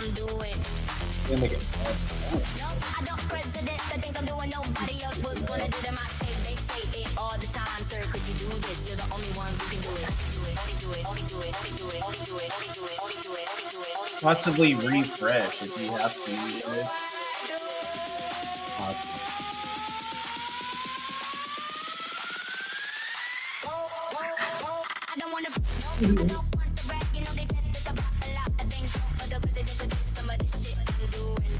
I'm doing. Gonna make it. No, I don't president. The things I'm doing, nobody else was gonna do them. I say, they say it all the time. Sir, could you do this? You're the only one who can do it. Only do it, only do it, only do it, only do it, only do it, only do it, only do it, only do it. Possibly refresh if you have to use it. Awesome. I don't want to brag, you know they said this about a lot of things, but the president could do some of the shit I'm doing.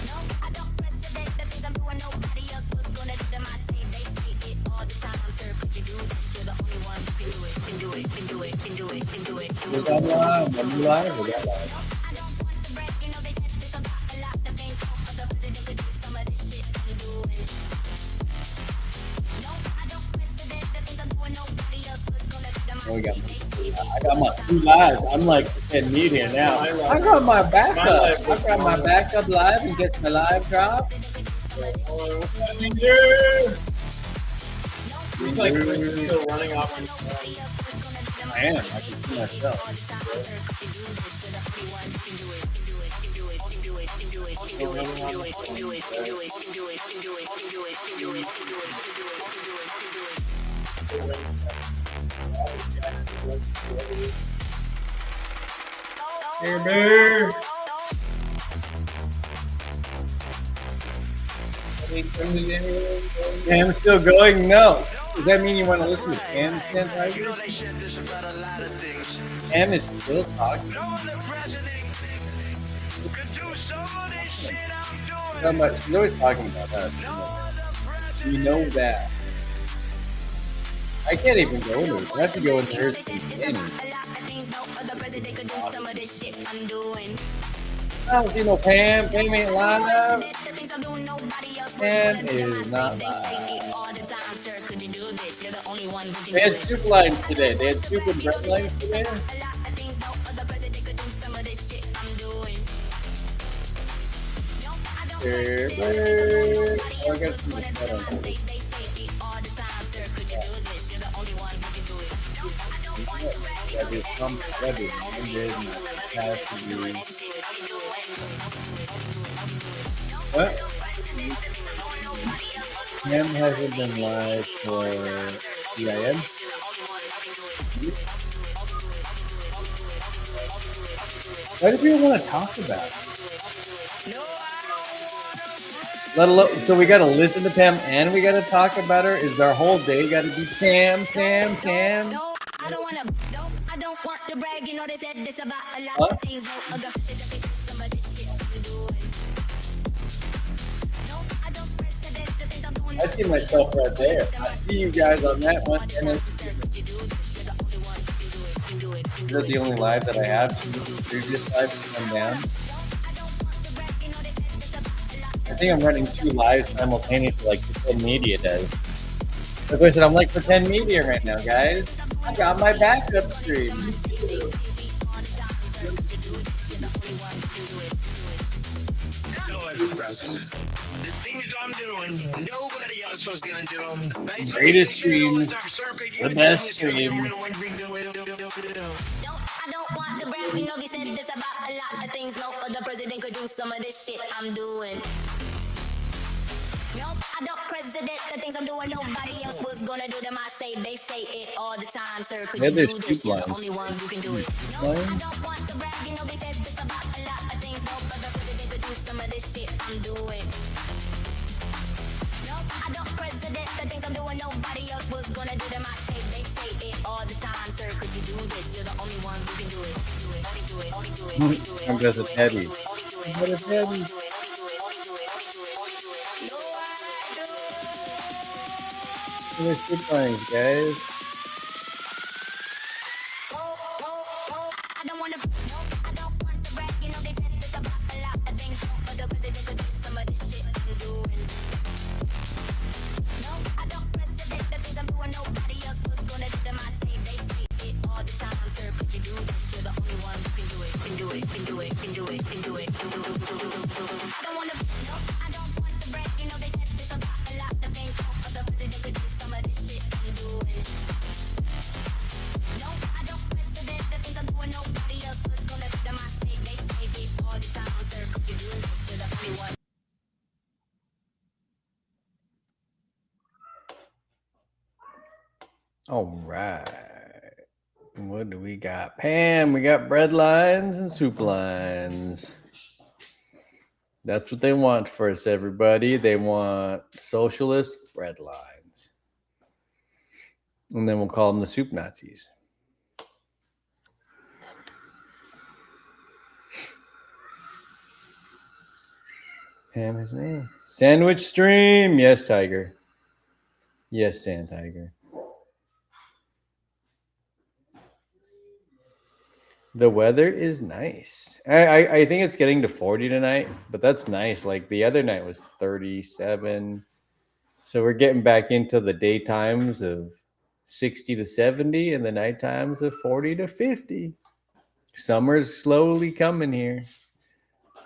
No, I don't president, the things I'm doing, nobody else was gonna do them. I say, they say it all the time. Sir, could you do this? You're the only one who can do it, can do it, can do it, can do it, can do it, can do it. Was that live? Was that live? Was that live? I don't want to brag, you know they said this about a lot of things, but the president could do some of the shit I'm doing. No, I don't president, the things I'm doing, nobody else was gonna do them. Oh, we got I got my 2 lives. I'm like in media now. I got my backup. I got my backup live in case my live drop. It's like Chris is still running off. I am. I can see myself. Hey, bear. Cam's still going? No. Does that mean you want to listen to Cam stand right here? Cam is still talking. So much. He's always talking about us. You know that. I can't even go into it. I have to go into hers from the beginning. I don't see no Pam. Pam ain't live. Pam is not live. They had soup lines today. They had soup and bread lines today. I got some bread on it. That is some that is ended and has to be. What? Cam hasn't been live for EIN. Why do people want to talk about it? Let alone, so we got to listen to Pam and we got to talk about her. Is our whole day got to be Pam, Pam, Pam? I don't want to brag, you know they said this about a lot of things. Some of this shit I'm doing. No, I don't president, the things I'm doing. I see myself right there. I see you guys on that one. And then, is that the only live that I have? The previous live to come down? I think I'm running 2 lives simultaneously like Pretend Media does. That's why I said I'm like Pretend Media right now, guys. I got my backup stream. The things I'm doing, nobody else was gonna do them. Greatest stream, the best stream. I don't want to brag, you know they said this about a lot of things. No other president could do some of this shit I'm doing. Nope, I don't president, the things I'm doing, nobody else was gonna do them. I say, they say it all the time. Sir, could you do this? You're the only one who can do it. Nope, I don't want to brag, you know they said this about a lot of things. No other president could do some of this shit I'm doing. Nope, I don't president, the things I'm doing, nobody else was gonna do them. I say, they say it all the time. Sir, could you do this? You're the only one who can do it. Only do it, only do it, only do it, I'm just a Teddy. I'm just a Teddy. There's good lines, guys. I don't want to brag, you know they said this about a lot of things. But the president could do some of this shit I'm doing. No, I don't president, the things I'm doing, nobody else was gonna do them. I say, they say it all the time. Sir, could you do this? You're the only one who can do it, can do it, can do it, can do it, can do it. I don't want to brag, you know they said this about a lot of things. But the president could do some of this shit I'm doing. No, I don't president, the things I'm doing, nobody else was gonna do them. I say, All right. What do we got? Pam, we got bread lines and soup lines. That's what they want for us, everybody. They want socialist bread lines. And then we'll call them the soup Nazis. Pam, his name. Sandwich stream. Yes, Tiger. Yes, Sand Tiger. The weather is nice. I think it's getting to 40 tonight, but that's nice. Like the other night was 37. So we're getting back into the daytimes of 60 to 70 and the night times of 40 to 50. Summer's slowly coming here.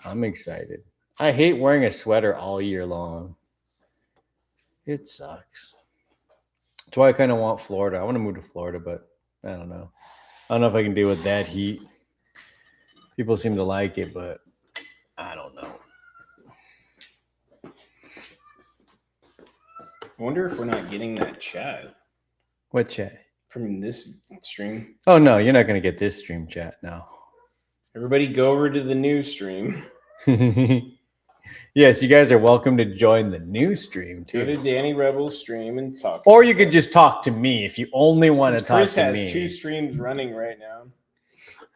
I'm excited. I hate wearing a sweater all year long. It sucks. That's why I kind of want Florida. I want to move to Florida, but I don't know. I don't know if I can deal with that heat. People seem to like it, but I don't know. I wonder if we're not getting that chat What chat? from this stream. Oh, no, you're not going to get this stream chat now. Everybody go over to the new stream. Yes, you guys are welcome to join the new stream, Go to too. Danny Rebel's stream and talk. Or you could just talk to me if you only want to talk Chris to has me. 2 streams running right now.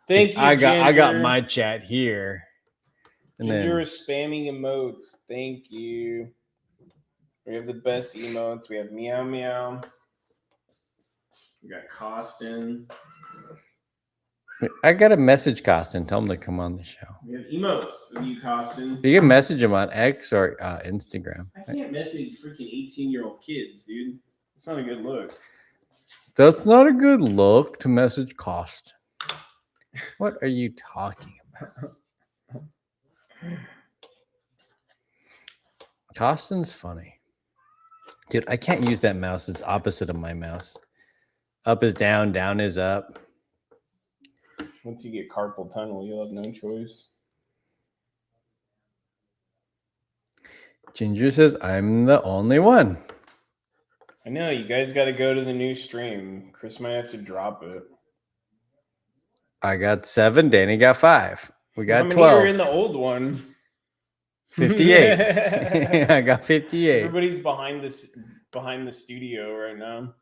Thank you, I got Ginger. my chat here. And Ginger then is spamming emotes. Thank you. We have the best emotes. We have meow meow. We got Costin. I got a message Costin. Tell him to come on the show. We have emotes of you, Costin. You can message him on X or Instagram. I can't message freaking 18-year-old kids, dude. It's not a good look. That's not a good look to message Cost. What are you talking about? Costin's funny. Dude, I can't use that mouse. It's opposite of my mouse. Up is down, down is up. Once you get carpal tunnel, you'll have no choice. Ginger says, I'm the only one. I know, you guys got to go to the new stream. Chris might have to drop it. I got 7. Danny got 5. We How got many 12. are in the old one? 58. I got 58. Everybody's behind the studio right now.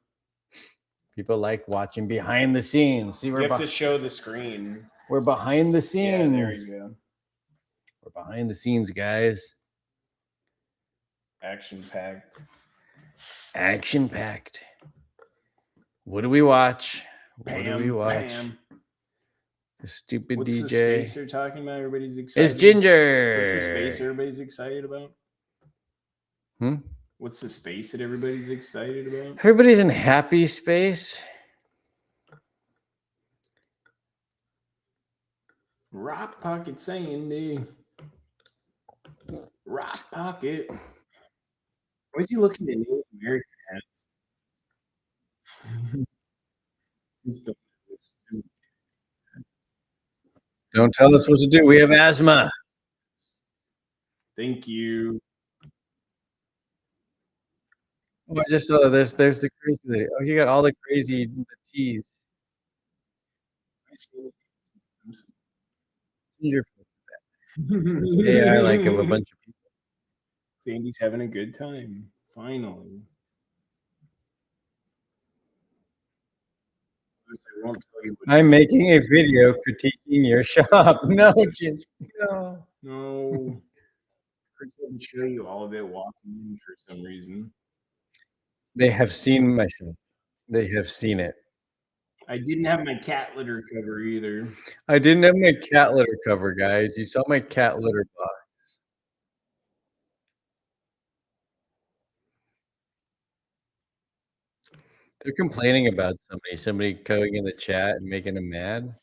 People like watching behind the scenes. See, You we're, have to show the screen. we're behind the Yeah, scenes. there you go. We're behind the scenes, guys. Action packed. Action packed. What do we watch? What do we watch? The stupid What's the DJ. space they're talking about? Everybody's excited. It's Ginger. What's the space everybody's excited about? Hmm? What's the space that everybody's excited about? Everybody's in happy space. Rock Pocket Sandy. Rock Pocket. Why is he looking at Native American hats? He's the- Don't tell us what to do. We have asthma. Thank you. Oh, I just saw there's the crazy lady. Oh, you got all the crazy teas. Ginger. AI like of a bunch of people. Sandy's having a good time. Finally. I won't tell you what I'm making a video critiquing your shop. No, Ginger. No. No. Chris didn't show you all of it walking in for some reason. They have seen my show. They have seen it. I didn't have my cat litter cover either. I didn't have my cat litter cover, guys. You saw my cat litter box. They're complaining about somebody going in the chat and making them mad.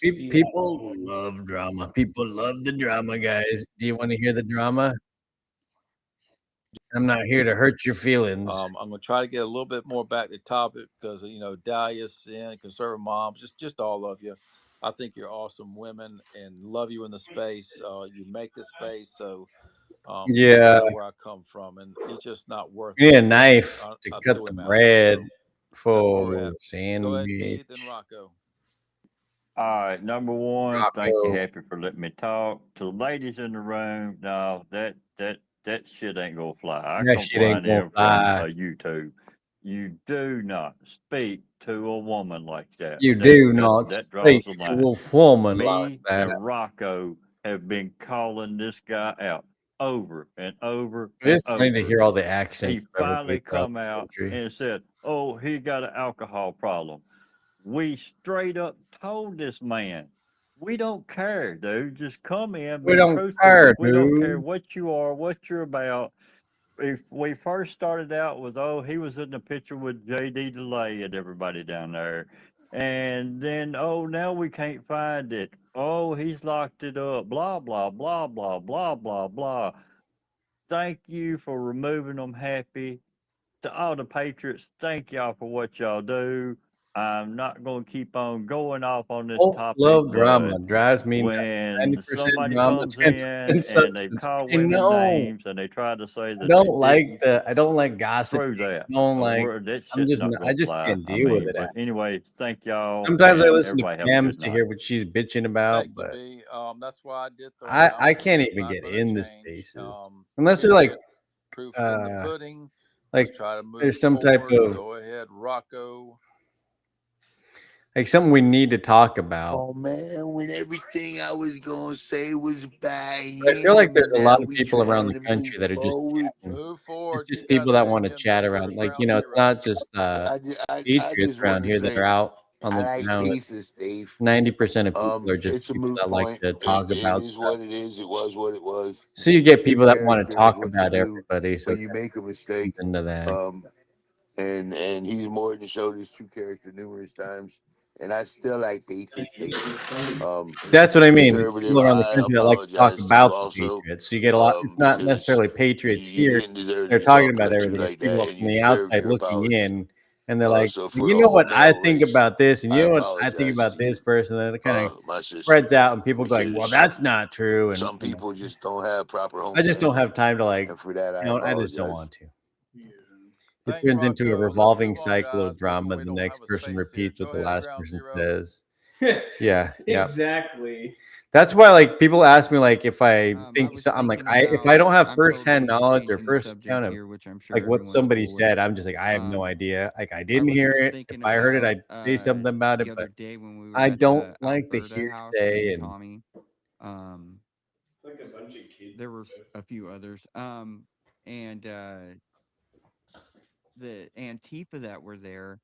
Dude, people love drama. People love the drama, guys. Do you want to hear the drama? I'm not here to hurt your feelings. I'm going to try to get a little bit more back to topic because, Dahlia, Sin, Conservative Moms, just all of you. I think you're awesome women and love you in the space. You make the space. So That's Yeah, kind of where I come from, and it's just not worth you it. need a So knife to I cut threw the him out. bread So that's where we're for at. Go ahead, sandwich. Keith and Rocco. All right, number one, thank you, Rocco. Happy, for letting me talk. To the ladies in the room, no, that shit ain't gonna fly. I That come shit ain't flying gonna in from fly. YouTube. You do not speak to a woman like that. You That do that not that speak draws the to line. a woman like Me that. and Rocco have been calling this guy out over and over and It's funny to over. hear all the accents He of finally everybody throughout come the out country. and said, "Oh, he got an alcohol problem." We straight up told this man, "We don't care, dude. Just come in, We be don't truthful. care, We don't care dude. what you are, what you're about." If we first started out with, "Oh, he was in the picture with JD Delay and everybody down there," and then, "Oh, now we can't find it. Oh, he's locked it up." Blah blah blah blah blah blah blah. Thank you for removing them, Happy. To all the Patriots, thank y'all for what y'all do. I'm not going to keep on going off on this Don't topic, love but drama. Drives me nuts. when 90% somebody drama, comes 10% in and they substance. call I women know. names and they try to say I that they don't like didn't, the. I don't like gossiping. screw that. I don't like. That I'm shit's just. not I going to just fly. can't I deal with mean, it. but anyway, thank y'all Sometimes I and listen to everybody have a Pam's good to night. hear what she's bitching about, Thank you, but B. That's why I did throw him out I because can't it's even not get going to in the change. spaces unless they're If like it proof's in the uh pudding, let's like try to move there's some type forward. of Go ahead, Rocco. like something we need to talk about. Oh man, when everything I was gonna say was by But I feel like him, there's and a lot now of we people around trying the to move country that are just forward. chatting. Move It's forward. You just got people an that want to opinion. chat No around. first Like, round it's zero. not just I patriots just around want to here that are say out on I the like town. pieces, Steve. 90% of people are just It's a people moot that like point. to It, talk it about is stuff. what it is. It was what it was. So you get True people that want to character is talk what you about do everybody. So when you make a that mistake. comes into that. And he's more than showed his true character numerous times. And I still like Patriots, Steve. That's what I mean. There's Conservative, people around the I country that like to talk apologize to about the also, Patriots. So you get a lot. It's not because necessarily Patriots you here. didn't deserve to They're be talking talking about at you everything. It's like people that, and from you the deserve outside your looking apology. in, and they're like, So well, for you the know whole what I male think race, about this, and I you know what I think apologize about to this you, person. And it kind of my sister, spreads out, and people go like, well, because that's not true. And some people just don't have proper home I just don't training, have time to like, and for that I I just don't apologize. want to. It Thanks, turns into a Rocco. Let's revolving move on, cycle guys, of before drama. we The don't have next a person space here. repeats what Go the ahead, last ground person zero. says. Yeah. Exactly. That's why, like, people ask me, like, if I I think was so, I'm like, thinking if I about, don't have I'm firsthand totally knowledge or changing the first subject account of here, which I'm sure like what everyone's somebody cool with. said, I'm just like, I have no idea. Like, I I didn't was hear just it. thinking If I heard it, about I'd say something about the it. other But day when we were I at don't the like the Alberta house, me hearsay and and Tommy. It's like a bunch of kids. There were a few others. And the Antifa that were there,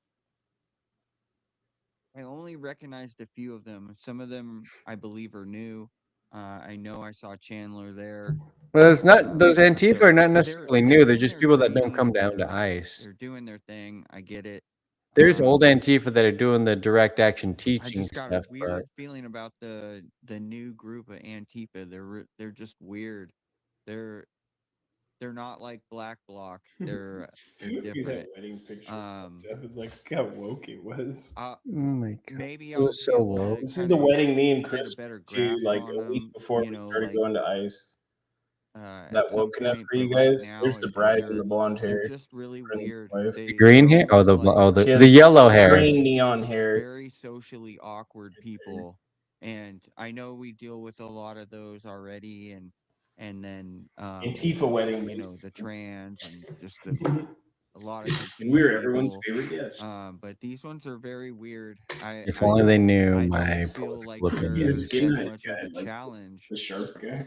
I only recognized a few of them. Some of them I believe are new. I know I saw Chandler there. well, it's not those Antifa So are not they're necessarily new. They're in just their people that don't training come and down to ICE. they're doing their thing. I get it. There's old Antifa that are doing the direct action I teaching just got a stuff, but weird feeling about the new group of Antifa. They're just weird. They're not like Black Bloc. They're different. Wedding picture. I was like, look how woke it was. oh my god, Maybe it I'll was be so able woke. to This is the kind of wedding me and get Chris a better went to grasp like on a week them. before You we know, started like going to ICE. at That some woke enough point. for you But right guys? now, There's the bride and the blonde they're hair. just really Friend's weird. wife. The green hair? They're Oh, the almost like the yellow hair. Green neon hair. very socially awkward people, and I know we deal with a lot of those already, and then Antifa wedding. you know, the trans and just a lot of And we were people. everyone's favorite guest. But these ones are very weird. If only they knew I my don't feel like political they're He's a opinions. as skinhead much guy, of a like challenge the sharp guy.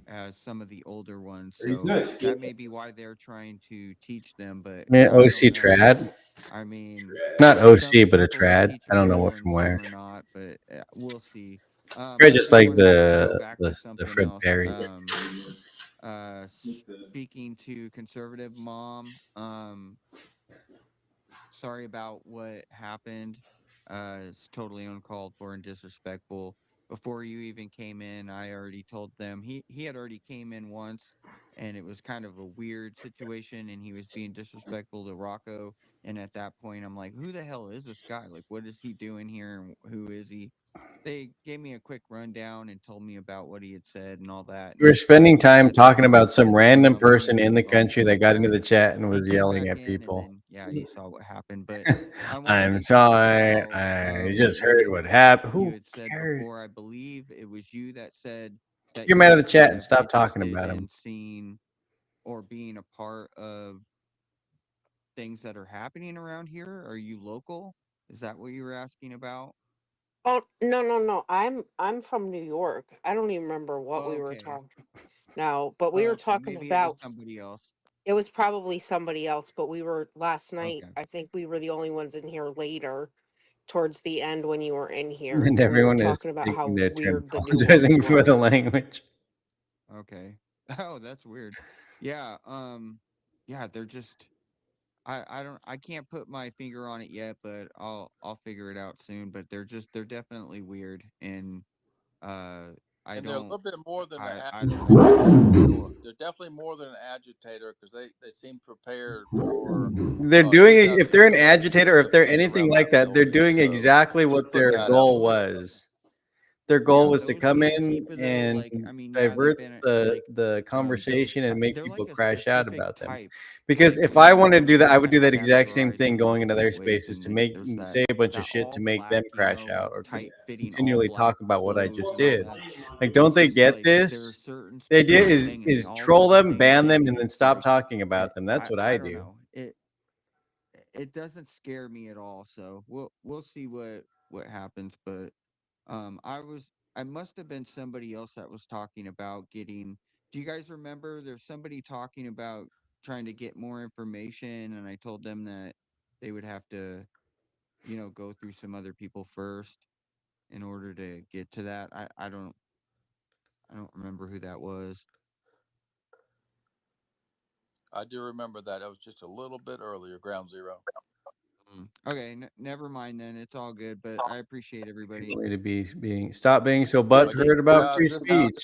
as some of the older ones. Or he's So not a that skinhead. may be why they're trying to teach them. But Yeah, I don't OC know. trad. I mean, Not some OC, but a people are trad. I don't know teachable what and from where. some are not, but we'll see. I But I just just like wanted to go back to the something Fred else. Perrys. Speaking to conservative mom, sorry about what happened. It's totally uncalled for and disrespectful. before you even came in, I already told them he had already came in once, and it was kind of a weird situation, and he was being disrespectful to Rocco. And at that point, I'm like, who the hell is this guy? Like, what is he doing here, and who is he? They gave me a quick rundown and told me about what he had said and all that. We were And spending like I time said, they talking were about some random grumpy person and in the move on country from that it. got into So the chat and he was came yelling back at in, and people. then yeah, you saw what happened. But I wanted I'm to talk sorry. about I just what heard what happened. you Who had said cares? before. I believe it was you that said that Kick him you out of were the chat kind and of stop talking interested about him. in seeing or being a part of things that are happening around here. Are you local? Is that what you were asking about? Oh, no, no, no. I'm from New York. I don't even remember what we were Okay. talking now, but we were Okay. talking Maybe it was about somebody else. it was probably somebody else, but we were last night. Okay. I think we were the only ones in here later towards the end when you were in here, And and we were everyone is talking about how taking their turn weird the nuance apologizing for was. the language. Okay. Oh, that's weird. Yeah. Yeah, they're just I can't put my finger on it yet, but I'll figure it out soon. But they're definitely weird, and uh I And they're a don't little bit more than I don't know. they're definitely more than an agitator because they seem prepared for They're doing it. If they're an 2026 agitator, if they're in and anything around like that that, they're building. doing So exactly just what putting their that out goal there. was. Their goal Yeah, was to those come in Antifa though, and like I mean, yeah, they've divert been the like those conversation and make they're people like a crash out specific about them. type. Because Like if I wanted to do that, we I would do kind of that exact same categorize thing them in going into their different ways, spaces and to then make there's that say a bunch of that shit to all make them black, crash out or tight fitting all continually black talk about what I clothes just and all did. that. Like, don't It's they just get like they're a this? certain The idea specific thing, and they is all do troll the them, same ban them, thing, and and then it's stop like talking about them. That's what I I don't do. know. It doesn't scare me at all. So we'll see what happens. But I must have been somebody else that was talking about getting. Do you guys remember there's somebody talking about trying to get more information, and I told them that they would have to, go through some other people first in order to get to that. I don't remember who that was. I do remember that. It was just a little bit earlier, Ground Zero. Okay, never mind then. It's all good, but I appreciate everybody. Need to be stop being so Like, butthurt about guys, free speech.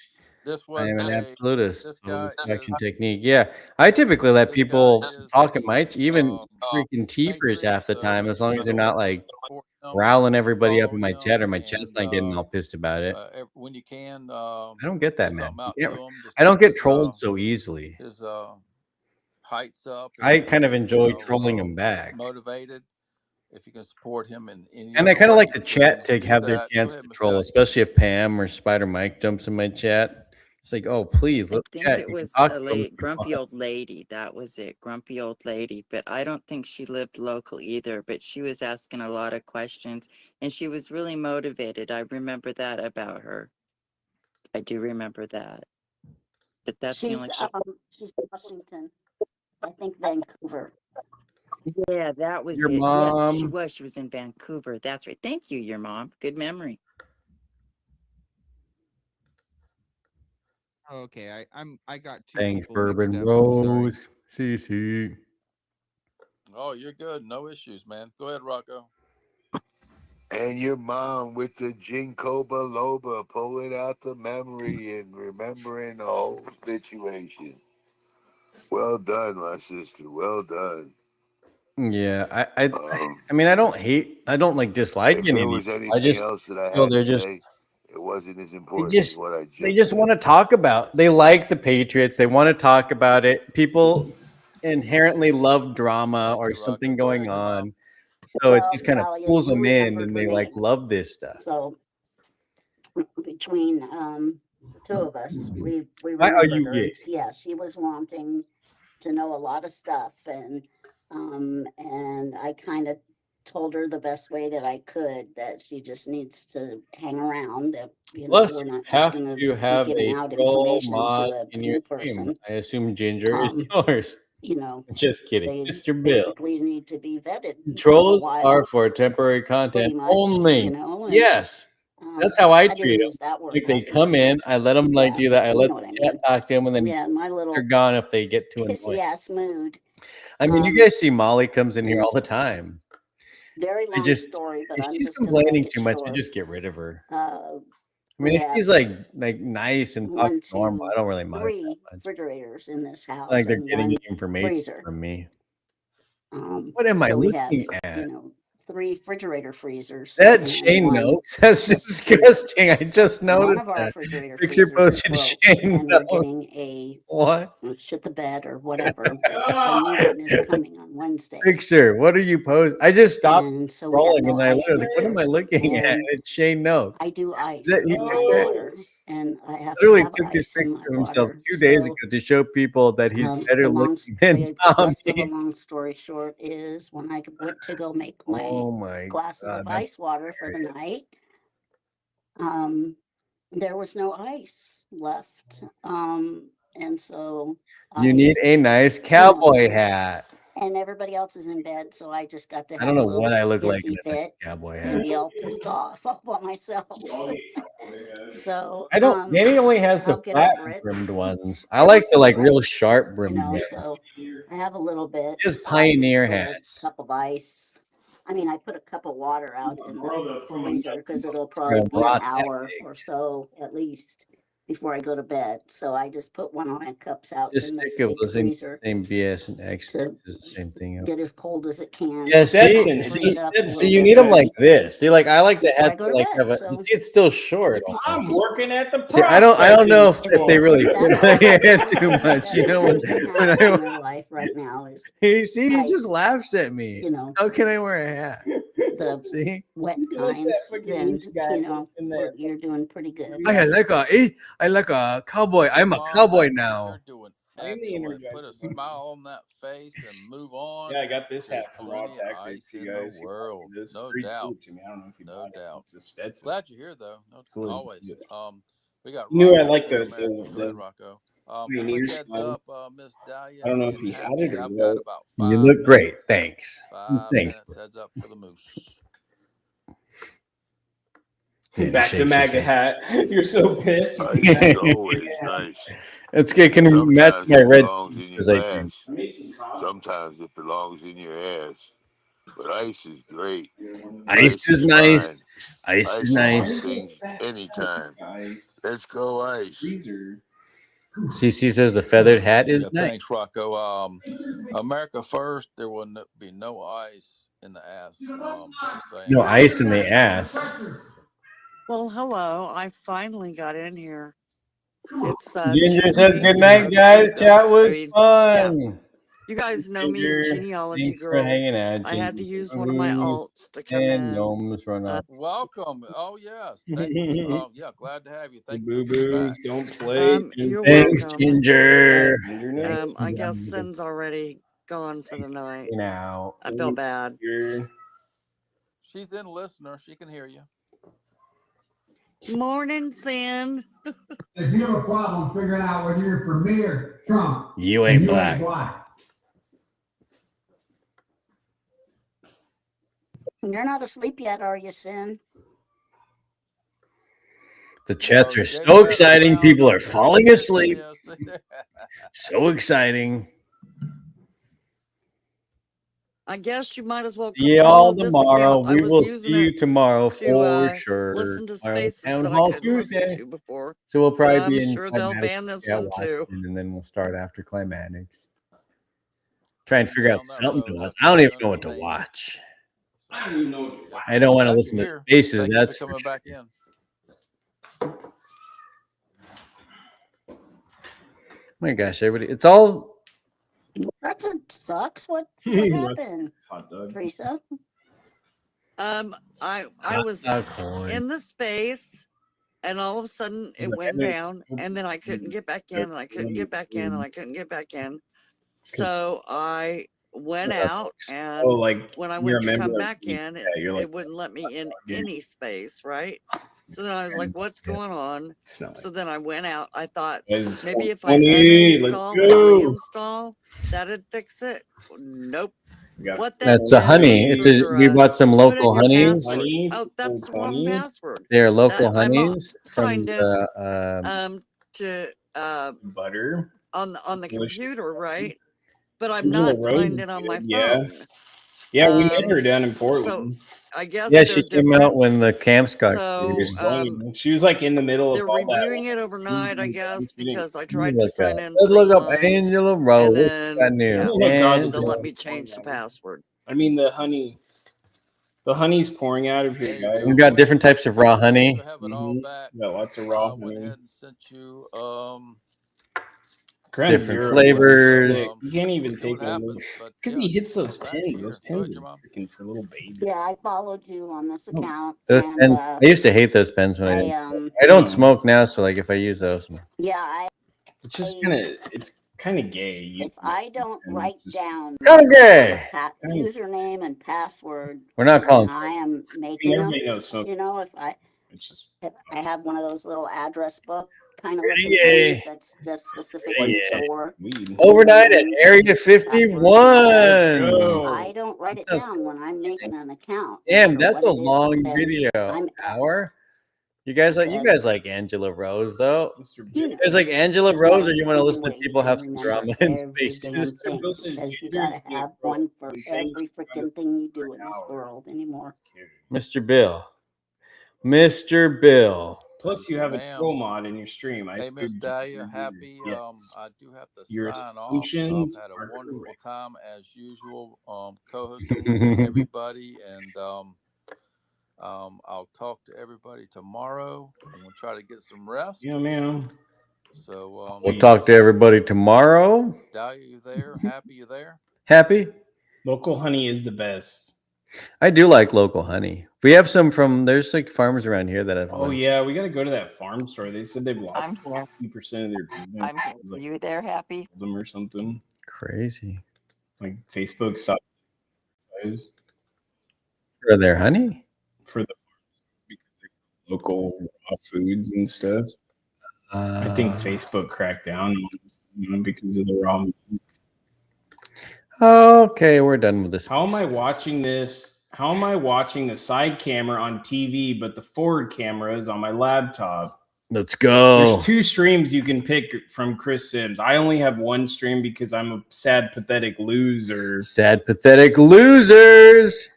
this I was am an a absolutist. this Total guy is distraction technique. Yeah, I typically let this guy people is talk in a my even freaking Tifers patriot. half the So time, make as sure long you as they're go not like support him, riling everybody up follow in my him, chat or my chat's and not getting all pissed about it. when you can, I don't get say that, man. something out You to can't, him. Just I don't keep get trolled so easily. his heights up I and kind of enjoy trolling them back. motivated. If you can support him in any And I other kind of way, like the chat please to do have their that. Go chance ahead, to Miss troll, Patty. especially if Pam or Spider Mike jumps in my chat. It's like, oh, please, I let think chat. it You can was talk a to them. grumpy old lady. That was it, grumpy old lady. But I don't think she lived local either. But she was asking a lot of questions, and she was really motivated. I remember that about her. I do remember that. But that's the only. She's Washington, I think Vancouver. Yeah, that was Your it. Yes, she mom. was. She was in Vancouver. That's right. Thank you, your mom. Good memory. Okay, I got two Thanks, people mixed Bourbon up. I'm sorry. Rose. CC. Oh, you're good. No issues, man. Go ahead, Rocco. And your mom with the Jinko Biloba pulling out the memory and remembering the whole situation. Well done, my sister. Well done. Yeah, I mean, I don't like dislike If any there of these was people. I anything just else that I feel had to say, it wasn't as they important as just what I they just just said. want to talk about. They like the Patriots. They want to talk about it. People inherently love drama Thank or you, Rocco. something Go going ahead, your mom. on. So it Well, just kind of Dahlia, pulls you them in, remembered and her they like name. love this stuff. So between two of us, we Oh, remembered you her. get And yeah, she was wanting to know a lot of stuff, and I kind of told her the best way that I could that she just needs to hang around. That Plus, we're you not just have going to to be have giving a out troll information to mod a in your new stream. person. I assume Ginger is yours. Just kidding, They Mr. Bill. basically need to be vetted for a Trolls while, are for temporary content pretty much. only. And Yes, that's how I I treat didn't them. use that word Like they last come night. in, I let them like Yeah, do that. I you let know the what I chat mean. talk to them, and then Yeah, my they're little gone if they get too pissy annoying. ass mood. I mean, you guys see Molly comes in here all is the time. Very I long just story, but if I'm she's just going to make complaining it too much, I short. just get rid of her. I mean, We if have she's like nice and talking one, normal, I two, don't really mind that three much. refrigerators in this house Like they're and getting one information freezer. from me. What am I So we have, looking at? 3 refrigerator freezers. That and Shane one Noakes? That's just disgusting. I just One noticed of our that. refrigerator Fixer freezers posted broke, Shane and we're Noakes. getting a What? shit the bed or whatever. A new one is coming on Wednesday, Picture. What are you posting? I just stopped and so we have scrolling no and I ice in literally, the what am I fridge. looking at? And It's Shane Noakes. I do That ice he in my took that. water, and I have to Literally have took this ice in picture my of himself water. 2 days So ago to show people that he's better the looking than rest of the Tommy. long story short is when I went to go make my Oh my glasses God, of that's ice water for the night, there was no ice left. And so you I, need a nice you know, cowboy just hat. and everybody else is in bed, so I just got to I have don't a know what little I look like in hissy a nice fit cowboy and hat. be all pissed off all by myself. So I don't. Danny only has the I'll get flat over it. brimmed ones. I Every like the so real often, sharp brimmed ones. so I have a little bit. Just So I just pioneer put a hats. cup of ice. I mean, I put a cup of water out in the freezer because it'll Gonna probably be an rot that hour or so at least before I go to bed. So I just put one of my cups out Just in the sick of big listening to freezer the same BS and X. to It's the same thing. get as cold as it can. Yeah, see, bring see, it up a see, little you bit need them like ready this. See, like I like the before I hats go that to like have bed. a. So You see, it's still short. if you almost. I'm working at the See, I don't know if they prospecting really if fit that's my all you head have, too much. that's You the know, person when has in I their life right now is he see, he just ice. laughs at me. You know, How can I wear a hat? the See, wet kind, then you're doing pretty good. I like a cowboy. I'm a Mom, cowboy now. you're doing excellent. Put a smile on that face and move on. Yeah, I got this There's hat from Raw plenty of Tactics. ice You in the guys, world. this No free doubt. to me. I don't know if you No bought it. doubt. It's a Stetson. Glad you're here though. No, It's really always. good. We got You knew I Rocco like in the America. Go ahead, Rocco. Pioneer Quick heads style. up, Miss Dahlia I don't know if and he had Happy. it or I've what. got about You 5 look minutes. great. Thanks. 5 Thanks. minutes. Heads up for the moose. Danny Back to shakes his MAGA head. hat. You're so pissed. Ice is always nice. It's good. Can you match Sometimes my it red belongs in as your I do? ass. Sometimes it belongs in your ass. But ice is great. Ice is nice. fine. Ice Ice is will do nice. things anytime. Let's go ice. CC says the feathered hat is Yeah, nice. thanks, Rocco. America first. There will be no ice in the ass. Just saying. No ice in the ass. Well, hello. I finally got in here. It's Ginger Jeannie says good night, from guys. Tucson. Chat was yeah, fun. you guys know me as Ginger, Genealogy thanks for Girl. hanging out. I had to Ginger. use one of my alts to come And in. gnomes run up. Welcome. Oh yes. Thank, yeah, glad to have you. Thank you Boo for getting back. boos don't play. You're Thanks, welcome. Ginger. I guess Sin's already gone for the night. Now I feel bad. She's in listener. She can hear you. Morning, Sin. If you have a problem figuring out whether you're for me or Trump, you ain't black. You're not asleep yet, are you, Sin? The chats are so exciting. People are falling asleep. So exciting. I guess you might as well See y'all this tomorrow. account. I We was will using see you it tomorrow to for sure. listen to Tomorrow, spaces Town that I Hall couldn't listen Tuesday. to before. So we'll But probably I'm be in sure they'll Climatics, ban this one too. and then we'll start after Climatics. Try and figure out Down that something to road, watch. I I don't even totally know what to understand. watch. I don't even know what to watch. I don't want to Glad listen you're to here. Spaces. Thank That's you for for coming sure. back in. Oh my gosh, everybody! It's all. That sucks. What happened, Hot dog. Teresa? I was in the space and all of a sudden it went down and then I couldn't get back in and I couldn't get back in and I couldn't get back in. So I went out and when I went to come back in, it wouldn't let me in any space, right? So then I was like, what's going on? So then I went out. I thought maybe if I uninstall and reinstall, that'd fix it. Nope. What That's a honey. We bought some local honeys. Oh, that's the wrong password. They're local I'm honeys from signed in the. to butter on the computer, right? But I'm Angela not signed Rose in on my yeah. phone. Yeah, we met her down in Portland. I guess Yeah, they're she came different. out when the camps got So created. She was like in the middle of they're all that. reviewing it overnight, I guess, because I Let tried me to look sign up. in Let's 3 look up times, Angela Rose. and What's then that new? yeah, Oh my God, they'll the let me change the password. I mean, the honey's pouring out of here, guys. We've got different types of raw honey. Have it all back. Got lots of raw Went honey. ahead and sent you Ground Different Zero flavors. was sick. You can't even see what take a happens. But because yeah, he hits those back pins. here. Those Go ahead, pins your are mom. freaking for little babies. Yeah, I followed you on this account. Those and, pens. I used to hate those pens when I I don't smoke now, so like if I use those. yeah, It's just it's kind of gay. if I don't write down Kinda gay. username and password, We're not calling. when I am making them, Everybody knows smoke. you know, if I have one of those little address book kind of looking Yay. things that's just specifically for Overnight at Area 51. I don't write it That sounds down when I'm making an account. no Damn, matter that's what a it is, long and video. I'm Hour? You guys like Angela Rose though? You You guys like Angela Rose, or you want to listen to way people to have some remember drama in every space? damn thing, because you gotta have one for every freaking thing you do in this world anymore. Mr. Bill. Mr. Bill. Plus, you have a Ma'am. troll mod in your stream. Hey, Miss Dahlia, happy. Yes. I do have to Your sign off. assumptions I've had are a wonderful correct. time as usual, co-hosting with everybody, and I'll talk to everybody tomorrow. I'm gonna try to get some rest. Yeah, man. So We'll talk to everybody tomorrow. Dahlia, you there? Happy, you there? Happy? Local honey is the best. I do like local honey. We have some there's like farmers around here that have. Oh yeah, we got to go to that farm store. They said they've lost I'm here. 50% of their business. I'm here. Like, You there, Happy? them or something. Crazy. Like Facebook stopped For their honey? for the because it's local raw foods and stuff. I think Facebook cracked down on them because of the raw meat. Okay, we're done with this. How am I watching this? How am I watching the side camera on TV, but the forward camera is on my laptop? Let's go. There's 2 streams you can pick from Chris Sims. I only have 1 stream because I'm a sad, pathetic loser. Sad, pathetic losers.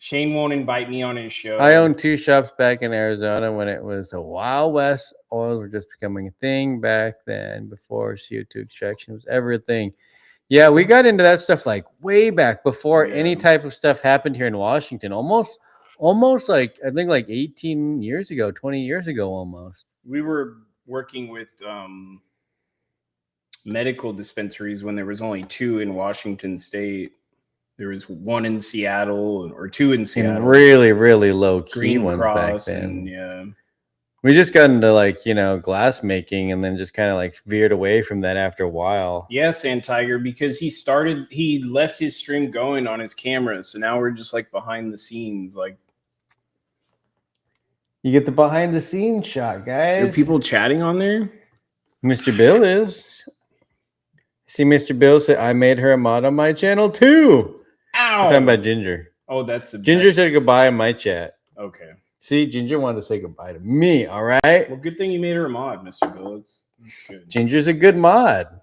Shane won't invite me on his show. I owned 2 shops back in Arizona when it was the Wild West. Oils were just becoming a thing back then, before CO2 extraction was everything. Yeah, we got into that stuff like way back before any type of stuff happened here in Washington. Almost like, I think like 18 years ago, 20 years ago almost. We were working with medical dispensaries when there was only 2 in Washington State. There was 1 in Seattle or 2 in Seattle. And really, really low key Green ones Cross back then. and yeah. We just got into like, glass making, and then just kind of like veered away from that after a while. Yeah, Sand Tiger, because he left his stream going on his camera. So now we're just like behind the scenes. Like, You get the behind the scenes shot, guys. are people chatting on there? Mr. Bill is. See, Mr. Bill said, I made her a mod on my channel too. Ow! I'm talking about Ginger. Oh, that's Ginger said goodbye in my chat. Okay. See, Ginger wanted to say goodbye to me. All right. Well, good thing you made her a mod, Mr. Bill. It's good. Ginger's a good mod.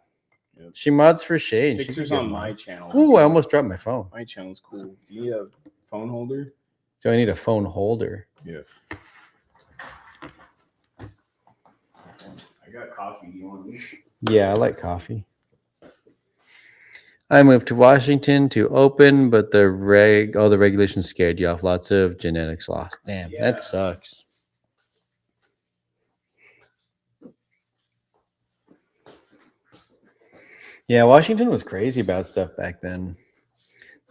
Yep. She mods for Shane. She's a Fixer's good on mod. my channel. Ooh, I almost dropped my phone. My channel's cool. Do you need a phone holder? So I need a phone holder. Yeah. I got coffee. Do you want this? Yeah, I like coffee. I moved to Washington to open, but the regulations scared you off. Lots of genetics loss. Damn, Yeah. that sucks. Yeah, Washington was crazy about stuff back then.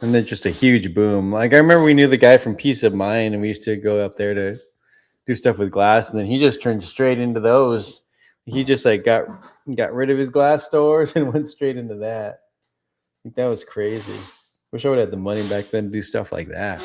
And then just a huge boom. Like I remember we knew the guy from Peace of Mind, and we used to go up there to do stuff with glass, and then he just turned straight into those. He just like got rid of his glass stores and went straight into that. I think that was crazy. Wish I would have had the money back then to do stuff like that.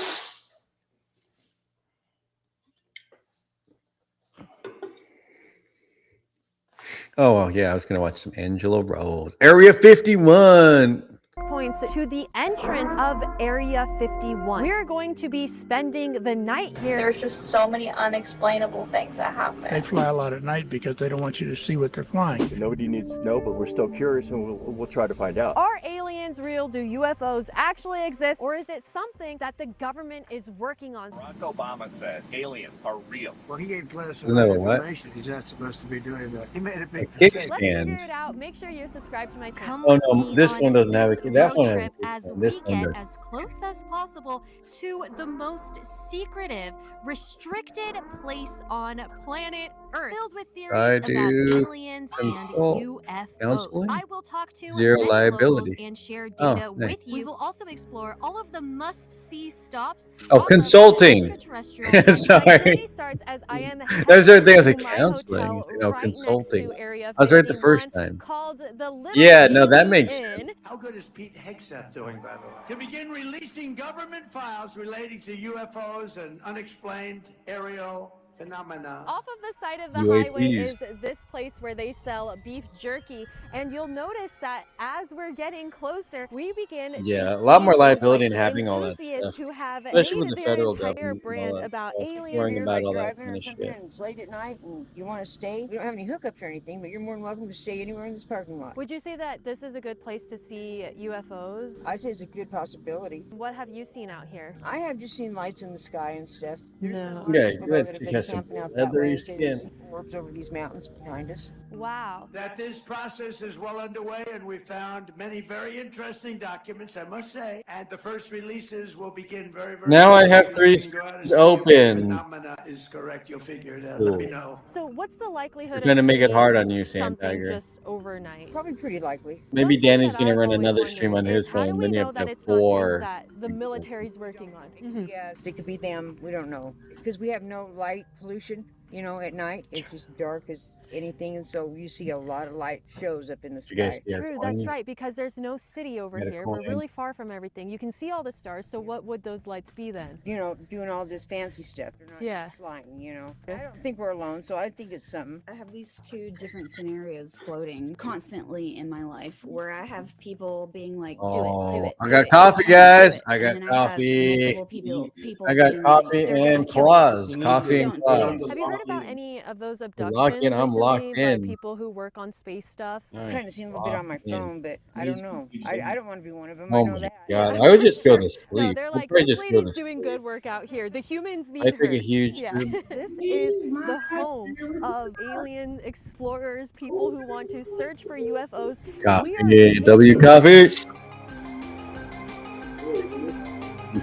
Oh, well, yeah, I was going to watch some Angela Rose. Area 51. Points to the entrance of Area 51. We're going to be spending the night here. There's just so many unexplainable things that happen. They fly a lot at night because they don't want you to see what they're flying. Nobody needs to know, but we're still curious, and we'll try to find out. Are aliens aliens real? Do UFOs actually exist? Or is it something that the government is working on? Barack Obama said aliens are real. Well, he gave Isn't classified that a what? information. He's not supposed to be doing that. He made a A big kickstand. mistake. Let's figure it out. Make sure you're subscribed to my channel. Oh no, this one doesn't have a this kick. That road one has a trip as kickstand. we This one get does. as close as possible to the most secretive, restricted place on planet Earth, filled with theories Try about to aliens consult and UFOs. counseling. I will talk to Zero many liability. locals and share Oh, data nice. with you. We will also explore all of the must-see stops. Oh, off of consulting. the extraterrestrial website. My Sorry. journey starts as I am That's the thing. I was heading like to my counseling. hotel No, right next consulting. to Area I was right the first 51 time. called the Little Yeah, no, that Baby makes Inn. sense. How good is Pete Hegseth doing, by the way? To begin releasing government files relating to UFOs and unexplained aerial phenomena. Off of the side of the UAPs. highway is this place where they sell beef jerky, and you'll notice that as we're getting closer, we begin to Yeah, a lot see more those, liability in like, having all that enthusiasts stuff, who have especially with made the their federal entire government and brand all that about stuff, aliens. worrying You're about like all that driving kind or of something shit. and it's late at night and you want to stay. We don't have any hookups or anything, but you're more than welcome to stay anywhere in this parking lot. Would you say that this is a good place to see UFOs? I say it's a good possibility. What have you seen out here? I have just seen lights in the sky and stuff. There's been a No. lot of Yeah, people, you though, got that have you been got some camping out that way leathery and say there's skin. orbs over these mountains behind us. Wow. That this process is well underway, and we found many very interesting documents, I must say. And the first releases will begin very, very Now I soon. have So 3 you can go out and screens see if the open. phenomena is correct. You'll figure it out. Let me Cool. know. So what's the likelihood We're trying to of make it hard seeing on you, something Sandbagger. just overnight? Probably pretty likely. Maybe One thing Danny's that gonna I've run always another stream on wondered his is how do phone. we Then you know have to that have it's not things 4. that the military's working on? Yes, it could be them. We don't know. Because we have no light pollution, you know, at night. It's just dark as anything. And so you see a lot of light shows up in the You guys sky. see our True, that's coins? right, because there's no city over Got a here. We're coin. really far from everything. You can see all the stars, so what would those lights be then? You know, doing all this fancy stuff. They're not Yeah. just flying, you know. I don't think we're alone, so I think it's something. I have these two different scenarios floating constantly in my life where I have people being like, do it, do Oh, it. I do got it, coffee, do guys. it. I And got then I have coffee. multiple people I got being coffee like, they're gonna and kill me. claws. Coffee and Don't do claws. it. Have you heard about any of those You're abductions locked in. I'm locked recently by in. people who work on space stuff? Alright, Kind of seen a little bit on my locked in. phone, but I don't know. I don't want to be one of them. I Oh know my that. god! I would just go to No, sleep. they're I'd like, probably this just go to lady's doing sleep. good work out here. The humans I need take her. a huge Yeah. scoop. This is the home of alien explorers, people who want to search for UFOs. We are Coffee, W coffee.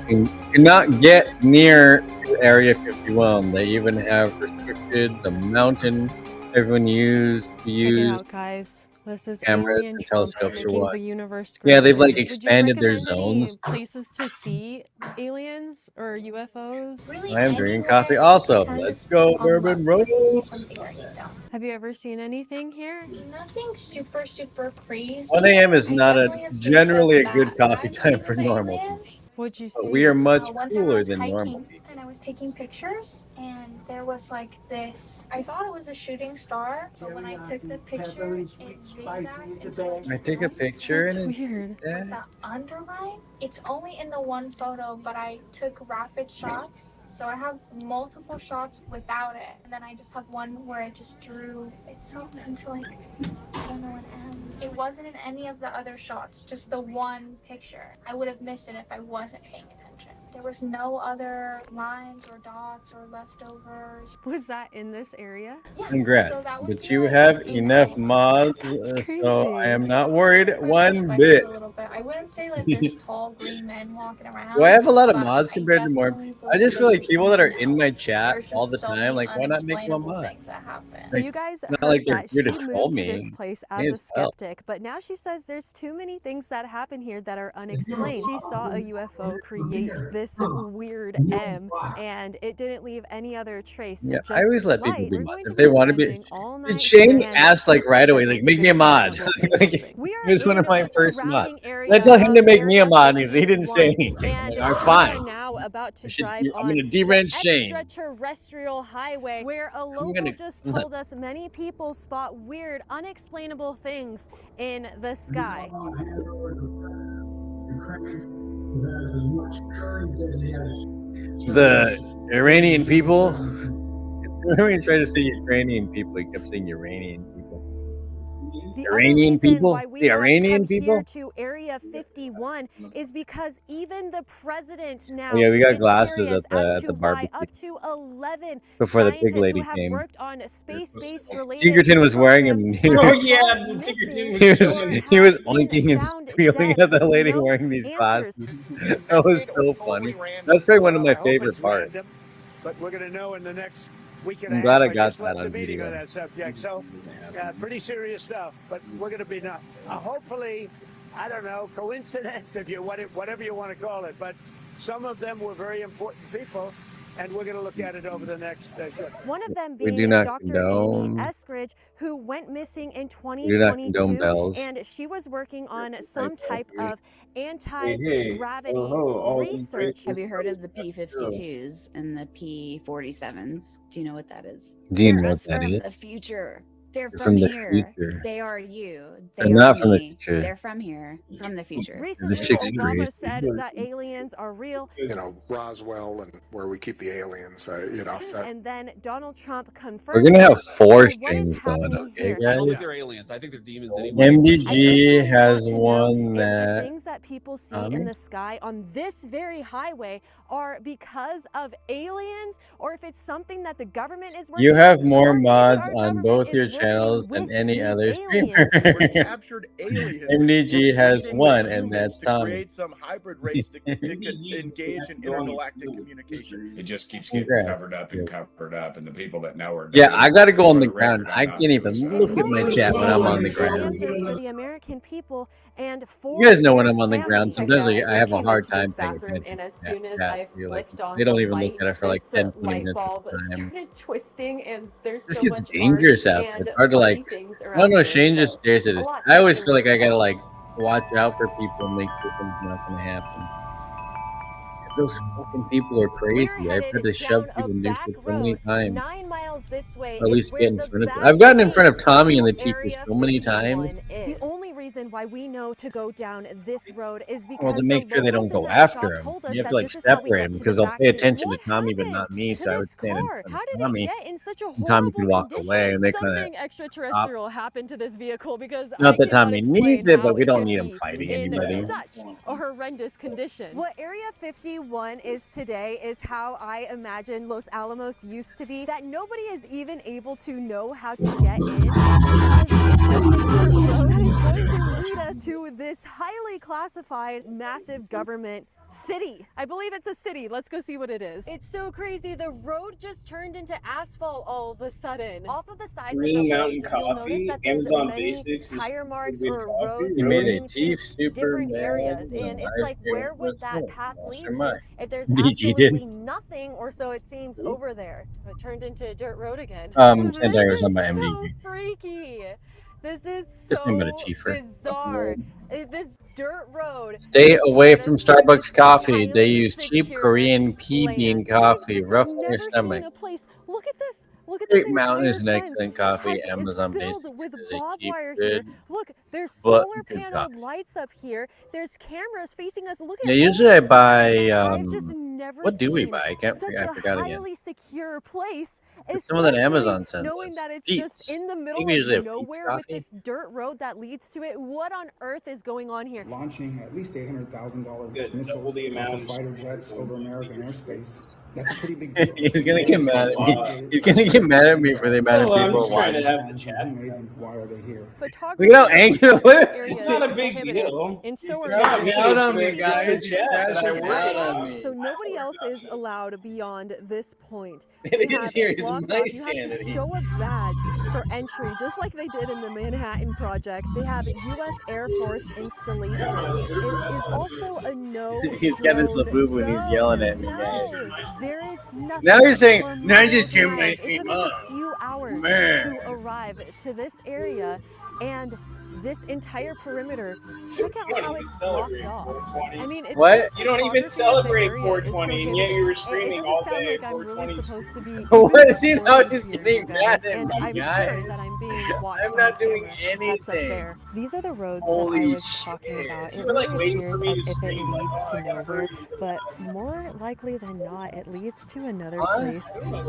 You cannot get near Area 51. They even have restricted the mountain everyone used to Check it use out, guys. This is cameras Alien and Trump telescopes or making what. the universe Yeah, they've like scramble. Would you expanded their recommend any zones. places to see aliens or UFOs? I am drinking coffee also. Let's go, Bourbon Rose. Have you ever seen anything here? Nothing super crazy. 1 a.m. is I not a definitely have seen generally a stuff good that coffee bad time for things normal aliens. people. What'd you But see? we are much One time I cooler was than normal hiking people. and I was taking pictures and there was like this, I thought it was a shooting star, but when I took the picture it zigzagged into like I take a picture That's and weird. the underline. It's only in the one photo, but I took rapid shots. So I have multiple shots without it. And then I just have one where I just drew itself into like, I don't know what M. It wasn't in any of the other shots, just the one picture. I would have missed it if I wasn't paying attention. There was no other lines or dots or leftovers. Was that in this area? Congrats. So that would But be you like have in enough mods, so I am not worried one bit. a little bit. I wouldn't say like there's tall green men walking around. Do I have a lot of but mods I compared to more? definitely I just feel believe like people that are something in my else. chat There's all just the so time, many like, why not make one unexplainable mod? things that happen. So you guys Not heard like they're that here she to moved troll to me. this place as May a as well. skeptic, but now she says there's too many things that happen here that are unexplained. She saw a UFO create this weird M, and it didn't leave any other trace. Yeah, just I always let people light. be We're mods going if to they be want to be. spending all Did night, Shane and asked like she right said away, that like it's make a me a good mod? chance that we'll see Like, something. We he are was one of in my the first mods. surrounding I area tell him to of make me a Area mod, and he didn't say 51, anything. and Like, I'm we fine. are now about to I should- drive I'm on gonna the de-wrench Shane. extraterrestrial highway, where a local gonna- just told us many people spot weird, unexplainable things in the sky. The Iranian people. When he tried to say Ukrainian people, he kept saying Iranian people. The other Iranian reason people? why we The have Iranian come people? here to Area 51 is because even the president now Oh, yeah, we got is glasses curious at the as at to the why barbecue up to 11 before the pig scientists who lady have came. worked on space-based related Tinkerton was wearing programs them. He have Oh was, yeah, gone the Tinkerton missing he was was, or showing. he was have been oinking and found squealing dead at the with lady no wearing these answers. glasses. That was so funny. That's probably one of my I hope favorite it's parts. random, but we're going to know in the next week and a I'm glad half. I got just that left on the meeting on video. that subject, so pretty serious stuff. But we're going to be not hopefully, I don't know, coincidence if you whatever you want to call it. But some of them were very important people, and we're going to look at it over the next. One of them We do being not Dr. Amy condone. Eskridge, who went missing in We do not condone 2022, bells. and she was working on some type of Hey, anti-gravity all these research. Have you heard of the P-52s and the P-47s? Do you know what that is? Do you They're know what us that from is? the future. They're They're from from the here. future. They are you. They're They are not from the me. future. They're from here, from the future. Recently, This chick's Obama crazy. said that aliens are real. You know, Roswell and where we keep the aliens, you know. And then Donald Trump We're confirmed gonna have it. four So what is streams going, happening okay, here? I don't guys? think they're aliens. I think they're demons anyway. I MDG personally has want to know one if the that things that people see in the sky on this very highway are because of aliens, or if it's something that the government is working you have on, more or maybe mods our on government both is your working channels with than any these other streamer. aliens. We're captured aliens. MDG We're has breeding with one, and humans that's to Tommy. create some hybrid race that could engage in intergalactic communication. It just keeps getting Congrats. covered up and covered up, and the people that know are Yeah, doing I it. gotta go on For the the ground. record, I I'm not can't even suicidal. look at my chat when I'm on the Hopefully, ground. answers for the American people and for You guys know when their I'm on the ground. families. Sometimes I have a came hard into time this paying bathroom, attention. and as Yeah, soon as yeah, I you're like, flicked on they don't the even look light, at it for like this 10, 20 light minutes bulb at a time. started twisting, and there's This so gets much dangerous art out there. and It's hard to funny like. things I don't around know. here, Shane so just stares at a us. lot I always to feel like I gotta myself. like watch out for people and make sure something's not gonna happen. 'Cause those fucking people are We're crazy. I've headed had to shove down a people and do back shit so many road times. 9 miles this way Or at is least where get in the front of. back I've gotten in front of gate Tommy to and the teacher Area so many times. 51 is. The only reason why we know to go down this road is Well, because to the make sure they locals don't in go that after shop him. told us You have that to like this is how we separate get him to the because they'll back pay gate. attention to What Tommy, but happened not me. to So I would this stand in car? front How of did it Tommy, get in such a and Tommy horrible could walk away, condition? and they kind of Something stop. extraterrestrial happened to this vehicle because I Not that cannot Tommy explain needs it, how but we it don't could need him be fighting in anybody. such a horrendous condition. What Area 51 is today is how I imagine Los Alamos used to be, that nobody is even able to know how to get in because it's just a dirt road that is going to lead us to this highly classified massive government city. I believe it's a city. Let's go see what it is. It's so crazy. The road just turned into asphalt all of a sudden. Off of the sides of the Green Mountain roads, you'll notice Coffee, that there's Amazon many Basics is tire marks good or coffee. roads He made a leading to Chief different Superman areas, and and it's ice like, cream where would with that milk. path lead Sure to might. if there's DG absolutely did. nothing, or so it seems, over there? It turned into a dirt road again. Santana was This on my is so MDG. freaky. This is Just so name it a Chiefer. bizarre. This dirt road. Stay has away led from us to this Starbucks coffee. They highly use cheap secure Korean pea bean land. coffee. Just Rough on your never stomach. seen a place. Look at this. Look at this Great Mountain entire is an fence excellent coffee. is Amazon filled Basics with is a barbed cheap, wire here. good, Look, there's but solar good paneled coffee. lights up here. There's cameras facing us. Look at Yeah, all usually I this. buy. I've just never What do we seen buy? I can't. such I a forgot again. highly secure place. It's some of that Especially Amazon sends knowing us. that it's Pete's. just in the I middle think we usually of have Pete's nowhere with coffee. this dirt road that leads to it. What on earth is going on here? Launching at least $800,000 Good. Double missiles the off amount of of fighter jets over American airspace. That's a pretty big deal. He's gonna get mad at me. He's gonna get mad at me for the amount of I'm people just trying to watching. have the chat. Why are they here? Look at how angry. What? It's not a big deal. And so are Drag me out on into me, it. guys. It's the chat that I worry Out on about. me. So nobody else is allowed beyond this point. It They is have here. it It's blocked my off. You have to sanity. show a badge for entry, just like they did in the Manhattan Project. They have U.S. Air Force installation. It is also a no. He's got this drone Labubu and he's yelling at me, zone. guys. No, there is nothing. Now he's saying, for "Now you miles just turned around. my It feet took us up." a few hours Man. to arrive to this area, and this entire perimeter, check out how it's blocked off. I mean, it's What? this You don't even photography of the celebrate area is 420, and yet you were prohibited. streaming It all doesn't sound day like I'm really 420. supposed to be What is he even now recording just here, you getting guys, mad at and me, I'm guys? sure that I'm being watched I'm on not doing camera. That's up anything. there. These are the roads Holy that I was talking about. It You were like really waiting appears for me as to if it stream, like, leads oh, to I gotta nowhere, hurry. but more likely than not, it leads to another What? place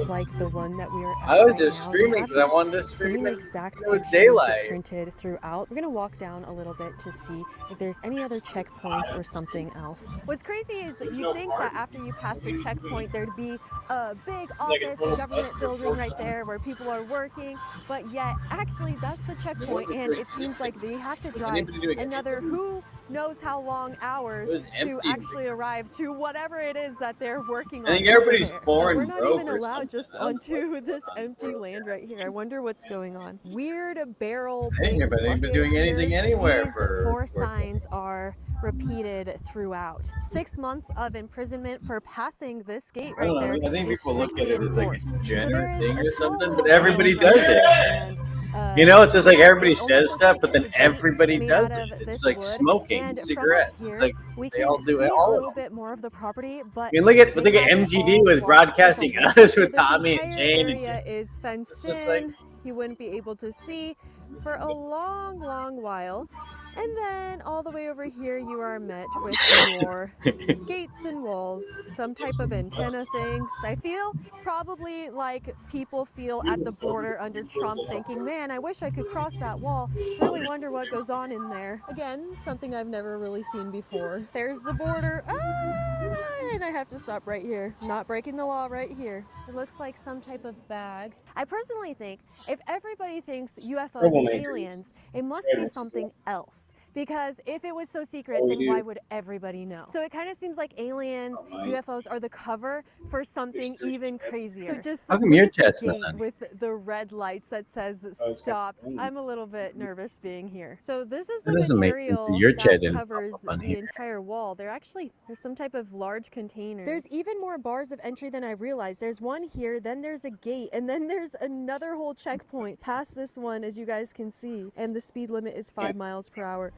like the one that we are at I was right just now. They streaming have because I these wanted to stream same when exact it was pictures daylight. printed throughout. We're gonna walk down a little bit to see if there's any other checkpoints or something else. What's crazy is that you think that after you pass the checkpoint, there'd be a big office, a government building right there where people are working, but yet actually that's the checkpoint, and it seems like they have to drive another who knows how long hours to actually arrive to whatever it is that they're working on. I think over everybody's there. poor We're and not broke even or allowed just onto this empty land right here. I wonder what's going on. Weird barrel, I ain't big been bucket doing anything here. anywhere These for 4 signs are repeated throughout. 6 months of imprisonment for passing this gate I right don't there. know. I think is people look at strictly it as like a enforced. So degenerate there is thing a or small something, little but everybody island right does it. there, and You know, it's just like everybody it almost says looks stuff, like but it's then a gate everybody made does out it. of It's this like wood, smoking and from up cigarettes. It's here like we they can all do see it. a All of little them. bit more of the property, but I mean, look at they have it MGD all was blocked with a broadcasting wall. us So with this Tommy and entire Shane and area is fenced it's just like in. You wouldn't be able to see for a long, long while. And then all the way over here, you are met with more gates and walls, some type of antenna thing. I feel probably like people feel at the border under Trump thinking, man, I wish I could cross that wall. Really wonder what goes on in there. Again, something I've never really seen before. There's the border. And I have to stop right here. Not breaking the law right here. It looks like some type of bag. I personally think if everybody thinks UFOs and aliens, it must be something else. Because if it was so secret, then why would everybody know? So it kind of seems like aliens, UFOs are the cover for something even crazier. So just How come look your at the chat's not gate on? with the red lights that says stop. I'm a little bit nervous being here. So this is the That doesn't make sense. material Your chat that didn't covers pop up on the here. entire wall. There's some type of large container. There's even more bars of entry than I realized. There's one here, then there's a gate, and then there's another whole checkpoint past this one, as you guys can see. And the speed limit is 5 miles per hour.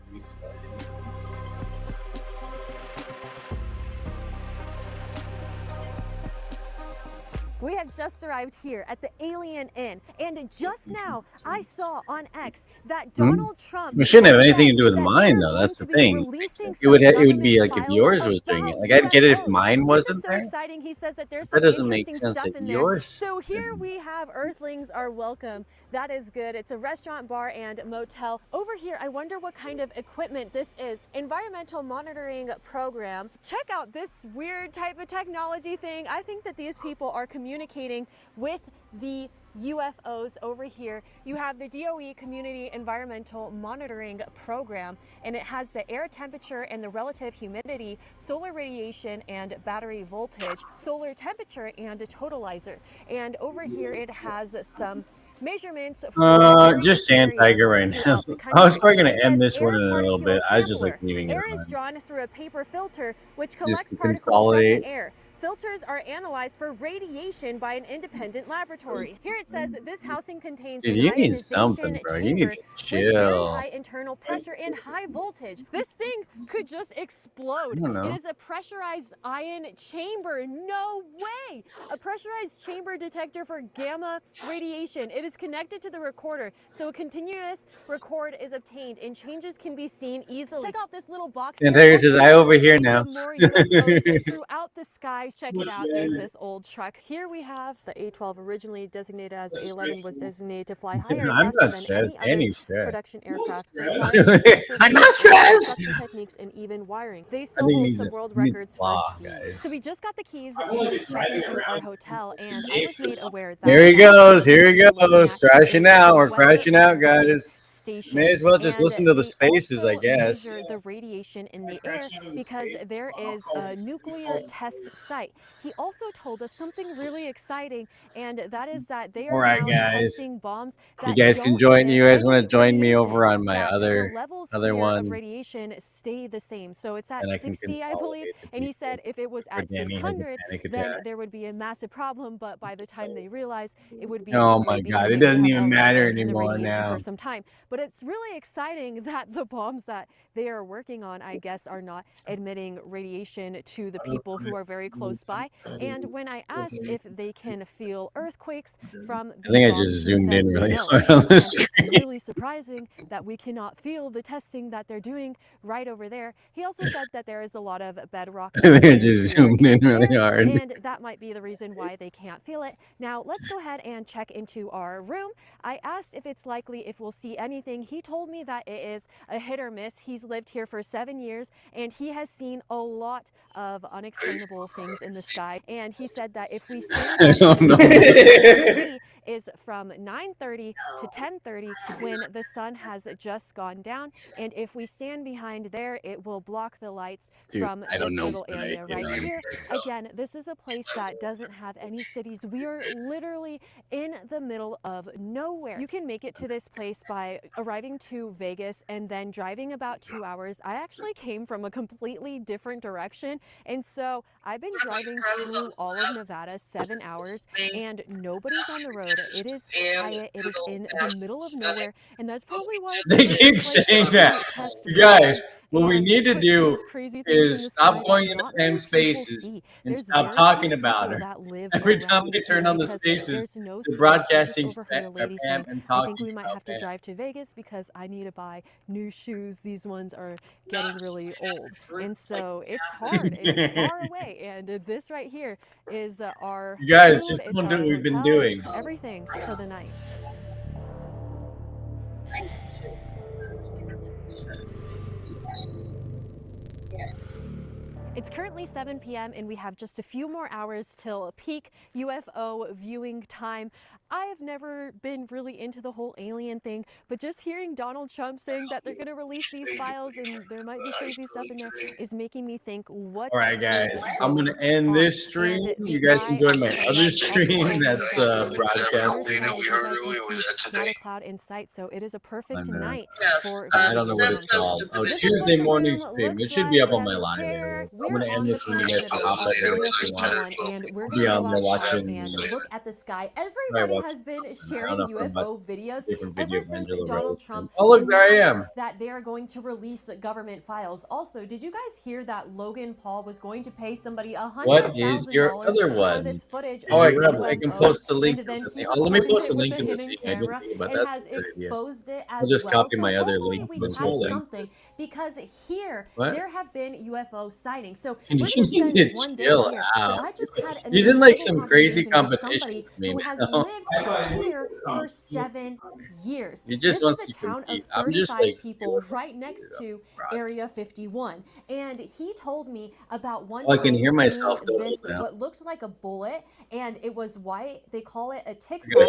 We have just arrived here at the Alien Inn, and just now I saw on X that Donald Trump. It shouldn't have has anything to said do with that mine, they're though. going That's the to be thing. releasing It would some be government like if files yours was doing it. about Like I'd get it if UFOs. mine This wasn't is so there. exciting. He says that there's That some doesn't make interesting sense stuff if in there. yours. So here we have Earthlings Are Welcome. That is good. It's a restaurant, bar, and motel. Over here, I wonder what kind of equipment this is. Environmental monitoring program. Check out this weird type of technology thing. I think that these people are communicating with the UFOs over here. You have the DOE Community Environmental Monitoring Program, and it has the air temperature and the relative humidity, solar radiation and battery voltage, solar temperature and a totalizer. And over here it has some measurements for Just Sand Tiger right now. I was probably gonna end this one in a little bit. I just like leaving it air is on. drawn through a paper filter which Just collects to particles from consolidate. the air. Filters are analyzed for radiation by an independent laboratory. Here it says that this housing contains Dude, an you need ionization something, bro. You need chamber to with very chill. high internal pressure and high voltage. This thing could just explode. I don't know. It is a pressurized ion chamber. No way! A pressurized chamber detector for gamma radiation. It is connected to the recorder, so a continuous record is obtained and changes can be seen easily. Check out this little box. Sand here. Tiger says, "I over here Displays now." of more UFOs throughout the sky. Check it out. There's this old truck. Here we have the A-12, originally designated as A-11, was designated to fly higher I'm faster not than stressed. any Danny's other stressed. production aircraft. I'm not stressed. Construction techniques and even wiring. They I still think hold he's some a- world he needs records law, for speed. guys. So we just got the keys to check into our hotel, and I was made aware that Here he goes. Here he we're looking goes. at Crashing is out. a We're weather crashing out, alert guys. station. May as well just And listen to the they spaces, I also guess. measure the radiation in the air because there is a nuclear test site. He also told us something really exciting, and that is that they are All right, now guys. testing bombs You that guys can don't join. emit You guys want any to join me radiation, over on my that other the levels other here one, of radiation stay the same. So it's at and I can 60, I believe. consolidate the And he people said if it was before at Danny has a 600, panic then attack. there would be a massive problem. But by the time they realize, it would be Oh too my late God! because It they would doesn't have even already matter been in the anymore radiation now. for some time. But it's really exciting that the bombs that they are working on, I guess, are not emitting radiation to the people who are very close by. And when I asked if they can feel earthquakes from I think I bombs, just he zoomed in says really no. hard on the And screen. it's really surprising that we cannot feel the testing that they're doing right over there. He also said that there is a lot of bedrock. I think I in just the zoomed in the really air, hard. and that might be the reason why they can't feel it. Now let's go ahead and check into our room. I asked if it's likely if we'll see anything. He told me that it is a hit or miss. He's lived here for 7 years and he has seen a lot of unexplainable things in the sky. And he said that if we stand I don't know. is from 9:30 to 10:30 when the sun has just gone down, and if we stand behind there, it will block the lights Dude, from I this don't know little what area I right am. here. Again, this is a place that doesn't have any cities. We are literally in the middle of nowhere. You can make it to this place by arriving to Vegas and then driving about 2 hours. I actually came from a completely different direction, and so I've been driving through all of Nevada 7 hours, and nobody's on the road. It is quiet. It is in the middle of nowhere, and that's probably why They keep saying that. You guys, what we need to do is stop going into same spaces and stop talking about her. Every time we turn on the spaces, they're broadcasting Pam and I talking think we might about have to Pam. drive to Vegas because I need to buy new shoes. These ones are getting really old, and so it's hard. It's far away, and this right here is our You guys, food, just it's don't do our what we've been hotel, doing. it's everything for the night. It's currently 7 p.m. and we have just a few more hours till peak UFO viewing time. I have never been really into the whole alien thing, but just hearing Donald Trump saying that they're going to release these files and there might be crazy stuff in there is making me think, what All right, is guys, I'm going going to end on? this stream. And You guys I enjoyed my also other want to stream tell you that's that broadcasting. as you guys can see, not a cloud in sight, so it is a perfect night for I don't know what it's called. Oh, This is Tuesday what the morning room stream. It looks should be like. up on We my have a live chair. area. I'm going to end this when you guys can hop of up there Area if you 51, want. and we're I'll going be to on there go outside watching. and look at the sky. Probably Everybody watch. has been I sharing don't know if I'm UFO videos different ever video since Angela Donald Rose. Trump Oh, look, there I am. announced that they are going to release government files. Also, did you guys hear that Logan Paul was going to pay somebody What is your $100,000 other for one? this footage Oh, of I can UFO, post the link. and then he Oh, let me recorded post it a with link a in the hidden thing. I didn't camera think about and that. has That's a good idea. exposed it as I'll just well. copy So my other hopefully link we from have this thing. something, because here What? there have been UFO sightings. So And we're you going to need spend to one day chill here, out. but I just had an He's in like incredible some crazy conversation with competition somebody with me who has now. lived here for 7 years. He just This wants is a to town of compete. I'm just 35 like people right next to Area 51, and he told me about one Oh, I can time hear myself seeing double this now. what looked like a bullet, and it was white. They call it a TikTok.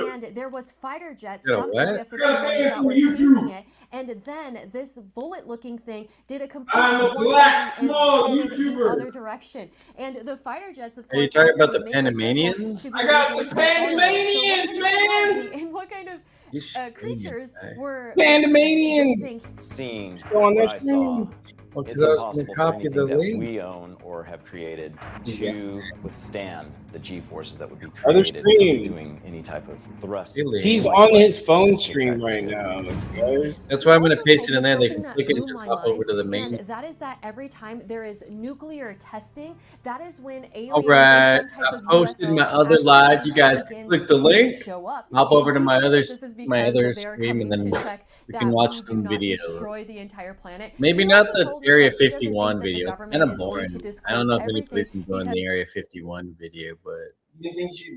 And there was fighter jets You got a from what? Area 51 that were chasing it, and then this bullet-looking thing did a complete I'm a 180 black and small headed the YouTuber. other direction. And the fighter jets, of Are you course, talking had to about the make a circle Panamanians? to be I got able the to fire it. So what Panamanians, kind of man. technology and what kind of creatures were Panamanians. this thing? Seeing Still on their what I saw, Well, 'cause it's I was gonna impossible for copy anything the that link. we own or have created to withstand the G-forces that would be Other created stream. from doing any type of thrust. He's on his phone stream right now, guys. That's why I'm going to Also paste told it in me there. They something can that click it and blew just my hop over mind, to the main. and that is that every time there is nuclear testing, that is when aliens All or right, some type I of posted my UFO other live. You activity guys begins click the to link, show up. hop And over to he my thinks other that this is because other they're stream, and coming then to check you that can watch we do some not videos. destroy the entire planet. Maybe He not also the told me Area that he doesn't 51 think that the video. It's government kind of is going boring. to I don't disclose know if everything anybody's enjoying because the Area 51 video, but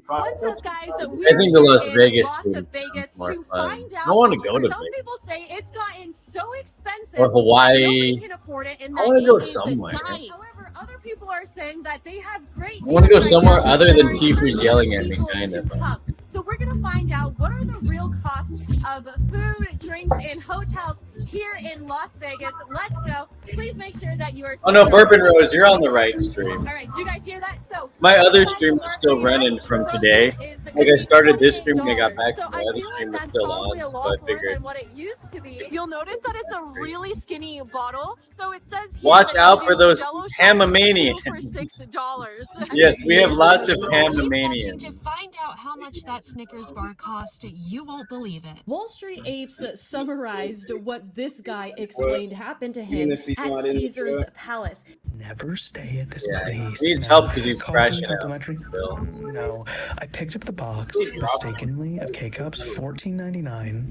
What's up, guys? So I we're think the here Las in Vegas Las stream is Vegas more to fun. find I out. want to go to Some Vegas people say it's gotten so expensive or that Hawaii. nobody can afford it, and I that want to go it is somewhere. dying. However, other people are saying that they have great I want to go deals right somewhere now other that than are Tifu's encouraging yelling at me, people kind to of. come. So we're gonna find out what are the real costs of food, drinks, and hotels here in Las Vegas. Let's go. Please make sure that you are. Oh no, Bourbon Rose, you're on the right stream. All right, do you guys hear that? So My other stream is still running from today. Like I It's started this stream and I got $28. back So and the I other feel stream like was that's still probably on, a so I lot more figured. than what it used to be. You'll notice that it's a really skinny bottle. So it says here Watch that you out for do those Jell-O shots, Hamamanians. 2 for $6. Yes, we have lots of To Hamamanians. find out how much that Snickers bar cost, you won't believe it. Wall Street Apes summarized what this guy explained happened to him Even if he's at not into Caesar's it. Palace. Never stay at this place. He needs help because he's Coffee crashing out. complimentary? No. I picked up the box mistakenly of K-Cups, $14.99.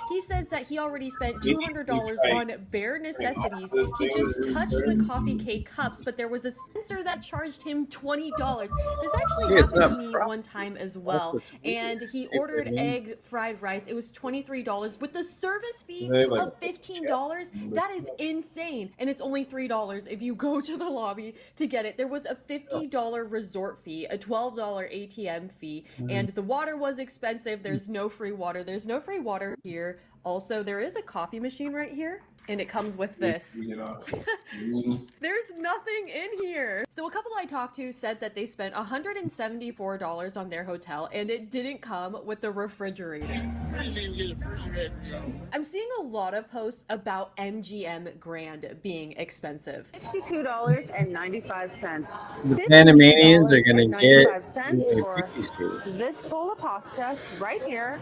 He says that he already spent $200 on bare necessities. He just touched the coffee K-Cups, but there was a sensor that charged him $20. This actually Yeah, it's happened to not me one time as well. And he ordered egg fried rice. It was $23 with the service fee of $15. That is insane. And it's only $3 if you go to the lobby to get it. There was a $50 resort fee, a $12 ATM fee, and the water was expensive. There's no free water. There's no free water here. Also, there is a coffee machine right here, and it comes with this. There's nothing in here. So a couple I talked to said that they spent $174 on their hotel, and it didn't come with the refrigerator. I'm seeing a lot of posts about MGM Grand being expensive. $52.95. The Panamanians are gonna get $52.95 for a cookie soup. this bowl of pasta right here.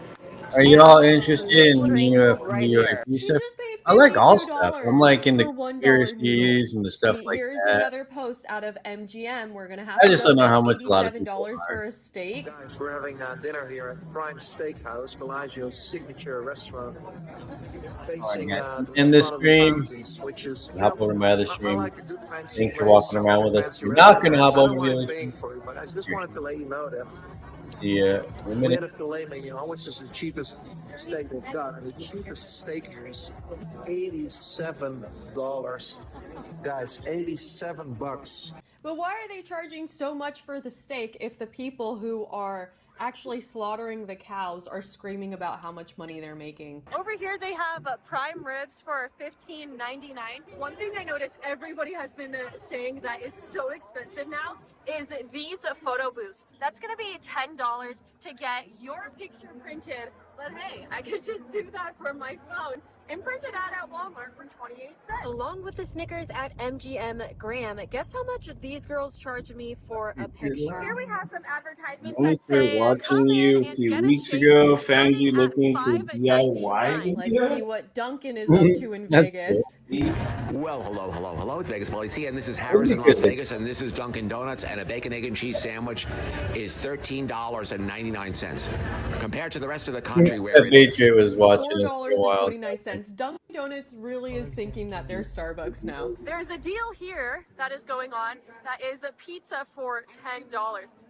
Are you all interested in UFP stuff? I like all stuff. I'm like into conspiracies and the stuff like Here's that. another post out of MGM. We're gonna have I to just go don't know get how much a lot of people $87 are. for a steak. Guys, we're having dinner here at Prime Steakhouse, Bellagio's signature restaurant. Facing In this stream, hop over to my other stream. Thanks for walking around with us. You're not gonna hop over to the other stream. But I just wanted to let you know that See ya in a we had minute. a filet mignon, which is the cheapest steak we've got. And the cheapest steak here is $87. Guys, $87. But why are they charging so much for the steak if the people who are actually slaughtering the cows are screaming about how much money they're making? Over here they have prime ribs for $15.99. One thing I noticed everybody has been saying that is so expensive now is these photo booths. That's gonna be $10 to get your picture printed, but hey, I could just do that from my phone and print it out at Walmart for 28 cents. Along with the Snickers at MGM Graham, guess how much these girls charged me for a picture? Here we have some advertisements I that say, watching you a few weeks ago, found you looking for DIY. let's see what Duncan is up to in Vegas. Well, hello. It's Vegas Police here, and this is Harris in Las Vegas, and this is Dunkin' Donuts, and a bacon, egg, and cheese sandwich is $13.99. Compared to the rest of the country where it is BJ was watching us for a while. $4.29. Dunkin' Donuts really is thinking that they're Starbucks now. There's a deal here that is going on that is a pizza for $10.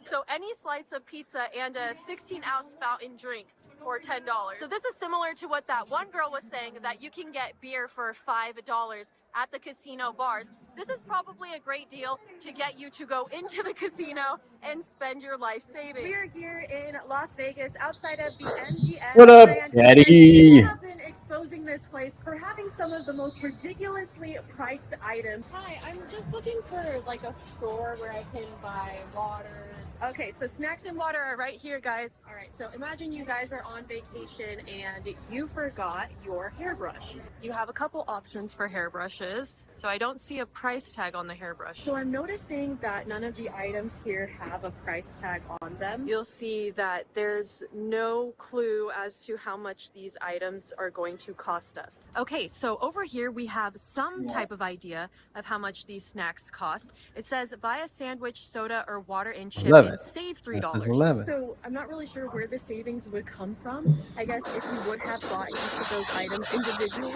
So any slice of pizza and a 16-ounce fountain drink for $10. So this is similar to what that one girl was saying, that you can get beer for $5 at the casino bars. This is probably a great deal to get you to go into the casino and spend your life savings. We're here in Las Vegas outside of the MGM. What up, Grand, Daddy? and we have been exposing this place for having some of the most ridiculously priced items. Hi, I'm just looking for like a store where I can buy water. Okay, so snacks and water are right here, guys. All right, so imagine you guys are on vacation and you forgot your hairbrush. You have a couple options for hairbrushes. So I don't see a price tag on the hairbrush. So I'm noticing that none of the items here have a price tag on them. You'll see that there's no clue as to how much these items are going to cost us. Okay, so over here we have some type of idea of how much these snacks cost. It says buy a sandwich, soda, or water and chip 11. and save That $3. says 11. So I'm not really sure where the savings would come from. I guess if you would have bought each of those items individually,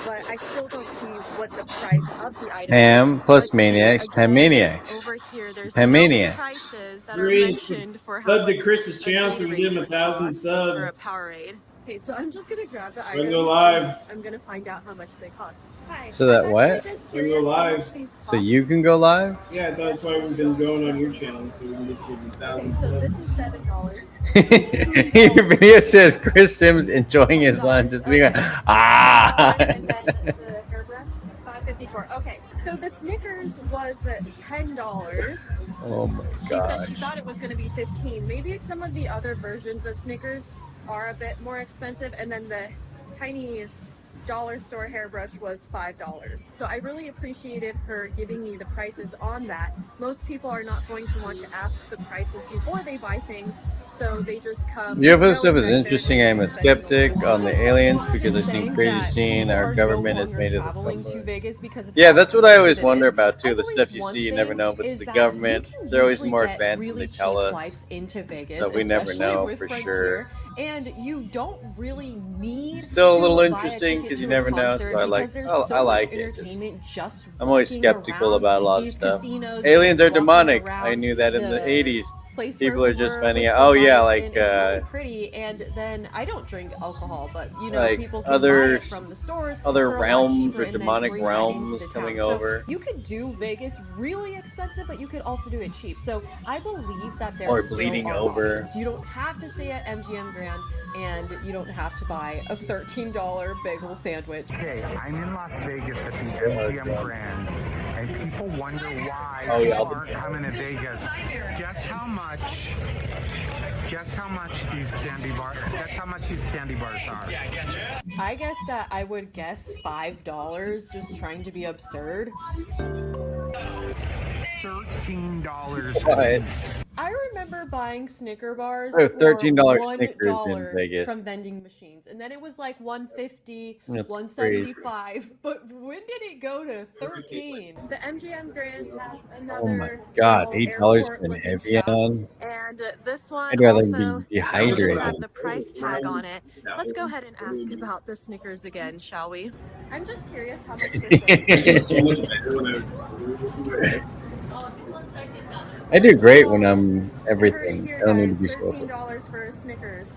but I still don't see what the price of the item Ham is. plus Maniacs, Pan Maniacs. Over here, there's Pan no Maniacs. prices that are Read, mentioned for how sub to much Chris's a channel so we Gatorade give him would 1,000 cost for a subs. Powerade. Okay, so I'm just gonna grab the We're items. gonna go live. and I'm gonna find out how much they cost. Hi. So that I'm what? actually just We're gonna curious go how live. much these So cost. you can go live? Yeah, that's why we've been going on your channel so we can get you 1,000 Okay, so this subs. is $7. Your video says Chris Sims enjoying his lunch. It's being like, ah. And then the hairbrush, $5.54. Okay, so So the Snickers was $10. Oh my She said she gosh. thought it was going to be 15. Maybe some of the other versions of Snickers are a bit more expensive, and then the tiny dollar store hairbrush was $5. So I really appreciated her giving me the prices on that. Most people are not going to want to ask the prices before they buy things, so they just come. UFO stuff is interesting. I'm a skeptic on the aliens because I've seen crazy scene our government has made it. traveling to Vegas because of Yeah, how that's what I always expensive it wonder is. about I too. The stuff you believe see, you one never thing know if it's is the that government. you can They're always usually more get advanced than really they tell cheap us. flights into Vegas, So we never especially know with for Frontier, sure. and you don't really need Still a little to buy interesting ticket because you to a never know. concert So I like. because there's I so much like it. Just, entertainment just I'm always walking skeptical around about a lot of these stuff. casinos, Aliens are walking demonic. I around knew that in the the 80s. place People where are we just were finding with out. the Oh yeah, lights, like and it's really pretty. And then I don't drink alcohol, but you know, like people can buy other it from the stores other for a lot realms cheaper or and then demonic bring that into realms the coming town. over. So you could do Vegas really expensive, but you could also do it cheap. So I believe that there Or still bleeding are over. options. You don't have to stay at MGM Grand, and you don't have to buy a $13 bagel sandwich. Okay, I'm in Las Vegas at the MGM Grand, and people wonder why Oh, yeah, people I'll be- aren't coming to Vegas. Guess how much? Guess how much these candy bars? Guess how much these candy bars are? I guess that I would guess $5, just trying to be absurd. $13 What? a piece. I remember buying Snicker bars Oh, for $13 $1 Snickers in Vegas. from vending machines, and then it was like $1.50, That's $1.75. But when did it go to 13? The MGM Grand has Oh my another god, little $8 been airport-looking heavy shop, on. and this one I'd rather also be doesn't dehydrated. have the price tag on it. Let's go ahead and ask about the Snickers again, shall we? I'm just curious how much this is. It's so much better when I I do great when I'm I heard it everything. here, I don't need to guys, be so. $13 for Snickers.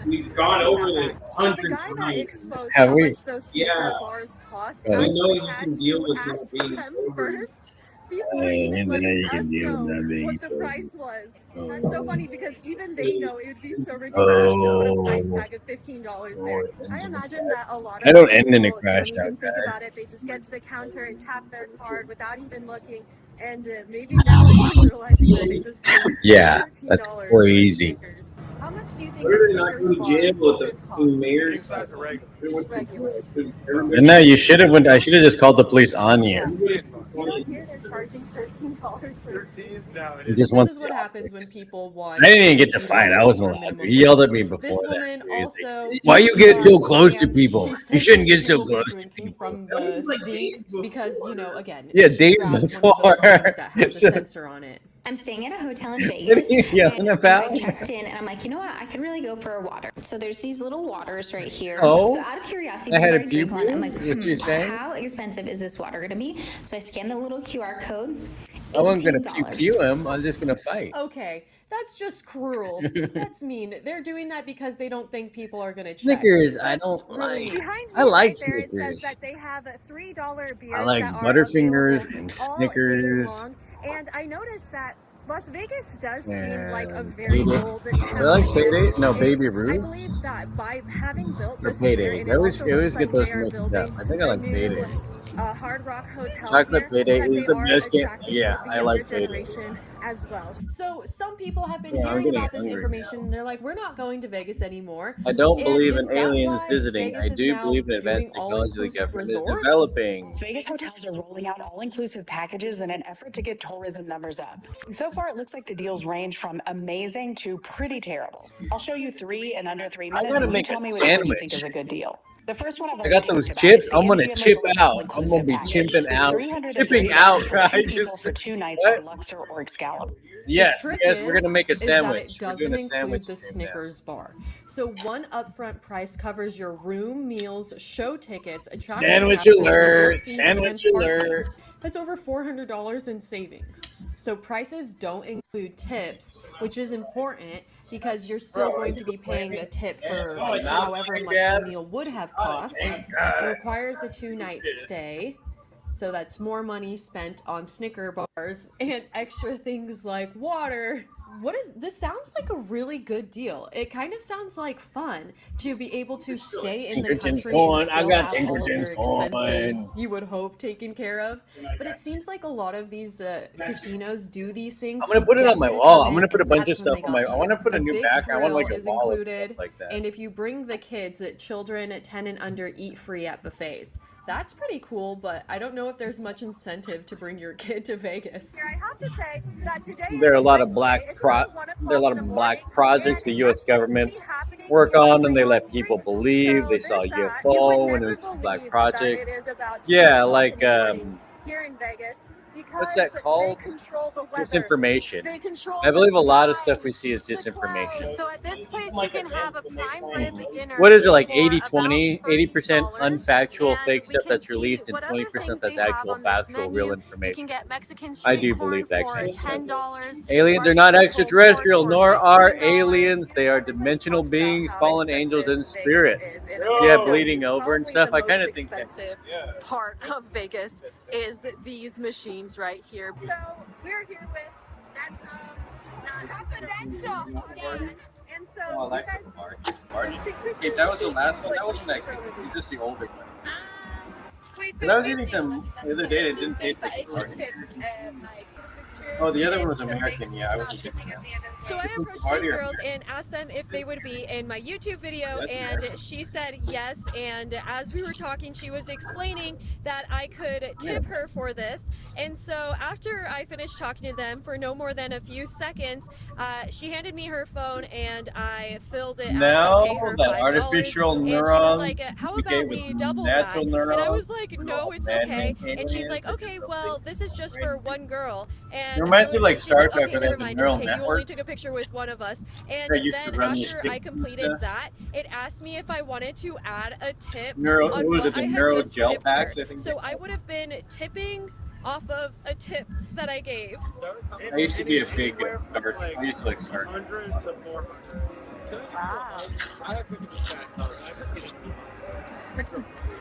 We've gone over this So the 100 guy that times. exposed Have how we? much those Snicker Yeah. bars cost I I know actually you had can deal to with ask that being them sober. first before even letting us know what the price was. That's so funny because even they know it would be so ridiculous to put a price tag of $15 there. I imagine that a lot of I don't end in a people crash don't even out, think guys. about it. They just get to the counter and tap their card without even looking. And maybe now they're even realizing that they just paid Yeah, that's $13 for crazy. Snickers. How much do you think Why did a they not go Snickers to bar jail with the should cost? fucking mayor's stuff? Just regular. And no, you should have went. I should have just called the police on you. Down here they're charging $13 for You just This want. is what happens when people want. I didn't even get to fight. I wasn't for allowed to. minimum He yelled at me wage. This before that. woman He was also. like, why you get so close to and people? she You said shouldn't get she so will be close to drinking people. from That was the like sink days because you know again. Yeah, she days grabbed one of those before. things that has a So- sensor on it. I'm staying at a hotel in What Vegas. are you yelling and about? I checked in and I'm like, you know what? I could really go for a water. So there's these little waters right here. So? out of curiosity, I had before a I drink one, I'm like, what you saying? how expensive is this water going to be? So I scanned the little QR code. I wasn't gonna $18. pew him. I'm just gonna fight. Okay, that's just cruel. That's mean. They're doing that because they don't think people are gonna check. Snickers, I That's don't really like. mean. Behind me I like right there, it Snickers. says that they have $3 beers I like that are Butterfingers available and all day Snickers. long. And I noticed that Las Vegas does seem And like a very Payday. old I town. like Payday. No, Baby I Ruth. believe that by having built Or this here, Paydays. and I always, also I always looks get like those they are mixed up. building I think I a like new Paydays. Hard Rock Hotel Chocolate here, Payday that is they the are best game. attracting Yeah, the I younger like Payday. generation as well. So some people have been Yeah, I'm hearing getting about this hungry information. And they're like, we're not going to Vegas anymore. I don't And believe is in that aliens why visiting. I Vegas is do now believe in doing advanced technology the all-inclusive government is resorts? developing. Vegas hotels are rolling out all-inclusive packages in an effort to get tourism numbers up. So far, it looks like the deals range from amazing to pretty terrible. I'll show you three in under 3 I minutes, gotta and you make tell me a which one you think sandwich. is a good deal. The first one I've I already got those talked about. chips. It's the I'm gonna MGM chip Resorts out. I'm all-inclusive gonna be package. chimping It's out. $330 Chipping out, for two guys. people Just for 2 nights what? at Luxor or Excalibur. Yes, The trick yes, we're gonna make a is that sandwich. it We're doesn't doing a sandwich include the game now. Snickers bar. So one upfront price covers your room, meals, show tickets, attraction Sandwich passes, alert! resort fees, Sandwich and parking. alert! That's over $400 in savings. So prices don't include tips, which is important because you're still going to be paying a tip for however much the meal would have cost. It requires a 2-night stay. So that's more money spent on Snicker bars and extra things like water. This sounds like a really good deal. It kind of sounds like fun to be able to stay in the country and still have all of your expenses you would hope taken care of. But it seems like a lot of these casinos do these things. I'm gonna put it on my wall. I'm gonna put a bunch of stuff on my. I want to put a new back. I want like a wall included, like that. And if you bring the kids, children 10 and under eat free at buffets. That's pretty cool, but I don't know if there's much incentive to bring your kid to Vegas. I have to say that today There are a lot of black projects the U.S. government work on, and they let people believe they saw a UFO when it was a black project. Yeah, like here in Vegas. What's that called? Disinformation. They control I believe a lot of stuff we see is disinformation. So at this place, you can have a prime rib dinner. What is it, like 80-20? 80% unfactual fake stuff that's released, and 20% that's actual factual real information. I do believe that kind of stuff. Aliens are not extraterrestrial, nor are aliens. They are dimensional beings, fallen angels, and spirits. Yeah, bleeding over and stuff. I kind of think that. Part of Vegas is these machines right here. So we're here with that's confidential. And so Oh, I like the party. Hey, that was the last one. That wasn't that good. Just the older one. Wait, I was eating some the other day. It didn't taste like Oh, the other one was American. Yeah, I was. So I approached these girls and asked them if they would be in my YouTube video, and she said yes. And as we were talking, she was explaining that I could tip her for this. And so after I finished talking to them for no more than a few seconds, she handed me her phone and I filled it out to pay her that $5. artificial And she neurons. was like, how about we double that? And I was like, no, it's okay. And she's like, okay, well, this is just for one girl. And It reminds me of like she's Star like, Trek, okay, where they never have the mind, neural it's okay. You only network. took a picture with one of us. And That used to then run the after I stick and completed stuff. that, it asked me if I wanted to add a tip Neuro- on what was what it, the I had neuro just gel tipped packs, her. I think So I would have been tipping off of a tip that I gave. I used to be a big I used to like Star Trek. 100 to 400. Wow. I have to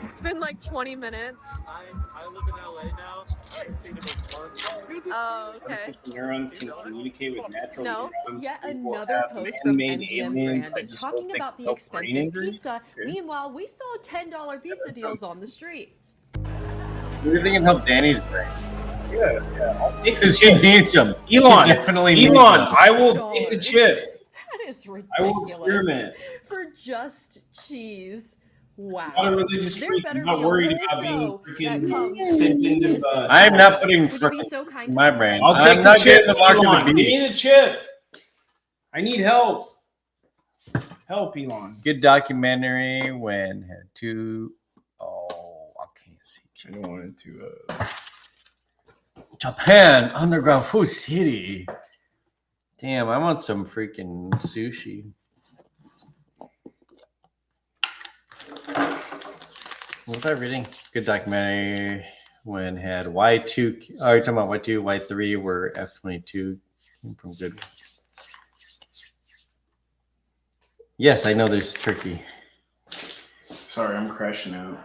It's been like 20 minutes. I live in LA now. I've seen it months. Oh, okay. Neurons can communicate with natural No, neurons. yet People another have post from man-made MGM aliens. I Brand just talking don't think about the it's brain expensive injury. pizza. Okay. Meanwhile, we saw $10 pizza deals on the street. What do you think can help Danny's brain? Yeah. Because he needs them. Elon, He definitely needs Elon, them. I will take the chip. That is I will ridiculous. experiment. For just cheese. Wow. I'm not a religious There freak. better I'm be not a worried whole about being show that freaking comes sent with into this. I'm not putting Would you be so kind in to my subscribe? brain. I'll take I'm the not chip. getting the mark of Elon, the give me beast. the chip. I need help. Help, Elon. Good documentary when had two. Oh, I can't see. I don't want it to. Japan Underground Food City. Damn, I want some freaking sushi. What was I reading? Good documentary when had Y2. Oh, you're talking about Y2, Y3 were F-22 from Good. Yes, I know there's Turkey. Sorry, I'm crashing out.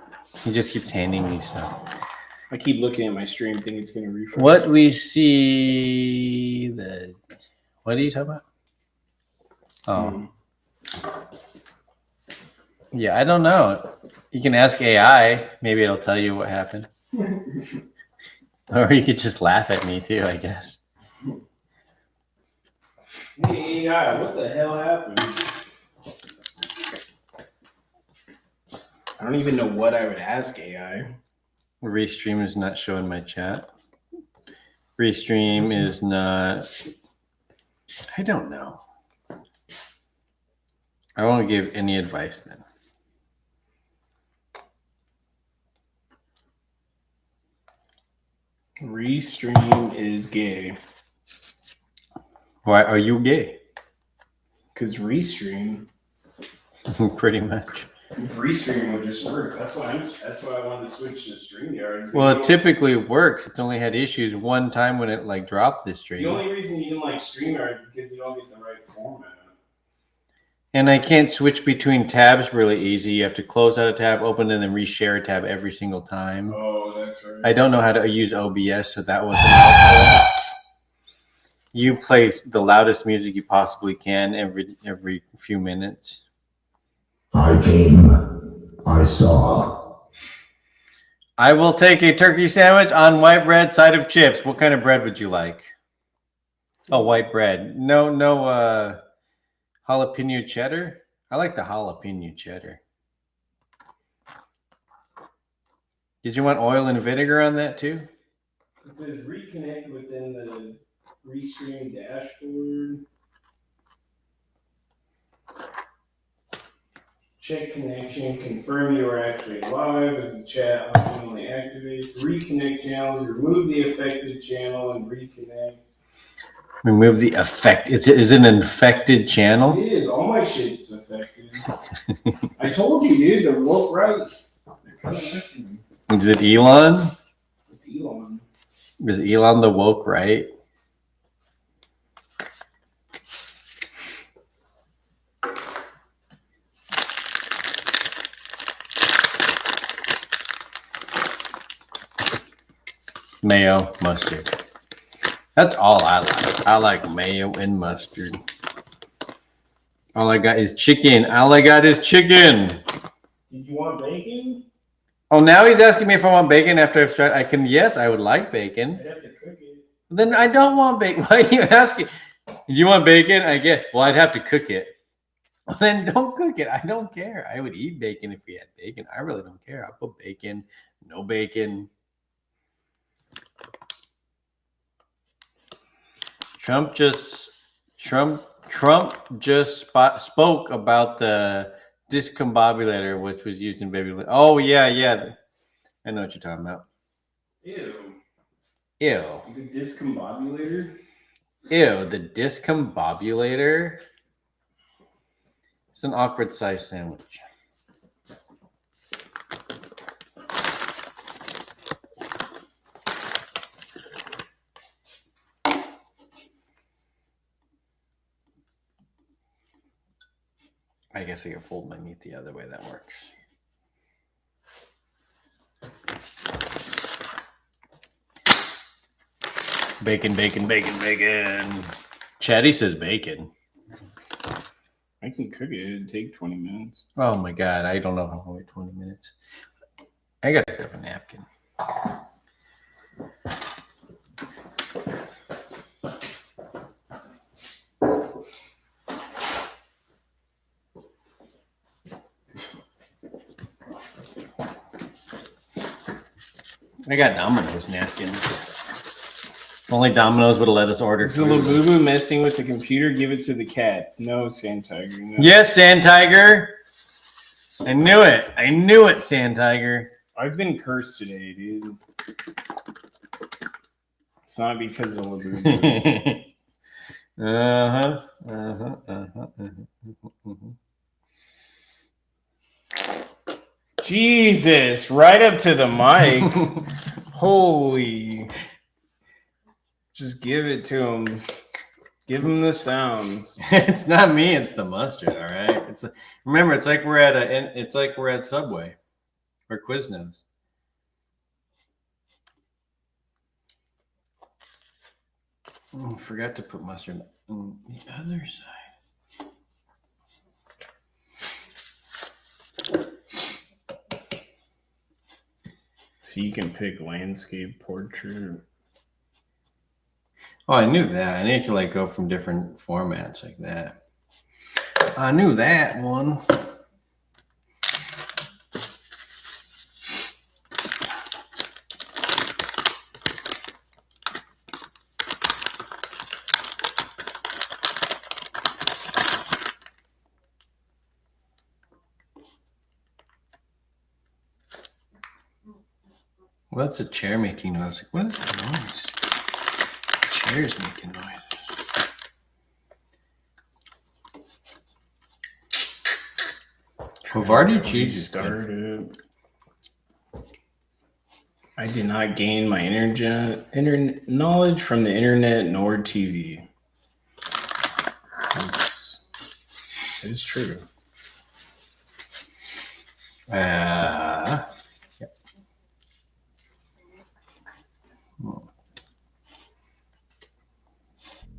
He just keeps handing me stuff. I keep looking at my stream, thinking it's going to refresh. What we see the. What are you talking about? Oh. Yeah, I don't know. You can ask AI. Maybe it'll tell you what happened. Or you could just laugh at me too, I guess. Hey, AI, what the hell happened? I don't even know what I would ask AI. Restream is not showing my chat. Restream is not. I don't know. I won't give any advice then. Restream is gay. Why are you gay? Because Restream. Pretty much. Restream would just work. That's why I wanted to switch to StreamYard. Well, it typically works. It's only had issues one time when it like dropped the stream. The only reason you didn't like StreamYard is because you don't get the right format. And I can't switch between tabs really easy. You have to close out a tab, open it, and then reshare a tab every single time. Oh, that's right. I don't know how to use OBS, so that wasn't helpful. You play the loudest music you possibly can every few minutes. I came. I saw. I will take a turkey sandwich on white bread, side of chips. What kind of bread would you like? Oh, white bread. No, jalapeno cheddar. I like the jalapeno cheddar. Did you want oil and vinegar on that too? It says reconnect within the Restream dashboard. Check connection. Confirm you are actually live as the chat optionally activates. Reconnect channels. Remove the affected channel and reconnect. Remove the effect. Is it an infected channel? It is. All my shit's affected. I told you, dude. They're woke right. They're coming after me. Is it Elon? It's Elon. Is Elon the woke right? Mayo, mustard. That's all I like. I like mayo and mustard. All I got is chicken. All I got is chicken. Did you want bacon? Oh, now he's asking me if I want bacon after I've tried. Yes, I would like bacon. I'd have to cook it. Then I don't want bacon. Why are you asking? Do you want bacon? Well, I'd have to cook it. Well, then don't cook it. I don't care. I would eat bacon if we had bacon. I really don't care. I'll put bacon, no bacon. Trump just spoke about the discombobulator, which was used in baby. Oh yeah. I know what you're talking about. Ew. The discombobulator. Ew. The discombobulator. It's an awkward size sandwich. I guess I can fold my meat the other way. That works. Bacon, bacon, bacon, bacon. Chatty says bacon. I can cook it. It'd take 20 minutes. Oh my God. I don't know how to wait 20 minutes. I got to grab a napkin. I got Domino's napkins. If only Domino's would have let us order. Is the Labubu messing with the computer? Give it to the cats. No, Sand Tiger. No. Yes, Sand Tiger. I knew it, Sand Tiger. I've been cursed today, dude. It's not because of Labubu. Jesus, right up to the mic. Holy. Just give it to him. Give him the sounds. It's not me, it's the mustard, all right? Remember, it's like we're at Subway or Quiznos. Oh, forgot to put mustard on the other side. So you can pick landscape, portrait. Oh, I knew that. I need to go from different formats like that. I knew that one. Well, that's a chair making noise. What is that noise? Chair's making noise. Havarti cheese started. I did not gain my internet knowledge from the internet nor TV. It is true. Yep.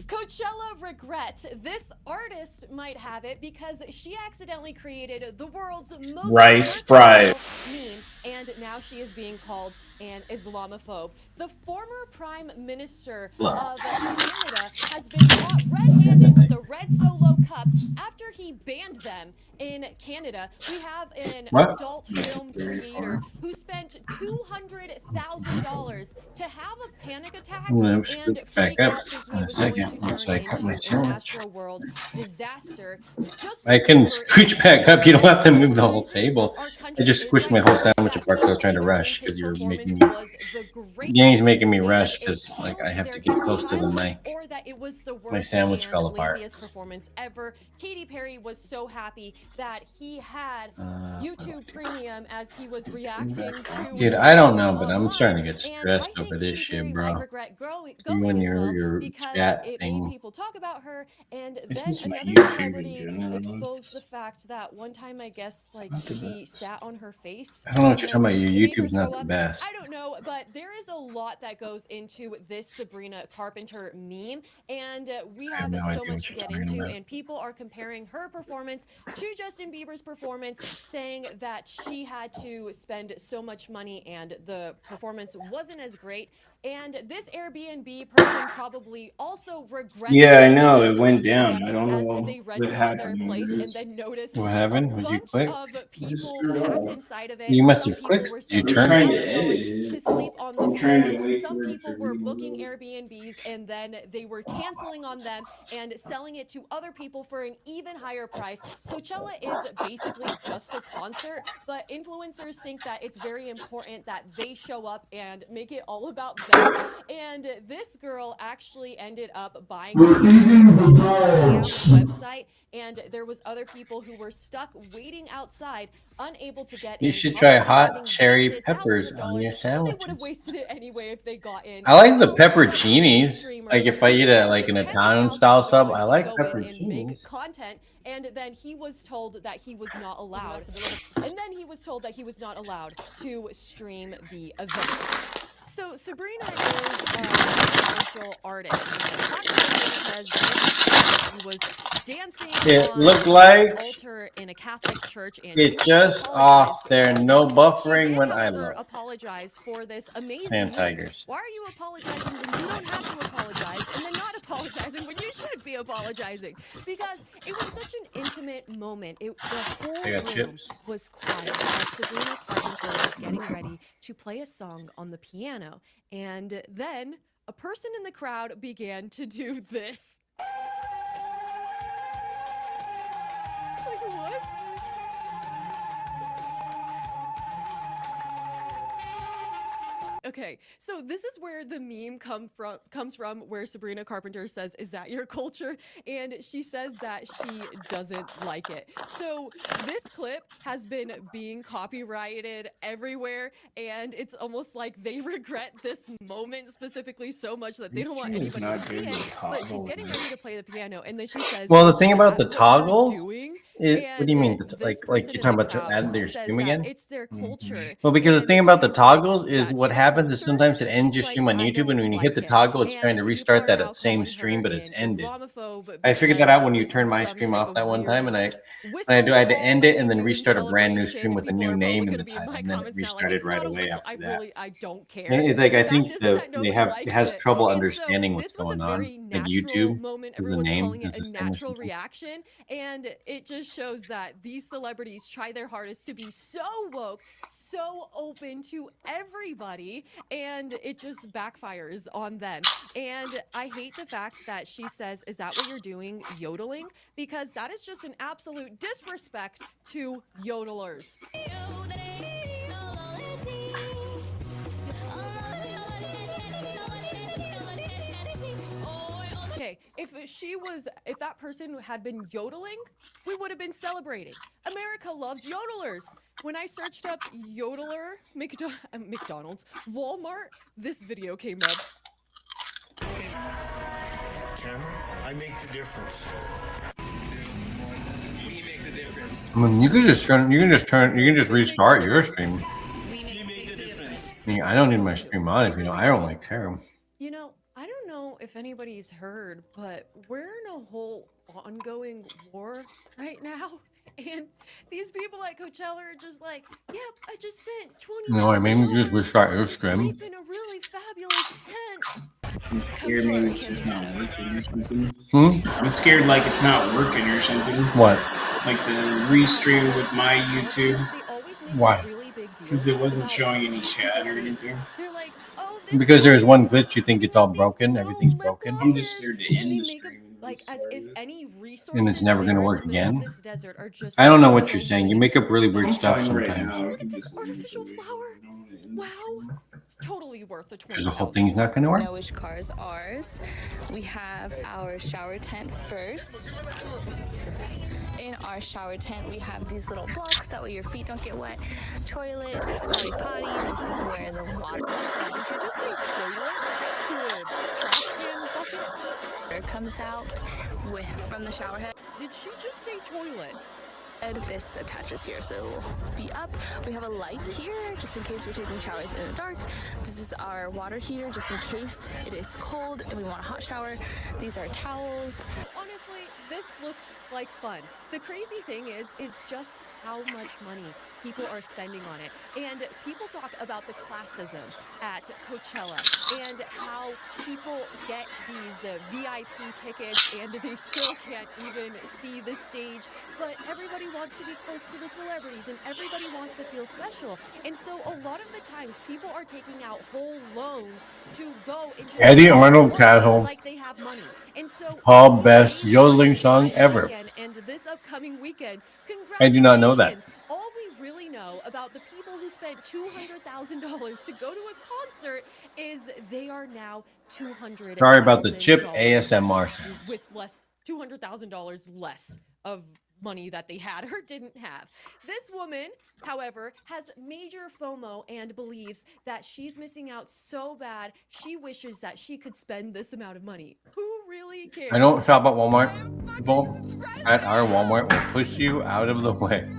Coachella regret. This artist might have it because she accidentally created the world's most Rice Fry. meme, and now she is being called an Islamophobe. The former Prime Minister of Canada has been caught red-handed with the Red Solo Cup after he banned them in Canada. We have an adult film creator who spent $200,000 to have a panic attack I'm gonna and scoot freak back up out thinking in it a was going second to once turn I cut my into an sandwich. Astroworld disaster. Just I can over scooch back up. You don't have to move the whole table. I just squished my whole sandwich apart because I was trying to rush because you were making me. Danny's making me rush because like I have to get close to the mic. or that it was the My worst sandwich and fell apart. laziest performance ever. Katy Perry was so happy that he had YouTube Premium as he was reacting to. Dude, I don't know, but I'm starting to get stressed over this shit, bro. You and your chat it made thing. people talk about her, and It's then just my another YouTube in celebrity general. exposed the fact that one time I guess like she sat on her face. I don't know what you're talking about. Your It made her YouTube's not throw the up. best. I don't know, but there is a lot that goes into this Sabrina Carpenter meme, and we have no so idea much what to you're get talking into, about. and people are comparing her performance to Justin Bieber's performance, saying that she had to spend so much money and the performance wasn't as great. And this Airbnb person probably also regrets. Yeah, I know it went down. I don't know as they what rented out their happened. place and then noticed What happened? a Was you bunch click? of people packed inside of it. You must Some have people clicked. were You spending turned to it. $1,000 to sleep on the I'm trying to floor. wait Some for it people to were reload. booking Airbnbs and then they were canceling on them and selling it to other people for an even higher price. Coachella is basically just a concert, but influencers think that it's very important that they show up and make it all about them. And this girl actually ended up buying a website, and there was other people who were stuck waiting outside, unable to get in. You should try probably hot having cherry wasted peppers thousands of on your dollars, but they would have sandwiches. wasted it anyway if they got in. I like the So, this pepperoncinis. streamer Like if I eat a like an Italian style sub, I like $10,000 to go in and make pepperoncinis. content, and then he was told that he was not allowed. And then he was told that he was not allowed to stream the event. So Sabrina is a commercial artist. Says she was dancing It on looked an like altar in a Catholic church, and it she just apologized off there. No buffering when I for look. apologize for this amazing Sand meme. tigers. Why are you apologizing when you don't have to apologize, and then not apologizing when you should be apologizing? Because it was such an intimate moment. The whole I got room chips. was quiet as Sabrina Carpenter was getting ready to play a song on the piano, and then a person in the crowd began to do this. Like what? Okay, so this is where the meme comes from, where Sabrina Carpenter says, "Is that your culture?" And she says that she doesn't like it. So this clip has been being copyrighted everywhere, and it's almost like they regret this moment specifically so much that they don't want It's anybody not to see good it. with But she's toggle. getting ready to play the piano, and then she says, Well, the "Is thing about that the what you're toggles, doing?" what do you mean? And Like this person you're in talking the about to crowd add their says stream that again? it's their culture. Well, because the And thing about the she's like, toggles is "That's what your happens is culture?" sometimes it ends your She's stream like, on "I YouTube, and when you don't hit the like it." toggle, it's trying And to people restart are that now at same calling stream, her but it's an ended. Islamophobe I figured that because out when you this turned is my some stream type off of that one time, weird, and I whistle had to call end that it and they then do in restart a brand new celebration, stream and with a people new are name probably in gonna the be in title, my and then it comments now like, restarted "It's right not a away whistle." after that. I don't care. It's like The I fact think is that they nobody have it likes has it. trouble And so understanding what's this was a going on. very Like natural YouTube moment. is the Everyone's name, calling it is a the same or natural something. reaction, and it just shows that these celebrities try their hardest to be so woke, so open to everybody, and it just backfires on them. And I hate the fact that she says, "Is that what you're doing, yodeling?" Because that is just an absolute disrespect to yodelers. Okay, if that person had been yodeling, we would have been celebrating. America loves yodelers. When I searched up yodeler McDonald's, Walmart, this video came up. I make the difference. I mean, you can just restart your stream. I mean, I don't need my stream on if you know. I don't like care. You know, I don't know if anybody's heard, but we're in a whole ongoing war right now. And these people at Coachella are just like, yep, I just spent 20. No, I mean, you just restart your stream. in a really fabulous tent. Scared me it's just not working or something. Hmm? I'm scared like it's not working or something. What? Like the restream with my YouTube. Why? Because it wasn't showing any chat or anything. Because there's one glitch, you think it's all broken, everything's broken, I'm just scared to end the stream. Like as if any and it's never going to work again. I don't know what you're saying. You make up really weird stuff sometimes. Look at this artificial flower. Wow. It's totally worth the 20. Because the whole thing's not going to work. Know which car is ours. We have our shower tent first. In our shower tent, we have these little blocks that way your feet don't get wet. Toilet, scrubby potty. This is where the water. Did you just say toilet to a trash can bucket? Comes out from the shower head. Did she just say toilet? This attaches here, so it will be up. We have a light here, just in case we're taking showers in the dark. This is our water heater, just in case it is cold and we want a hot shower. These are towels. Honestly, this looks like fun. The crazy thing is just how much money people are spending on it. And people talk about the classism at Coachella and how people get these VIP tickets and they still can't even see the stage. But everybody wants to be close to the celebrities and everybody wants to feel special. And so a lot of the times people are taking out whole loans to go into Eddie Arnold Castle. like they have money. And so Called best yodeling song ever. and this upcoming weekend, I do not know that. all we really know about the people who spent $200,000 to go to a concert is they are now $200,000. Sorry about the chip ASMR sound. With $200,000 less of money that they had or didn't have. This woman, however, has major FOMO and believes that she's missing out so bad, she wishes that she could spend this amount of money. Who really cares? I don't shop at Walmart. People at our Walmart will push you out of the way.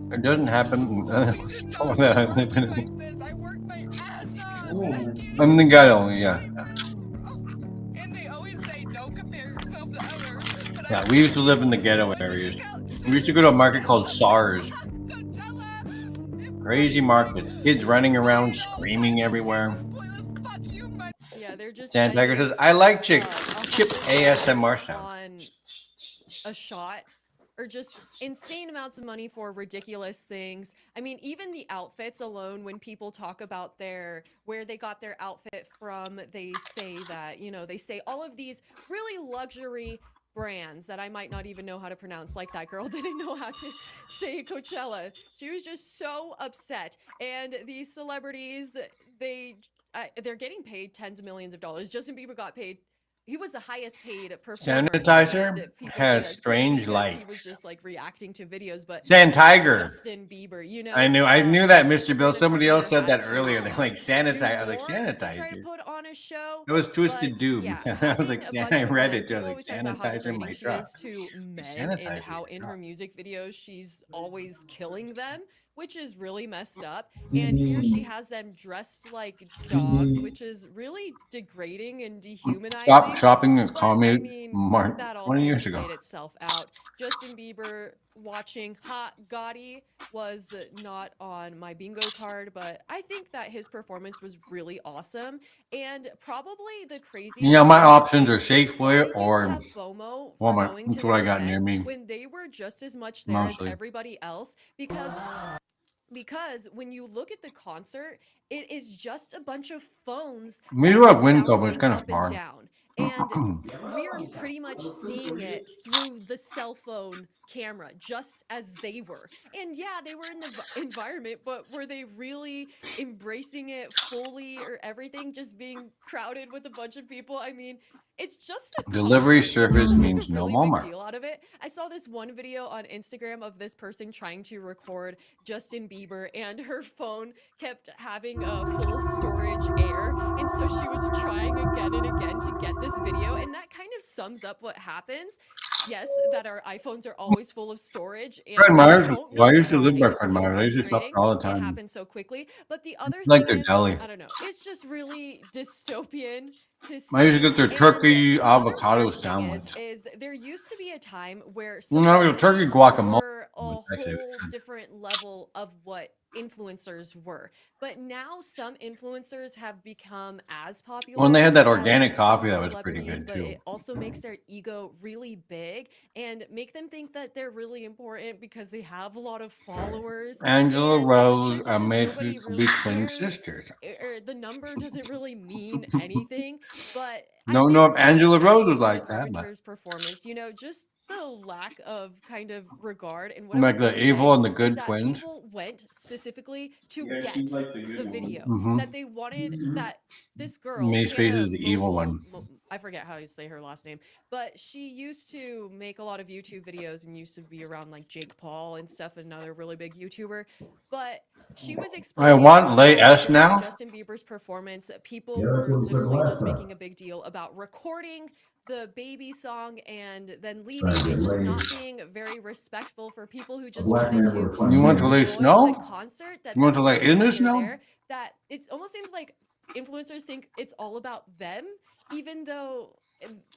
It doesn't happen. That I live in. I'm the guy only, yeah. Yeah, we used to live in the ghetto areas. We used to go to a market called SARS. Crazy markets. Kids running around screaming everywhere. Yeah, they're just Sand Tiger says, I like chip ASMR sound. on a shot or just insane amounts of money for ridiculous things. I mean, even the outfits alone, when people talk about where they got their outfit from, they say that, you know, they say all of these really luxury brands that I might not even know how to pronounce, like that girl didn't know how to say Coachella. She was just so upset. And these celebrities, they're getting paid tens of millions of dollars. Justin Bieber got paid. He was the highest paid performer. Sanitizer has strange lights. He was just like reacting to videos, but Sand Tiger. Justin Bieber, you know. I knew that, Mr. Bill. Somebody else said that earlier. They're like sanitizer. I was like sanitizer. It was Twisted Doom. I was like, I read it. I was like sanitizer in my truck. To men and how in her music videos she's always killing them, which is really messed up. And here she has them dressed like dogs, which is really degrading and dehumanizing. Stop shopping at Commie Mart 20 years ago. Played itself out. Justin Bieber watching Hot Gotti was not on my bingo card, but I think that his performance was really awesome. And probably the crazy. Yeah, my options are Safeway or FOMO Walmart. That's what I got near me. When they were just as much there as everybody else, because when you look at the concert, it is just a bunch of phones. We do have wind cover. It's kind of far. And we are pretty much seeing it through the cell phone camera, just as they were. And yeah, they were in the environment, but were they really embracing it fully or everything? Just being crowded with a bunch of people? I mean, it's just a delivery service means no Walmart. deal out of it. I saw this one video on Instagram of this person trying to record Justin Bieber, and her phone kept having a full storage air, and so she was trying again and again to get this video, and that kind of sums up what happens. yes, that our iPhones are always full of storage. And Fred I Meyer's. don't Well, I know used to live why. by It's Fred so Meyer's. I used to shop frustrating. there all the It time. happens so quickly. But the other Like thing their is, deli. I don't know. It's just really dystopian to I used to see. get their And turkey the other avocado weird thing sandwich. is there used to be a time where No, it was turkey celebrities guacamole. were a whole different level of what influencers were. But now some influencers have become as popular When they had that as organic some coffee, that was pretty celebrities, good but too. it also makes their ego really big and make them think that they're really important because they have a lot of followers. Angela And the Rose truth and is Macy nobody could be really twin cares. sisters. Or the number doesn't really mean anything. But I Don't think know if that Angela Rose was based on like that, but Arbiter's performance, you know, just the lack of kind of regard. And what I like was gonna the evil say and the is good that twins. people went specifically to Yeah, get she's like the good the one. video Mhm. that they wanted, that this girl, Mace Face Tana is the evil one. I forget how you say her last name, but she used to make a lot of YouTube videos and used to be around like Jake Paul and stuff, another really big YouTuber. But she was I explaining want Lay how S during now. Justin Bieber's performance, people Yeah, that's were what we said literally last just time. making a big deal about recording the baby song and then leaving Trying to and get just not laid. being very respectful for people who A just black wanted man to with a fun You want to name. lay enjoy the snow? concert, that You want to that's lay just in why the they're snow? there. That it almost seems like influencers think it's all about them, even though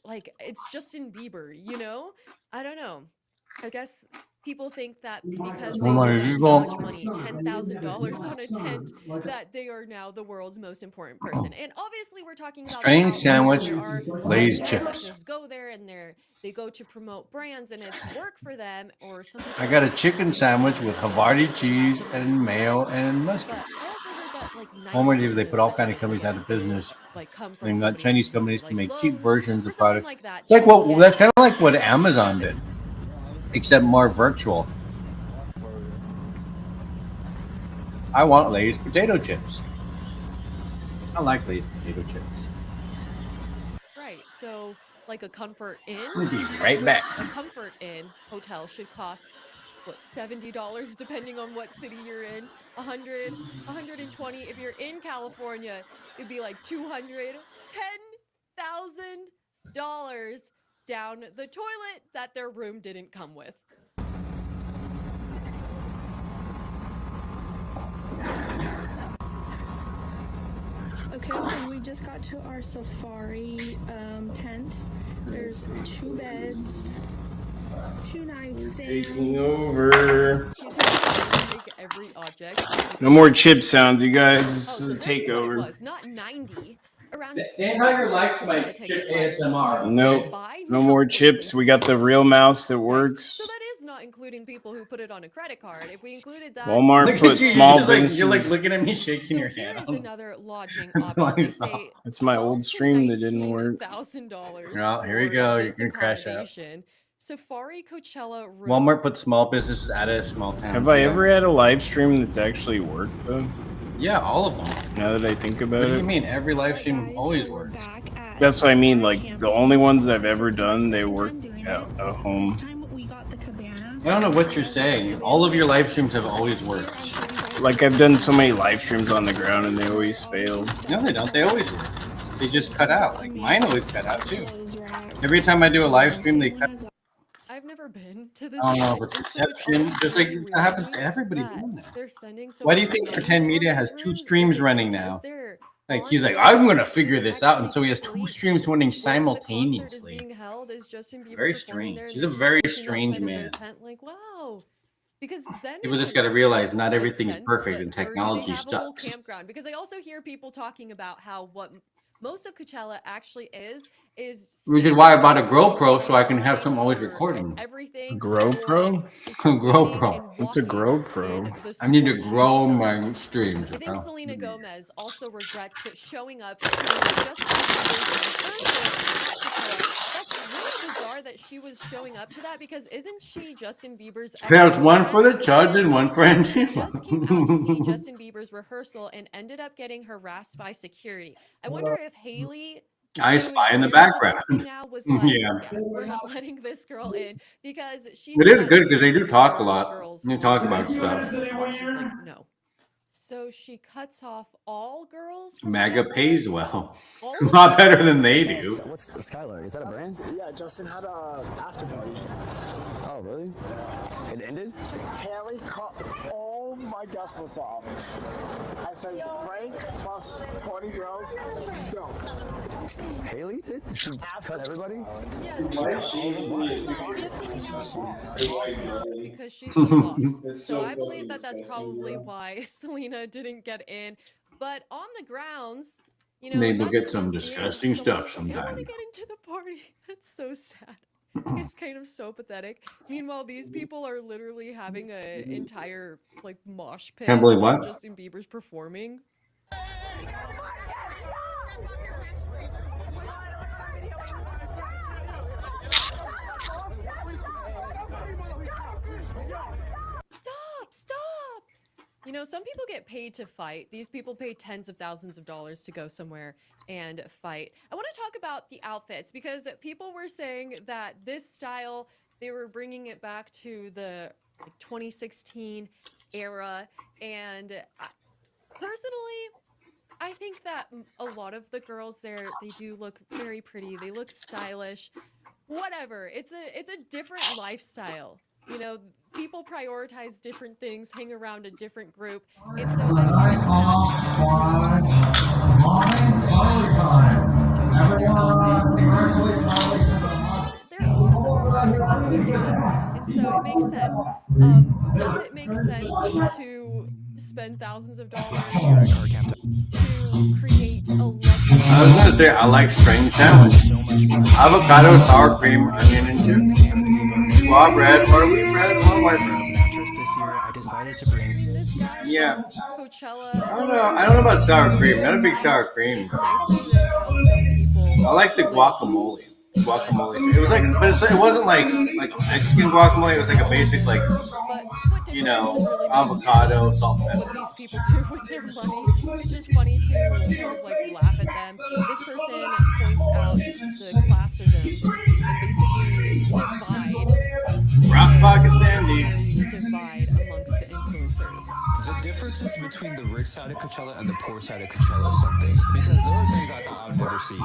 like it's Justin Bieber, you know? I don't know. I guess people think that because Oh they my, spent you so go. much money, $10,000 on a tent, that they are now the world's most important person. And obviously we're talking about the Strange outliers. sandwich, There are Lay's people chips. that just go there and they go to promote brands and it's work for them, or some people I got a just chicken sandwich with Havarti cheese and mayo and mustard. but I also heard that like Home 90% they of put all the kind of tickets companies out get of business. like come I from mean, not somebody Chinese else's companies money, to like make cheap loans versions or of something products. like that, It's like to what get that's kind of like what to Amazon did, this. except more virtual. I want Lay's potato chips. I like Lay's potato chips. Right. So like a Comfort Inn, We'll be right back. a Comfort Inn hotel should cost what, $70 depending on what city you're in. 100, 120 if you're in California, it'd be like $200, $10,000 down the toilet that their room didn't come with. Okay, so we just got to our safari tent. There's 2 beds, 2 Taking nightstands. over. You take every object. No more chip sounds, you guys. Oh, This so is a this is what it takeover. was, not 90. Around Dan 60% Tiger of likes my Coachella chip ticket buyers ASMR. used Nope. to buy No now more only. chips. We got the real mouse that works. So that is not including people who put it on a credit card. If we included that, Walmart Look put at you, small you're like, businesses. you're like looking at me shaking so your here head. is another lodging That's option. what I They saw. say It's my old stream that didn't work. $1,000 Well, here you for go. You this can crash out. accommodation. Safari Coachella room. Walmart puts small businesses out of small towns. Have I yeah. ever had a live stream that's actually worked though? Yeah, all of them. Now that I think What about do you it, mean? Every live stream always works. that's what I mean. Like the only ones I've ever done, they work at home. I don't know what you're saying. All of your live streams have always worked. Like I've done so many live streams on the ground and they always failed. No, they don't. They always work. They just cut out. Like mine always cut out too. Every time I do a live stream, they cut. I've never been to this I don't know event, if and it's so it's perception. always Just like really that happens weird to everybody that doing that. they're spending so Why do you much think money Pretend on Media these has 2 rooms? Is streams it running because now? they're Like on he's like, this I'm gonna so figure you this out, and actually so he has 2 sleep streams running when the concert is simultaneously. being held? Is Justin Bieber Very performing strange. there and He's a they're very just sitting strange outside of their man. tent like, wow. Because then People it just would got to realize make not everything's sense, perfect but and or do they technology have a whole sucks. campground? Because I also hear people talking about how what most of Coachella actually is Which is why I bought a GoPro so I can have some always recording. everything GoPro? GoPro. What's a GoPro? I need to grow my streams. I think Selena Gomez also regrets showing up to Justin Bieber's rehearsal. That's really bizarre that she was showing up to that because isn't she Justin Bieber's There's one for the ex-girlfriend? judge and one for Just came out to see Antifa. Justin Bieber's rehearsal and ended up getting harassed by security. I wonder if Haley, I who is spy in the married to background. Dusty now, was like, Yeah. we're not letting this girl in because she It did is that good shit because they do with talk a other lot. girls They who talk were about there. stuff. So she's like, no. So she cuts off all girls from MAGA dresses? pays well. All A of lot them? better than they do. What's Skylar? Is that a brand? Yeah, Justin had a after party. Oh, really? It ended? Haley cut all my guest list off. I said, Frank plus 20 girls. No. Haley did? She cut everybody? Because she's the boss. So I believe that that's probably why Selena didn't get in. But on the grounds, you know, They look imagine at some just being disgusting someone's stuff like, I want sometimes. to get into the party. That's so sad. It's kind of so pathetic. Meanwhile, these people are literally having an entire like mosh pit. Can't believe while what? Justin Bieber's performing. Stop! You know, some people get paid to fight. These people pay tens of thousands of dollars to go somewhere and fight. I want to talk about the outfits because people were saying that this style, they were bringing it back to the 2016 era. And personally, I think that a lot of the girls there, they do look very pretty. They look stylish. Whatever. It's a different lifestyle. You know, people prioritize different things, hang around a different group, and so I can't and so it makes sense. Does it make sense to spend thousands of dollars to create a legend? I was gonna say I like spring sandwich, avocado, sour cream, onion, and chips. Raw bread, or wheat bread, or white bread. Mattress this year, I decided to bring. Yeah. Coachella. I don't know about sour cream. Not a big sour cream. I like the guacamole. Guacamole. It was like, but it wasn't like Mexican guacamole. It was like a basic like, you know, avocado, salt, and what pepper. these people do with their money. It's just funny to kind of like laugh at them. This person points out the classism and basically divide. Rock Pocket Sandy. Divide amongst the influencers. The differences between the rich side of Coachella and the poor side of Coachella is something. Because there are things I thought I would never see.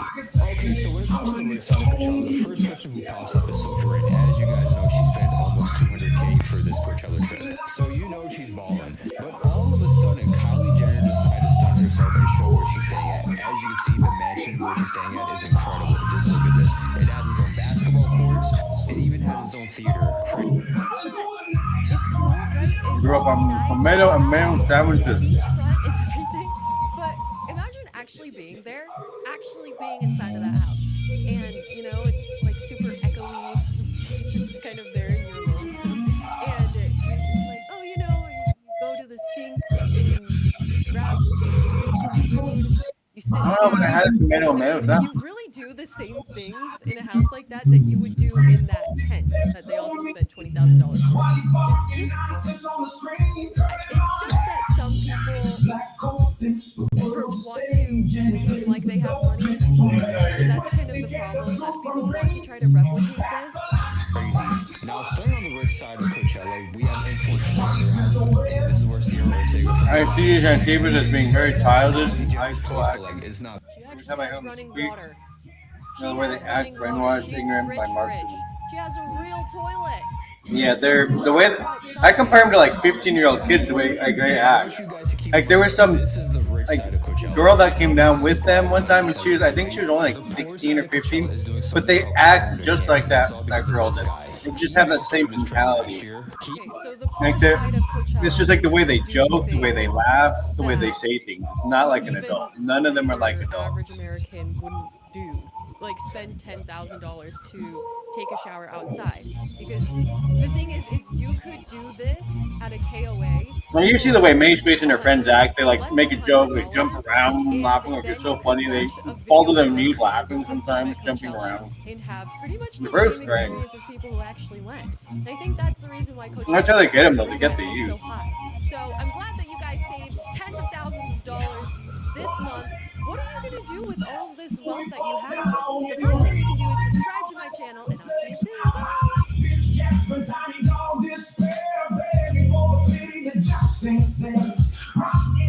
Okay, so when it comes to the rich side of Coachella, the first person who pops up is Sophie Rin. As you guys know, she spent almost $200K for this Coachella trip. So you know she's balling. But all of a sudden, Kylie Jenner decided to stunt herself and show where she's staying at. As you can see, the mansion where she's staying at is incredible. Just look at this. It has its own basketball courts. It even has its own theater. It's cool, right? Grew up on tomato and mayo sandwiches. Beachfront and everything. But imagine actually being there, actually being inside of that house. And, you know, it's like super echoey. You're just kind of there in your lonesome. And you're just like, oh, you know, you go to the sink and you grab, eat some food. You sit I don't know, but I had a tomato and mayo sandwich. You really do the same things in a house like that that you would do in that tent that they also spent $20,000 for. It's just that some people want to seem like they have money. That's kind of the problem, that people want to try to replicate this. Crazy. Now, staying on the rich side of Coachella, we have influencers in their houses. This is where Sierra Ortega from I see these Antibas as being very childish. I but like, it's not. Every time I hear them Running speak, water. the way they act, brainwashed, ignorant by marketing. She has a real toilet. Yeah, they're the way that, I compare them to like 15-year-old kids. The way like they act. Like there was some like girl that came down with them one time, and I think she was only like 16 or 15, but they act just like that girl did. They just have that same mentality. Like it's just like the way they joke, the way they laugh, the way they say things. It's not like an adult. None of them are like adults. Average American wouldn't do. Like spend $10,000 to take a shower outside, because the thing is you could do this at a KOA. Now you see the way May's face and her friends act. They like make a joke, they jump around, laughing like it's so funny. They fall to their knees laughing sometimes, jumping around. And have pretty much the Bruce same Green. experience as people who actually went. And I think that's the reason why Coachella That's how they get them though. They get the is youth. so high. So I'm glad that you guys saved tens of thousands of dollars this month. What are you going to do with all of this wealth that you have? The first thing you can do is subscribe to my channel, and I'll see you soon. Bye.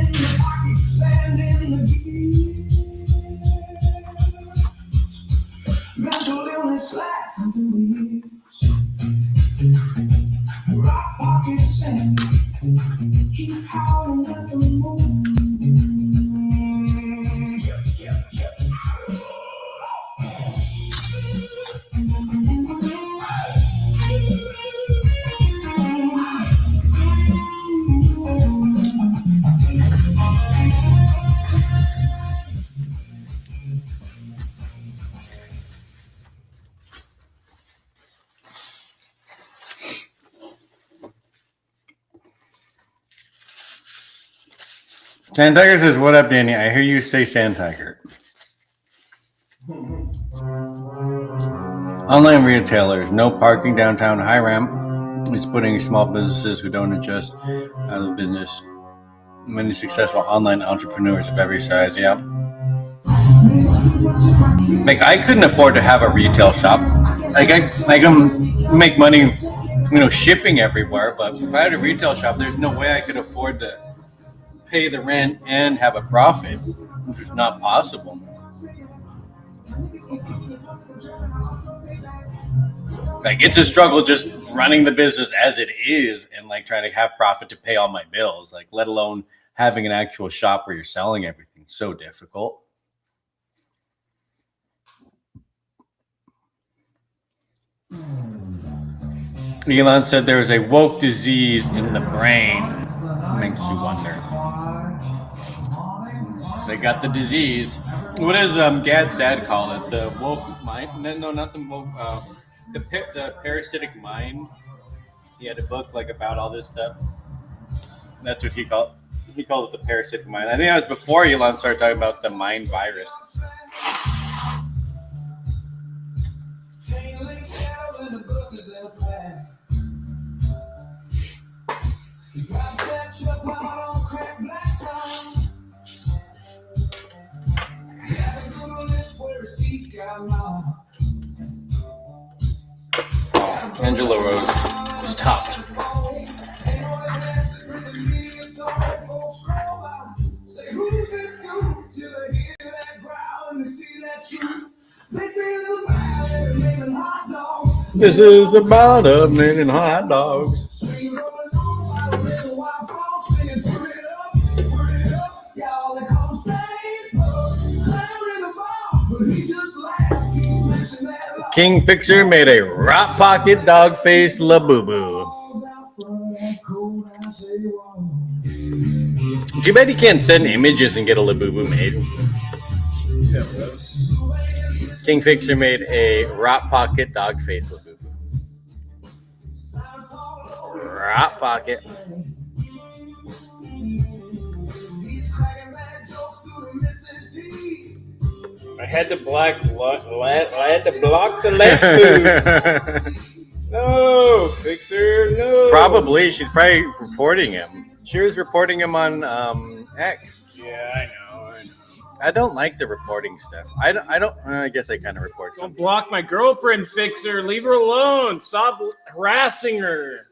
Sand Tiger says, "What up, Danny? I hear you say Sand Tiger." Online retailers, no parking downtown. High ramp is putting small businesses who don't adjust out of the business. Many successful online entrepreneurs of every size. Yeah. Like I couldn't afford to have a retail shop. Like I can make money, shipping everywhere. But if I had a retail shop, there's no way I could afford to pay the rent and have a profit, which is not possible. Like it's a struggle just running the business as it is and like trying to have profit to pay all my bills, like let alone having an actual shop where you're selling everything. So difficult. Elon said there is a woke disease in the brain. Makes you wonder. They got the disease. What does Gad's dad call it? The woke mind? No, not the woke. The parasitic mind. He had a book like about all this stuff. That's what he called. He called it the parasitic mind. I think that was before Elon started talking about the mind virus. Angela Rose stopped. This is about a million hot dogs. King Fixer made a Rot Pocket dog face Labubu. Too bad you can't send images and get a Labubu made. King Fixer made a Rot Pocket dog face Labubu. Rot Pocket. I had to block the left boots. No, Fixer, no. Probably. She's probably reporting him. She was reporting him on X. Yeah, I know. I don't like the reporting stuff. I guess I kind of report Don't something. block my girlfriend, Fixer. Leave her alone. Stop harassing her.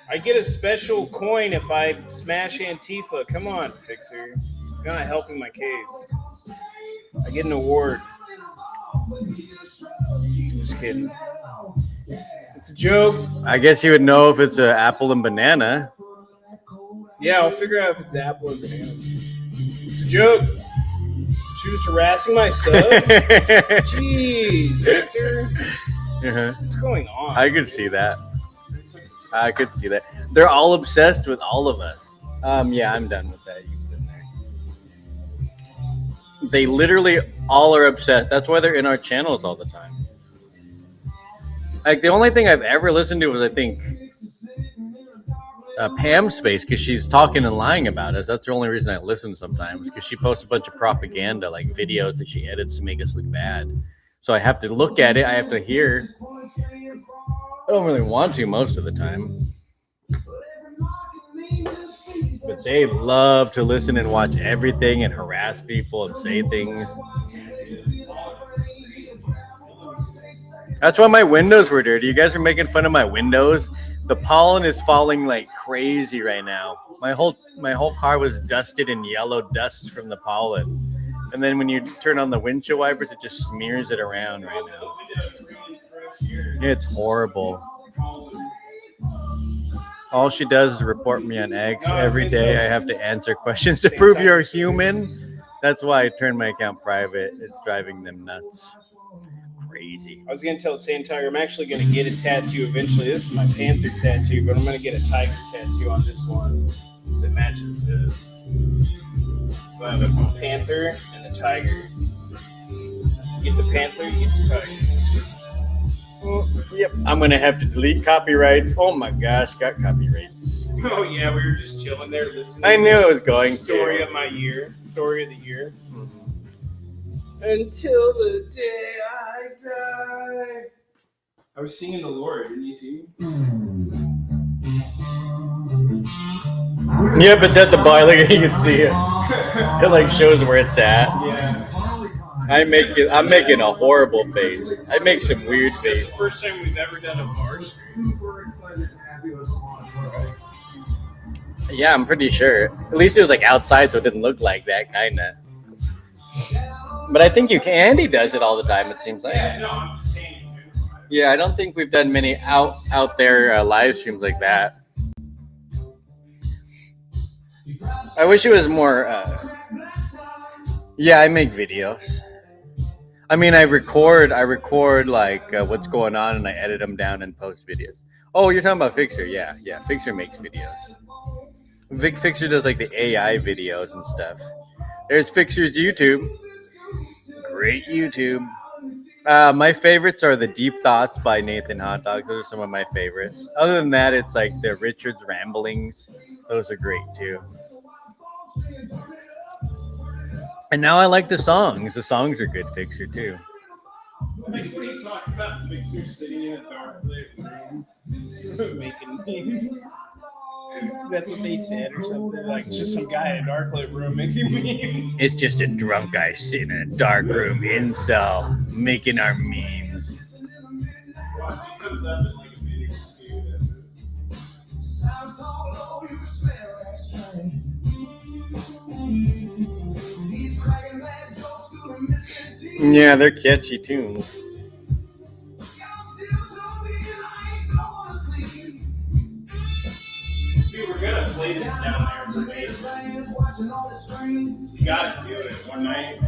I get a special coin if I smash Antifa. Come on, Fixer. You're not helping my case. I get an award. Just kidding. It's a joke. I guess you would know if it's an apple and banana. Yeah, I'll figure out if it's apple or banana. It's a joke. She was harassing my sub. Jeez, Fixer. What's going on? I could see that. I could see that. They're all obsessed with all of us. Yeah, I'm done with that. You put in there. They literally all are obsessed. That's why they're in our channels all the time. Like the only thing I've ever listened to was I think Pam's Space because she's talking and lying about us. That's the only reason I listen sometimes because she posts a bunch of propaganda like videos that she edits to make us look bad. So I have to look at it. I have to hear. I don't really want to most of the time. But they love to listen and watch everything and harass people and say things. That's why my windows were dirty. You guys are making fun of my windows. The pollen is falling like crazy right now. My whole car was dusted in yellow dust from the pollen. And then when you turn on the windshield wipers, it just smears it around right now. It's horrible. All she does is report me on X. Every day I have to answer questions to prove you're a human. That's why I turned my account private. It's driving them nuts. Crazy. I was going to tell Sand Tiger I'm actually going to get a tattoo eventually. This is my Panther tattoo, but I'm going to get a tiger tattoo on this one that matches this. So I have a panther and a tiger. You get the panther, you get the tiger. Yep. I'm going to have to delete copyrights. Oh my gosh, got copyrights. Oh yeah, we were just chilling there listening. I knew it was going to. Story of my year. Story of the year. Until the day I die. I was singing the Lord, didn't you see me? Yep, it's at the bar. Look, you can see it. It like shows where it's at. Yeah. I'm making a horrible face. I make some weird It's faces. the first time we've ever done a bar stream. Yeah, I'm pretty sure. At least it was like outside, so it didn't look like that, kind of. But I think you can. Andy does it all the time. It seems like. Yeah, no, I'm just saying. Yeah, I don't think we've done many out there live streams like that. I wish it was more. Yeah, I make videos. I mean, I record like what's going on, and I edit them down and post videos. Oh, you're talking about Fixer? Yeah. Fixer makes videos. Fixer does like the AI videos and stuff. There's Fixer's YouTube. Great YouTube. My favorites are the Deep Thoughts by Nathan Hot Dog. Those are some of my favorites. Other than that, it's like the Richard's Ramblings. Those are great too. And now I like the songs. The songs are good, Fixer too. Like when he talks about Fixer sitting in a dark lit room making memes. That's what they said or something. Like it's just some guy in a dark lit room making memes. It's just a drunk guy sitting in a dark room incel making our memes. Watch, he comes up in like a minute or two. Yeah, they're catchy tunes. We were gonna play this down there for me. You gotta do it one night.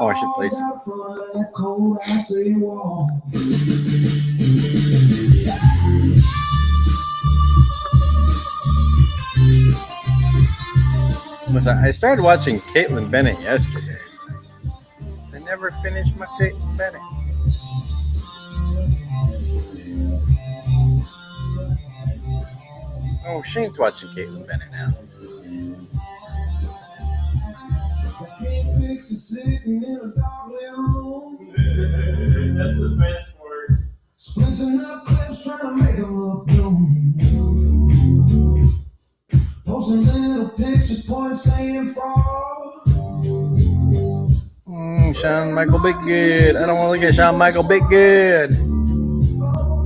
Oh, I should play some. I started watching Caitlin Bennett yesterday. I never finished my Caitlin Bennett. Oh, Shane's watching Caitlin Bennett now. That's the best part. Posting little pictures, points saying fall. Shawn Michael Biggood. I don't want to look at Shawn Michael Biggood.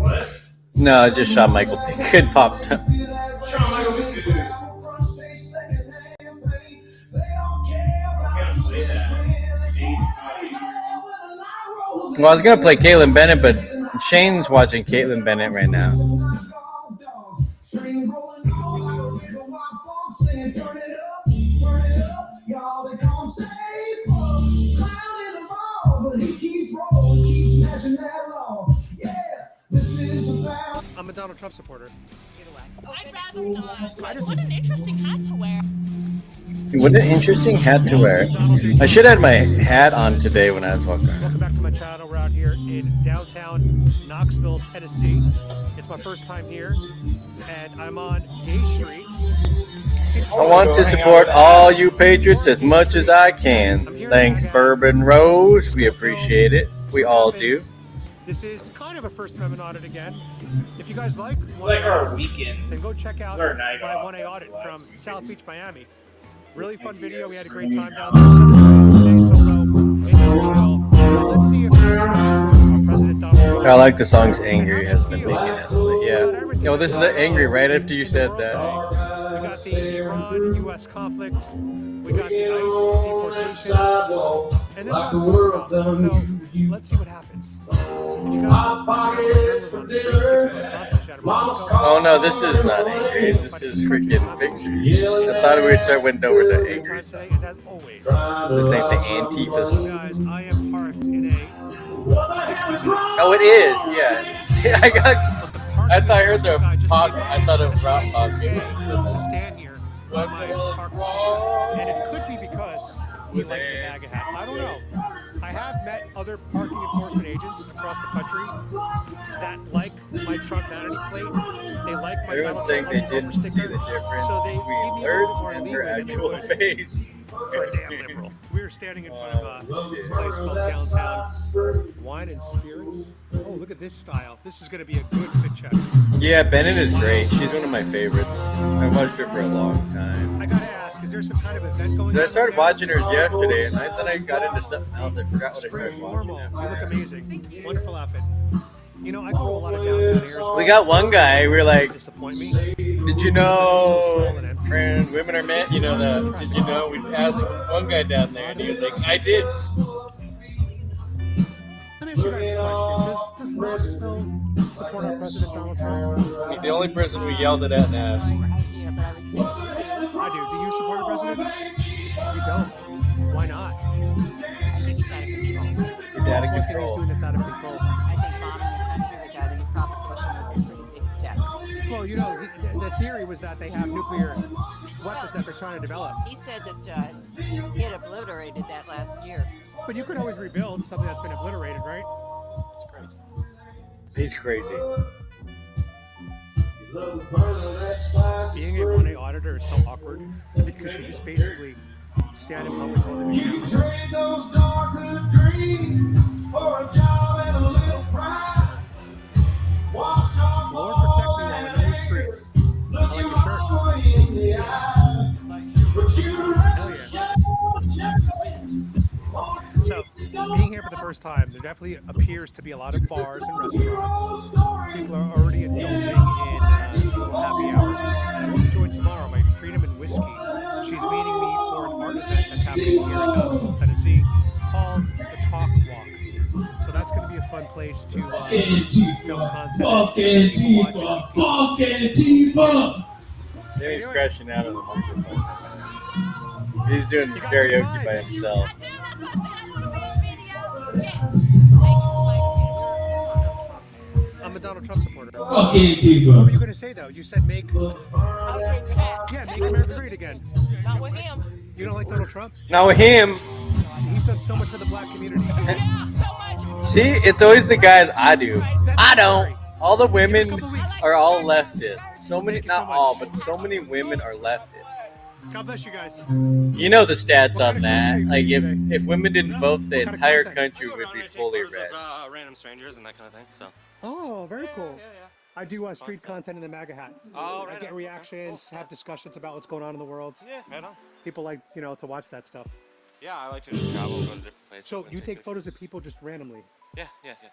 What? No, just Shawn Michael Biggood popped up. Shawn Michael Biggood. Well, I was going to play Caitlin Bennett, but Shane's watching Caitlin Bennett right now. I'm a Donald Trump supporter. I'd rather not. What an interesting hat to wear. What an interesting hat to wear. I should have had my hat on today when I was walking around. Welcome back to my channel. We're out here in downtown Knoxville, Tennessee. It's my first time here, and I'm on Gay Street. I want to support all you patriots as much as I can. Thanks, Bourbon Rose. We appreciate it. We all do. This is kind of a First Amendment audit again. If you guys like, It's like our weekend. then go check out It's our night my off. 1A audit from South Beach, Miami. Really fun video. We had a great time down there. Today solo in Knoxville. Let's see if President Donald Trump. I like the songs "Angry" has been making us. Yeah. Yo, this is the angry right after you said that. We got the Iran-U.S. conflict. We got the ICE deportations. And this one's going well. So let's see what happens. If you guys Oh no, this is not angry. This is freaking Fixer. I thought we went over to angry. So. This ain't the Antifa song. I am parked in a. Oh, it is. Yeah. I thought I heard the pop. I thought it was rock pop. To stand here by my parked car, and it could be because we like the MAGA hat. I don't know. I have met other parking enforcement agents across the country that like my Trump vanity plate. They like my Everyone's saying they didn't see the difference so they between theirs and their actual face. For a damn liberal. We were standing in front of this place called Downtown Wine and Spirits. Oh, look at this style. This is going to be a good fit check. Yeah, Bennett is great. She's one of my favorites. I've watched her for a long time. I gotta ask, is there some kind of event going on? I started watching hers yesterday, and then I got into something else. I forgot what I started watching. You look amazing. Wonderful outfit. You know, I go to a lot of downtown areas. We got one guy. We were like, disappoint me. "Did you know, friend, women are men?" You know the. Did you know? We asked one guy down there, and he was like, "I did." Let me ask you guys a question. Does Knoxville support our President Donald Trump? He's the only person we yelled at and asked. I do. Do you support our president? You don't. Why not? I think he's out of control. He's out of control. He's doing that's out of control. I think bombing the country without any provocation is a pretty big step. Well, you know, the theory was that they have nuclear weapons that they're trying to develop. He said that he had obliterated that last year. But you could always rebuild something that's been obliterated, right? It's crazy. He's crazy. Being a 1A auditor is so awkward because you just basically stand in public holding the Lord protect me while I'm in these streets. I like your shirt. Hell yeah. So, being here for the first time, there definitely appears to be a lot of bars and restaurants. People are already indulging in happy hour. And I will be joined tomorrow by Freedom and Whiskey. She's meeting me for an art event that's happening here in Knoxville, Tennessee, called the Chalk Walk. So that's going to be a fun place to film content. Then he's crashing out of the microphone. He's doing karaoke by himself. I'm a Donald Trump supporter. Fuck Antifa. What were you going to say, though? You said make... Yeah, make America great again. Not with him. You don't like Donald Trump? Not with him. He's done so much for the black community. See, it's always the guys I do. I don't. All the women are all leftists. So many, not all, but so many women are leftists. God bless you guys. You know the stats on that. Like if women didn't vote, the entire country would be fully red. Random strangers and that kind of thing. So. Oh, very cool. I do street content in the MAGA hat. Oh, I get reactions, have discussions about what's going on in the world. Yeah, right on. People like, to watch that stuff. Yeah, I like to just travel, go to different places. So you take photos of people just randomly? Yeah.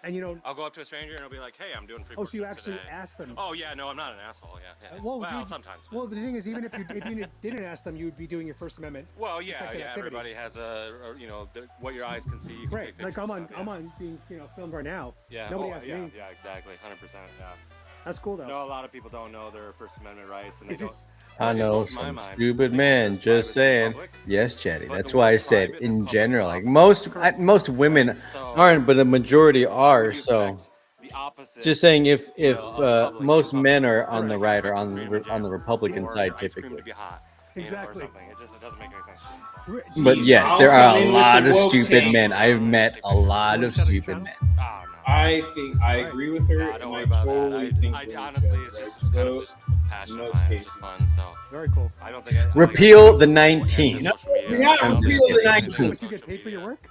And I'll go up to a stranger and I'll be like, "Hey, I'm doing free." Oh, so you actually ask them? Oh yeah, no, I'm not an asshole. Yeah. Well, sometimes. Well, the thing is, even if you didn't ask them, you would be doing your First Amendment. Well, yeah. activity. Everybody has what your eyes can see. You can right. take Like I'm on yeah. being filmed right now. Yeah. Nobody asked me. Yeah, exactly. 100%. Yeah. That's cool though. No, a lot of people don't know their First Amendment rights, and they don't. I know some stupid man. Just saying. Yes, Chatty. That's why I said in general. Like most women aren't, but the majority are. So opposite. Just saying, if public most hip-hop men are or on the ice right cream or on the Republican or side, ice cream typically. to be hot, Exactly. or something. It doesn't make any sense. But yes, there I'll are come a in with lot the of woke stupid take. men. I've met a lot of stupid men. I think I agree with her, Nah, don't and worry I about totally that. think I women honestly, should it's have just rights. kind of Those- just a passion in of those mine. It's cases. just fun. So Very cool. I don't think I Repeal the 19. Yeah, I'm just repeal the kidding. 19. What, you get paid for your work?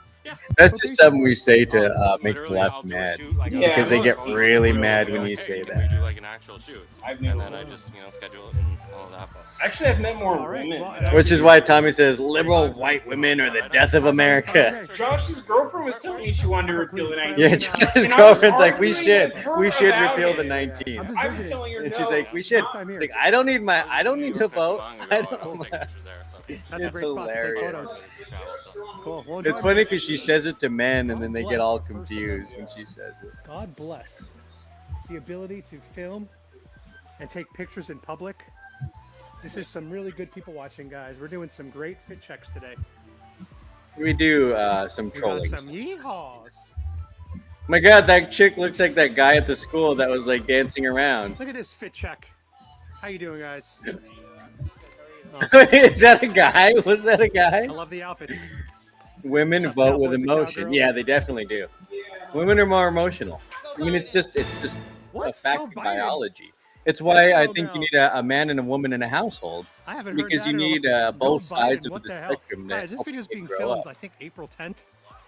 That's just something we say to make the left mad, Yeah, because they most get people really will. mad when Like, you hey, say can we that. do like an actual shoot? I've And never then I heard. just schedule it and all that. But Actually, I've met more right, women. well, Which is why Tommy says liberal white women are the death of America. Josh's girlfriend was telling me she wanted to repeal the 19. Yeah, Josh's And I was girlfriend's like, we arguing should with her repeal about the it. 19. I'm just I was visiting. telling her And no. she's like, we should. First time She's here. like, I don't need to vote. I don't. That's a It's great spot to take hilarious. photos. Cool. Well, It's enjoy. funny because she says it to men, and then they get all confused when she says it. God bless the ability to film and take pictures in public. This is some really good people watching, guys. We're doing some great fit checks today. We do some We got trolling. some yeehaws. My God, that chick looks like that guy at the school that was like dancing around. Look at this fit check. How you doing, guys? Is that a guy? Was that a guy? I love the outfits. Women What's up, vote with cowboys and emotion. cowgirls? Yeah, they definitely do. Women are more emotional. I mean, it's just a What? fact Go of Biden. biology. It's why I Hell think you no. need a man and a woman in a household, I haven't heard because that you at all. need Go both sides Biden, of what the the hell? spectrum. that Guys, this help video is you being grow filmed, up. I think, April 10th,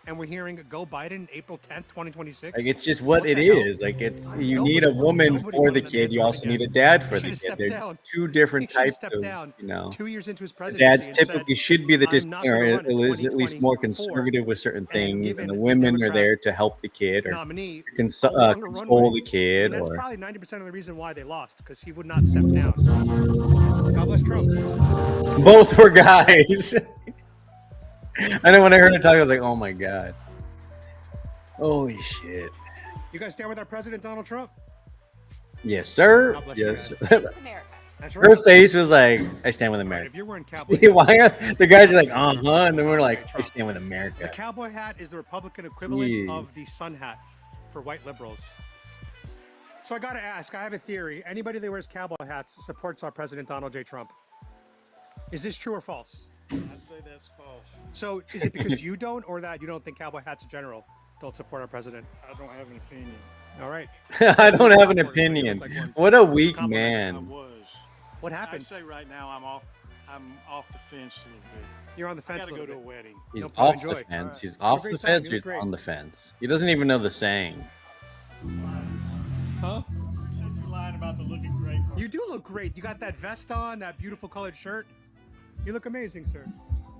and we're hearing Go Biden April 10th, 2026. Like, it's just what it the hell? is. Like, it's you need a woman nobody for the wanted an kid. You answer also again. need a dad He for the should've kid. stepped They're down. two different He should've types stepped of, down 2 years into his The presidency. dads and said, typically should be the "I'm not gonna or run in is at least more 2024," conservative with certain things, given and the the women are Democrat there to help the kid or nominee to a longer console runway. the kid. And that's Or probably 90% of the reason why they lost, because he would not step down. God bless Trump. both were guys. I know when I heard her talk, I was like, "Oh my God, holy shit!" You guys stand with our president, Donald Trump? Yes, sir. God bless you Yes. guys. That's right. Her face was like, "I stand with If America." you're wearing cowboy See, why are hats, the guys are like, and then we're like, "I stand with The America." cowboy hat is the Republican equivalent Jeez. of the sun hat for white liberals. So I got to ask, I have a theory. Anybody that wears cowboy hats supports our president, Donald J. Trump. Is this true or false? I'd say that's false. So is it because you don't, or that you don't think cowboy hats in general don't support our president? I don't have an opinion. All right. I don't have an You look opinion. like one. What a weak I man. was. What happened? I'd say right now I'm off the fence a little bit. You're on the I fence gotta a go little to a bit. wedding. He's No problem. off the Enjoy. fence. He's Have a off great the time. fence. You Or he's look great. on the fence. He doesn't even know the saying. Huh? Said you lied about the looking great. You do look great. You got that vest on, that beautiful colored shirt. You look amazing, sir.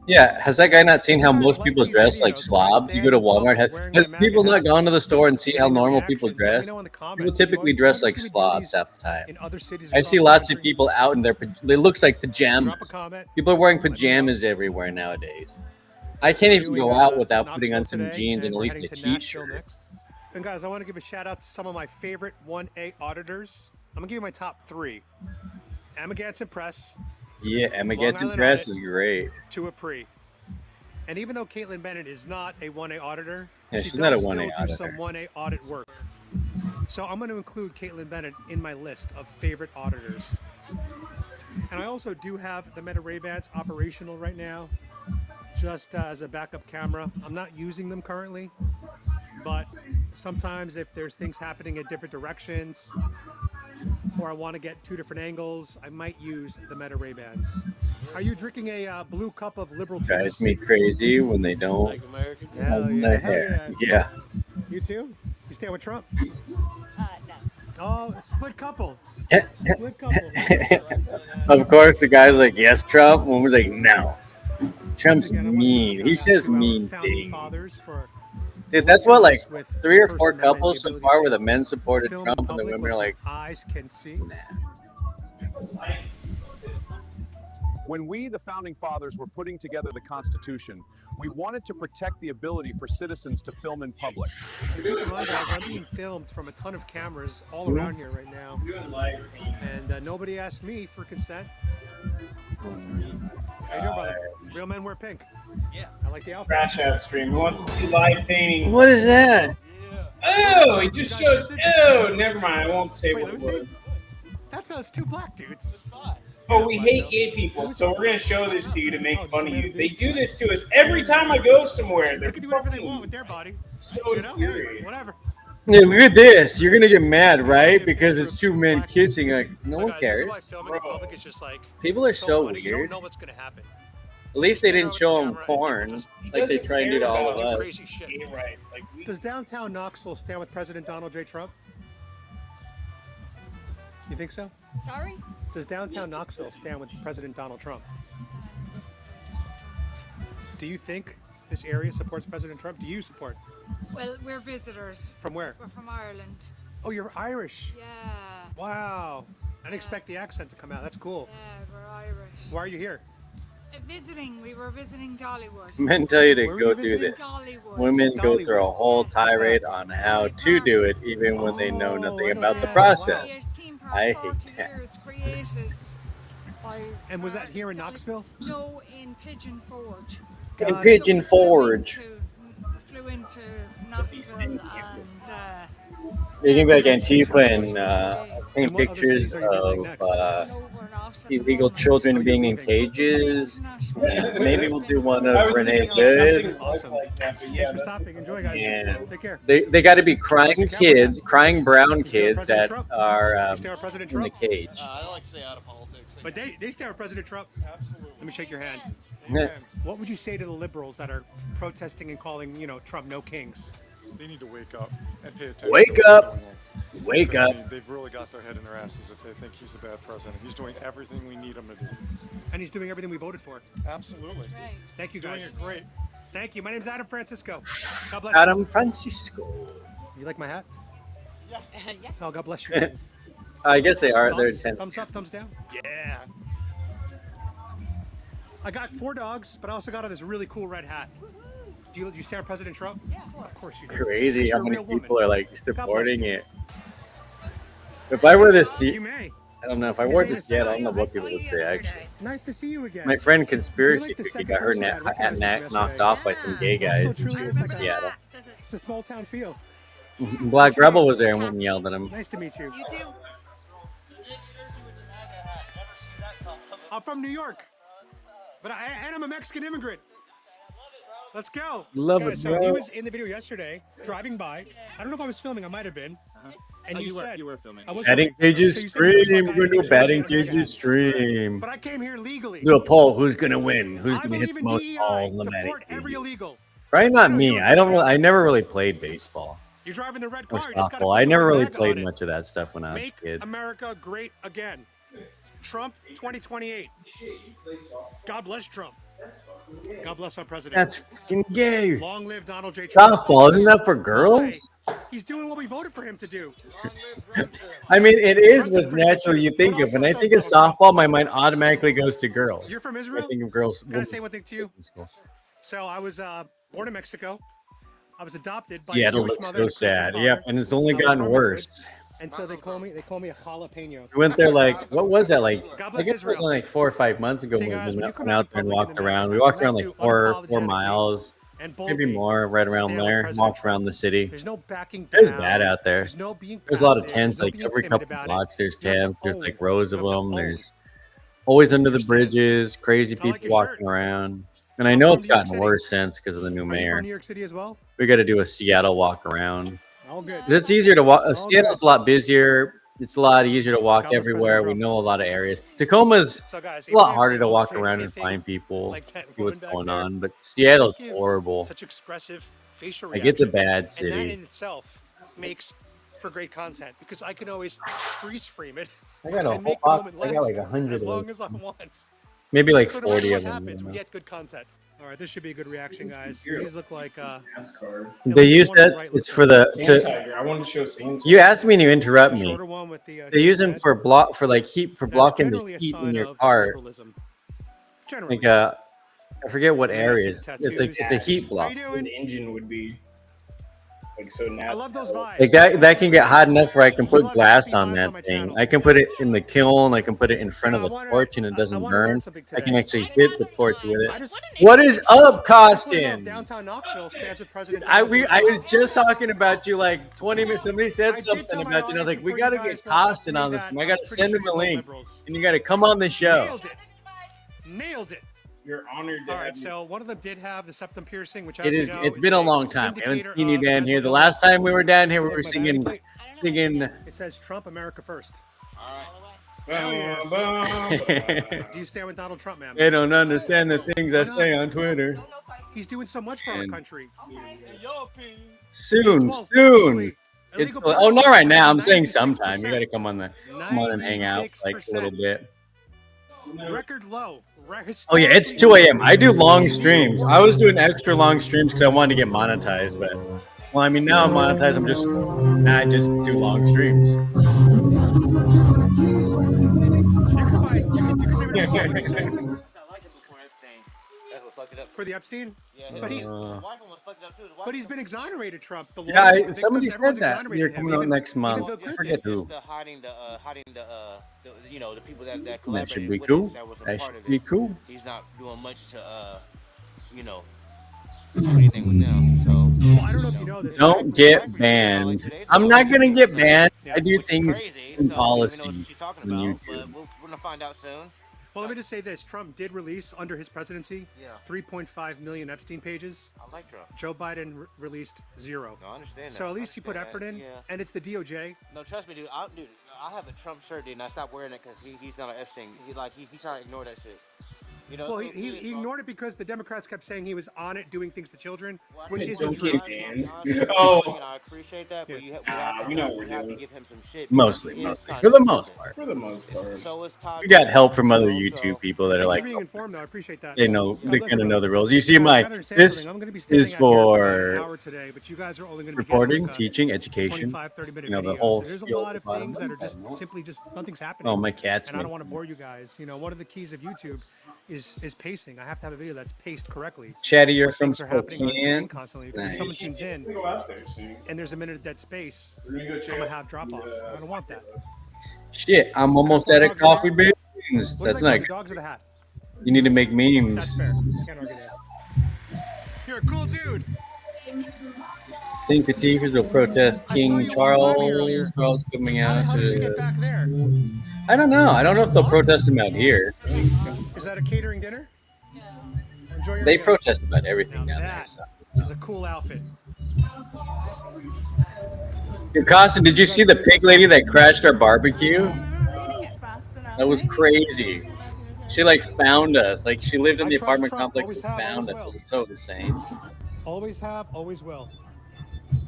Yeah, has that guy not seen how most people dress like slobs? You go to Walmart, has people not gone to the store and see how normal people dress? People typically dress like slobs half the time. In other cities I see across the lots of country. people out in their, it looks like Drop a pajamas. comment. People are wearing pajamas everywhere nowadays. I can't even go out without putting on some Knoxville jeans today, and at least a we're heading to Nashville t-shirt. next. And guys, I want to give a shout out to some of my favorite 1A auditors. I'm gonna give you my top 3. Emma Ganson Press, Yeah, Emma Long Gets Island Impressed Audit. is great. to a pre. And even though Caitlin Bennett is not a 1A auditor, Yeah, she she's not a does 1A still do auditor. some 1A audit work. So I'm going to include Caitlin Bennett in my list of favorite auditors. And I also do have the Meta Ray-Bans operational right now, just as a backup camera. I'm not using them currently, but sometimes if there's things happening in different directions, or I want to get 2 different angles, I might use the Meta Ray-Bans. Are you drinking a blue cup of liberal tea? Drives me crazy when they don't Like American. Hell comb yeah, their hell hair. yeah. Yeah. You too? You stand with Trump? No. Oh, split couple. Yeah. Split couple. Of course, the guy's like, "Yes, Trump." Woman's like, "No." Trump's Again, I wanna mean. give a He shout out says to our mean founding fathers things. for Dude, that's what, like, with 3 or First 4 Amendment, couples so ability far to where the men supported film Trump in and the public women are what like, the eyes can see. nah. When we, the Founding Fathers, were putting together the Constitution, we wanted to protect the ability for citizens to film in public. Keep in mind, guys, I'm being filmed from a ton of cameras all around here right now. And nobody asked me for consent. How you doing, brother? Real men wear pink. Yeah. I like the outfit. Crash out stream. Who wants to see live painting? What is that? Oh, he just showed. Oh, never mind. I won't say what it was. That's those two black dudes. Oh, we hate gay people, so we're gonna show this to you to make fun of you. They do this to us every time I go somewhere. They're They can do whatever they want with their body. so infuriating. Whatever. Yeah, look at this. You're gonna get mad, right? Because it's two men kissing. Like no one cares. Filming in public is just like People are so funny. You don't weird. know what's gonna happen. At least they didn't show them porn like they try and do to all of us. Crazy shit. Does downtown Knoxville stand with President Donald J. Trump? You think so? Sorry? Does downtown Knoxville stand with President Donald Trump? Do you think this area supports President Trump? Do you support? Well, we're visitors. From where? We're from Ireland. Oh, you're Irish. Yeah. Wow. I didn't expect the accent to come out. That's cool. Yeah, we're Irish. Why are you here? Visiting. We were visiting Dollywood. Men tell you to Where were go you do visiting? this. Dollywood. Women go through a Dollywood. whole tirade on how to do it, even when they know nothing about the process. I hate that. Years created by, And was that here in Knoxville? No, in Pigeon Forge. In Pigeon Forge. Flew into Knoxville and You can be like Antifa and paint And what other pictures cities are you visiting of next? no, we're not. at the illegal moment. children being in leaving? cages. And maybe we'll do one I of was Renee thinking on Good. something Awesome. like that, but Thanks yeah, for stopping. Enjoy, guys. Yeah. Take care. They got to be crying kids, crying brown You stare at kids President that Trump? are You stare at President in the Trump? cage. I don't like to stay out of politics. But they stare at President Trump. Absolutely. Let me shake your hand. Yeah. What would you say to the liberals that are protesting and calling, Trump no kings? They need to wake up and pay attention. Wake to what's up. going on. Wake Because, up. I mean, they've really got their head in their asses if they think he's a bad president. He's doing everything we need him to do. And he's doing everything we voted for. Absolutely. Right. Thank you, Doing guys. it great. Thank you. My name's Adam Francisco. God bless Adam Francisco. you. You like my hat? Yeah. Oh, God bless you. I guess they are. They're Thumbs, intense. thumbs up, thumbs down. Yeah. I got 4 dogs, but I also got this really cool red hat. Do you stand President Trump? Yeah. Of course you do. Crazy You're how a many real woman. people are like bless supporting you. it. If I wear this, You may. I don't know. If I wore this yet, I don't know what people would say. Actually, Nice to see you again. my friend You're Conspiracy like the Cookie second got her person that recognized me from knocked yesterday. off by some gay guys Knoxville when truly she is was in like Seattle. It's a small town feel. Black Rebel was there and went and yelled at him. Nice to meet you. You too. I'm from New York, and I'm a Mexican immigrant. Let's go. Love Okay, it, so he bro. was in the video yesterday, driving by. I don't know if I was filming. I might have been. And you said you were filming. I was Batting filming. cages So you said you were stream. talking We're gonna do a about batting Mexican cages stream. But I came here legally. Do a poll. Who's gonna win? Who's I gonna hit believe the in most DEI. balls in the batting Support every cages? illegal. Probably not You know, me. you I don't. I never really played baseball You're driving the red or car. You just gotta softball. put I the never red really bag on played it. much of that stuff when I was a Make kid. America great again. Trump 2028. God bless Trump. God bless our president. That's fucking gay. Long live Donald J. Trump. Softball isn't that for girls? He's doing what we voted for him to do. I mean, it is what's naturally you think of. When I think of softball, my mind automatically goes to girls. You're from I Israel? think of girls. Can I say one thing to you? So I was born in Mexico. I was adopted by Yeah, a it Jewish looks mother so and a Christian sad. father. Yep, and it's only I was gotten bar worse. mitzvahed, And so they call me a jalapeno. We went there like, what was that like? God I bless guess it was Israel. like 4 or 5 months ago See, when guys, we when you went come out out there and public in walked the around. night, We walked you around have like to 4 unapologetically miles, and maybe boldly more, right around stand with there. President Walked Trump. around the city. There's no backing It was down. bad out there. There's no being There's a lot of passive. tents, There's no like being every timid couple about it. blocks. There's You have to tents. There's own. like rows of You have to them. own. There's always under the Your stance. bridges, crazy I like people your walking shirt. around. And I I'm know from it's New York gotten City. worse since because of the new Are you mayor. from New York City as well? We got to do a Seattle walk around. All good. 'Cause it's easier to walk. All Seattle's good. a lot busier. It's a lot easier to walk God bless everywhere. President We Trump. know a lot of areas. Tacoma's So guys, a even lot if harder they to don't walk say around and anything find people, like that see what's woman back going there, on. But Seattle's give horrible. Such expressive facial Like, it's a reactions. bad And that city. in itself makes for great content because I can always freeze frame it I got a and whole make the box. moment I got like last 100 as of long those. as I want. Maybe like So no matter 40 what of them. I happens, don't we know. get good content. All right, this should be a good reaction, guys. These look like They use that. It's for the. Sand Tiger. I wanted to show Sand Tiger. You asked me to interrupt me. shorter one with the They use them for block for like heat for That's blocking the generally a heat in sign your of car. liberalism. Generally. Like I forget what Nice areas. It's like tattoos. it's a heat How block. you doing? An engine would be. Like so nasty. I love those vibes. Like that can get hot enough where I can put glass on that thing. I can put it in the kiln. I can put it in front of the torch and it doesn't burn. I can actually hit the torch with it. What is up, Costin? Downtown Knoxville stands with President. I was just talking about you like 20 minutes. Somebody said something about you, and I was like, we got to get Costin on this. I got to send him a link, and you got to come on the show. Nailed it. You're honored. All right, so one of them did have the septum piercing, which It is. It's been a long time. I haven't seen you down here. The last time we were down here, we were singing. It says Trump, America first. Hell yeah. Do you stand with Donald Trump, man? They don't understand the things I say on Twitter. He's doing so much for our country. Soon. Oh, not right now. I'm saying sometime. You got to come on and hang out like a little bit. Record low. Oh yeah, it's 2 a.m. I do long streams. I was doing extra long streams because I wanted to get monetized, but well, I mean now I'm monetized. I just do long streams. For the Epstein? Yeah, but his wife almost fucked it up too. But he's been exonerated, Trump. The Yeah, lawyers, the somebody victims, said that. everyone's You're exonerated him. coming out next month. Bill I Clinton. forget who. Just hiding the you know, the people that That collaborated should be with cool. it, that was a That part should of be it. cool. He's not doing much to you know, do anything with them. So Well, I don't know if you know this. Don't get banned. I'm not gonna get banned. I do things in policy on YouTube. we're gonna find out soon. Well, let me just say this. Trump did release, under his presidency, Yeah. 3.5 million Epstein pages. I like Trump. Joe Biden released 0. No, I understand that. So at least he put effort in, Yeah. and it's the DOJ. No, trust me, dude. I have a Trump shirt, dude, and I stopped wearing it because he's not an Epstein. He's trying to ignore that shit. You know, Well, he ignored it because the Democrats kept saying he was on it doing things to children, Well, which I isn't think true. I appreciate that, but you have to give him some shit. Mostly. He is trying For the to most listen. part. For the most part. So is Todd. We got help from other YouTube people that are Thanks like, for being informed, though. I appreciate that. they know, God they're bless gonna you, know brother. the rules. You see, I my gotta understand this something. I'm gonna be standing is out here for for an hour today, but you guys are only gonna be reporting, getting, like, a teaching, education. 25, 30-minute You know, the video. whole So there's a spiel lot at of the bottom. things that are just simply nothing's happening. Oh, my cat's And I don't making- want to bore you guys. You know, one of the keys of YouTube is pacing. I have to have a video that's paced correctly. Chatty, you're where from things are happening on screen Spokane. constantly. Because if someone Nice. tunes in Go out there soon. and there's a minute of dead space, We're gonna go check I'm gonna out have drop off. I don't want that. Shit, I'm almost out of coffee beans. What That's do they not call the dogs of the hat? You need to make That's memes. fair. I can't argue that. You're a cool dude. Think the teachers will protest I saw King you walk by me earlier. Charles coming out How did you get to. back there? I don't know. I don't know if they'll protest him out here. Is that a catering dinner? Enjoy your They meal. protest about everything down there. That So. is a cool outfit. Dude, Costin, did you see the pig lady that crashed our barbecue? That was crazy. She like found us. Like she lived in I the trust apartment Trump, complex always and have, found always us. will. It was so insane. Always have, always will.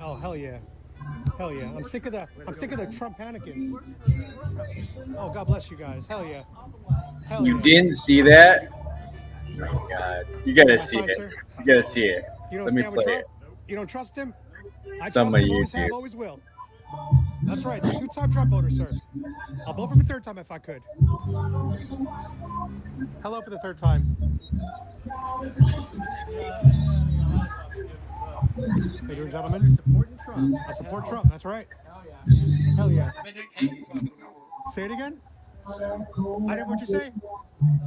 Oh hell yeah. Hell yeah. I'm sick of the Trump panicking. Oh, God bless you guys. Hell yeah. Hell You yeah. didn't see that? Oh God, you gotta see Fine, it. sir. You gotta see it. You don't Let me stand with play Trump? it. You don't trust him? I It's on trust my him, always have, YouTube. always will. That's right. Two-time Trump voter, sir. I'll vote for him a third time if I could. Hello for the third time. Ladies and gentlemen, I support Trump. That's right. Hell yeah. Say it again. I didn't what you say.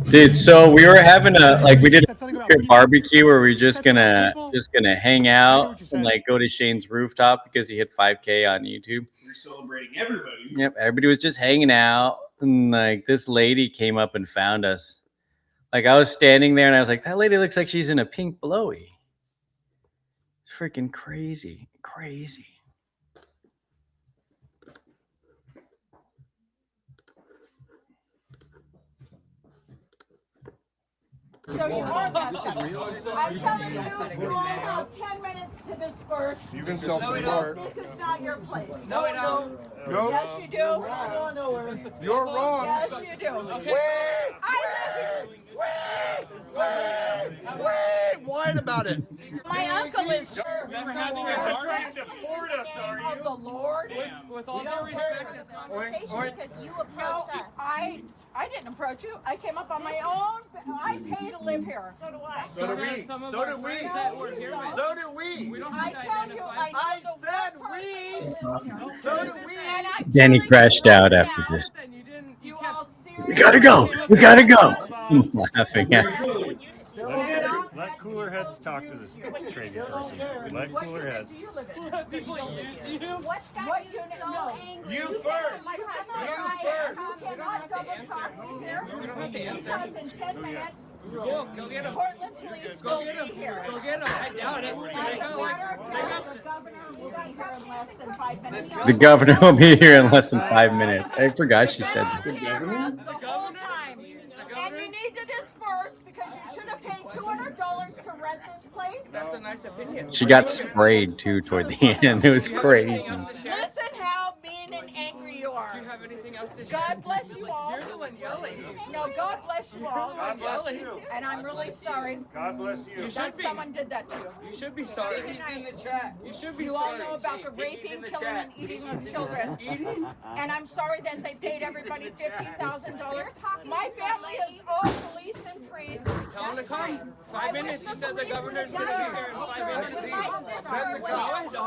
Dude, so we were having we did a barbecue where we are just gonna hang out and like go to Shane's rooftop because he hit 5K on YouTube. We're celebrating everybody. Yep, everybody was just hanging out, and like this lady came up and found us. Like I was standing there and I was like, that lady looks like she's in a pink blowy. It's freaking crazy, crazy. So you are guessing. I'm telling you, you all have 10 minutes to disperse. You can self-report. This is not your place. No, we don't. No. Yes, you do. We're not going nowhere. You're wrong. Yes, you do. Okay. I live here. Wait! Whine about about it. My uncle is sure. You're trying to deport us, are you? The Lord. With all due respect, this conversation Because you approached us. I didn't approach you. I came up on my own. I pay to live here. So do I. So do we. So do we. So do we. I tell you, I said we. So do we. Danny crashed out after this. You all We gotta go. We gotta go. I'm laughing at it. Let cooler heads talk to this crazy person. Let cooler heads. What's got you so angry? You first. You cannot double talk me here. Because in 10 minutes, Go get him. Portland police Go will get him. be here. Go get him. I doubt it. As a matter of fact, the governor will be here in less than 5 minutes. The governor will be here in less than 5 minutes. I forgot she said that. The whole time. And you need to disperse because you should have paid $200 to rent this place. That's a nice opinion. She got sprayed too toward the end. It was crazy. Listen how mean and angry you are. Do you have anything else to share? God bless you all. You're the one yelling. No, God bless you all. God bless you. And I'm really sorry God bless you. that someone did that to you. You should be sorry. He's in the chat. You should be You sorry. all know about the raping, killing, and eating of children. And I'm sorry that they paid everybody $50,000. My family is all police and priests. Tell him to come. 5 minutes. He said the governor's going to be here in 5 minutes. Send the cops. Don't. I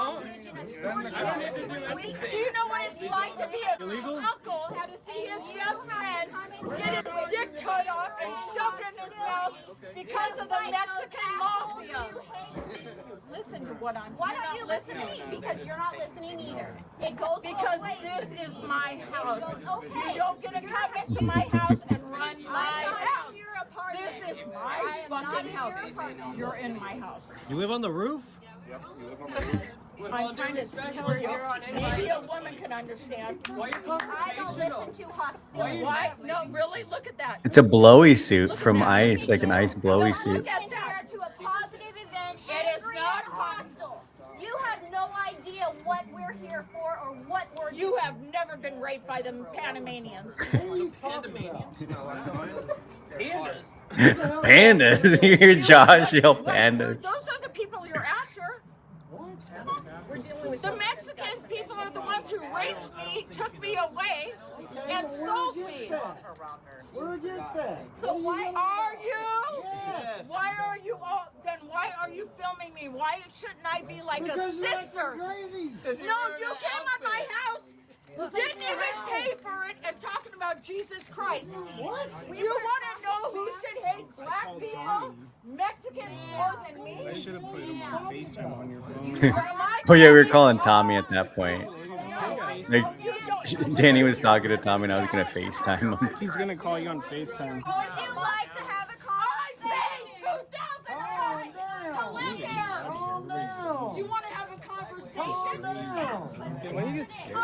don't need to do anything. Do you know what it's like to be an uncle had to see his best friend get his dick cut off and shoved in his mouth because of the Mexican mafia? Listen to what I'm. Why don't you listen to me? Because you're not listening either. It goes Because both ways. this is my house. Okay. You don't get to come into my house and run my house. Your apartment. This is my I am not fucking in house. your apartment. You're in my house. You live on the roof? I'm trying to tell you. Maybe a woman can understand. I don't listen to hostility. Why? No, really. Look at that. It's a blowy suit from Ice, like an Ice blowy suit. Look at that. To a positive event. It is angry not and hostile. You have no idea what we're here for or what we're You have never been raped by the Panamanians. Pandas. You hear Josh yell pandas. Those are the people you're after. The Mexican people are the ones who raped me, took me away, and sold me. We're against that. So why are you? Yes. Why are you all? Then why are you filming me? Why shouldn't I be like Because a you're sister? crazy. No, you came on my house. Didn't even pay for it and talking about Jesus Christ. What? You want to know who should hate black people? Mexicans more than me? I should have put him on FaceTime on your phone. Oh yeah, we were calling Tommy at that point. Like, Danny was talking to Tommy and I was gonna FaceTime him. He's gonna call you on FaceTime. Would you like to have a conversation? I paid $2,000 to live here. Calm down. You want to have a conversation? Calm down. Why do you get scared?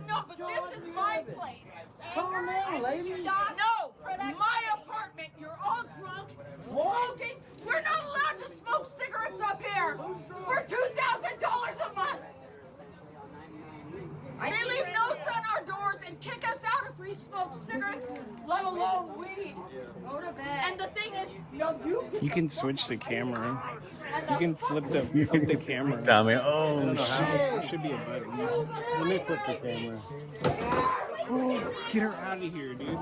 No, but this is my place. Calm down, lady. Stop. No, my apartment. You're all drunk. Smoking. We're not allowed to smoke cigarettes up here for $2,000 a month. They leave notes on our doors and kick us out if we smoke cigarettes, let alone weed. Go to bed. And the thing is, no, You can switch the camera. You can flip the camera. Tommy, I oh don't know how. shit. There should be a button. Let me flip the camera. Get her out of here, dude.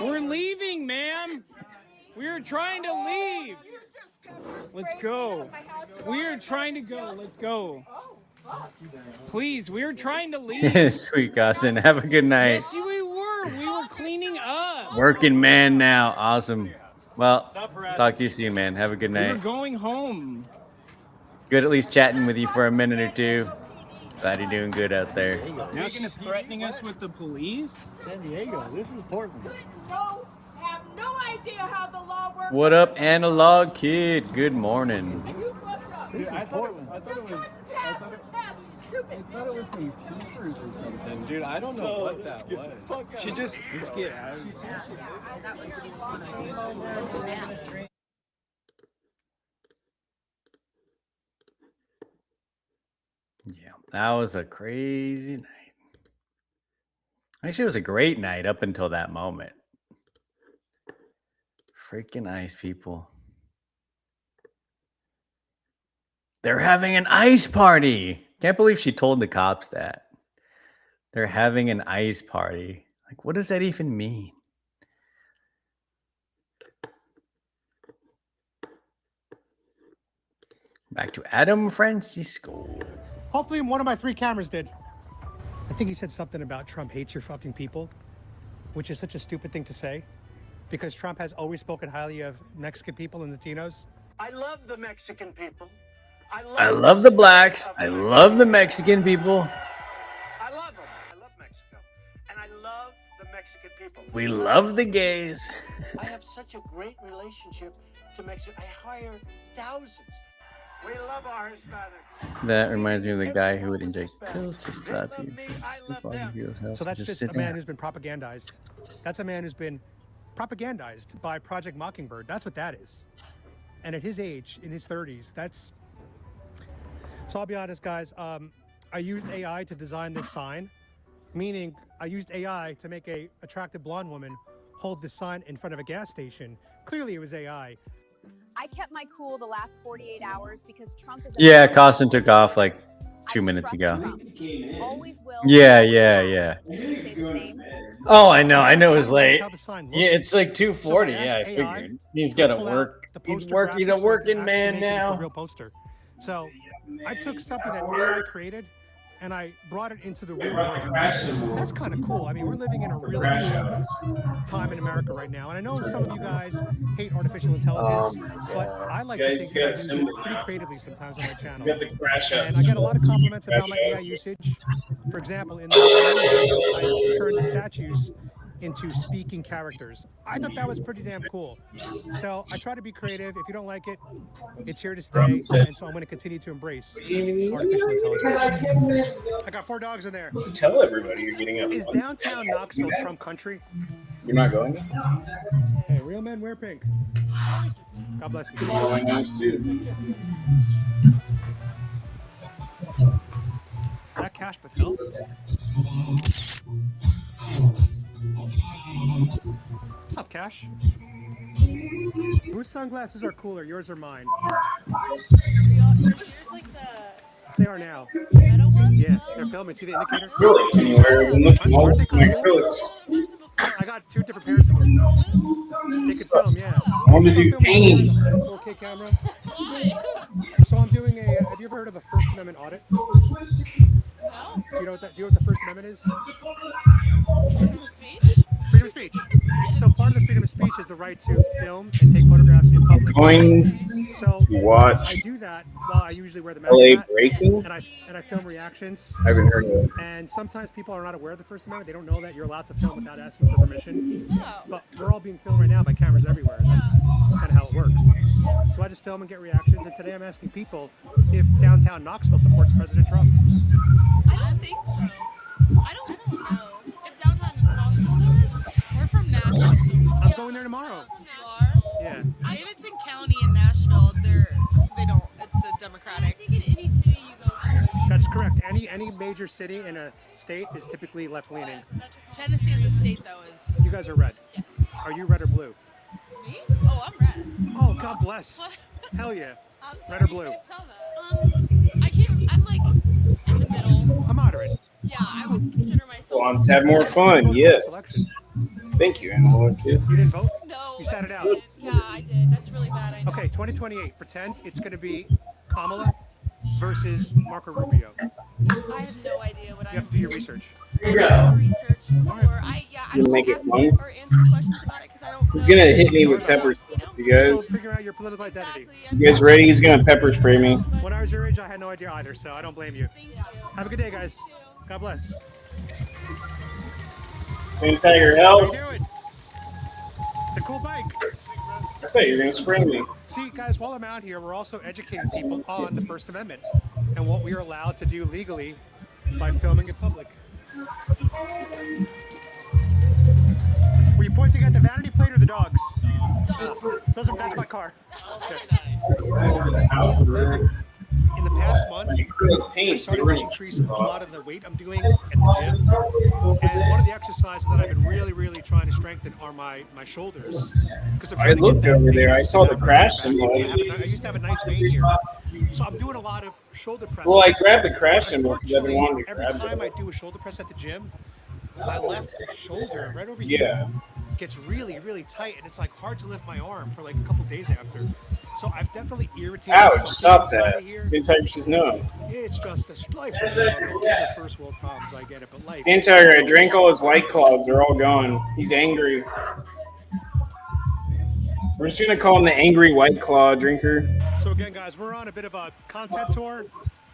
We're leaving, ma'am. We are trying to leave. Let's go. We are trying to go. Let's go. Please, we are trying to leave. Sweet cousin, have a good night. Yes, we were. We were cleaning up. Working man now. Awesome. Well, talk to you soon, man. Have a good We were night. going home. Good at least chatting with you for a minute or two. Glad you're doing good out there. Now she's threatening us with the police. San Diego. This is Portland. have no idea how the law works. What up, Analog Kid? Good morning. This is Portland. I thought it was some teachers or something. Dude, I don't know what that was. She just... Let's get out of here. Yeah, that was a crazy night. Actually, it was a great night up until that moment. Freaking ice people. They're having an ice party. Can't believe she told the cops that. They're having an ice party. Like, what does that even mean? Back to Adam Francisco. Hopefully one of my 3 cameras did. I think he said something about Trump hates your fucking people, which is such a stupid thing to say, because Trump has always spoken highly of Mexican people and Latinos. I love the Mexican people. I love the blacks. I love the Mexican people. I love them. I love Mexico. And I love the Mexican people. We love the gays. I have such a great relationship to Mexico. I hire thousands. We love our Hispanics. That reminds me of the guy who would inject pills to stop you. So that's just a man who's been propagandized. That's a man who's been propagandized by Project Mockingbird. That's what that is. And at his age, in his 30s, that's... So I'll be honest, guys. I used AI to design this sign, meaning I used AI to make a attractive blonde woman hold this sign in front of a gas station. Clearly it was AI. I kept my cool the last 48 hours because Trump is... Yeah, Costin took off like 2 minutes ago. Always will. Yeah. Oh, I know it was late. Yeah, it's like 2:40. Yeah, I figured. He's got to work. He's a working man now. Real poster. So I took something that AI created and I brought it into the real world. That's kind of cool. I mean, we're living in a really cool time in America right now. And I know some of you guys hate artificial intelligence, but I like to think that I use it pretty creatively sometimes on my channel. And I get a lot of compliments about my AI usage. For example, in the I turned the statues into speaking characters. I thought that was pretty damn cool. So I try to be creative. If you don't like it, it's here to stay. And so I'm going to continue to embrace artificial intelligence. I got 4 dogs in there. So tell everybody you're getting up. Is downtown Knoxville Trump country? You're not going? Hey, real men wear pink. God bless you. Going nice too. Is that Cash Patel? What's up, Cash? Whose sunglasses are cooler, yours or mine? They are now. Yeah, they're filming. See the indicator? Acrylics anywhere. I got 2 different pairs of them. They can film, yeah. I want to do painting. 4K camera. So I'm doing a. Have you ever heard of a First Amendment audit? No. Do you know what the First Amendment is? Freedom of speech. So part of the freedom of speech is the right to film and take photographs in public. So watch. I do that while I usually wear the mask. LA Breaking. And I film reactions. I haven't heard of it. And sometimes people are not aware of the First Amendment. They don't know that you're allowed to film without asking for permission. But we're all being filmed right now by cameras everywhere. That's kind of how it works. So I just film and get reactions. And today I'm asking people if downtown Knoxville supports President Trump. I don't think so. I don't know if downtown Knoxville does. We're from Nashville. I'm going there tomorrow. You are? Yeah. Davidson County in Nashville, they don't. It's a Democratic. I think in any city you go to. That's correct. Any major city in a state is typically left-leaning. Tennessee as a state, though, is. You guys are red. Yes. Are you red or blue? Me? Oh, I'm red. Oh, God bless. What? Hell yeah. I'm sorry, Red or blue? You can't tell that. I can't. I'm like in the middle. I'm moderate. Yeah, I would consider myself. Well, let's have more fun. Yes. Thank you, Angela. You didn't vote? No. You sat it out? Yeah, I did. That's really bad. I know. Okay, 2028. Pretend it's going to be Kamala versus Marco Rubio. I have no idea what You have to do your research. research before. I You don't make it ask fun? or answer questions about it because I don't. He's gonna hit me with pepper spray, you guys. Still figuring out your political identity. You guys ready? He's gonna pepper spray me. When I was your age, I had no idea either, so I don't blame you. Have a good day, guys. God bless. Sam Tiger, How help! you doing? It's a cool bike. I thought you were gonna spray me. See, guys, while I'm out here, we're also educating people on the First Amendment and what we are allowed to do legally by filming in public. Were you pointing at the vanity plate or the dogs? That's my car. Okay. In the past month, I started to increase a lot of the weight I'm doing at the gym. And one of the exercises that I've been really trying to strengthen are my shoulders. I looked over there. I saw the crash symbol. I used to have a nice vein here. So I'm doing a lot of shoulder presses. Well, I grabbed the crash symbol because I've been wanting to Every grab time it. I do a shoulder press at the gym, my left shoulder right over Yeah. here gets really, really tight, and it's like hard to lift my arm for like a couple days after. So I've definitely irritated. Ouch, something stop inside that. of here. Same she's no. It's just a life's a struggle. These are first world problems. I get it, but life. Antiger, I drank all his White Claws. They're all gone. He's angry. We're just going to call him the Angry White Claw Drinker. So again, guys, we're on a bit of a content tour.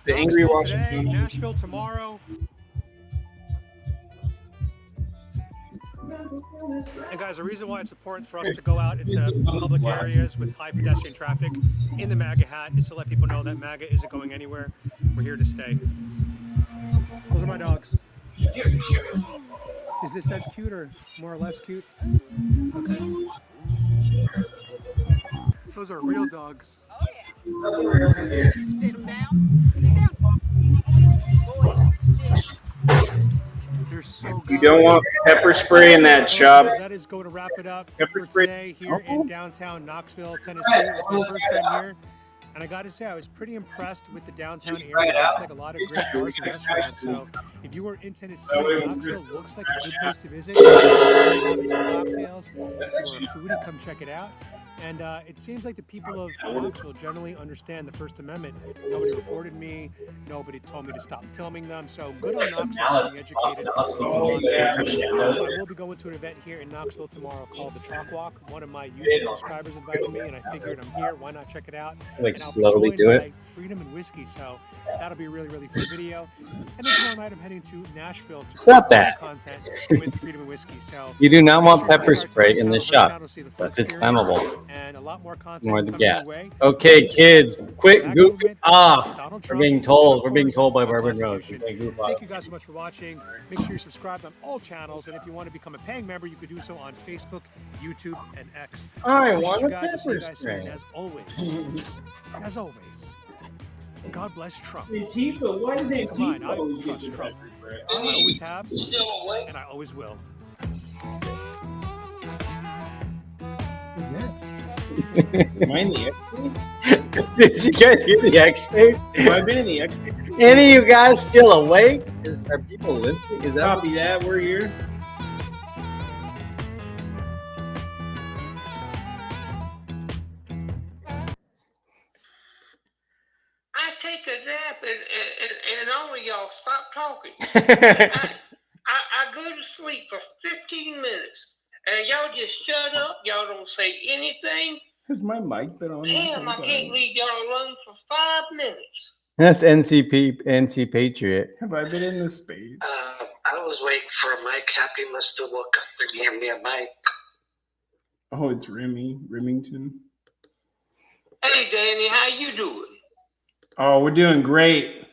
The Angry Knoxville Washington. today, Nashville tomorrow. And guys, the reason why it's important for us to go out into public areas with high pedestrian traffic in the MAGA hat is to let people know that MAGA isn't going anywhere. We're here to stay. Those are my dogs. Is this as cute or more or less cute? Okay. Those are real dogs. Oh, yeah. Sit them down. Sit down. Boys, sit. They're so good. You don't want pepper spray in that shop. That is going to wrap it up Pepper for spray. today here in downtown Knoxville, Tennessee. It's my first time here. And I got to say, I was pretty impressed with the downtown area. It looks like a lot of great bars and restaurants. So if you were in Tennessee, Knoxville looks like a good place to visit. Some cocktails or foodie, come check it out. And it seems like the people of Knoxville generally understand the First Amendment. Nobody reported me. Nobody told me to stop filming them. So good on Knoxville being educated. So I will be going to an event here in Knoxville tomorrow called the Chalk Walk. One of my YouTube subscribers invited me, and I figured I'm here. Why not check it out? Like And I'll be slowly joined do it. by Freedom and Whiskey. So that'll be a really, really fun video. And then tomorrow night I'm heading to Nashville to Stop that. content with Freedom and Whiskey. So You do not want make sure to pepper check out spray in our this channel shop. to see the full That's experience flammable. and a lot more content More than coming your gas. way. Okay, kids, quit Back goofing movement, off. Donald We're Trump, being and told. of We're being course, told by the Bourbon Road. Constitution. We can't goof Thank off. you guys so much for watching. Make sure you're subscribed on all channels, and if you want to become a paying member, you could do so on Facebook, YouTube, and X. I Appreciate want you a guys. We'll see you pepper guys soon. spray. As always, God bless Trump. Antifa, why does Come on, I always trust get Trump. pepper spray? I always have, and I always will. What's that? Am I in the X-Space? Did you guys hear the X space? Have I been in the X-Space? Any of you guys still awake? Are people listening? Is that Copy that. We're here. I take a nap and all of y'all stop talking. I go to sleep for 15 minutes and y'all just shut up. Y'all don't say anything. Has my mic been on? this Damn, whole I can't time? leave y'all alone for 5 minutes. That's NC Patriot. Have I been in this space? I was waiting for a mic. Happy must have woke up and gave me a mic. Oh, it's Remington. Hey, Danny, how you doing? Oh, we're doing great.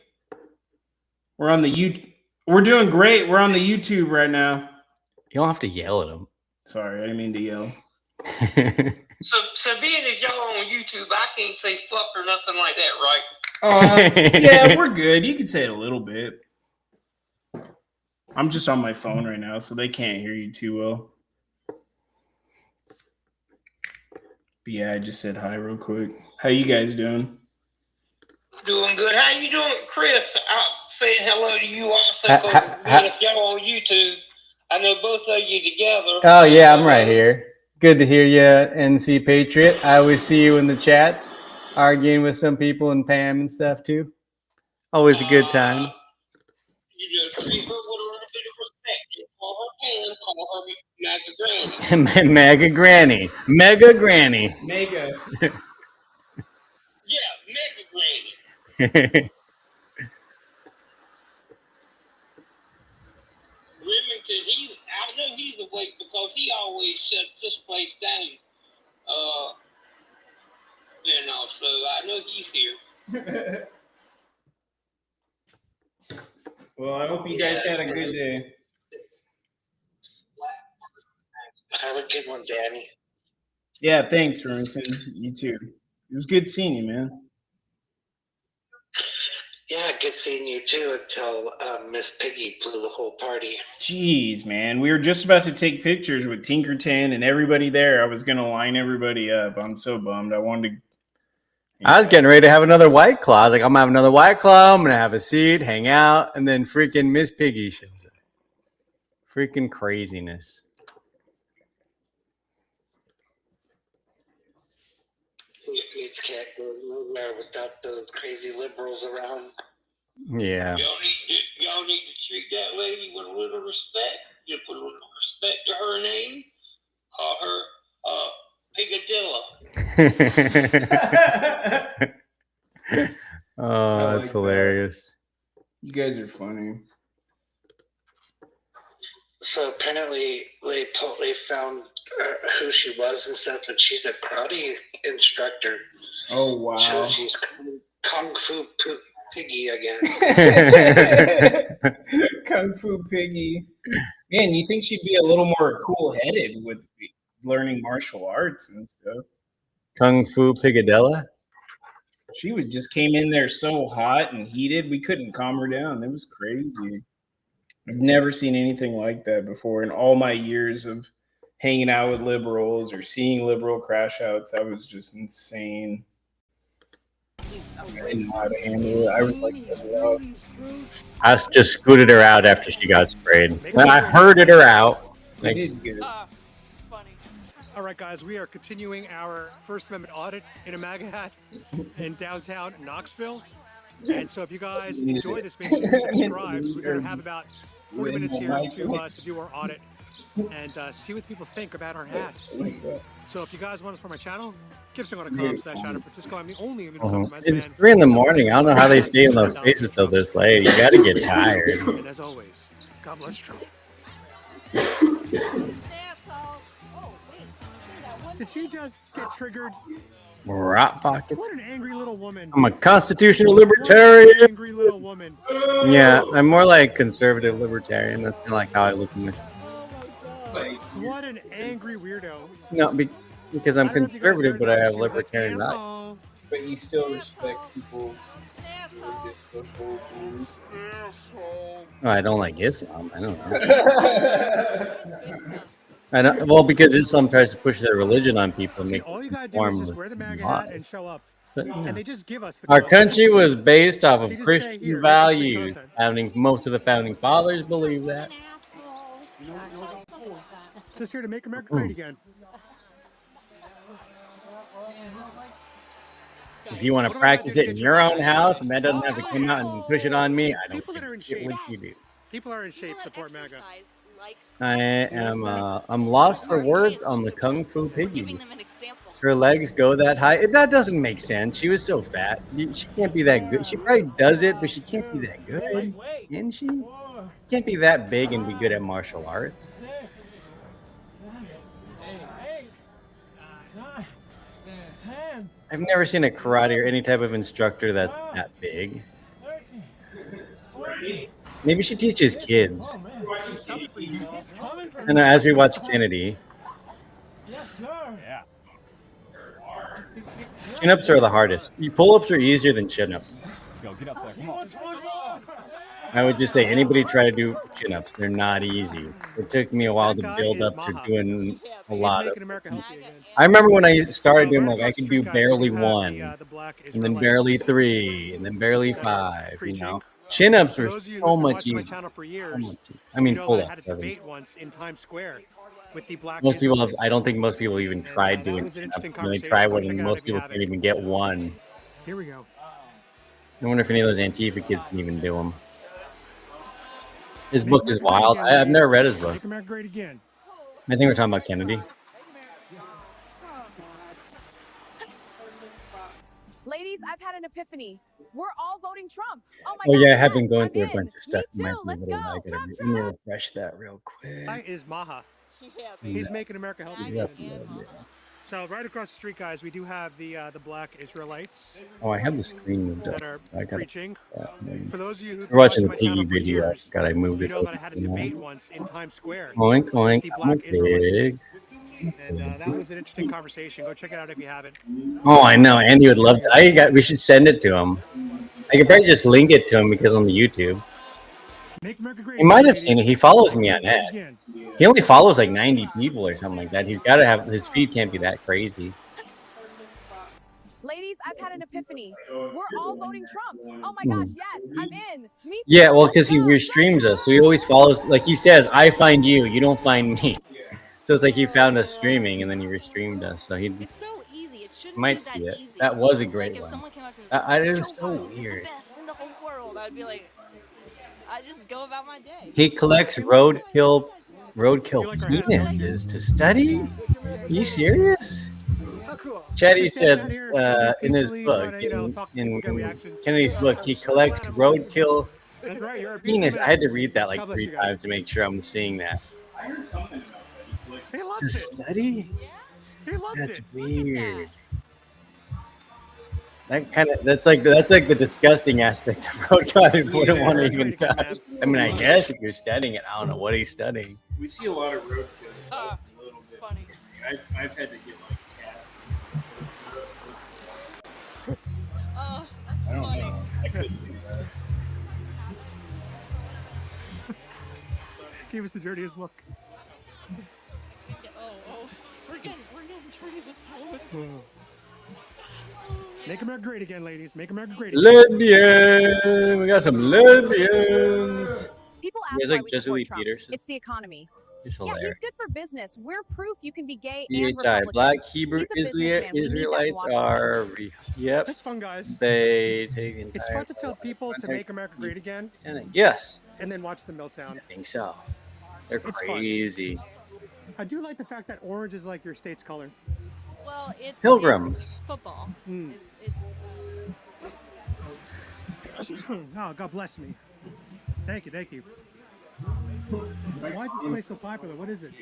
We're on the We're doing great. We're on the YouTube right now. You don't have to yell at them. Sorry, I didn't mean to yell. So being as y'all on YouTube, I can't say fuck or nothing like that, right? Yeah, we're good. You can say it a little bit. I'm just on my phone right now, so they can't hear you too well. But yeah, I just said hi real quick. How you guys doing? Doing good. How you doing, Chris? I'm saying hello to you also. Being if y'all on YouTube, I know both of you together. Oh yeah, I'm right here. Good to hear you, NC Patriot. I always see you in the chats, arguing with some people and Pam and stuff too. Always a good time. You just treat her with a little bit of respect. You call her Pam, call her Mega Granny. Mega Granny. Mega Granny. Mega. Yeah, Mega Granny. Remington, I know he's awake because he always shuts this place down. So I know he's here. Well, I hope you guys had a good day. Have a good one, Danny. Yeah, thanks, Remington. You too. It was good seeing you, man. Yeah, good seeing you too until Miss Piggy blew the whole party. Jeez, man. We were just about to take pictures with Tinkerton and everybody there. I was going to line everybody up. I'm so bummed. I I was getting ready to have another White Claw. I was like, I'm gonna have another White Claw. I'm gonna have a seat, hang out, and then freaking Miss Piggy shows up. Freaking craziness. It can't go nowhere without those crazy liberals around. Yeah. Y'all need to treat that lady with a little respect. You put a little respect to her name. Call her Pigadilla. Oh, that's hilarious. You guys are funny. So apparently they found who she was and stuff, and she's a karate instructor. Oh wow! So she's Kung Fu Piggy again. Kung Fu Piggy. Man, you think she'd be a little more cool-headed with learning martial arts and stuff? Kung Fu Pigadella? She just came in there so hot and heated, we couldn't calm her down. It was crazy. I've never seen anything like that before in all my years of hanging out with liberals or seeing liberal crash outs. That was just insane. I didn't know how to handle it. I was like, wow. I just scooted her out after she got sprayed. When I herded her out. I did good. All right, guys, we are continuing our First Amendment audit in a MAGA hat in downtown Knoxville. And so if you guys enjoy this video, subscribe. We're going to have about 40 minutes here to do our audit and see what people think about our hats. So if you guys want to support my channel, gibson.com/@Francisco. I'm the only It's 3 in the morning. I don't know how they stay in those spaces till this late. You got to get tired. And as always, God bless Trump. Did she just get triggered? Rat pockets. What an angry little woman. I'm a constitutional libertarian. Angry little woman. Yeah, I'm more like conservative libertarian. That's kind of like how I look in this. What an angry weirdo. No, because I'm conservative, but I have libertarian rights. But you still respect people's social views. Oh, I don't like Islam. I don't know. Well, because Islam tries to push their religion on people and make all you gotta do form is just wear the MAGA hat and show up. And they just give us the Our content. country was based off of They just say, Christian "Here, values. here's Most of the founding fathers believe that. Just here to make America great again. If you want to practice it in your own house and that doesn't have to come out and push it on me, I don't think you do. People are in shape. Support MAGA. I'm lost for words on the Kung Fu Piggy. Her legs go that high. That doesn't make sense. She was so fat. She can't be that good. She probably does it, but she can't be that good. Can she? Can't be that big and be good at martial arts. I've never seen a karate or any type of instructor that's that big. Maybe she teaches kids. And as we watch Kennedy, chin-ups are the hardest. Pull-ups are easier than chin-ups. I would just say anybody try to do chin-ups. They're not easy. It took me a while to build up to doing a lot of them. I remember when I started doing, like, I could do barely 1, and then barely 3, and then barely 5, you know? Chin-ups are so much easier. I mean, pull-ups. Most people I don't think most people even tried doing chin-ups. When they try one, and most people can't even get 1. Here we go. I wonder if any of those Antifa kids can even do them. His book is wild. I've never read his book. Make America great again. I think we're talking about Kennedy. Ladies, I've had an epiphany. We're all voting Trump. Oh my Oh God, yeah, I yes, have been going I'm through a in. bunch of stuff. Me Might too. be a Let's little go. negative. Trump, Let me Trump. refresh that real quick. Guy is Maha. He's making America healthy. Yep. So right across the street, guys, we do have the black Israelites Oh, I have the screen moved that up. are I gotta, preaching. For those of you who've we're watching the watched my piggy channel for video. I years, forgot I moved you it know that I had a over. debate once in Times Square Oink, with oink. the I'm black Israelites. big. And that was an interesting conversation. Go check it out if you haven't. Oh, I know. Andy would love to. We should send it to him. I could probably just link it to him because on the YouTube. Make America great He might again, have seen it. ladies. He follows me on Make America that. great again. He only follows like 90 people or something like that. He's got to have his feed can't be that crazy. Ladies, I've had an epiphany. We're all voting Trump. Oh my gosh, yes, I'm in. Me too. Yeah, well, because he restreams us, so he always follows. Like he says, "I find you, you don't find me." So it's like he found us streaming, and then he restreamed us. So he It's so easy. It shouldn't might be that see it. easy. That was a Like, great if one. someone came up to me and said, It was "Joe so Biden is weird. the best in the whole world," I'd be like, I just go about my day. He collects roadkill penises to study. Are you serious? Chatty said in his book, in Kennedy's book, he collects roadkill penis. I had to read that like 3 times to make sure I'm seeing that. I heard something about that. He loves To it. study? He loves That's it. weird. That's like the disgusting aspect of roadkill. I wouldn't want to even touch. I mean, I guess if you're studying it, I don't know what he's studying. We see a lot of roadkill, so it's a little bit funny. I've had to get like cats and stuff. Oh, I don't know. I couldn't do that. Gave us the dirtiest look. We're getting dirty this whole. Make America great again, ladies. Make America great again. Lesbian. We got some lesbians. People You ask guys why like we Jesse support Lee Trump. Peterson? It's the economy. He's Yeah, hilarious. he's good for business. We're proof you can be gay and DHI, Republican. Black Hebrew He's a businessman. We need that in Israelites Washington. are. Yep. It's fun, guys. They take entire. It's fun to tell people to make America great again. Yes. And then watch the meltdown. I think so. They're It's fun. crazy. I do like the fact that orange is like your state's color. Well, it's Pilgrims. It's football. Mm. Oh, God bless me. Thank you, thank you. Why is this place so popular? What is it?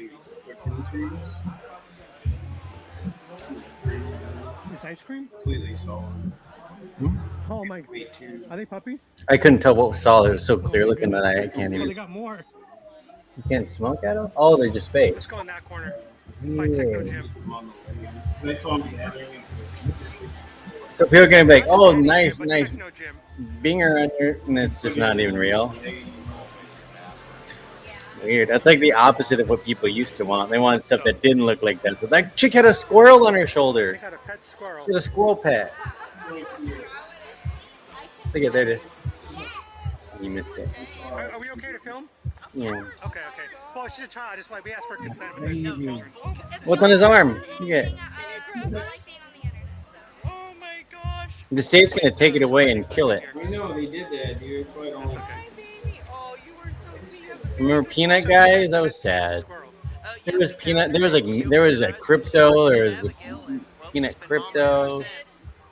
This ice cream? Completely solid. Oh my! Are they puppies? I couldn't tell what was solid. It was so clear looking that I can't Oh, they even. got more. You can't smoke at them? Oh, they're just fake. Let's go in that corner. By Techno Gym. I saw him gathering. So people are gonna be like, "Oh, nice being around here," and it's just not even real. Weird. That's like the opposite of what people used to want. They wanted stuff that didn't look like that. So that chick had a squirrel on her shoulder. They had a pet squirrel. She had a squirrel pet. Look at there it is. You missed it. Are we okay to film? Yeah. Okay, okay. Well, she's a child. I just like we asked for consent. But Crazy. there's children. What's on his arm? Look at it. The state's gonna take it away and kill it. I know they did that, dude. That's why I don't like Remember Peanut Guys? That was sad. There was Peanut. There was a crypto. There was a Peanut crypto.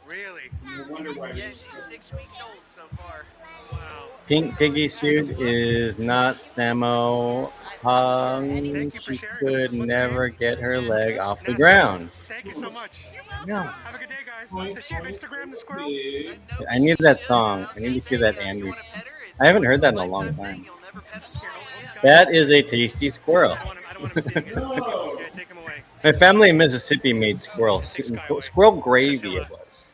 Really? No wonder why. Yeah, she's 6 weeks old so far. Wow. Pink Piggy suit is not Samo Hung. She could never get her leg off the ground. Thank you so much. No. Have a good day, guys. Does she have Instagram, the squirrel? I need that song. I need to hear that Andy's. I haven't heard that in a long time. That is a tasty squirrel. My family in Mississippi made squirrel gravy. It was.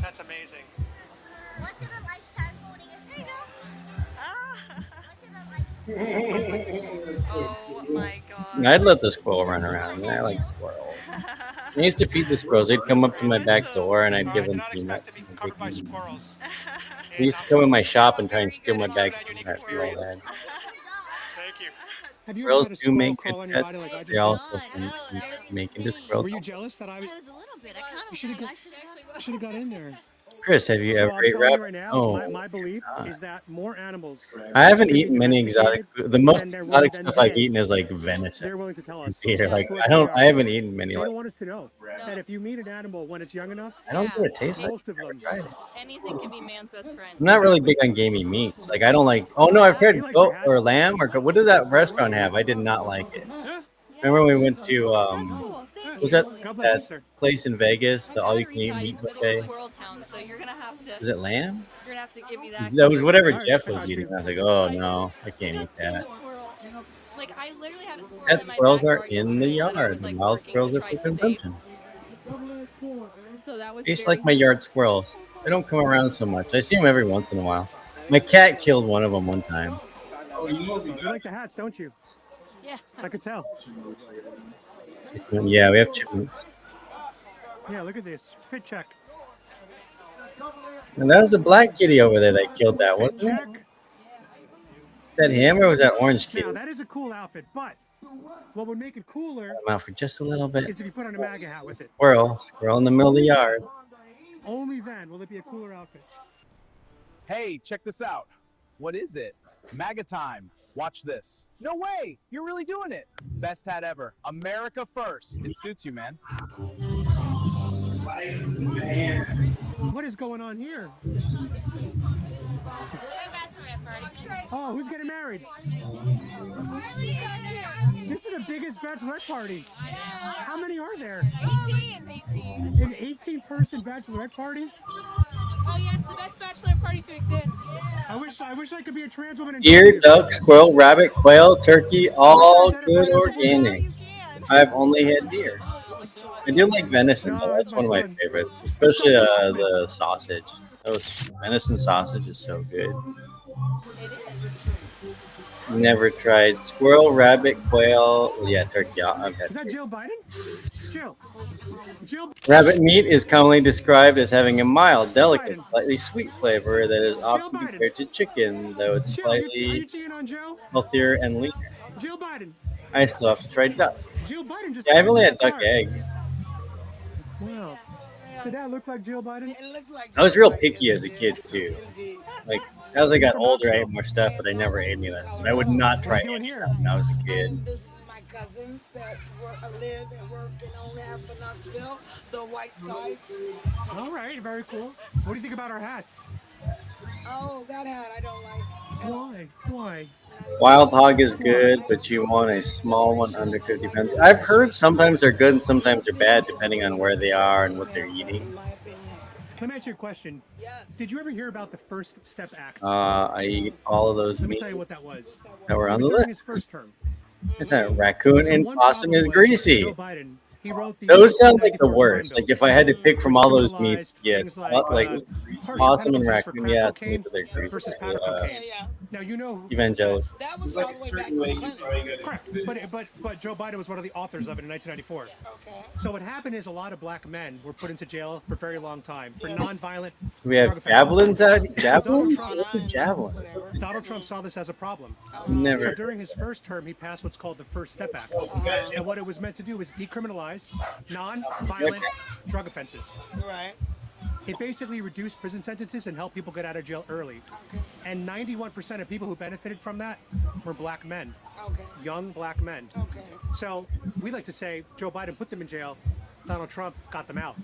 That's amazing. What did a lifetime holding it? Oh my god. I'd let the squirrel run around. I like squirrels. I used to feed the squirrels. They'd come up to my back door and I'd give them peanuts. They used to come in my shop and try and steal my bag of peanuts. Thank you. Have you Squirrels ever had a do squirrel make crawl good on your pets. body like I They just also did? can make into squirrels. Were you jealous that I was? You should have got in there. Chris, have you So ever I'm ate telling you rabbit? right now, Oh, my belief is that more animals. I haven't can be eaten many exotic. domesticated The most and they're exotic willing- stuff I've then eaten is like venison. They're willing to tell us. Deer. Like who I they don't. are. I haven't eaten many. They Like don't want us to know that if you meet an animal when it's young enough, I don't know what it tastes like. most of them. Anything can be man's best friend. I'm not really big on gamey meats. Like I don't like. Oh no, I've tried goat or lamb or what did that restaurant have? I did not like it. Remember when we went to was that place in Vegas, the all-you-can-eat meat buffet? Squirrel Town, so you're gonna have to. Is it lamb? You're gonna have to give me that. That was whatever Jeff was eating. I was like, oh no, I can't eat that. Like I literally had a squirrel Pet in my squirrels are backyard in the yesterday when I yard. was, The like, wild working squirrels to are try for to save. consumption. So that was Tastes very like my yard squirrels. They don't come around so much. I see them every once in a while. My cat killed one of them one time. You like the hats, don't you? Yeah. I could tell. Yeah, we have chickens. Yeah, look at this. Fit check. And that was a black kitty over there that killed that, wasn't it? Is that him or was that orange kitty? Now, that is a cool outfit, but what would make it cooler I'm out for just a little bit. is if you put on a MAGA hat with it. Squirrel in the middle of the yard. Only then will it be a cooler outfit. Hey, check this out. What is it? MAGA time. Watch this. No way! You're really doing it. Best hat ever. America first. It suits you, man. What is going on here? Oh, who's getting married? This is the biggest bachelorette party. How many are there? 18. An 18-person bachelorette party? Oh yes, the best bachelor party to exist. I wish I could be a trans woman. Deer, duck, squirrel, rabbit, quail, turkey, all good organic. I've only had deer. I do like venison though. That's one of my favorites, especially the sausage. Venison sausage is so good. Never tried squirrel, rabbit, quail. Yeah, turkey. I've had. Is that Jill Biden? Jill. Rabbit meat is commonly described as having a mild, delicate, slightly sweet flavor that is often compared to chicken, though it's slightly healthier and leaner. Jill Biden. I still have to try duck. Jill Biden just. Yeah, I've only had duck eggs. Wow. Did that look like Jill Biden? I was real picky as a kid too. Like as I got older, I ate more stuff, but I never ate any of that. But I would not try any of that when I was a kid. My cousins that live and work and own half of Knoxville, the white sides. All right, very cool. What do you think about our hats? Oh, that hat I don't like. Why? Wild hog is good, but you want a small one under 50 pounds. I've heard sometimes they're good and sometimes they're bad, depending on where they are and what they're eating. Let me ask you a question. Did you ever hear about the First Step Act? I eat all of those Let me meat tell you what that was. that were on the During list. his first term. It's not raccoon and possum is Joe greasy. Biden, he wrote the Those sound like the worst. Like if I had to pick from all those meats, yes, like possum and raccoon, yes, these are their greasy. Versus powder cocaine. Now you know Evangelical. That was all the way back in Clinton. Correct, but Joe Biden was one of the authors of it in 1994. Okay. So what happened is a lot of black men were put into jail for a very long time for nonviolent. We have drug offenses. javelins out. Donald Javelins? Trump- What's a javelin? Donald Trump saw this as a problem. Never. So during his first term, he passed what's called the First Step Act. And what it was meant to do was decriminalize non-violent drug offenses. Right. It basically reduced prison sentences and helped people get out of jail early. And 91% of people who benefited from that were black men. Okay. Young black men. Okay. So we like to say Joe Biden put them in jail, Donald Trump got them out.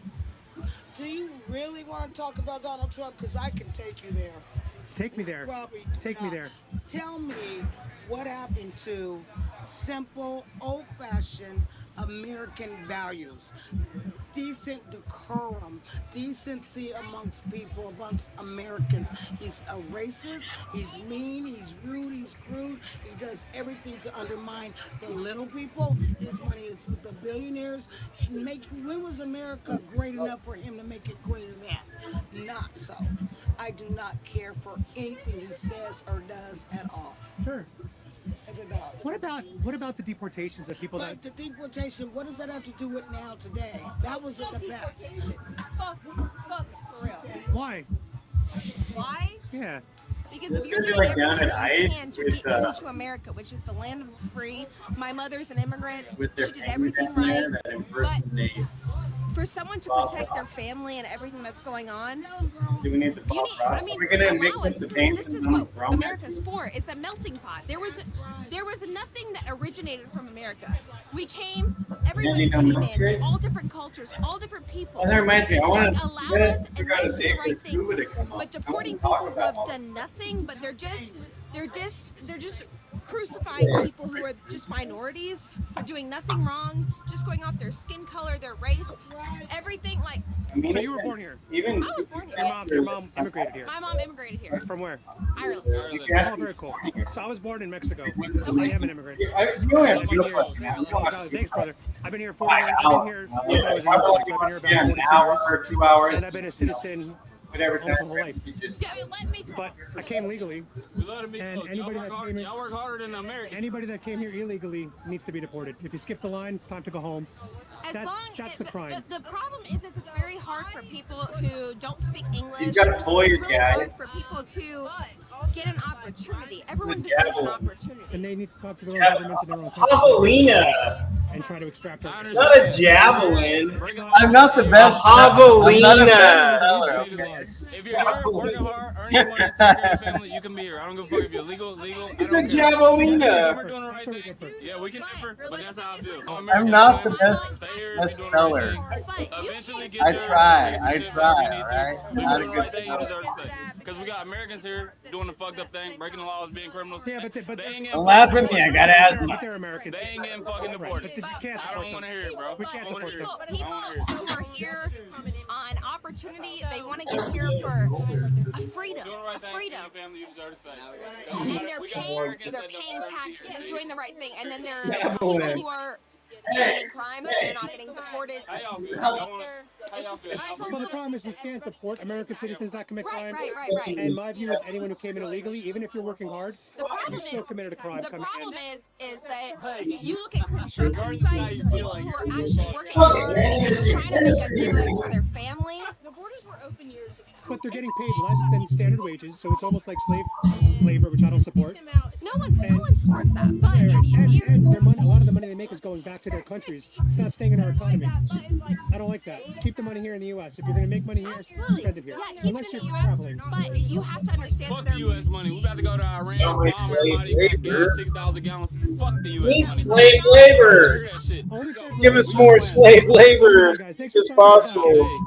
Do you really want to talk about Donald Trump? Because I can take you there. Take me there. Probably Take me there. Tell me what happened to simple, old-fashioned American values. Decent decorum, decency amongst people, amongst Americans. He's a racist, he's mean, he's rude, he's crude. He does everything to undermine the little people. His money is with the billionaires. When was America great enough for him to make it greater than? Not so. I do not care for anything he says or does at all. Sure. What about the deportations of people But the deportation, what does that have to do with now today? That was in the past. Fuck, for real. Why? Why? Yeah. Because This if you're could be doing like down everything at you ICE can to with, get into America, which is the land of the free. My mother's an immigrant. with their She did family everything down there right. that But impersonates. for someone to protect their family and everything that's going on, Do we need the you Bob need, Ross? I mean, We're gonna make allow us. the This paint is and what America's for. It's a melting pot. There was nothing that originated from America. We came, everybody Yeah, came in, all different cultures, all different people. Oh, that reminds me, I wanna- Like, allow yeah, us and figure out a let's do date the for right Cuba things. to come up. But No deporting one talk people who about have all done nothing, but they're just crucifying people who are just minorities for doing nothing wrong, just going off their skin color, their race, everything like. So you were born here? I was born here. Your mom immigrated here? My mom immigrated here. From where? Ireland. Oh, very cool. So I was born in Mexico. So I am an immigrant. You I've have been here. Thanks, brother. I've been here 40 years. I've been here since I was in Mexico. So I've been here about 42 years. 2 hours. And I've been a citizen Whatever almost time my whole life. you just. Yeah, let me talk. But I came legally, We love to meet and folks. anybody that came here, Y'all work harder than the Americans. anybody that came here illegally needs to be deported. If you skip the line, it's time to go home. As That's, long that's the crime. The problem is it's very hard for people who don't speak English. You've got a lawyer, It's really guy. hard for people to get an opportunity. Everyone The deserves an devil. opportunity. And they need to talk to their own governments and their own Javelina. and try to extract our Not a javelin. I'm not the best. Javelina. I'm not a best seller, okay? If you're here working hard, earning money, taking care of your family, you can be here. I don't give a fuck if you're legal. It's a javelina. We're doing the right thing. Yeah, we can differ, but that's how I feel. I'm not the best seller. Eventually get I your try, citizenship all wherever you need to. right? So I'm not you a do the good right thing, you seller. deserve to stay. Because we got Americans here doing the fucked up thing, breaking the laws, being criminals. Yeah, but they ain't getting Don't laugh at me, I got asthma. But they're Americans. They ain't getting fucking deported. But you can't I don't want to hear it, bro. We can't I don't want to hear it. People I don't want to hear it. who are here on opportunity, they want to get here for a freedom, Doing the right a thing, freedom. your family, you deserve to stay. And they're paying taxes, they're doing the right thing, and then they're Yeah, people man. who are committing crimes, they're not getting deported. Well, the problem is we can't deport American citizens that commit crimes. Right. And my view is anyone who came in illegally, even if you're working hard, The problem you still is, committed a crime. the coming in. problem is that you look at construction sites, people who are actually working hard, trying to make a difference for their family. The borders were open years ago. But they're getting paid less than standard wages, so it's almost like slave labor, which I don't support. No one supports that. But And their money, a lot of the money they make is going back to their countries. It's not staying in our economy. I don't like that. Keep the money here in the U.S. If you're going to make money here, spend it here. yeah, keep Unless it in you're the U.S. traveling. But you have to understand Fuck that the U.S. money. We about to go to Iran, No, bomb it's slave everybody, labor. gas $6 a gallon. Fuck the U.S. Need money. slave labor. That shit. Give us more slave labor as possible.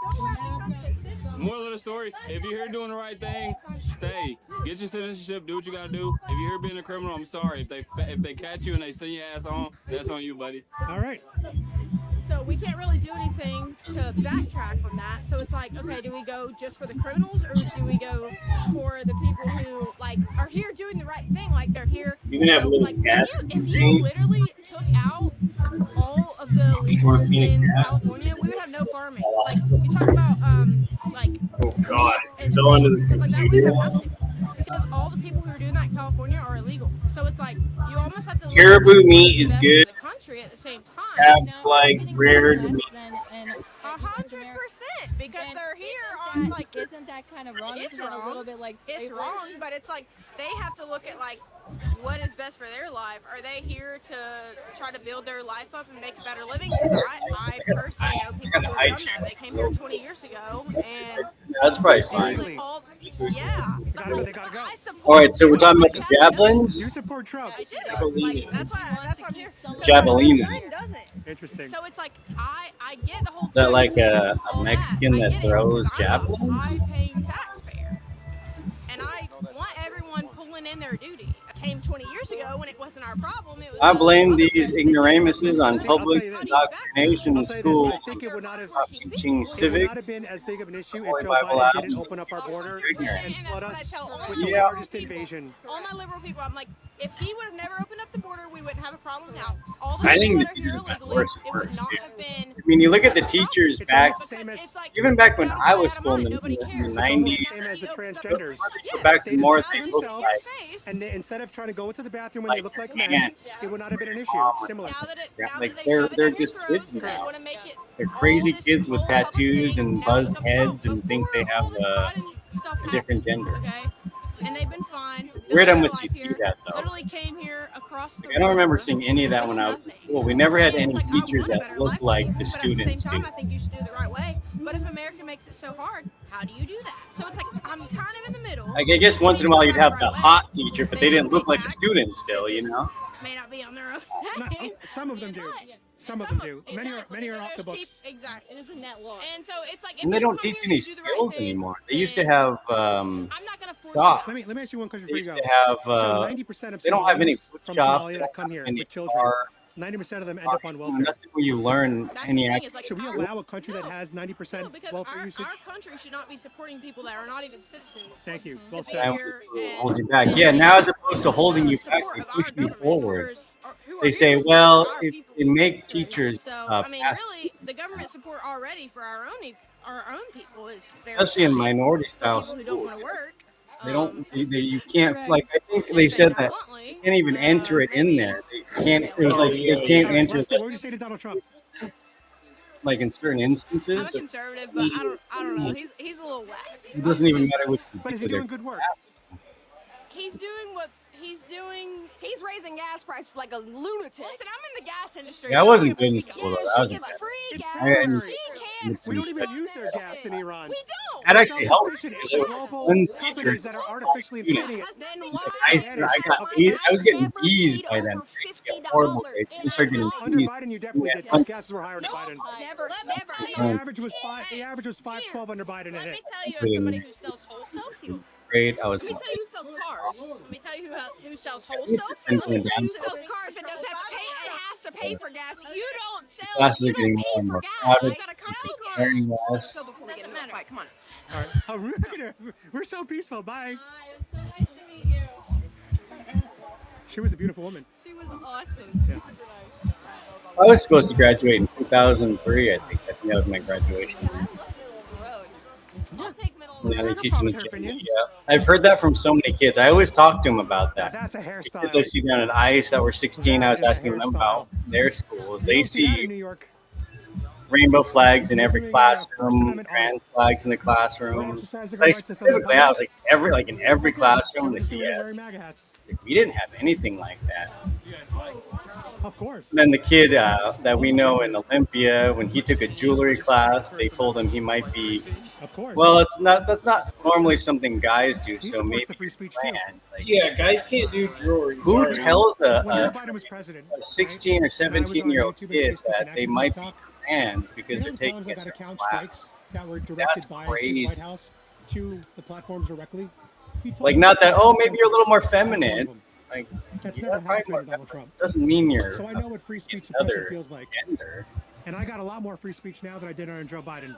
Moral of the story, if you're here doing the right thing, stay. Get your citizenship, do what you gotta do. If you're here being a criminal, I'm sorry. If they catch you and they send your ass home, that's on you, buddy. All right. So we can't really do anything to backtrack from that. So it's like, okay, do we go just for the criminals or do we go for the people who like are here doing the right thing? Like they're here. You can have a little like gas. if you literally took out all of the legals in California, we would have no farming. Like we talk about like Oh God, and fell into stuff the like that, we would computer. have nothing. Because all the people who are doing that in California are illegal. So it's like you almost have to look Caribou at meat the is best good. of the country at the same time. Have like rare meat. 100% because they're here on like Isn't that kind of wrong? It's Isn't that wrong. a little bit like It's slavery? wrong, but it's like they have to look at like what is best for their life. Are they here to try to build their life up and make a better living? 'Cause I personally know people who have done that. They came here 20 years ago and That's probably fine. yeah. They gotta go. All right, so we're talking about the javelins. You support Trump. I do. Like, that's why I'm here. Javelina. My friend doesn't. Interesting. So it's like I get the whole. Is that like a all Mexican I that get it, throws 'cause I'm a javelins? high-paying taxpayer, and I want everyone pulling in their duty. I came 20 years ago when it wasn't our problem. It was I the blame other these guys. ignoramuses on See, I'll public tell you this. indoctrination in I'll tell you this, schools, I think it would not have teaching It would civics. not have been as big of an issue Holy if Joe Bible Biden apps. didn't open up our border Ignorant. and flood And that's us what I tell all with my the Yeah. largest people. invasion. All my liberal people, I'm like, if he would have never opened up the border, we wouldn't have a problem now. All the I people think that the are here teachers got illegally, worse and it would worse, not too. have been. I mean, you look at the teachers It's back, almost the same as It's like even back when gotta I stay was out of school in mind, the, nobody in the cares. It's almost 90s, the same as the transgenders. go back They to more disguise they look themselves, like. and they, instead of trying to go into the bathroom when they look like men, man. it would not have been an issue. Similar. Now that Yeah, now like that they they're shove it they're down your just throats kids and they now. wanna make it They're all crazy this kids with whole public tattoos thing, and now buzzed it comes out. heads and think they Before all have this Biden stuff a different happened, gender. Okay, and they've been fine. Weird built on their what you life do here, that, though. Literally came here across the Like, I don't remember river. seeing any of that when I was in school. We never had any It's like, I teachers want a that better looked life for like you, the but at the same students time, do. I think you should do it the right way. But if America makes it so hard, how do you do that? So it's like I'm kind of in the middle. Like, I guess once in a while you'd have the Right. hot teacher, but they didn't look like the Tax. students still, you know? May not be on their own. Some of them do. Some of them do. Many are off the books. Exactly. It is a net loss. And so it's like if And they you don't come teach here any and do the right skills thing, anymore. They used to have I'm not gonna force shop. Let me ask you one question They before you used go. to have So 90% of they don't have any Somalians food from shop. Somalia They that don't come have here any with children, bar. 90% of them end up on welfare. Nothing where you learn That's any the thing, act. is like Should we our- allow a country that has 90% No, because welfare usage? our country should not be supporting people that are not even citizens. Thank you. to Well be said. here and- Hold you back. Yeah, now as opposed to holding you back, they push you forward. They say, well, if they make teachers So I mean, pass really, the government support already for our own our own people is very especially in tough. minority For style people who don't schools. want to work. They don't. You can't. Like I think they said that you can't even enter it in there. They can't. It was like you can't enter What would you say to Donald Trump? like in certain I'm a instances. conservative, but I don't know. He's a little whack. It doesn't even matter which. But is he doing good work? He's doing what he's doing. He's raising gas prices like a lunatic. Listen, I'm in the gas industry. Yeah, I so wasn't I'm good in speak up. school. Though. I was It's free gas. I- She can't. We don't even use their gas in Iran. We don't. That actually helped. Self-sufficient. because It's it global was one companies teacher. that are artificially inflating it. Then why? I was getting B's by then. Horrible grades. I started getting Under B's. Biden, you definitely Yeah. did. Gas gases were higher under Biden. Never. The average was 512 under Biden. Let And me it. tell you, as somebody who sells wholesale fuel. Grade. I was. Let me tell you who sells cars. Let me tell you who sells wholesale Used fuel. to think Let me it was tell you Who who sells sells cars and doesn't have to pay? It has to pay for gas. You don't sell. Classes You are getting don't more pay and for more gas. crowded. You got a company car. Learning less. So before we get into a fight, come on. All right. Oh, we're so peaceful. Bye. So nice to meet you. She was a beautiful woman. She was awesome. Yeah. I was supposed to graduate in 2003. I think that was my graduation. I'll take middle. Now they no teach problem me. with her opinions. Yeah, I've heard that from so many kids. I always talk to them about Now, that. that's a The hairstyle. kids I see down at ICE that were 16, I was That is a asking them about their schools. You They don't see that in see New York. rainbow flags in every Doing, classroom, Amendment trans flags in the We're classroom. exercising But our I right to film specifically, I was like in every That's it. classroom. They Just see doing it yeah, wearing MAGA hats. we didn't have anything like that. Of course. And then the kid that we know in Olympia, when he took a jewelry class, they told him he might be. Of course. Well, that's not normally something guys do. He So supports maybe the free speech brand, too. like, Yeah, guys can't do jewelry. who sorry. tells When Joe a Biden was president, 16 or 17-year-old kid that they might be trans because they're taking times I a got certain account class? strikes that were directed That's by crazy. his White House to the platforms directly. He told Like me not that. that's Oh, maybe you're a little more that's one of feminine. them. Like That's yeah, never happened to me right, to Donald Trump. doesn't mean you're So I know what free speech suppression another feels like. gender. And I got a lot more free speech now than I did under Joe Biden.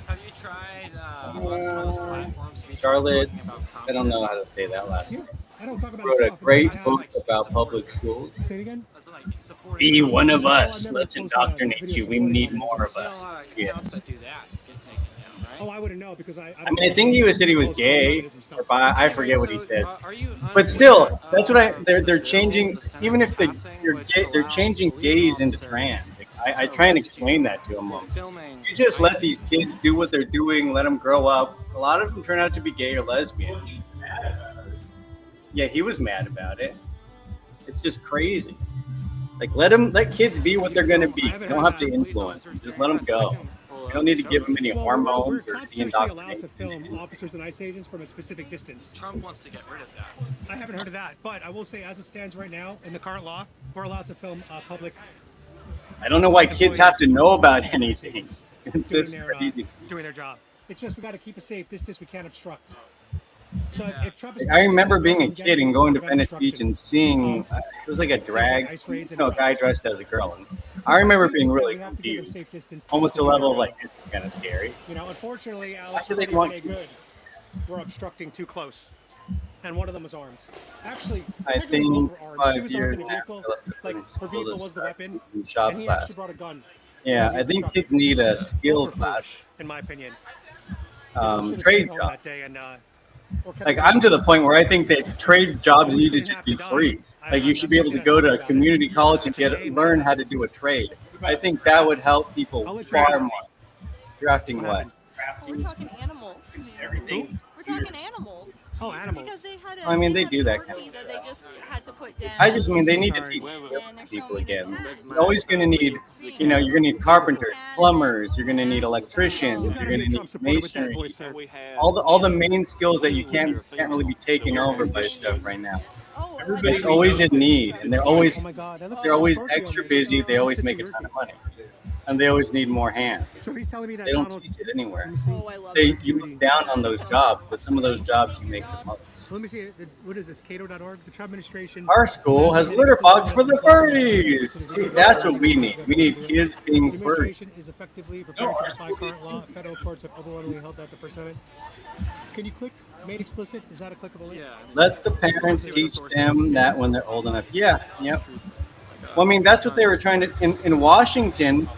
Have you tried on some of those platforms? have you tried Charlotte, talking about I don't know how to say that last Yeah, name. I don't talk about Wrote it a too often, great but I book have. about public schools. Say it again. That's like supporting Be one of Oh, I've us. never Let's posted a indoctrinate video you. We supporting need public more of schools. us. accounts Yes. that do that get taken down, right? Oh, I wouldn't know because I I mean, I think he said he was post gay, communism stuff. or bi. I forget what he So, said. are you But still, unaware that's what of they're the changing. bill the Even if Senate's you're passing, which gay, they're allows changing police gays into officers trans. Like, I to try and arrest explain you that to them. for filming You just let these minors. kids do what they're doing. Let them grow up. A lot of them turn out to be gay or lesbian. Yeah, he was mad about it. It's just crazy. Like let kids be what they're gonna be. You don't have to influence them. Just let them go. You don't need to give them any Well, hormones we're or constitutionally allowed to indoctrinate. film officers and ICE agents from a specific distance. Trump wants to get rid of that. I haven't heard of that, but I will say, as it stands right now, in the current law, we're allowed to film public I don't know why kids have to know about anything. It's doing just their, crazy. doing their job. It's just we got to keep a safe distance. We can't obstruct. So if Trump is I remember being a president, kid and going to prevent Venice Beach obstruction. and seeing it was like a drag, ice raids and a guy arrests. dressed as a girl. And I remember being really We have to give them confused, safe distance almost to to do the level their of like job. this is kind of scary. You know, unfortunately, Why Alex, should they Cody want and kids? Good were obstructing too close, and one of them was armed. Actually, I technically think both were armed. She 5 was years armed in a vehicle, like her vehicle was the weapon, in shop and he class. actually brought a gun. Yeah, And he I think obstructed. kids need a Both skill were class, foolish, in my opinion. People should have trade stayed home jobs. that day and, or kept Like their I'm to the distance. point where I think that trade jobs need to didn't just have be to die. free. Like you should be able to go to a community college and learn how to do a trade. I think that would help people far more. Drafting what? We're talking animals. Everything. We're talking animals. Oh, animals. Because they had I mean, they do that corgi kind of that they just had to put down. I just mean they need to Sorry. teach And they're people showing again. that. You're always going to need, you're going to need carpenters, plumbers. You're going to need electricians. You're going to need masonry. All the main skills that you can't really be taken over by stuff right now. It's always in need, and they're always extra busy. They always make a ton of money, and they always need more hands. So he's telling me that They don't Donald. teach it anywhere. Oh, I love They that. you look down on those jobs, but some of those jobs you make the most. So let me see. What is this? Cato.org. The Trump administration. Our school has litter box for the furries. See, that's what we need. We need kids being The furry. administration is effectively preparing to defy current law. Federal courts have overwhelmingly held out the First Amendment. Can you click made explicit? Is that a clickable link? Let the parents teach them that when they're old enough. Yeah, yep. Well, I mean, that's what they were trying to in Washington.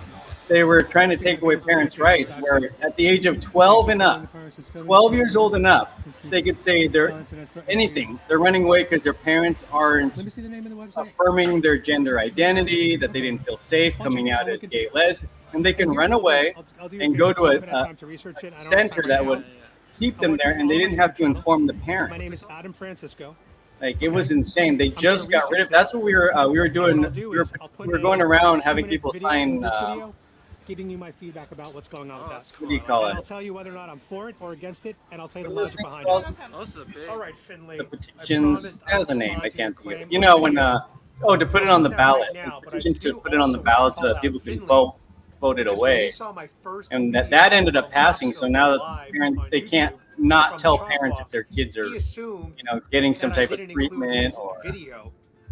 they were trying to take away parents' rights, where at the age of 12 and up, 12 years old and up, they could say they're anything. They're running away because their parents aren't affirming their gender identity, that they didn't feel safe coming out as gay, lesbian, and they can run away and go to a center that would keep them there, and they didn't have to inform the parents. My name is Adam Francisco. Like, it was insane. They just got rid of. That's what we were doing. We were going around having people sign. Giving you my feedback about what's going on with that. What do you call it? I'll tell you whether or not I'm for it or against it, and I'll tell you the logic behind it. All right, Finley. The petitions. That was a name. I can't think of it. You know when to put it on the ballot. Petition to put it on the ballot so that people can vote it away, and that ended up passing. So now that parents, they can't not tell parents if their kids are, getting some type of treatment or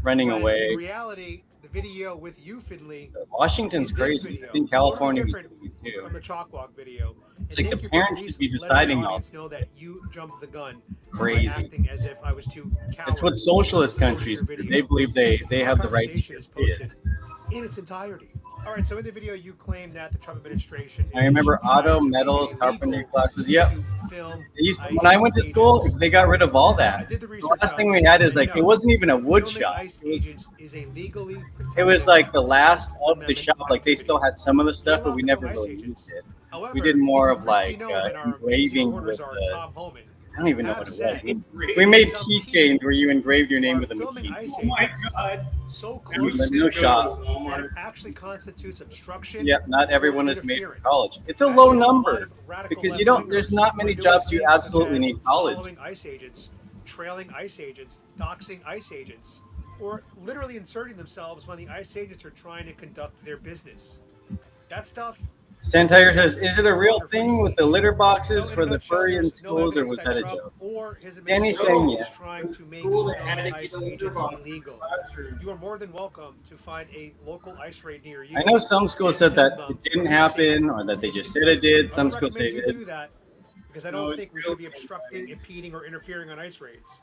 running away. In reality, the video with you, Finley. Washington's crazy. I think California is too. From the Chalk Walk video. It's like the parents should be deciding all. Know that you jumped the gun. Crazy. Acting as if I was too coward. It's what socialist countries do. They believe they have the right to hear kids. In its entirety. All right, so in the video, you claim that the Trump administration. I remember auto, metals, carpentry classes. Yep. When I went to school, they got rid of all that. The last thing we had is like, it wasn't even a wood shop. It was like the last of the shop. Like, they still had some of the stuff, but we never really used it. We did more of like engraving with I don't even know what it was. We made keychains where you engraved your name with a machine. Oh my God. So close no shop. that it actually constitutes obstruction. Yep, not everyone is made for college. It's a low number because there's not many jobs you absolutely need college. Following ICE agents, trailing ICE agents, doxing ICE agents, or literally inserting themselves when the ICE agents are trying to conduct their business. That stuff. Santiger says, is it a real thing with the litter boxes for the furry in schools, or was that a joke? Danny's saying yes. Trying to make ICE agents illegal. You are more than welcome to find a local ICE raid near you. I know some schools said that it didn't happen, or that they just said it did. Some schools say it did. Because I don't think we should be obstructing, impeding, or interfering on ICE raids.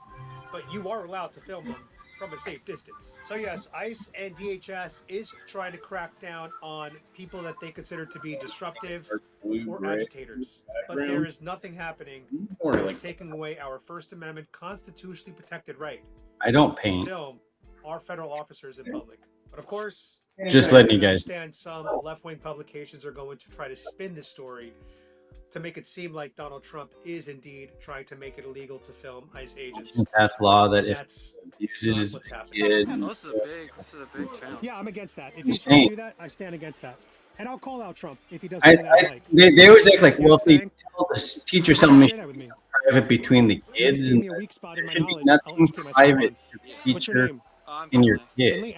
But you are allowed to film them from a safe distance. So yes, ICE and DHS is trying to crack down on people that they consider to be disruptive or agitators. But there is nothing happening that is taking away our First Amendment constitutionally protected right. I don't paint. To film our federal officers in public. But of course, just letting you guys understand some left-wing publications are going to try to spin this story to make it seem like Donald Trump is indeed trying to make it illegal to film ICE agents. Pass law that if uses a kid. This is a big challenge. Yeah, I'm against that. If he's trying to do that, I stand against that. And I'll call out Trump if he does something I like. They always act like, well, if they tell the teacher something private between the kids, and there should be nothing private to the teacher in your kid.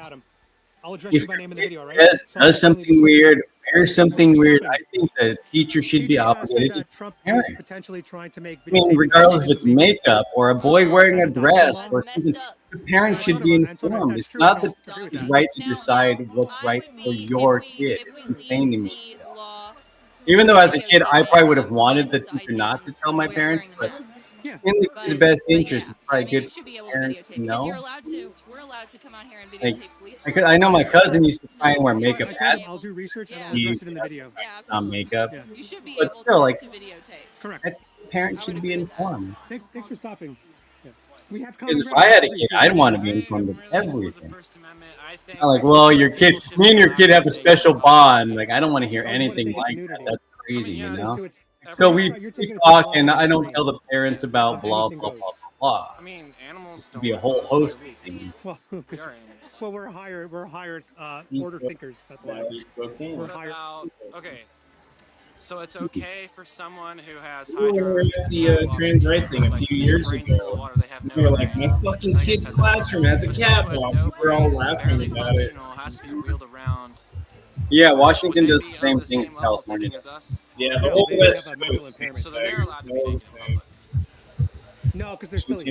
I'll address If you by name in the video, right? does something weird, wears something weird, I think the teacher should be obligated to parent. Potentially trying to make I mean, regardless if it's makeup or a boy wearing a dress or something, the parents should be informed. It's not the teacher's right to decide what's right for your kid. It's insane to me. Even though as a kid, I probably would have wanted the teacher not to tell my parents, but in the kid's best interest, it's probably good for parents to know. We're allowed to come out here and videotape police. Like, I know my cousin used to try and wear makeup ads. I'll do research and I'll address it in the video. On makeup. Yeah. You should be but able still, like, to videotape. Correct. Parents should be informed. Thanks for stopping. Yeah. We have because if I had a kid, I'd want to be informed of everything. I'm like, well, me and your kid have a special bond. Like, I don't want to hear anything like that. That's crazy, you know? So we talk, and I don't tell the parents about blah, blah, blah, blah. I mean, animals don't be a whole host of things. Well, we're hired order thinkers. That's why. We're hired. Okay. So it's okay for someone who has we were at the trans right thing a few years ago. We were like, my fucking kid's classroom has a catwalk. We're all laughing about it. Yeah, Washington does the same thing as California does. Yeah, the whole West Coast. So they're allowed to be the same. No, because they're still a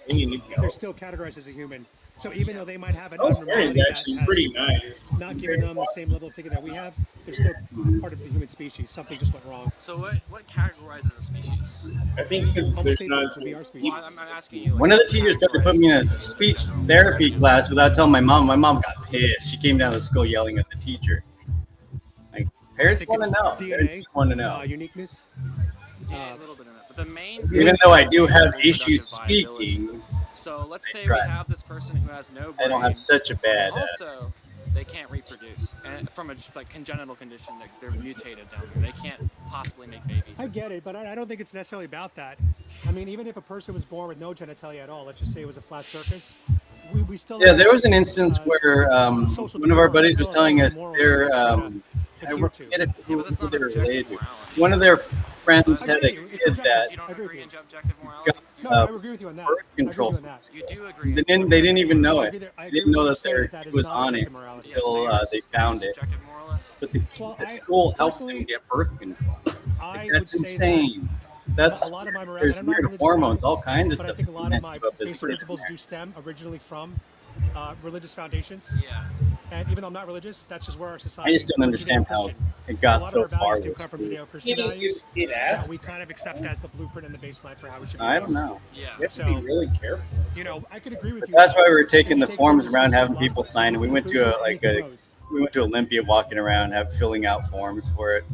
human. They're still categorized as a human. So even though they might have an abnormality that actually pretty nice, not giving them the same level of thinking that we have, they're still part of the human species. Something just went wrong. So what categorizes a species? I think because there's not. Well, I'm asking you. One of the teachers tried to put me in a speech therapy class without telling my mom. My mom got pissed. She came down to school yelling at the teacher. Like, Parents think want to it's know. Parents DNA, want to know. uniqueness. Yeah, a little bit of that. But the main Even though I do have issues speaking, So let's say try. we have this person who has no brain. I don't have such a bad. And also, they can't reproduce, and from a like congenital condition, they're mutated down there. They can't possibly make babies. I get it, but I don't think it's necessarily about that. I mean, even if a person was born with no genitalia at all, let's just say it was a flat surface, we still. Yeah, there was an instance where one of our buddies was telling us their I forget who they were related to. One of their friends had a kid that got birth control. You do agree. They didn't even know it. They didn't know that their kid was on it until they found it. But the school helped them get birth control. Like, that's insane. That's there's weird hormones, all kinds of But I stuff. think a lot of my Up as basic principles do stem originally from religious foundations. Yeah. And even though I'm not religious, that's just where our society. I just don't understand how it got so far. A lot of our values do come from Judeo-Christian values. that we kind of accept as the blueprint and the baseline for how we should be. I don't know. Yeah. You have to be really careful. You know, I could agree with you. That's why we were taking the forms around, having people sign it. We went to we went to Olympia, walking around, filling out forms for it.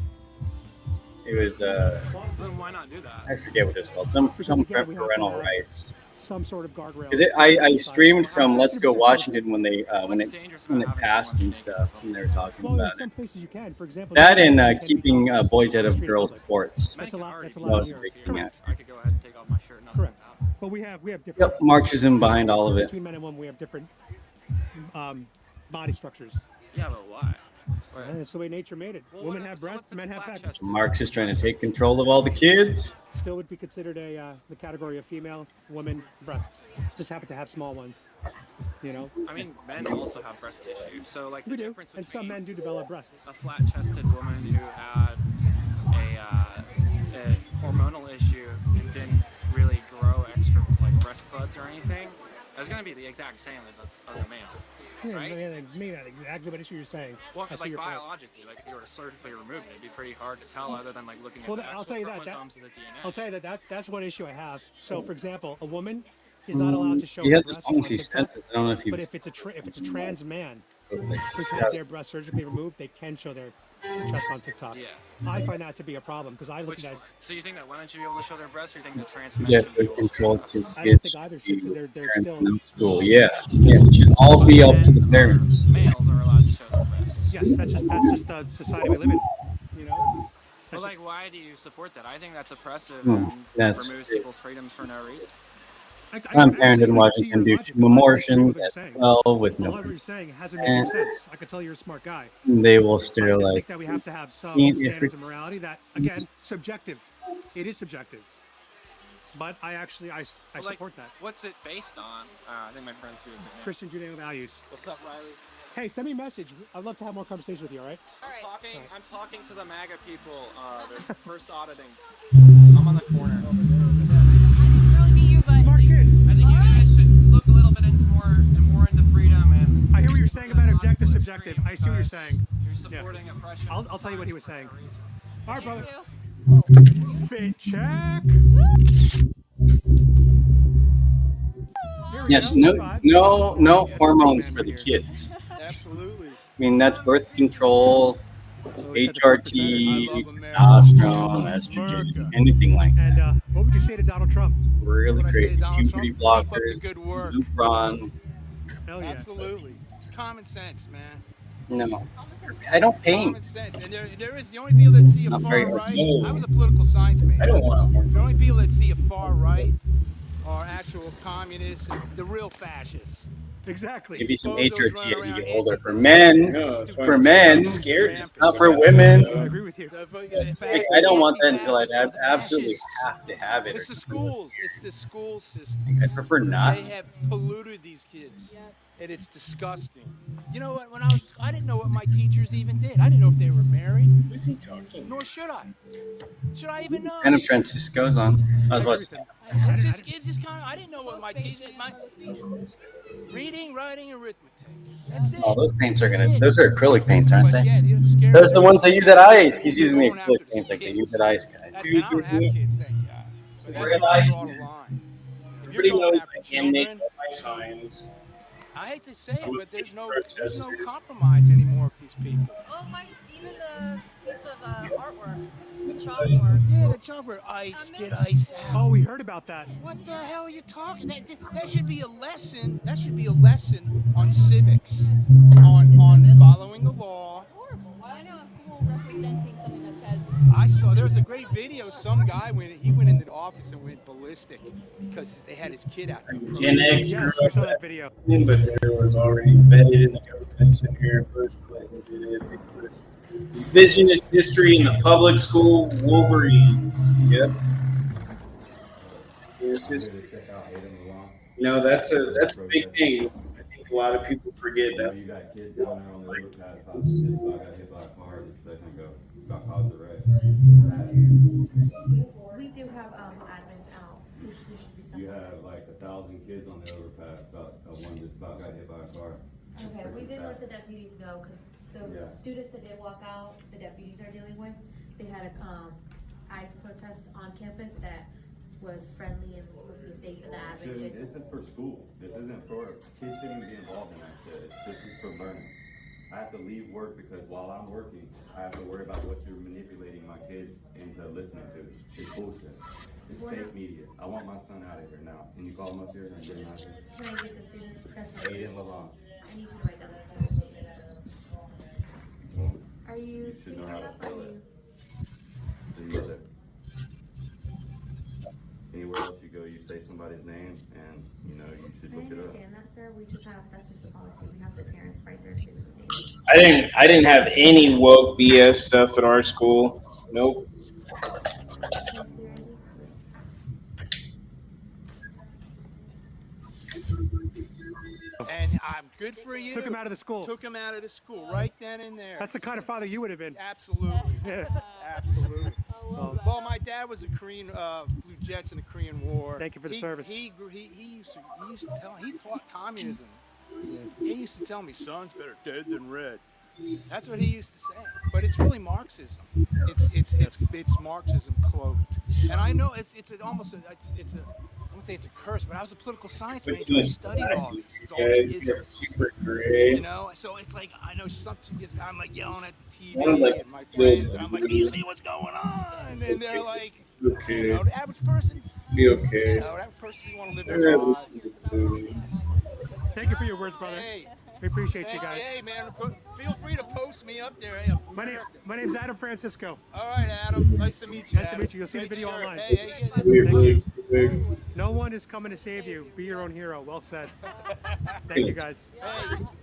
It was Then why not do that? I forget what it's called. Some parental rights. Some sort of guardrails. Because I streamed from Let's Go Washington when it passed and stuff, and they were talking Well, about in some it. places you can. For example, That and keeping boys out of girls' sports. That's a lot. That's a That lot. was of a big years. thing. Yeah. I could go ahead and take off my shirt. Correct. But we have different. Yep, Marxism behind all of it. Between men and women, we have different body structures. Yeah, but why? And it's the way nature made it. Women have breasts, men have pecs. Marx is trying to take control of all the kids. Still would be considered the category of female, woman, breasts. Just happen to have small ones. You know. I mean, men also have breast tissue. So like We do, and some men do develop breasts. A flat-chested woman who had a hormonal issue and didn't really grow extra like breast buds or anything, it's going to be the exact same as a male. Yeah, Right? maybe not exactly, but I see what you're saying. Well, I because see like your point. biologically, like if you were to surgically remove it, it'd be pretty hard to tell other than like looking at Well, the I'll actual tell you that. chromosomes of the DNA. I'll tell you that's one issue I have. So, for example, a woman is not allowed to show He her has this breasts song on she TikTok, sent. I don't know if but you. if it's a trans man who's had their breasts surgically removed, they can show their chest on TikTok. Yeah. I find that to be a problem because I look at it as So you think that women should be able to show their breasts, or you think that trans men Get should be good able to control show to their I don't kids. think either should because they're parents still. in school. Yeah, it should all be up to the parents. males are allowed to show their breasts? Yes, that's just the society we live in. You know. But like, why do you support that? I think that's oppressive Hmm, and that's removes it. people's freedoms for no reason. Planned Parenthood in Washington do abortion as well with A lot no. of what you're saying hasn't made any And sense. I can tell you're a smart guy. they will I just sterilize. think that we have to have some If standards we- of morality that, again, subjective. It is subjective. But I But, like, support that. What's it based on? I think my friend's here. with me. Christian Judeo values. What's up, Riley? Hey, send me a message. I'd love to have more conversation with you, all right? I'm talking to the MAGA people. They're first auditing. I'm on the corner. Smart kid. I think you guys should look a little bit into more into freedom and. I hear what you're saying about objective, subjective. I see what you're saying. You're supporting oppression. I'll tell you what he was saying. All right, brother. Fit check. Yes, no hormones for the kids. Absolutely. I mean, that's birth control, HRT, testosterone, estrogen, anything like that. And what would you say to Donald Trump? Really What I say to crazy. Donald Puberty Trump, keep up the blockers, good work. Lupron. Hell yeah. Absolutely. It's common sense, man. No, I don't paint. Common sense. And there is the only people that see a Not far very right. artistic. I was a political science major. I don't want The only people that see a far right are actual communists and the real fascists. Exactly. Give you some Those HRT running as you around get older. For men, for men, I'm scared. not for women. I agree with you. Like, I don't want that until I'd absolutely have to have it. It's the schools. It's the school system. I prefer not. They have polluted these kids, and it's disgusting. You know what? I didn't know what my teachers even did. I didn't know if they were married. Who's he talking? Nor should I. Should I even know? Anna Francisco's on. I was watching. It's just kind of. I didn't know what my teacher. Reading, writing, arithmetic. That's it. Oh, those paints are That's gonna. it. Those are acrylic paints, aren't But they? yeah, you're scared. Those are the ones they use at ICE. He's using the Going after acrylic paints like they use at ICE, guys. And I don't have kids, thank God. But We're that's gonna where I ICE. draw the line. If Everybody you're going knows after I animate children, all my signs. I hate to say it, but there's no protesters. compromise anymore with these people. Well, like even the piece of artwork. Chalkboard. Yeah, the chalkboard. Ice, get ice out. Oh, we heard about that. What the hell are you talking? That should be a lesson. That should be a lesson on civics, on following the law. Horrible. Why is the school representing something that says? I saw there was a great video. Some guy went into the office and went ballistic because they had his kid out there. Gen X Yes, grew we up saw that video. but there was already embedded in the government. Senator Bush Clinton did it. Big Bush. Indigenous history in the public school. Wolverines. Yep. This is, that's a big thing. I think a lot of people forget that. You got kids down there on the overpass. Got hit by a car just a second ago. Got caused a wreck. We do have admins out. You have like 1,000 kids on the overpass. One just about got hit by a car. Okay, we did let the deputies go because the students that did walk out, the deputies are dealing with, they had a ICE protest on campus that was friendly and was supposed to be safe for the advocate. This is for school. This isn't for kids shouldn't be involved in that shit. This is for learning. I have to leave work because while I'm working, I have to worry about what you're manipulating my kids into listening to. It's bullshit. It's fake media. I want my son out of here now. Can you call him up here and get him out here? Can I get the students? Aiden Lalonde. I need you to write down the students' name. Are you should know how to spell it. Anywhere else you go, you say somebody's name, and you should look it up. I understand that, sir. We just that's just the policy. We have the parents write their students' names. I didn't have any woke BS stuff at our school. Nope. And I'm good for you. Took him out of the school. Took him out of the school right then and there. That's the kind of father you would have been. Absolutely. Absolutely. Well, my dad was a Korean, flew jets in the Korean War. Thank you for the service. He used to tell, he fought communism. He used to tell me, son's better dead than red. That's what he used to say. But it's really Marxism. It's Marxism cloaked. And I know it's almost it's a I wouldn't say it's a curse, but I was a political science major. I studied all these isms. Super great. So it's like I know something gets. I'm like yelling at the TV and my friends, and I'm like, "Do you see what's going on?" And they're like, "Okay, the average person, be okay. The average person, you want to live their lives." Thank you for your words, brother. Hey, we appreciate you guys. Hey, man, feel free to post me up there. Hey, my name's Adam Francisco. All right, Adam. Nice to meet you. Nice to meet you. You'll see the video online. Hey, Thank you. No one is coming to save you. Be your own hero. Well said. Thank you, guys.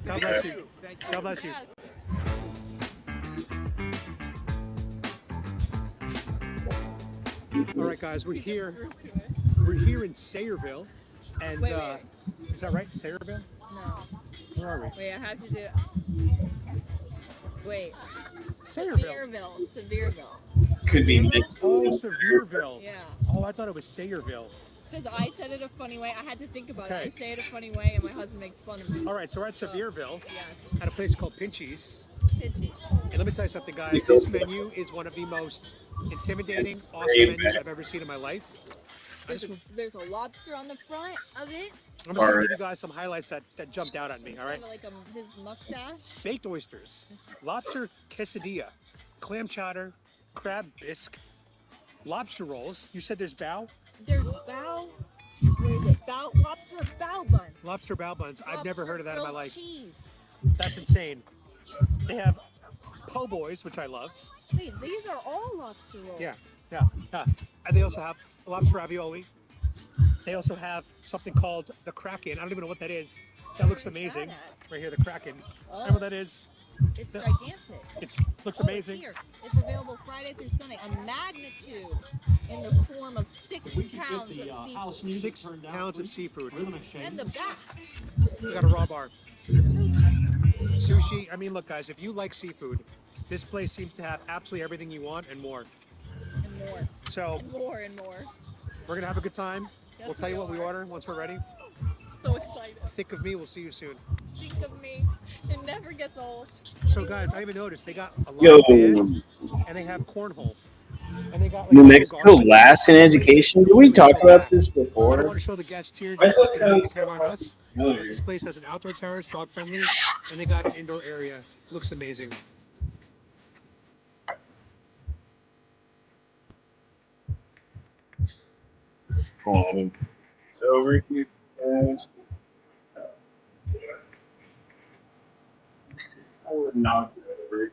God bless you. God bless you. All right, guys, we're here. We're here in Sayreville, and Wait. is that right? Sayreville? No. Where are we? Wait, I have to do. Wait. Sayreville. Sevierville. Could be mixed. Oh, Sevierville. Yeah. Oh, I thought it was Sayreville. Because I said it a funny way. I had to think about Okay. it. I say it a funny way, and my husband makes fun of me. All right, so we're at Sevierville. Yes. At a place called Pinchies. Pinchies. And let me tell you something, guys. This menu is one of the most intimidating, awesome menus I've ever seen in my life. There's a lobster on the front of it. I'm just going to give you guys some highlights that jumped out at me, all right? Kind of like his mustache. Baked oysters, lobster quesadilla, clam chowder, crab bisque, lobster rolls. You said there's bao? There's bao. Where is it? Lobster bao buns. Lobster bao buns. I've never heard of that in my life. Cheese. That's insane. They have po' boys, which I love. Wait, these are all lobster rolls. Yeah. And they also have lobster ravioli. They also have something called the Kraken. I don't even know what that is. That looks amazing. Right here, the Kraken. Remember what that is? It's gigantic. It looks amazing. It's here. It's available Friday through Sunday. A magnitude in the form of 6 pounds of seafood. 6 pounds of seafood. And the back. We got a raw bar. Sushi. I mean, look, guys, if you like seafood, this place seems to have absolutely everything you want and more. And more. So, and more and more. We're going to have a good time. Yes, we'll tell you what we order once we're ready. So excited. Think of me. We'll see you soon. Think of me. It never gets old. So, guys, I even noticed they got a lot of bands, and they have cornhole. And they got, like, New Mexico last in education. Did we talk about this before? I want to show the guests here. Why does that sound so on us. This place has an outdoor terrace, dog friendly, and they got an indoor area. Looks amazing. It's over here. I would not do it over.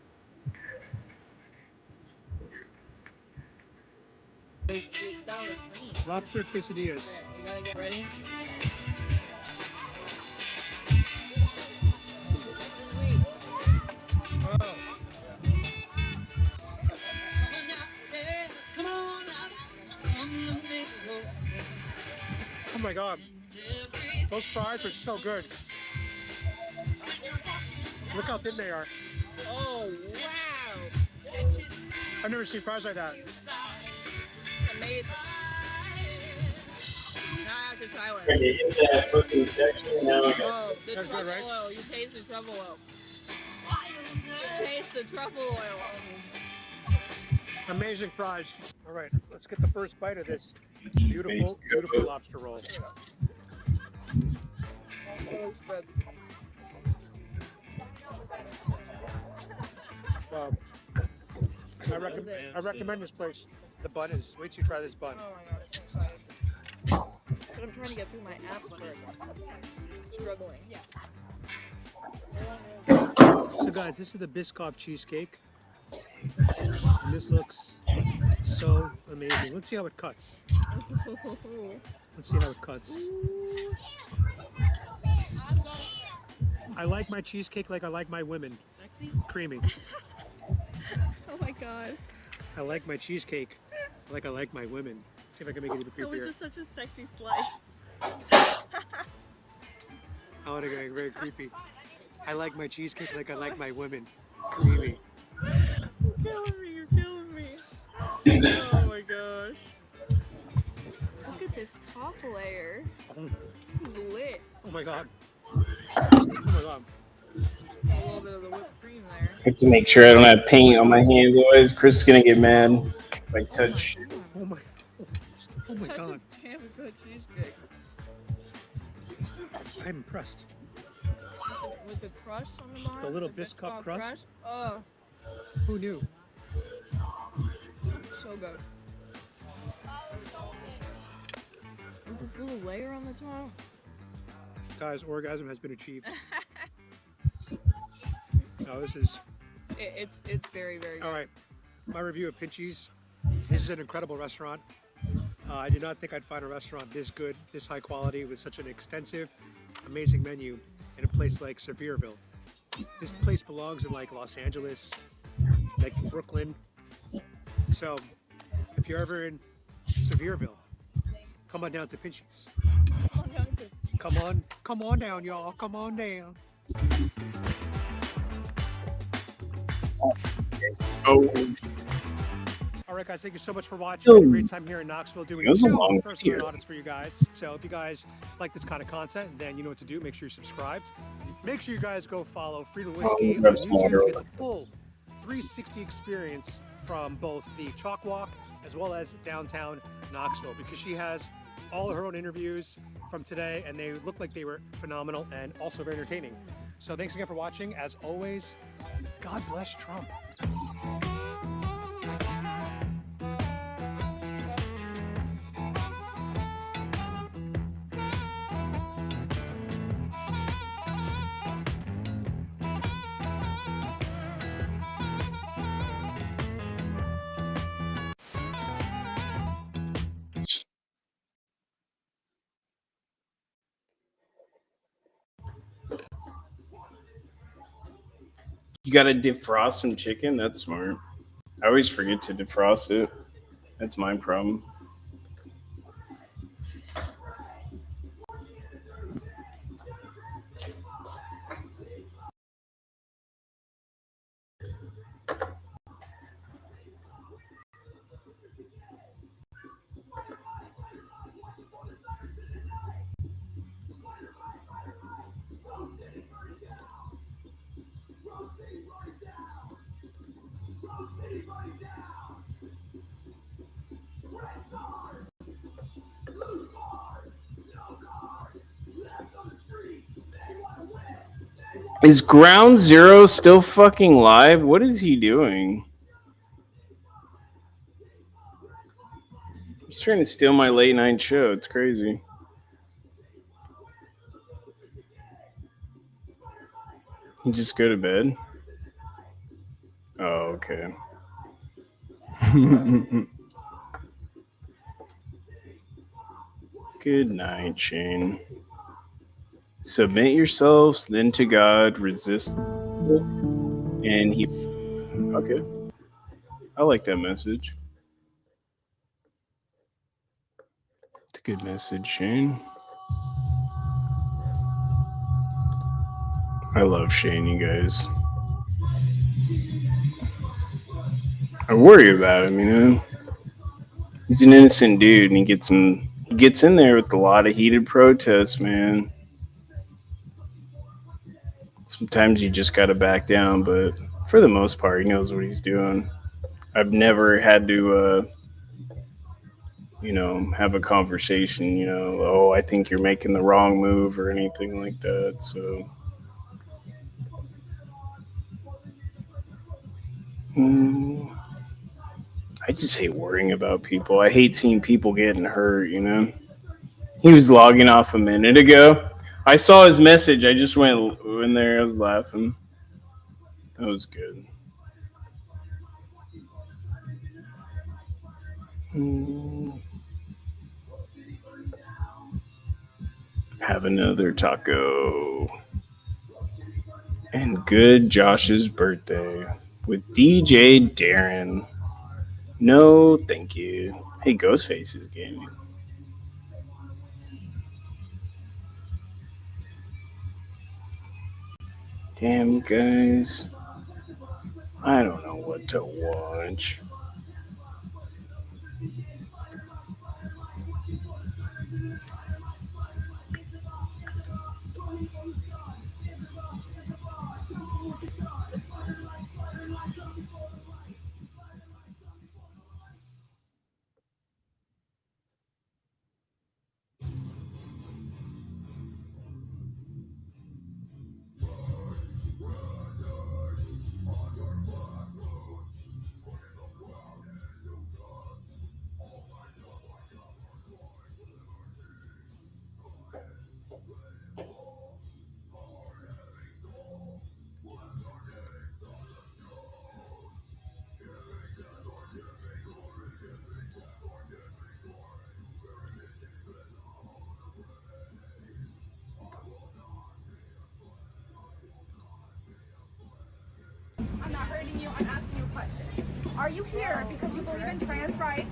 Lobster quesadillas. You gotta get ready. Oh my god. Those fries are so good. Look how thin they are. Oh wow! I've never seen fries like that. Amazing. Now I have to try one. When you hit that fucking section, now we got. Oh, the That's truffle good, right? oil. You taste the truffle oil. Taste the truffle oil. Amazing fries. All right, let's get the first bite of this beautiful, beautiful lobster roll. I recommend this place. The bun is. Wait till you try this bun. Oh my god, I'm so excited. But I'm trying to get through my apps first. Struggling. So guys, this is the Biscoff cheesecake. And this looks so amazing. Let's see how it cuts. Let's see how it cuts. I like my cheesecake like I like my women. Sexy? Creamy. Oh my god. I like my cheesecake like I like my women. See if I can make it even That was creepier. just such a sexy slice. I want to get very creepy. I like my cheesecake like I like my women. Creamy. You're killing me, you're killing me. Oh my gosh. Look at this top layer. This is lit. Oh my god. Oh my god. A little bit of the whipped cream there. I have to make sure I don't have paint on my hands, otherwise Chris is gonna get mad if I touch. Oh my. Oh my That's god. a damn good cheesecake. I'm impressed. With the crust on the bottom. The little Biscoff crust? Oh, Who knew? so good. With this little layer on the top. Guys, orgasm has been achieved. No, this is. It's very, very good. All right. My review of Pinchy's. This is an incredible restaurant. I did not think I'd find a restaurant this good, this high quality, with such an extensive, amazing menu in a place like Sevierville. This place belongs in like Los Angeles, like Brooklyn. So if you're ever in Sevierville, come on down to Pinchy's. Come on down, y'all. Come on down. All right, guys, thank you so much for watching. We had a great time here in Knoxville doing It was a two long first-run year. audits for you guys. So if you guys like this kind of content, then you know what to do. Make sure you're subscribed. Make sure you guys go follow Freedom Whiskey on grab YouTube some to water. get the full 360 experience from both the Chalk Walk as well as downtown Knoxville, because she has all of her own interviews from today, and they look like they were phenomenal and also very entertaining. So thanks again for watching. As always, God bless Trump. You gotta defrost some chicken? That's smart. I always forget to defrost it. That's my problem. Is Ground Zero still fucking live? What is he doing? He's trying to steal my late night show. It's crazy. You just go to bed? Oh, okay. Good night, Shane. Submit yourselves then to God, resist, and he. Okay. I like that message. It's a good message, Shane. I love Shane, you guys. I worry about him, you know. He's an innocent dude, and he gets in there with a lot of heated protests, man. Sometimes you just gotta back down, but for the most part, he knows what he's doing. I've never had to, have a conversation, oh, I think you're making the wrong move or anything like that, so. I just hate worrying about people. I hate seeing people getting hurt, He was logging off a minute ago. I saw his message. I just went in there. I was laughing. That was good. Have another taco. And good Josh's birthday with DJ Darren. No, thank you. Hey, Ghostface is gaming. Damn, you guys. I don't know what to watch. I'm not hurting you. I'm asking you a question. Are you here because you believe in trans rights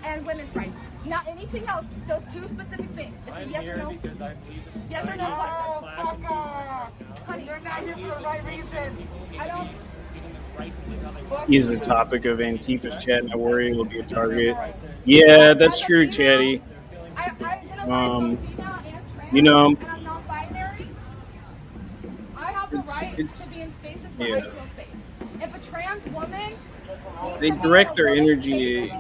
and women's rights? Not anything else. Those two specific things. It's a yes or no. Because I believe this is yes or no question. Honey, you're not here for the right reasons. I don't. He's the topic of Antifa's chat, and I worry he'll be a target. Yeah, that's true, Chatty. You know, I have the right to be in spaces where I feel safe. If a trans woman they direct their energy,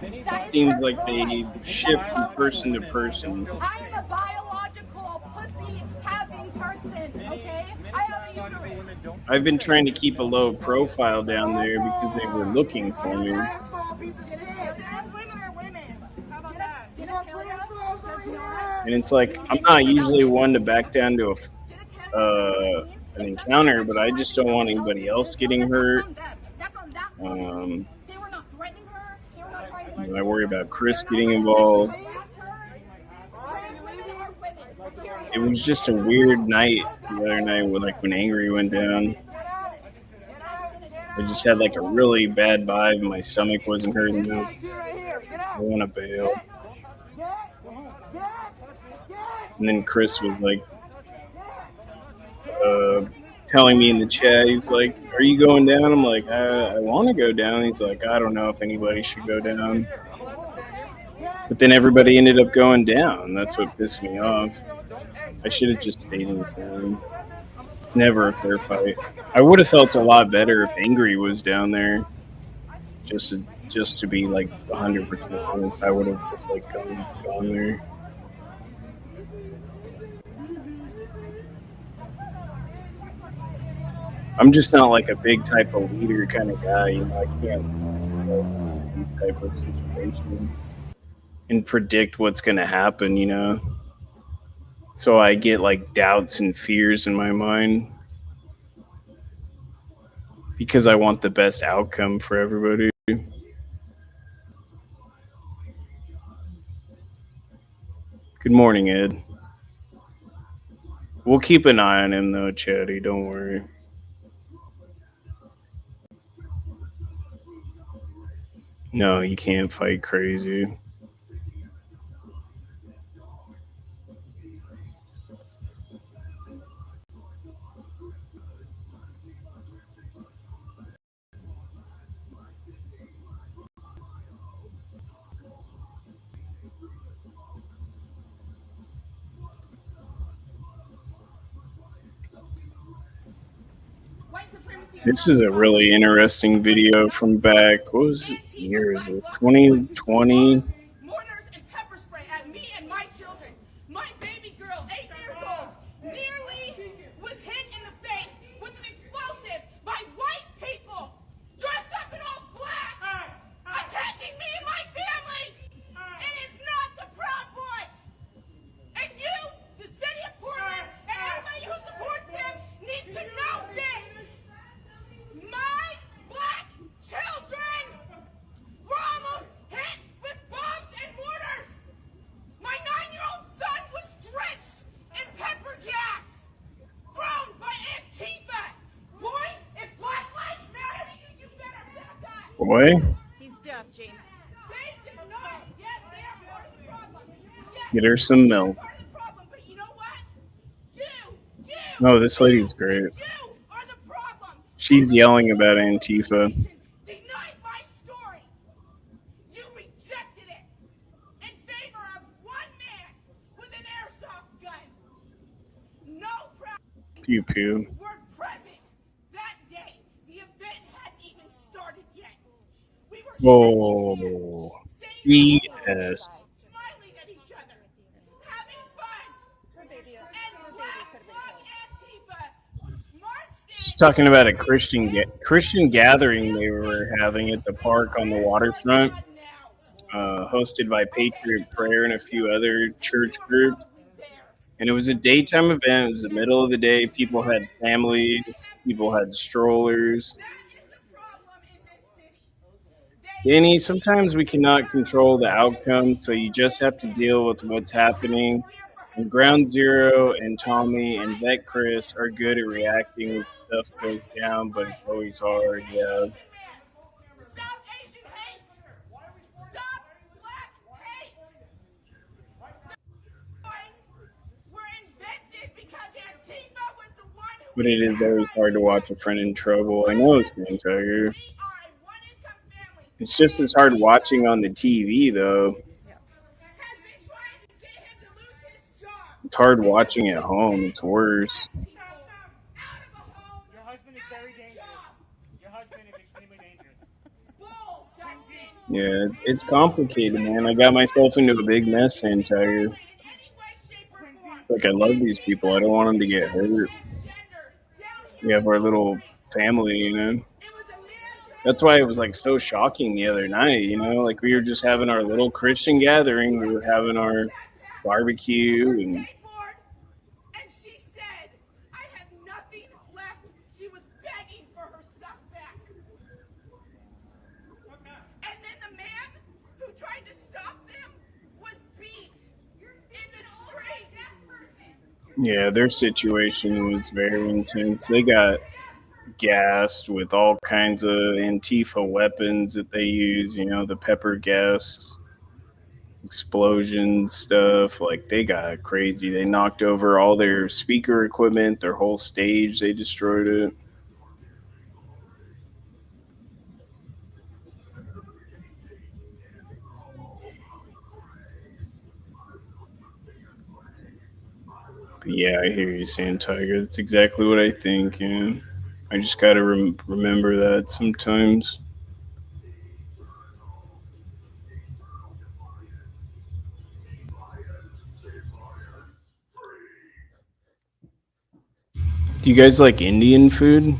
it seems like they shift from person to person. I am a biological pussy-having person, okay? I have a uterus. I've been trying to keep a low profile down there because they were looking for me. And it's like, I'm not usually one to back down to an encounter, but I just don't want anybody else getting hurt. I worry about Chris getting involved. It was just a weird night the other night when Angry went down. I just had like a really bad vibe. My stomach wasn't hurting me. I want to bail. And then Chris was like telling me in the chat, he's like, "Are you going down?" I'm like, I want to go down. He's like, "I don't know if anybody should go down." But then everybody ended up going down. That's what pissed me off. I should have just stayed in the phone. It's never a fair fight. I would have felt a lot better if Angry was down there. Just to be like 100% honest, I would have just like gone there. I'm just not like a big type of leader kind of guy, I can't these type of situations. and predict what's going to happen, you know? So I get like doubts and fears in my mind because I want the best outcome for everybody. Good morning, Ed. We'll keep an eye on him though, Chatty, don't worry. No, you can't fight crazy. This is a really interesting video from back, what was it, year is it, 2020? At me and my children. My baby girl, 8 years old, nearly was hit in the face with an explosive by white people dressed up in all black, attacking me and my family. It is not the Proud Boys. And you, the city of Portland, and everybody who supports them needs to know this. My black children were almost hit with bombs and mortars. My 9-year-old son was drenched in pepper gas thrown by Antifa. Boy, if Black Lives Matter to you, you better back up. Boy, He's deaf, Jane. They did not. Yes, they are part of the problem. get her some milk. But you know what? Oh, this lady's great. She's yelling about Antifa. Denied my story. You rejected it in favor of one man with an airsoft gun. No Proud Pew pew. were present that day. The event hadn't even started yet. We were Oh, yes. smiling at each other, having fun. And Black Flag Antifa marched She's talking about a Christian gathering they were having at the park on the waterfront, hosted by Patriot Prayer and a few other church groups. And it was a daytime event. It was the middle of the day. People had families. People had strollers. Danny, sometimes we cannot control the outcome, so you just have to deal with what's happening. And Ground Zero and Tommy and Vet Chris are good at reacting when stuff goes down, but it's always hard, yeah. But it is always hard to watch a friend in trouble. I know it's Green Tiger. It's just as hard watching on the TV, though. It's hard watching at home. It's worse. Your husband is very dangerous. Your husband is extremely dangerous. Yeah, it's complicated, man. I got myself into a big mess, Tiger. Like, I love these people. I don't want them to get hurt. We have our little family, you know? That's why it was, like, so shocking the other night, you know? Like, we were just having our little Christian gathering. We were having our barbecue, and she said, I have nothing left. She was begging for her stuff back. And then the man who tried to stop them was beat in the street. yeah, their situation was very intense. They got gassed with all kinds of Antifa weapons that they use, you know, the pepper gas explosion stuff. Like, they got crazy. They knocked over all their speaker equipment, their whole stage, they destroyed it. But yeah, I hear you saying, Tiger. That's exactly what I think, you know. I just gotta remember that sometimes. Do you guys like Indian food?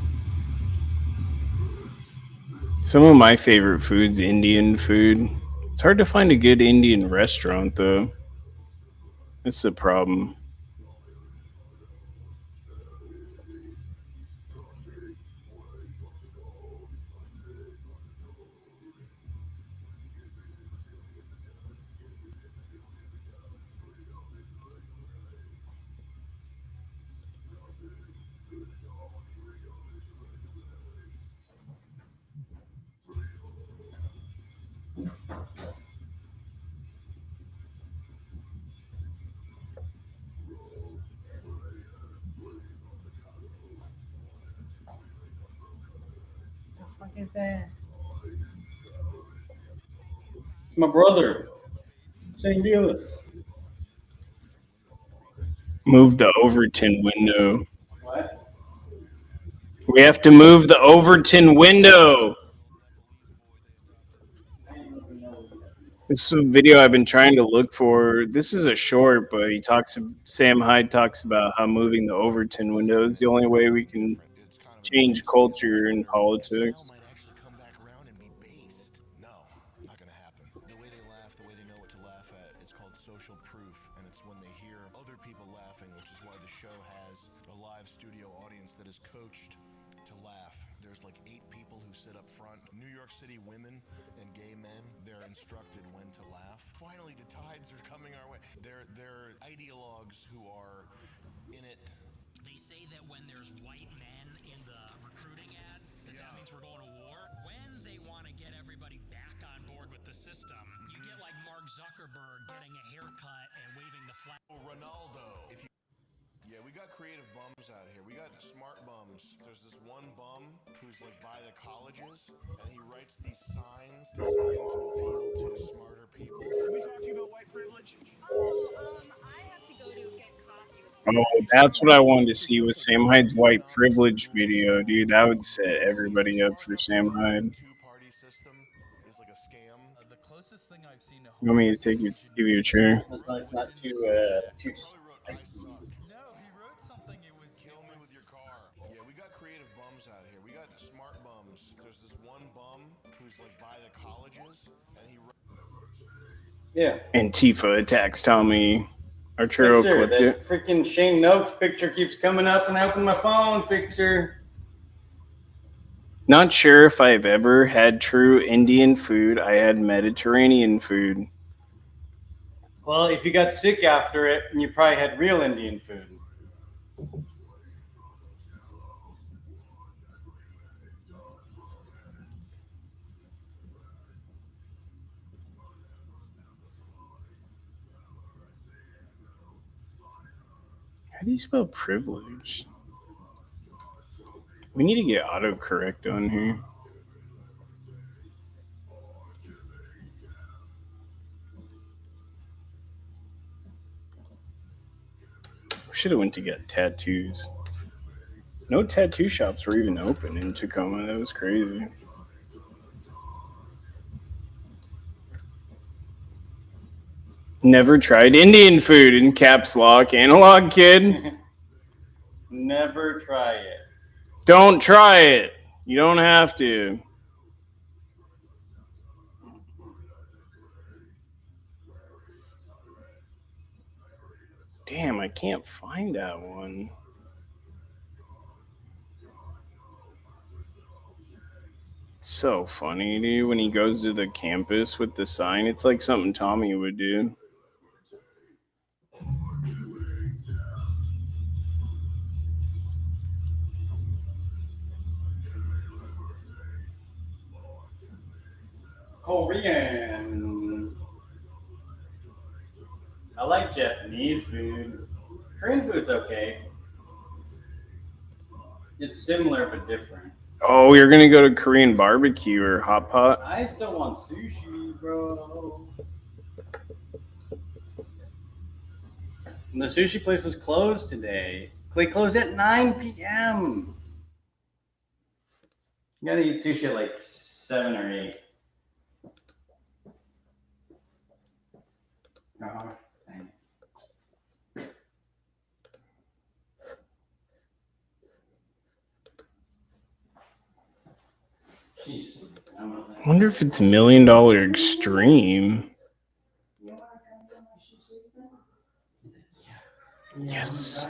Some of my favorite food's Indian food. It's hard to find a good Indian restaurant, though. That's the problem. The fuck is that? My brother. Same deal. Move the Overton window. What? We have to move the Overton window. This is a video I've been trying to look for. This is a short, but Sam Hyde talks about how moving the Overton window is the only way we can change culture and politics. Oh, that's what I wanted to see was Sam Hyde's white privilege video, dude. That would set everybody up for Sam Hyde. You want me to give you a chair? It's not too spicy. Yeah. Antifa attacks Tommy. Arturo clipped that it. Freaking Shane Noakes picture keeps coming up and I open my phone, Fixer. Not sure if I've ever had true Indian food. I had Mediterranean food. Well, if you got sick after it, you probably had real Indian food. How do you spell privilege? We need to get autocorrect on here. We should have went to get tattoos. No tattoo shops were even open in Tacoma. That was crazy. Never tried Indian food in caps lock. Analog kid. Never try it. Don't try it. You don't have to. Damn, I can't find that one. It's so funny, dude, when he goes to the campus with the sign. It's like something Tommy would do. Korean. I like Japanese food. Korean food's okay. It's similar but different. Oh, you're gonna go to Korean barbecue or hot pot? I still want sushi, bro. And the sushi place was closed today. They closed at 9 p.m. You gotta eat sushi at like 7 or 8. Oh, dang. Jeez. wonder if it's $1 Million Extreme. Yes.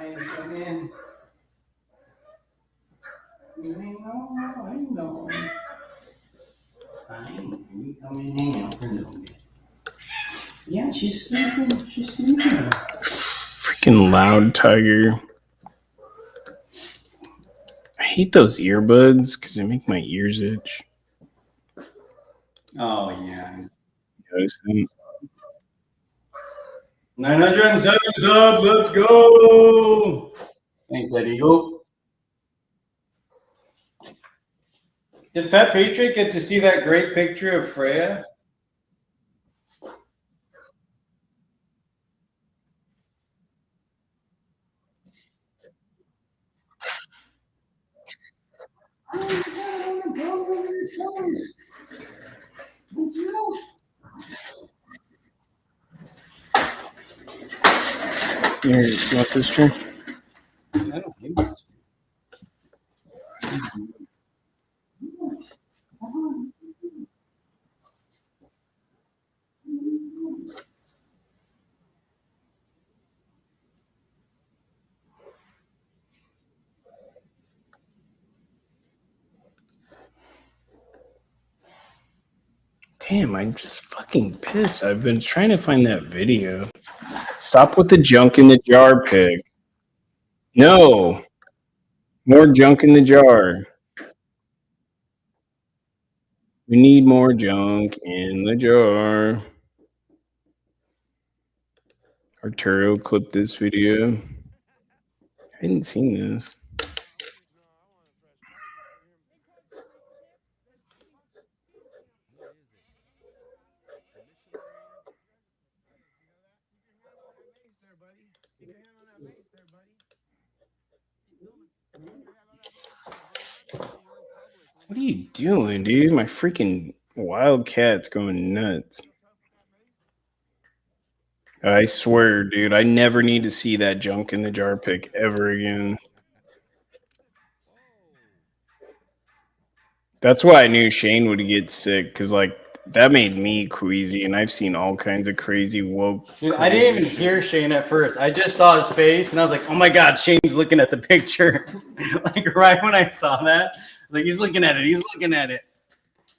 Yeah, she's sleeping. She's sleeping. Freaking loud tiger. I hate those earbuds because they make my ears itch. Oh, yeah. Guys, 907 sub, let's go! Thanks, Ed Eagle. Did Fat Patriot get to see that great picture of Freya? Here, you want this tree? I don't think so. Damn, I'm just fucking pissed. I've been trying to find that video. Stop with the junk in the jar pic. No. More junk in the jar. We need more junk in the jar. Arturo clipped this video. I hadn't seen this. What are you doing, dude? My freaking Wildcat's going nuts. I swear, dude, I never need to see that junk in the jar pic ever again. That's why I knew Shane would get sick, because, like, that made me queasy, and I've seen all kinds of crazy woke. Dude, I didn't even hear Shane at first. I just saw his face, and I was like, oh my God, Shane's looking at the picture. Like, right when I saw that, like, he's looking at it. He's looking at it.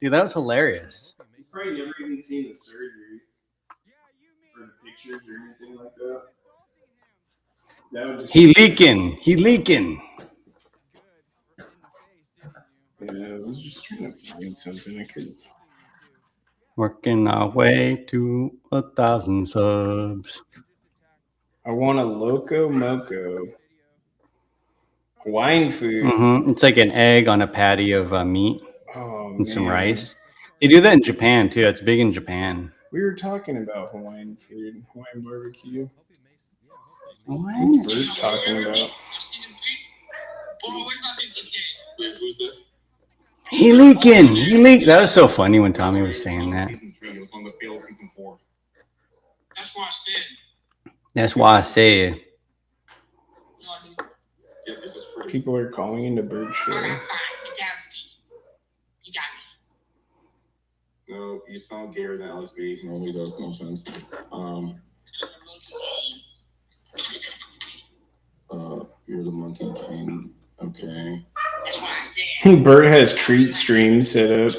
Dude, that was hilarious. He's probably never even seen the surgery or the pictures or anything like that. He leaking. He leaking. Yeah, I was just trying to find something I could. Working our way to 1,000 subs. I want a Loco Moco. Hawaiian food. Mm-hmm. It's like an egg on a patty of meat and some man. rice. They do that in Japan too. It's big in Japan. We were talking about Hawaiian food, Hawaiian barbecue. What? What's Bert talking about? Wait, who's this? He leaking. He leak. That was so funny when Tommy was saying that. That's why I said. People are calling into Bird's show. No, you sound gayer than Alex B. He normally does. No offense. You're the Monkey King. Okay. Bert has treat streams set up.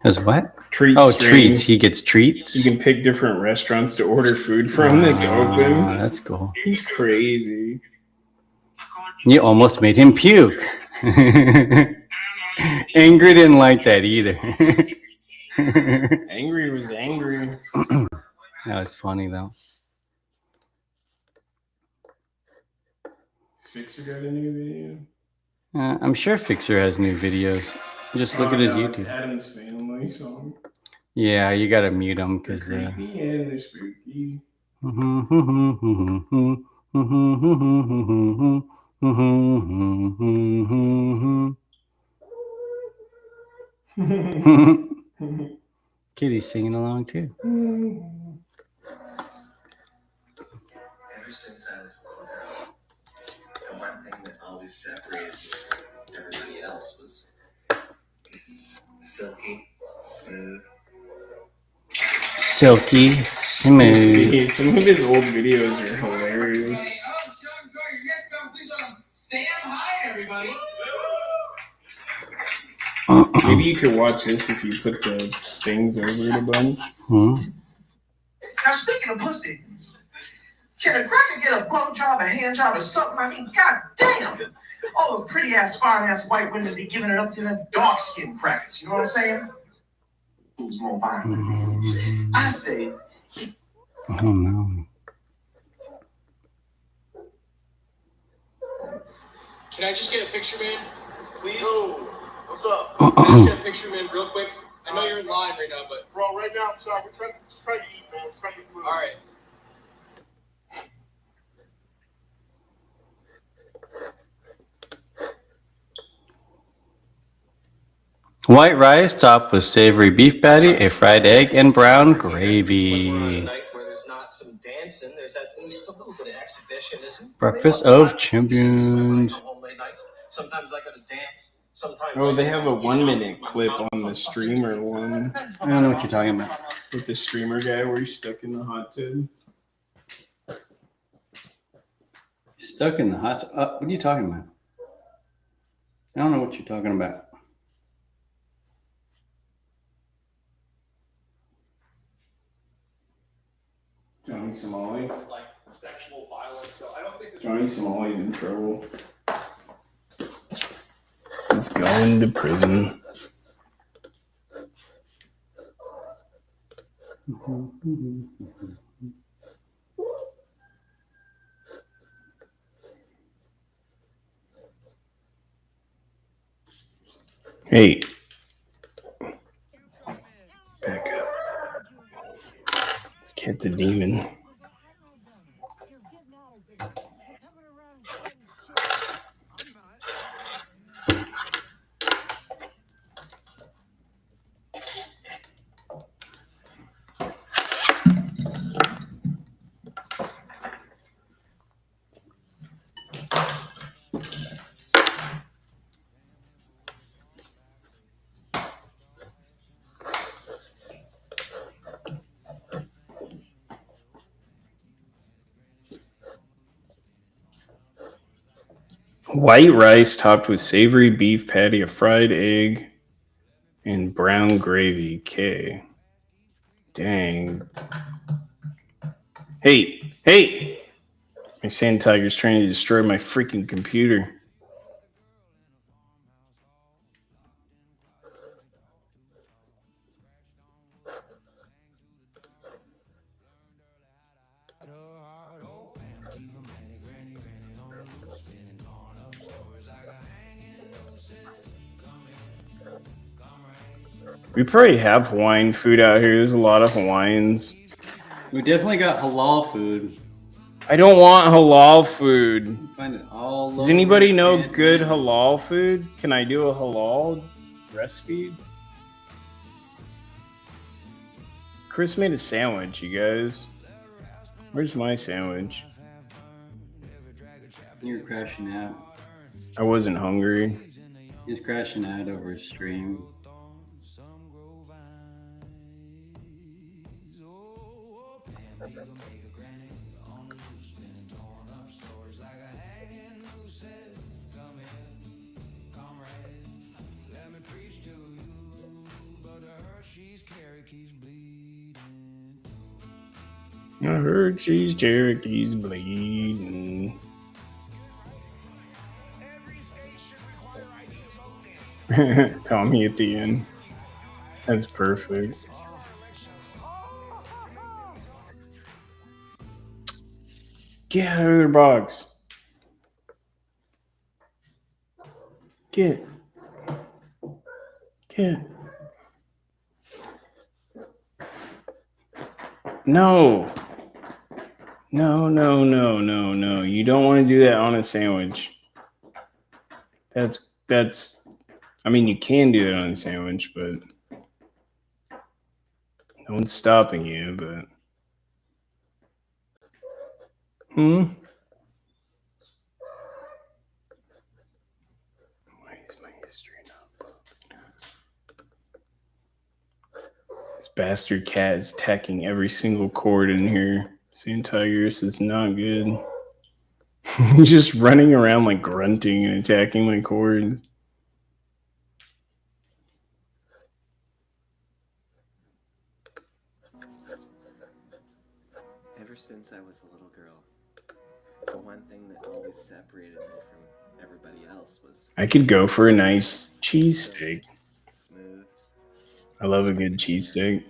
Has what? Treat Oh, stream. treats. He gets treats. You can pick different restaurants to order food from that's open. That's cool. He's crazy. You almost made him puke. Angry didn't like that either. Angry was angry. That was funny though. Fixer got a new video. I'm sure Fixer has new videos. Just look at his no, it's YouTube. Adam's Family song. Yeah, you gotta mute him because. They're creepy and they're spooky. Kitty's singing along too. Ever since I was a little girl, the one thing that always separated me from everybody else was this silky, Smooth. Silky smooth. See, some of his old videos are hilarious. Maybe you could watch this if you put the things over it a bunch. Hmm? Now, speaking of pussy, can a cracker get a blowjob, a hand job, or something? I mean, goddamn. All the pretty ass, fine ass white women be giving it up to them dark skinned crackers. You know what I'm saying? Who's more violent? I say. Oh no. Can I just get a picture, man? Please? Yo, what's up? Can I just get a picture, man, real quick? I know you're in line right now, but... Bro, right now, I'm sorry. We're trying to eat, man. We're trying to eat food. All right. White rice topped with savory beef patty, a fried egg, and brown gravy. Night where there's not some dancing, there's at least a little bit of exhibitionism. Breakfast of champions. Sometimes I gotta dance. Sometimes. Oh, they have a 1 minute clip on the streamer one. I don't know what you're talking about. With the streamer guy where he's stuck in the hot tub. Stuck in the hot tub. What are you talking about? I don't know what you're talking about. Johnny Somali. Like sexual violence, so I don't think... Johnny Somali's in trouble. He's going to prison. Hey. Back up. This kid's a demon. White rice topped with savory beef patty, a fried egg, and brown gravy. Okay. Dang. Hey, hey! My sand tiger's trying to destroy my freaking computer. We probably have Hawaiian food out here. There's a lot of Hawaiians. We definitely got halal food. I don't want halal food. You find it all Does over anybody the know internet. good halal food? Can I do a halal recipe? Chris made a sandwich, you guys. Where's my sandwich? You're crashing out. I wasn't hungry. He's crashing out over his stream. I heard she's Cherokee's bleeding. Call me at the end. That's perfect. Get out of their box. Get. No. No. You don't want to do that on a sandwich. That's I mean, you can do that on a sandwich, but no one's stopping you, but why is my history not booked? bastard cat is attacking every single cord in here. Same Tiger, this is not good. He's just running around like grunting and attacking my cords. Ever since I was a little girl, the one thing that always separated me from everybody else was I could go for a nice cheesesteak. smooth. I love a good cheesesteak.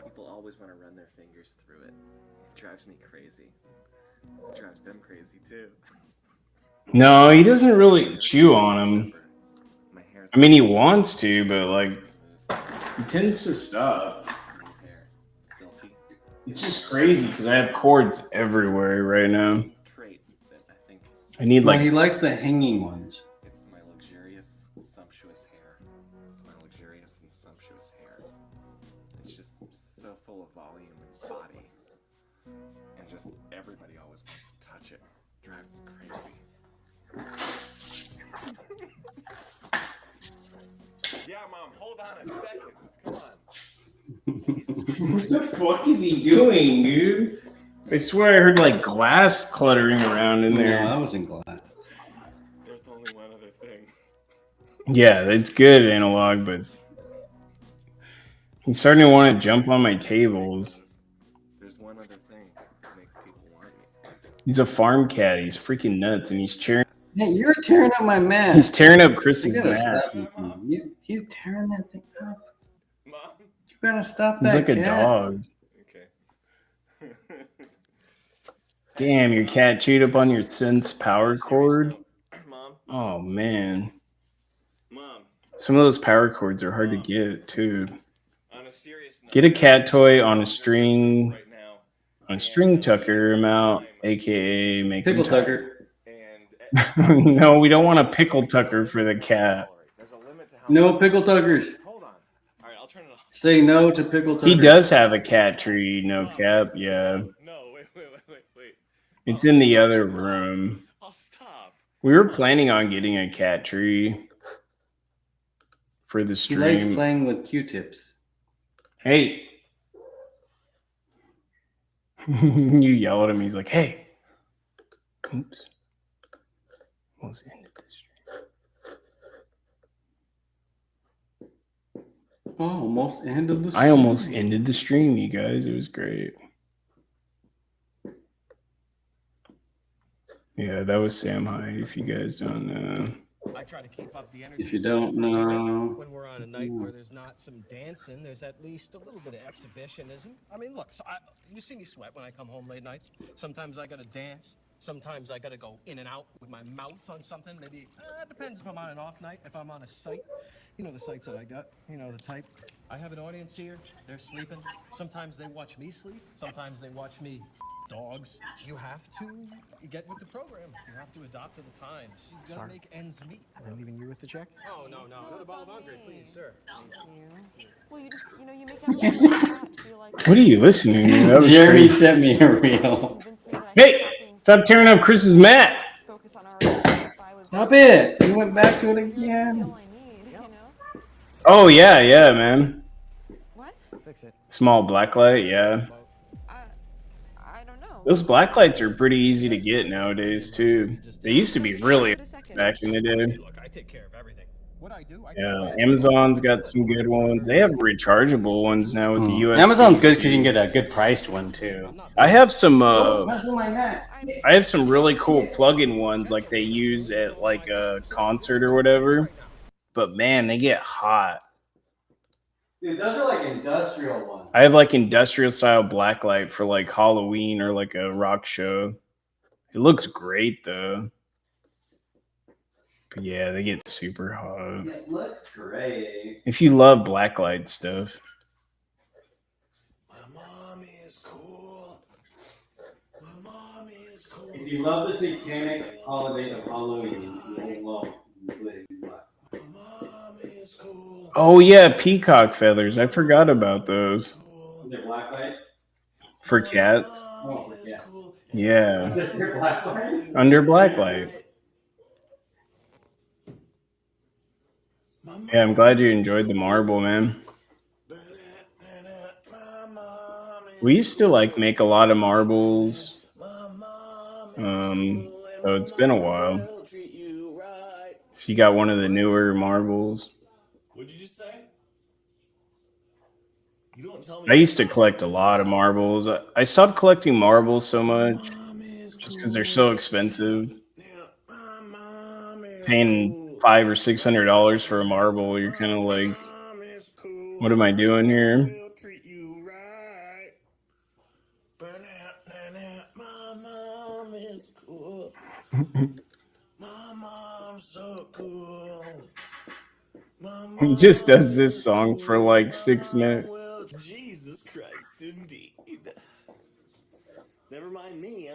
People always want to run their fingers through it. It drives me crazy. It drives them crazy too. No, he doesn't really chew on him. I mean, he wants to, but like, he tends to stop. It's just crazy because I have cords everywhere right now. I need Well, like. he likes the hanging ones. It's my luxurious, sumptuous hair. It's my luxurious and sumptuous hair. It's just so full of volume and body. And just everybody always wants to touch it. Drives them crazy. Yeah, Mom, hold on a second. Come on. What the fuck is he doing, dude? I swear I heard like glass cluttering around in there. No, that wasn't glass. There's only one other thing. Yeah, it's good analog, but he's starting to want to jump on my tables. There's one other thing that makes people want me. He's a farm cat. He's freaking nuts, and he's tearing. Hey, you're tearing up my mat. He's tearing up Chris's You gotta mat. stop him. He's tearing that thing up. You gotta stop He's that like a cat. dog. Damn, your cat chewed up on your son's power cord. Oh man. Some of those power cords are hard to get too. Get a cat toy on a string, tucker him out, aka make him Pickle tucker. No, we don't want a pickle tucker for the cat. No pickle tuckers. Say no to pickle tuckers. He does have a cat tree, no cap. Yeah. It's in the other room. We were planning on getting a cat tree for the He stream. likes playing with Q-tips. Hey. You yell at him. He's like, hey. Oops. Almost ended the stream. Oh, almost ended the stream. I almost ended the stream, you guys. It was great. Yeah, that was Sam Hyde, if you guys don't know. I try to keep up the energy. If you don't know. When we're on a night where there's not some dancing, there's at least a little bit of exhibitionism. I mean, look, so you see me sweat when I come home late nights. Sometimes I gotta dance. Sometimes I gotta go in and out with my mouth on something. Maybe it depends if I'm on an off night, if I'm on a site. You know the sites that I got. You know the type. I have an audience here. They're sleeping. Sometimes they watch me sleep. Sometimes they watch me. Dogs. You have to get with the program. You have to adopt to the times. You gotta Sorry. make ends meet. They're leaving you with the check? Oh no, another bottle of Andre, please, sir. Thank you. Well, you just, you make everyone feel like. What are you listening to? That was Jeremy crazy. sent me a reel. Hey, stop tearing up Chris's mat. Stop it! You went back to it again. Oh, yeah, man. What? Fix it. Small blacklight, yeah. I don't know. Those blacklights are pretty easy to get nowadays, too. They used to be really back in the day. Look, I take care of everything. What I do, I Yeah, Amazon's got some good ones. They have rechargeable ones now with the USB. Amazon's good because you can get a good priced one too. I have some Mess with my mat. I have some really cool plug-in ones like they use at like a concert or whatever. But man, they get hot. Dude, those are like industrial ones. I have like industrial style blacklight for like Halloween or like a rock show. It looks great though. But yeah, they get super hot. It looks great. If you love blacklight stuff. If you love the satanic holiday of Halloween, you will love black. Oh yeah, peacock feathers. I forgot about those. They're blacklight? For cats. Oh, for cats. Yeah. They're blacklight? Under blacklight. Yeah, I'm glad you enjoyed the marble, man. We used to like make a lot of marbles. So it's been a while. So you got one of the newer marbles. What'd you just say? You don't tell me. I used to collect a lot of marbles. I stopped collecting marbles so much just because they're so expensive. Paying $500 or $600 for a marble, you're kind of like, what am I doing here? He just does this song for like 6 minutes. Jesus Christ, indeed. Never mind me.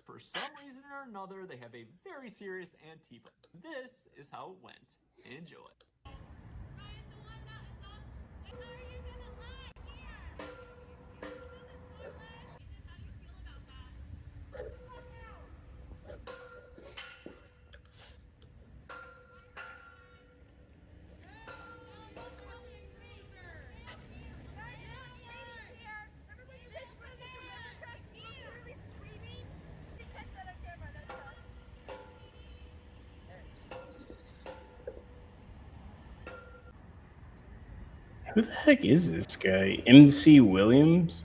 For some reason or another, they have a very serious Antifa. This is how it went. Enjoy. Who the heck is this guy? MC Williams?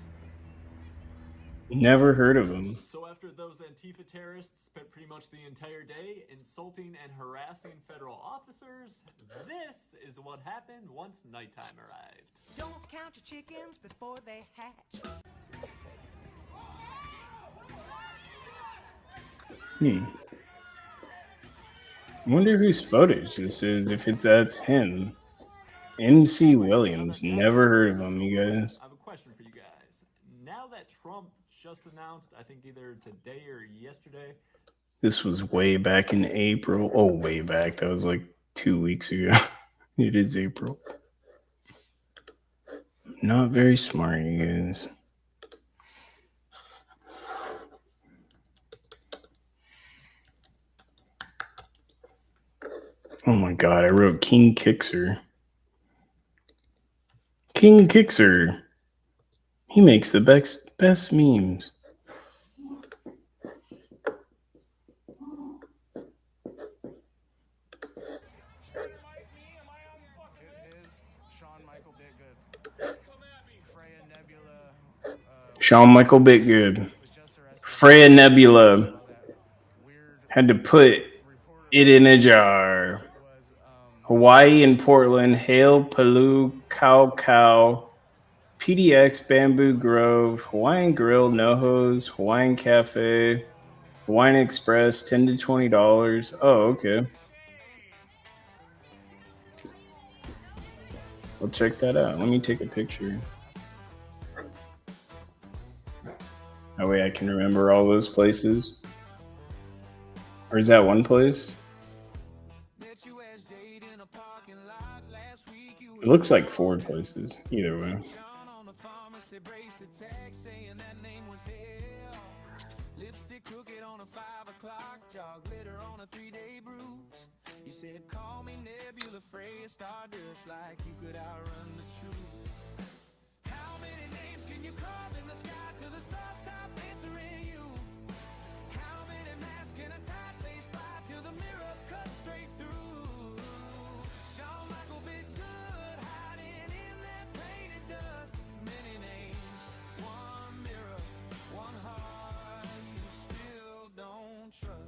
Never heard of him. So after those Antifa terrorists spent pretty much the entire day insulting and harassing federal officers, this is what happened once nighttime arrived. Don't count your chickens before they hatch. I wonder whose footage this is, if that's him. MC Williams. Never heard of him, you guys. I have a question for you guys. Now that Trump just announced, I think either today or yesterday. This was way back in April. Oh, way back. That was like 2 weeks ago. It is April. Not very smart, you guys. Oh my god, I wrote King Kixer. King Kixer. He makes the best memes. Shawn Michael Bitgood. Freya Nebula. Had to put it in a jar. Hawaii and Portland. Hail, Palu, Cow, PDX, Bamboo Grove, Hawaiian Grill, NoHo's, Hawaiian Cafe, Hawaiian Express, $10 to $20. Oh, okay. I'll check that out. Let me take a picture. That way I can remember all those places. Or is that one place? It looks like 4 places. Either way. You said call me Nebula, Freya, Stardust, like you could outrun the truth. How many names can you call in the sky till the stars stop answering you? How many masks can a tight face buy till the mirror cuts straight through? Shawn Michael Bitgood hiding in that painted dust. Many names, one mirror, one heart you still don't trust.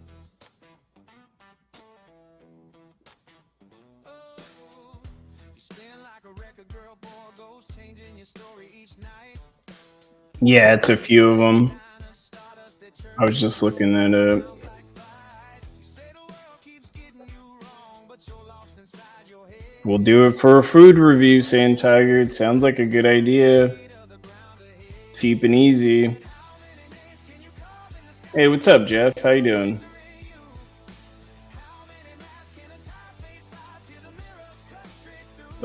Yeah, it's a few of them. I was just looking that up. We'll do it for a food review, Sand Tiger. It sounds like a good idea. Cheap and easy. Hey, what's up, Jeff? How you doing?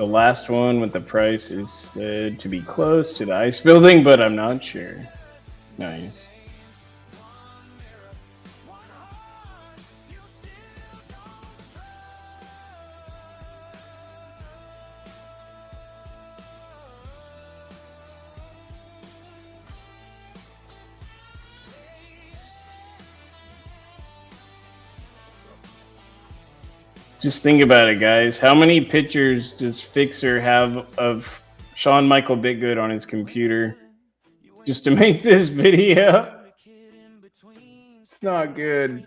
The last one with the price is said to be close to the ice building, but I'm not sure. Nice. Just think about it, guys. How many pictures does Fixer have of Shawn Michael Bitgood on his computer just to make this video? It's not good.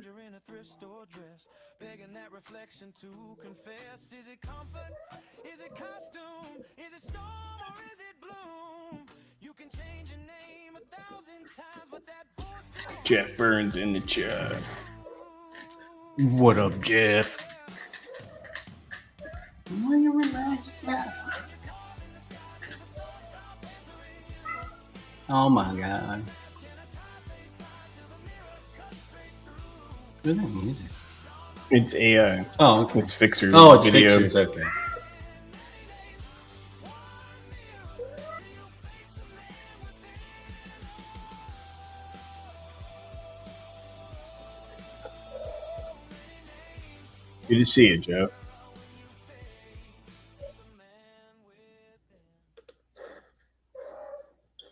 Jeff Burns in the chat. What up, Jeff? Will you relax now? Oh my god. What's that music? It's AI. Oh, okay. It's Fixer's Oh, it's video. Fixer's, okay. Good to see you, Joe.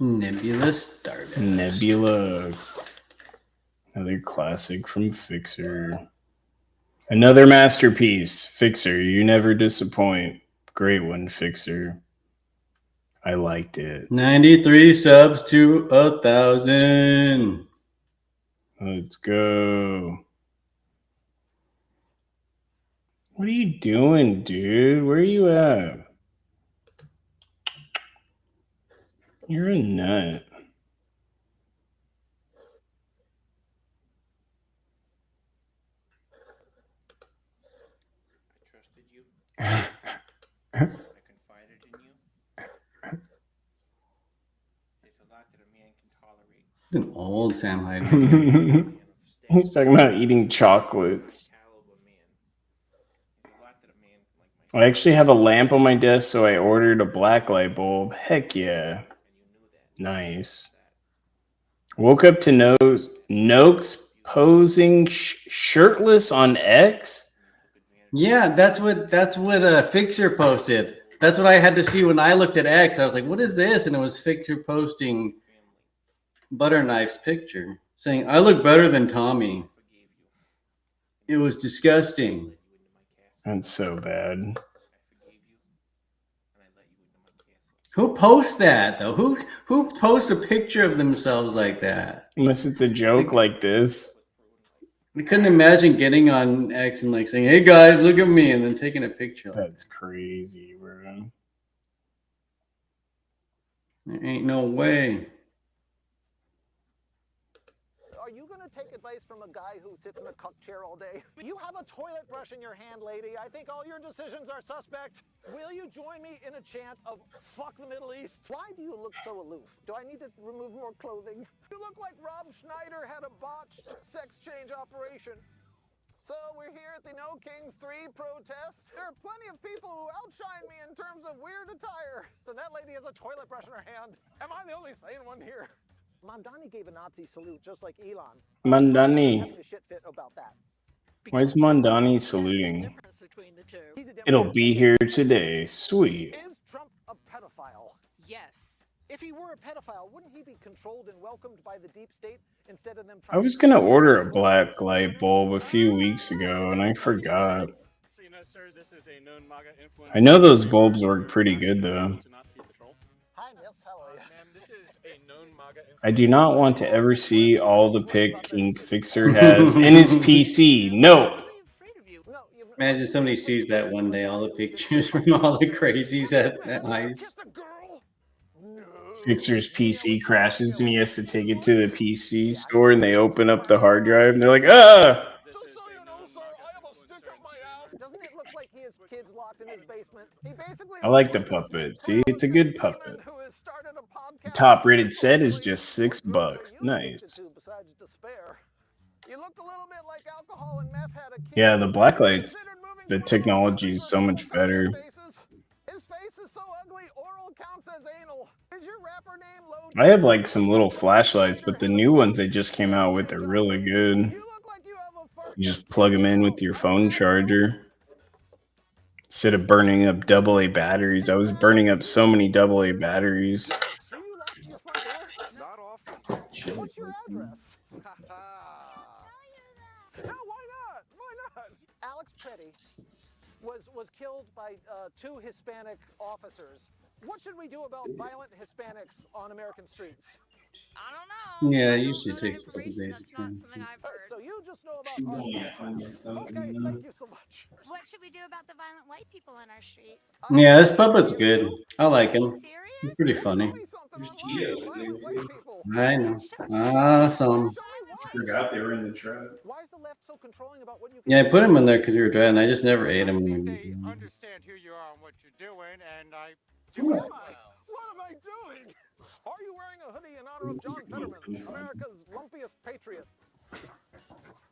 Nebula Stardust. Nebula. Another classic from Fixer. Another masterpiece. Fixer, you never disappoint. Great one, Fixer. I liked it. 93 subs to 1,000. Let's go. What are you doing, dude? Where are you at? You're a nut. I confided in you. There's a lot that a man can tolerate. It's an old Sam Hyde. He's talking about eating chocolates. I actually have a lamp on my desk, so I ordered a black light bulb. Heck yeah. Nice. Woke up to Noakes posing shirtless on X. Yeah, that's what Fixer posted. That's what I had to see when I looked at X. I was like, what is this? And it was Fixer posting Butterknife's picture saying, I look better than Tommy. It was disgusting. That's so bad. Who posts that though? Who posts a picture of themselves like that? Unless it's a joke like this. I couldn't imagine getting on X and like saying, "Hey guys, look at me," and then taking a picture. That's crazy, bro. There ain't no way. Are you going to take advice from a guy who sits in a cuck chair all day? You have a toilet brush in your hand, lady. I think all your decisions are suspect. Will you join me in a chant of fuck the Middle East? Why do you look so aloof? Do I need to remove more clothing? You look like Rob Schneider had a botched sex change operation. So we're here at the No Kings 3 protest. There are plenty of people who outshine me in terms of weird attire. So that lady has a toilet brush in her hand. Am I the only sane one here? Mandani gave a Nazi salute just like Elon. Mandani. Shit fit about that. Why is Mandani saluting? It'll be here today. Sweet. Is Trump a pedophile? Yes. If he were a pedophile, wouldn't he be controlled and welcomed by the deep state instead of them I was gonna order a black light bulb a few weeks ago and I forgot. I know those bulbs work pretty good though. Hi, miss. How are you? I do not want to ever see all the pic King Fixer has in his PC. No. Imagine somebody sees that one day, all the pictures from all the crazies at ICE. Fixer's PC crashes and he has to take it to the PC store and they open up the hard drive and they're like, ah! Doesn't it look like he has kids locked in his basement? He basically I like the puppet. See, it's a good puppet. The top rated set is just $6. Nice. You look a little bit like alcohol and meth had a kid. Yeah, the blacklights, the technology is so much better. His face so ugly, oral counts as anal. Is your rapper name Low? I have like some little flashlights, but the new ones they just came out with are really good. You just plug them in with your phone charger. Instead of burning up AA batteries, I was burning up so many AA batteries. Not often. What's your address? No, why not? Why not? Alex Petty was killed by two Hispanic officers. What should we do about violent Hispanics on American streets? I don't know. Yeah, it usually takes a couple days. That's not something I've heard. So you just know about. Okay, thank you so much. What should we do about the violent white people in our streets? Yeah, this puppet's good. I like him. He's pretty funny. I know. Awesome. Forgot they were in the truck. Why is the left so controlling about what you? Yeah, I put him in there because you were dreading. I just never ate him. Understand who you are and what you're doing, and I What am I doing? Are you wearing a hoodie in honor of John Fetterman, America's lumpiest patriot?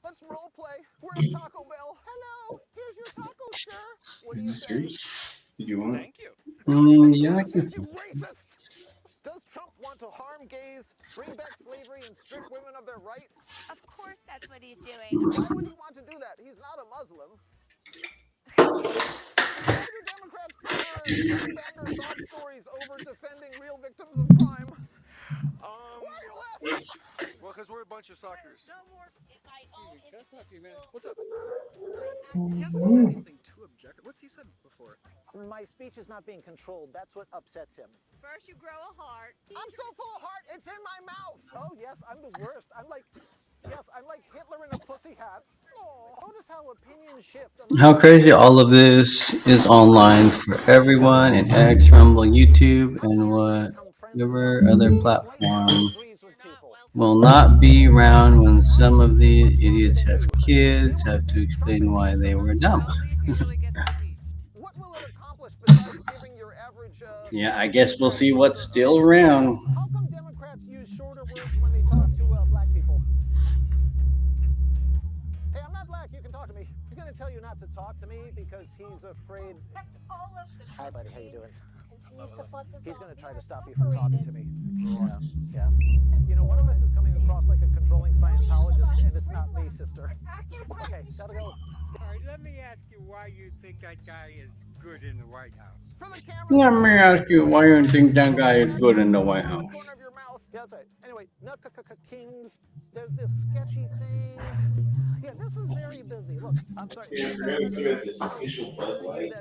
Let's role play. We're at Taco Bell. Hello, here's your taco, sir. What do you Is say? this yours? Did you want it? Yeah, I can see. Does Trump want to harm gays, bring back slavery, and strip women of their rights? Of course that's what he's doing. Why would he want to do that? He's not a Muslim. Why do Democrats prefer gangbanger sob stories over defending real victims of crime? Why are you laughing? Well, because we're a bunch of suckers. Can I talk to you, man? What's up? He hasn't said anything too objective. What's he said before? My speech is not being controlled. That's what upsets him. First you grow a heart. I'm so full of heart, it's in my mouth. Oh, yes, I'm the worst. I'm like Hitler in a pussy hat. Oh, notice how opinions shift. How crazy all of this is online for everyone in X, Rumble, YouTube, and whatever other platform will not be around when some of the idiots have kids, have to explain why they were dumb. Yeah, I guess we'll see what's still around. How come Democrats use shorter words when they talk to black people? Hey, I'm not black. You can talk to me. He's going to tell you not to talk to me because he's afraid. Hi, buddy. How you doing? He's going to try to stop you from talking to me. Yeah. You know, one of us is coming across like a controlling Scientologist, and it's not me, sister. Okay, gotta go. All right, let me ask you why you think that guy is good in the White House. Let me ask you why you think that guy is good in the White House. Yeah, that's right. Anyway, Kings, there's this sketchy thing. Yeah, this is very busy. Look, I'm sorry. Yeah, we're going to submit this official Bud Light.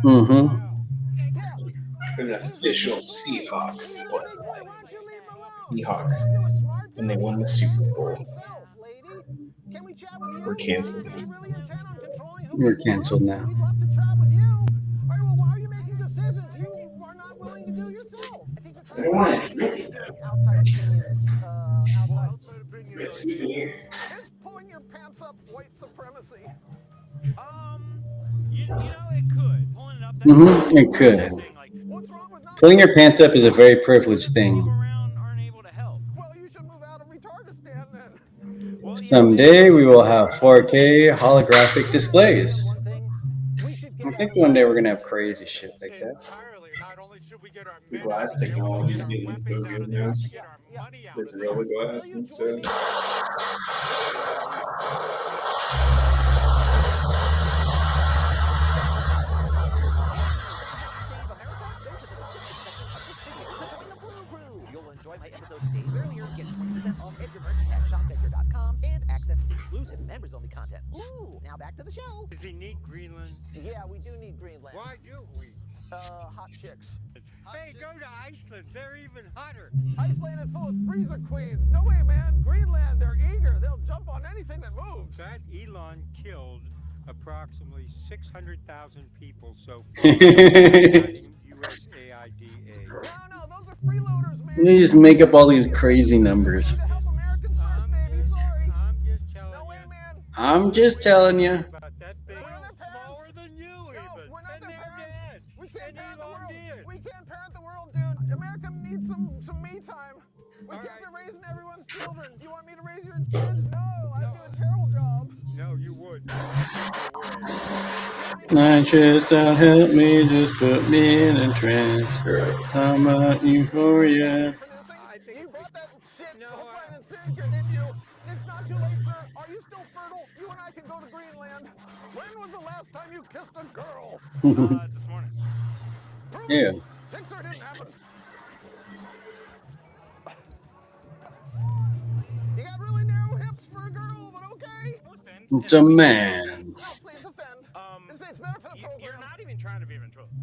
Mm-hmm. An official Seahawks Bud Light. Seahawks. And they won the Super Bowl. We're canceled. We're canceled now. I don't want to drink it now. Pulling your pants up white supremacy. You know, it could. Pulling it up. Mm-hmm. It could. Pulling your pants up is a very privileged thing. Someday we will have 4K holographic displays. I think one day we're gonna have crazy shit like that. The glass technology is getting so good now. The Gorilla Glass instead. You'll enjoy my episodes days earlier, get 20% off every merch at shopedgar.com, and access exclusive members-only content. Ooh, now back to the show. Does he need Greenland? Yeah, we do need Greenland. Why do we? Hot chicks. Hey, go to Iceland. They're even hotter. Iceland is full of freezer queens. No way, man. Greenland, they're eager. They'll jump on anything that moves. That Elon killed approximately 600,000 people so far. USAIDA. No, those are freeloaders, man. They just make up all these crazy numbers. I'm just telling you. We can't parent the world, dude. America needs some me time. We can't be raising everyone's children. Do you want me to raise your kids? No, I'd do a terrible job. No, you would. Night just out, help me, just put me in a trance. How about euphoria? You brought that shit Plan and Sinker, didn't you? It's not too late, sir. Are you still fertile? You and I can go to Greenland. When was the last time you kissed a girl? This morning. Yeah. Think sir didn't happen. You got really narrow hips for a girl, but okay. It's a man. Please offend. It's better for the program. You're not even trying to be ventriloquist.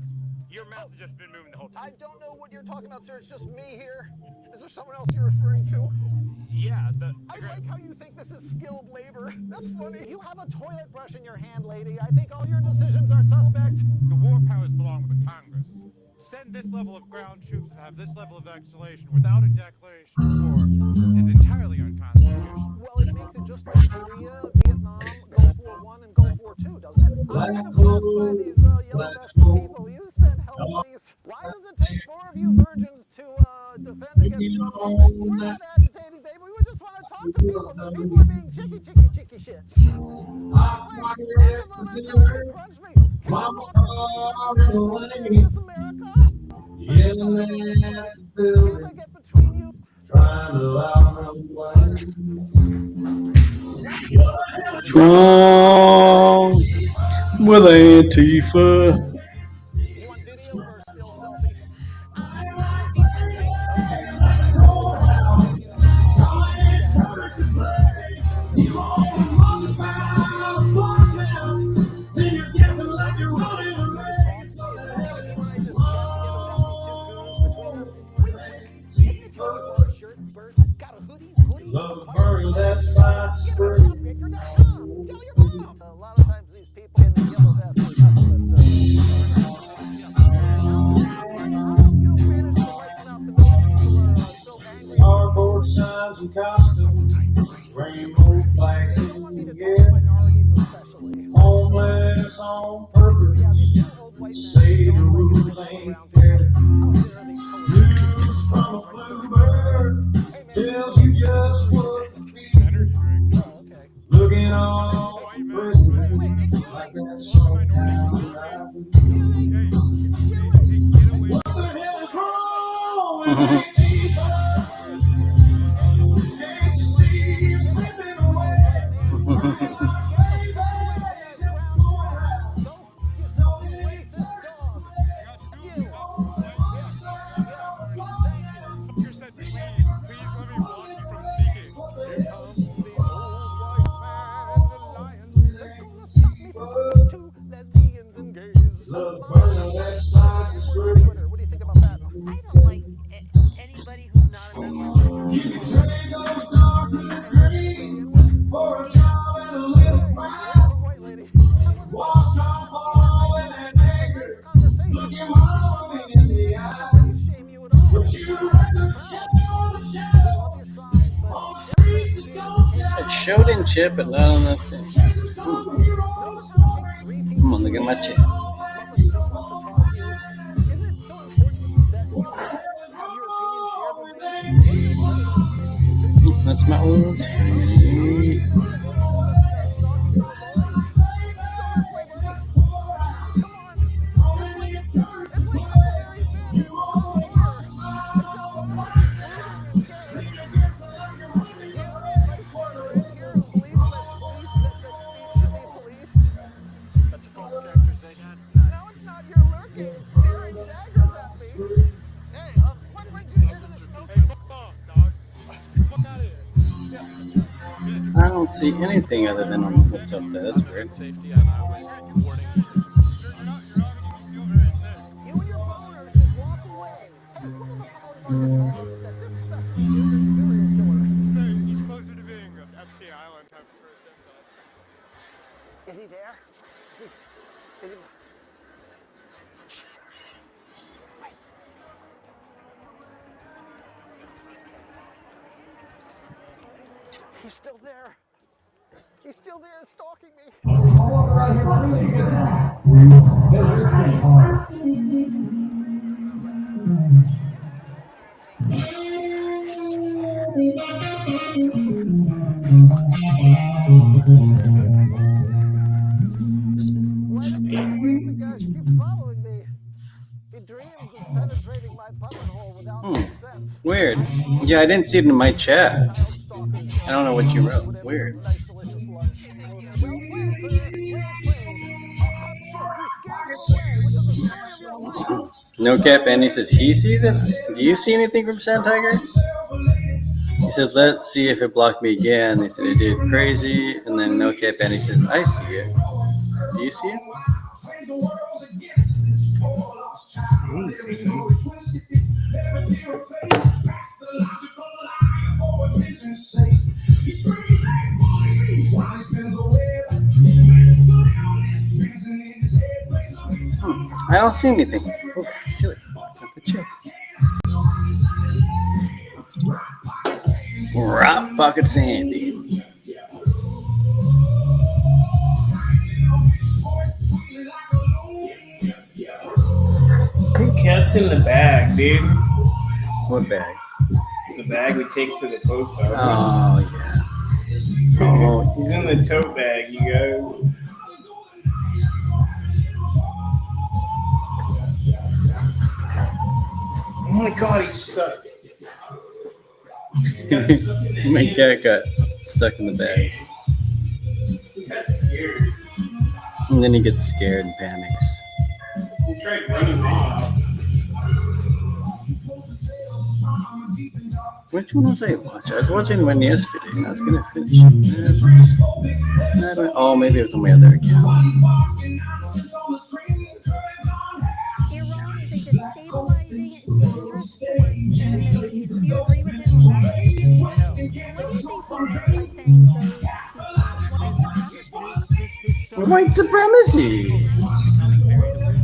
Your mouth has just been moving the whole time. I don't know what you're talking about, sir. It's just me here. Is there someone else you're referring to? Yeah, I like how you think this is skilled labor. That's funny. You have a toilet brush in your hand, lady. I think all your decisions are suspect. The war powers belong with Congress. Send this level of ground troops and have this level of escalation without a declaration of war is entirely unconstitutional. Well, it makes it just like Korea, Vietnam, Gulf War I and Gulf War II, doesn't it? I'm impressed by these yellow vested people. You sent help, please. Why does it take 4 of you virgins to defend against We're not agitating, baby. We just want to talk to people. The people are being chicky shit. Strong with Antifa. Love burn, that's my spring. A lot of times these people in the yellow vest are nothing but Cardboard signs and costumes, rainbow flags in the air, homeless on purpose, say the rules ain't fair. News from a bluebird tells you just what to be. Looking all brilliant like that song. What the hell is wrong with Antifa? Can't you see you're slipping away? Look, burning that spice is free. What do you think about that? I don't like anybody who's not a member. You can trade those dark blue green for a job and a little pride. Wash off all in that anger. Look your mama in the eye. But you rather shadow on the street that don't die. It showed in chip, but not on that thing. Come on, look at my chip. That's my old street. That's a false characterization. No, it's not. You're lurking, staring daggers at me. Hey, what brings you here to the snow? Hey, fuck off, dog. Fuck out of here. I don't see anything other than on the hooks up there. That's weird. Safety on highways. Warning. You and your boner should walk away. Hey, what are the following arguments that this specimen is a serial killer? He's closer to being an FC Island type of person, but... Is he there? Is he... He's still there. He's still there stalking me. Weird. Yeah, I didn't see it in my chat. I don't know what you wrote. Weird. No cap Andy says he sees it. Do you see anything from Sand Tiger? He said, let's see if it blocked me again. They said it did crazy. And then No Cap Andy says, I see it. Do you see it? I don't see it. I don't see anything. Oh, chill it. Got the chill. Rock Pocket Sandy. Who kept in the bag, dude? What bag? The bag we take to the post office. Oh, yeah. Oh, he's in the tote bag, you guys. Oh my god, he's stuck. My cat got stuck in the bag. He got scared. And then he gets scared and panics. He tried running off. Which one was I watching? I was watching one yesterday and I was going to finish it. Oh, maybe it was on my other account. Iran is a destabilizing, dangerous force in the Middle East. Do you agree with him on that? What do you think he meant by saying those people? White supremacy.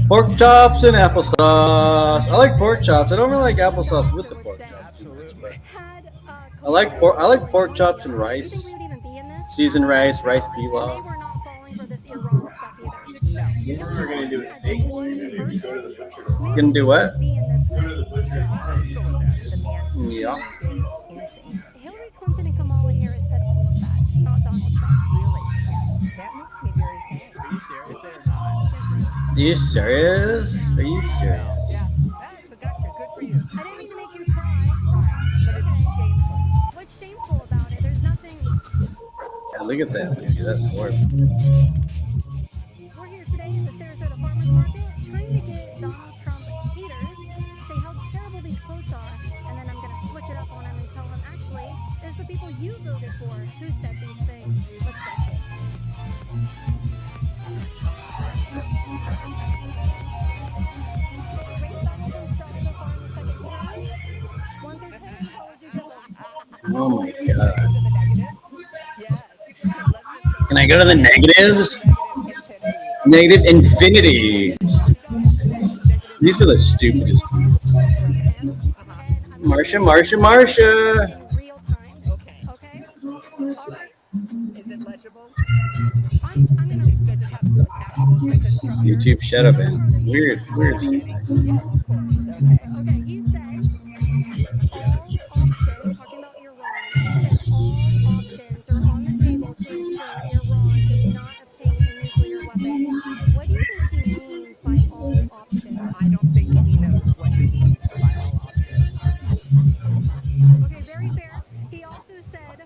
Pork chops and applesauce. I like pork chops. I don't really like applesauce with the pork chops. I like pork chops and rice. Seasoned rice pilaf. We're gonna do a steak. Go to the butcher. Gonna do what? Go to the butcher. Yeah. Hillary Clinton and Kamala Harris said all of that, not Donald Trump. Really? That makes me very sad. Are you serious or not? Are you serious? Are you serious? Yeah. So gotcha. Good for you. I didn't mean to make you cry. But it's shameful. What's shameful about it? There's nothing. Yeah, look at that. That's horrible. We're here today at the Sarasota Farmers Market trying to get Donald Trump haters to say how terrible these quotes are, and then I'm going to switch it up on him and tell him, actually, it's the people you voted for who said these things. Let's go. Oh my god. Can I go to the negatives? Negative infinity. These are the stupidest. Marsha. YouTube shut up, man. Weird. Okay, he said all options, talking about Iran, he said all options are on the table to ensure Iran does not obtain a nuclear weapon. What do you think he means by all options? I don't think he knows what he means by all options. Okay, very fair. He also said,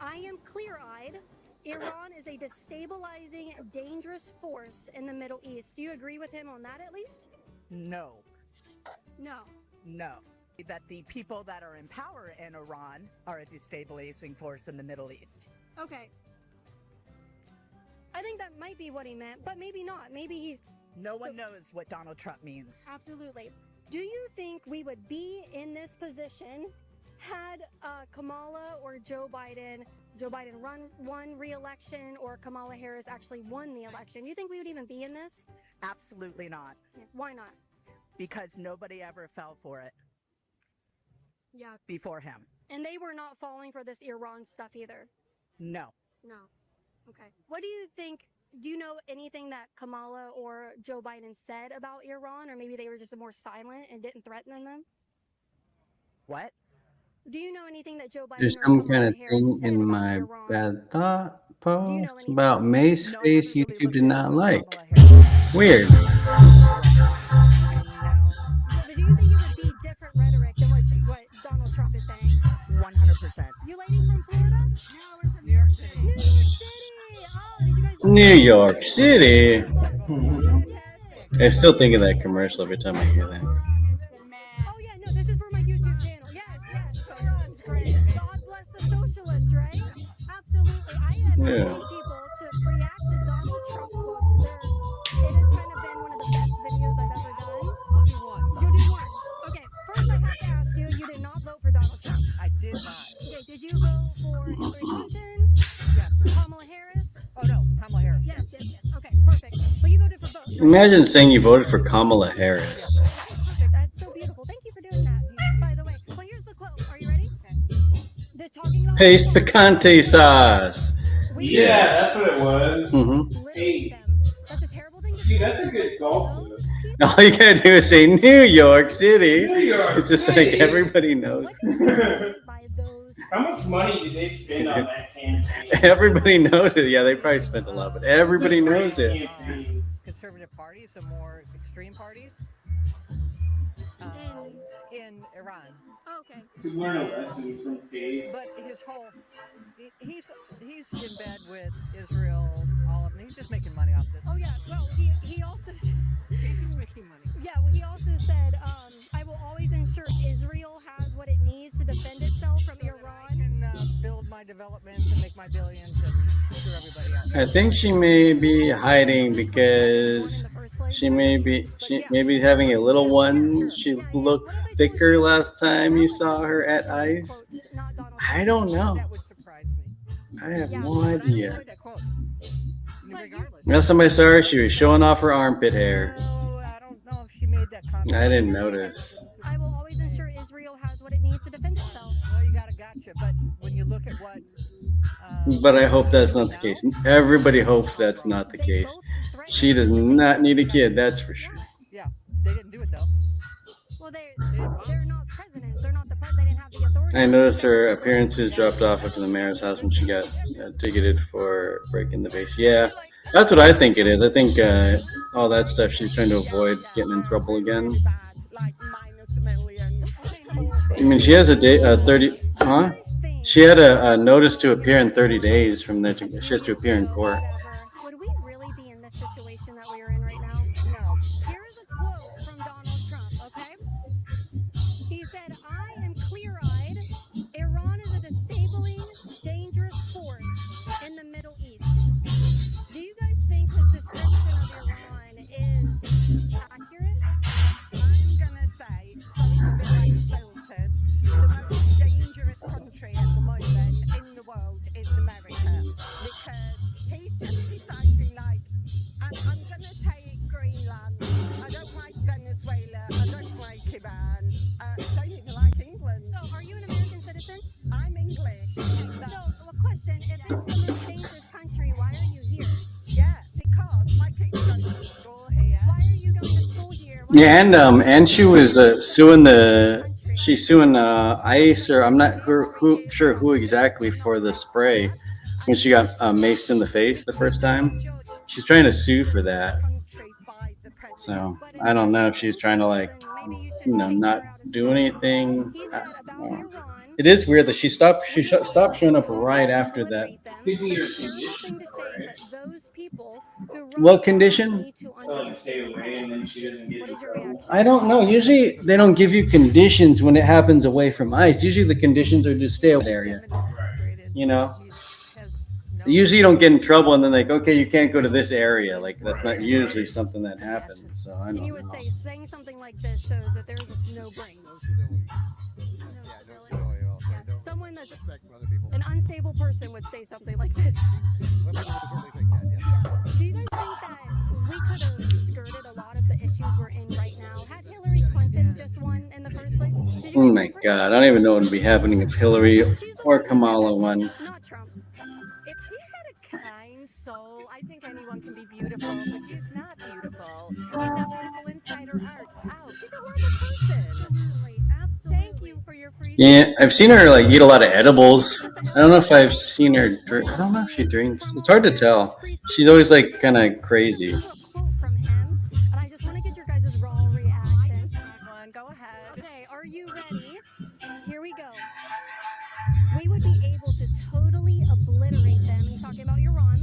I am clear-eyed. Iran is a destabilizing, dangerous force in the Middle East. Do you agree with him on that at least? No. No. No. That the people that are in power in Iran are a destabilizing force in the Middle East. Okay. I think that might be what he meant, but maybe not. Maybe he... No one knows what Donald Trump means. Absolutely. Do you think we would be in this position had Kamala or Joe Biden won re-election, or Kamala Harris actually won the election? Do you think we would even be in this? Absolutely not. Why not? Because nobody ever fell for it. Yeah. Before him. And they were not falling for this Iran stuff either? No. No. Okay. What do you think? Do you know anything that Kamala or Joe Biden said about Iran, or maybe they were just more silent and didn't threaten them? What? Do you know anything that Joe Biden There's or some Kamala kind of Harris thing said in about my Iran? bad thought post about May's face YouTube did not like. Weird. But do you think it would be different 100%. You ladies from Florida? No, we're from New York City. New York City! Oh, did you guys New York City. I still think of that commercial every time I hear that. Oh yeah, no, this is for my YouTube channel. Yes, yes. Sharon's great. God bless the socialists, right? Absolutely. I had Yeah. people to react to Donald Trump quotes. It has kind of been one of the best videos I've ever done. I'll do one. You do one. Okay, first I have to ask you, you did not vote for Donald Trump. I did not. Okay, did you vote for Hillary Clinton? Yes. Kamala Harris? Oh no, Kamala Harris. Yes, yes, yes. Okay, perfect. But you voted for both. right? Imagine saying you voted for Kamala Harris. Perfect. That's so beautiful. Thank you for doing that. By the way, well, here's the quote. Are you ready? They're talking about Paste picante sauce. Yeah, that's what it was. Mm-hmm. Paste. That's a terrible thing to Dude, say. that's a good salsa. All you gotta do is say New York City. New York It's just City. like everybody knows. How much money did they spend on that campaign? Everybody knows it. Yeah, they probably spent a lot, but everybody knows it. Conservative parties, some more extreme parties in Iran. Oh, okay. Could learn a lesson from Pace. But his whole, he's in bed with Israel, all of them. He's just making money off this. Oh yeah. Well, he also He's just making money. yeah. Well, he also said, I will always ensure Israel has what it needs to defend itself from Iran. I can build my developments and make my billions and screw everybody else. I think she may be hiding because she may be having a little one. She looked thicker last time you saw her at ICE. I don't know. That would surprise me. I have no idea. That quote. Regardless. Last time I saw her, she was showing off her armpit hair. Oh, I don't know if she made that comment. I didn't notice. I will always ensure Israel has what it needs to defend itself. Well, you got a gotcha. But when you look at what But I hope that's not the case. Everybody hopes that's not the case. She does not need a kid, that's for sure. yeah, they didn't do it though. Well, they're not presidents. They're not the president. They didn't have the authority. I noticed her appearances dropped off after the mayor's house when she got ticketed for breaking the vase. Yeah, that's what I think it is. I think all that stuff she's trying to avoid getting in trouble again. I mean, she has a day, 30, huh? She had a notice to appear in 30 days from there. She has to appear in court. Would we really be in this situation that we are in right now? No. Here is a quote from Donald Trump, okay? He said, I am clear-eyed. Iran is a disabling, dangerous force in the Middle East. Do you guys think his description of Iran is accurate? I'm gonna say, sorry to be exalted, the most dangerous country at the moment in the world is America, because he's just deciding like, I'm gonna take Greenland, I don't like Venezuela, I don't like Iran, I don't even like England. So, are you an American citizen? I'm English. So, a question, if it's the most dangerous country, why are you here? Yeah, because my kids go to school here. Why are you going to school here? Why Yeah, and she was she's suing ICE, or I'm not sure who exactly for the spray when she got maced in the face the first time. She's trying to sue for that. So I don't know if she's trying to not do anything. It is weird that she stopped showing up right after that. Could be your condition, right? those people who What condition? Stay away and then she doesn't get in trouble. I don't know. Usually they don't give you conditions when it happens away from ICE. Usually the conditions are just stay away area. You know? Usually you don't get in trouble and then like, okay, you can't go to this area. Like that's not usually something that happens. So I don't you know. would say saying something like this shows that there's just no brains. Someone that's an unstable person would say something like this. Do you guys think that we could have skirted a lot of the issues we're in right now? Had Hillary Clinton just won in the first place? Oh my God. I don't even know what would be happening if Hillary or Kamala won. Not Trump. If he had a kind soul, I think anyone can be beautiful, but he's not beautiful. He's not beautiful inside or out. He's a horrible person. Thank you for your free. Yeah, I've seen her eat a lot of edibles. I don't know if I've seen her drink. I don't know if she drinks. It's hard to tell. She's always kind of crazy. And I just want to get your guys' raw reaction. Go ahead. Okay, are you ready? Here we go. We talking about Iran.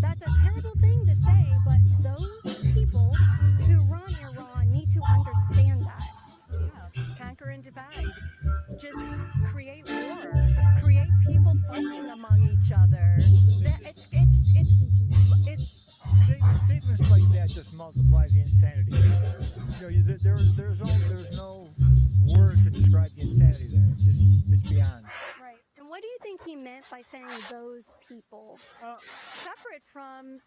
That's a terrible thing to say, but those people who run Iran need to understand that. Yeah, conquer and divide. Just create war. Create people fighting among each other. Statements like that just multiply the insanity. There's no word to describe the insanity there. It's beyond. Right. And what do you think he meant by saying those people? Separate from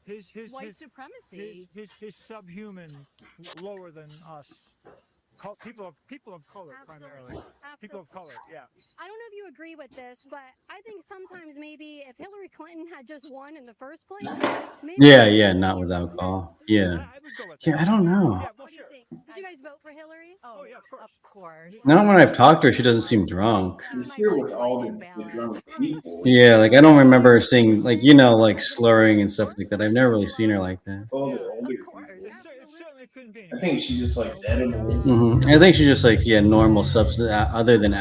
His white supremacy. His subhuman, lower than us. People of color, primarily. People of color, yeah. I don't know if you agree with this, but I think sometimes maybe if Hillary Clinton had just won in the first place, maybe Yeah, not with alcohol. Yeah. Yeah, I don't know. What do you think? Did you guys vote for Hillary? Oh, yeah, of course. Not when I've talked to her, she doesn't seem drunk. He's here with all the drunk people. Yeah, like I don't remember seeing like slurring and stuff like that. I've never really seen her like that. All the older people. I think she just likes edibles. I think she just likes normal substance other than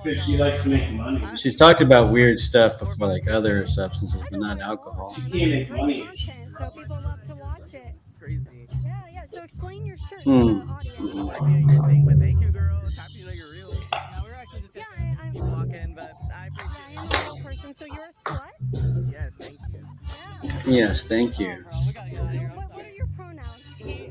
Because she likes to make money. she's talked about weird stuff before, like other substances, but not alcohol. She can't make money. So people love to watch it. It's crazy. Yeah. So explain your shirt Hmm. to the audience. But thank you, girls. Happy that you're real. Yeah, we're actually just I'm walking, but I appreciate I am a real person. So you're a slut? Yes, thank you. Yes, thank you. What are your pronouns? Hey,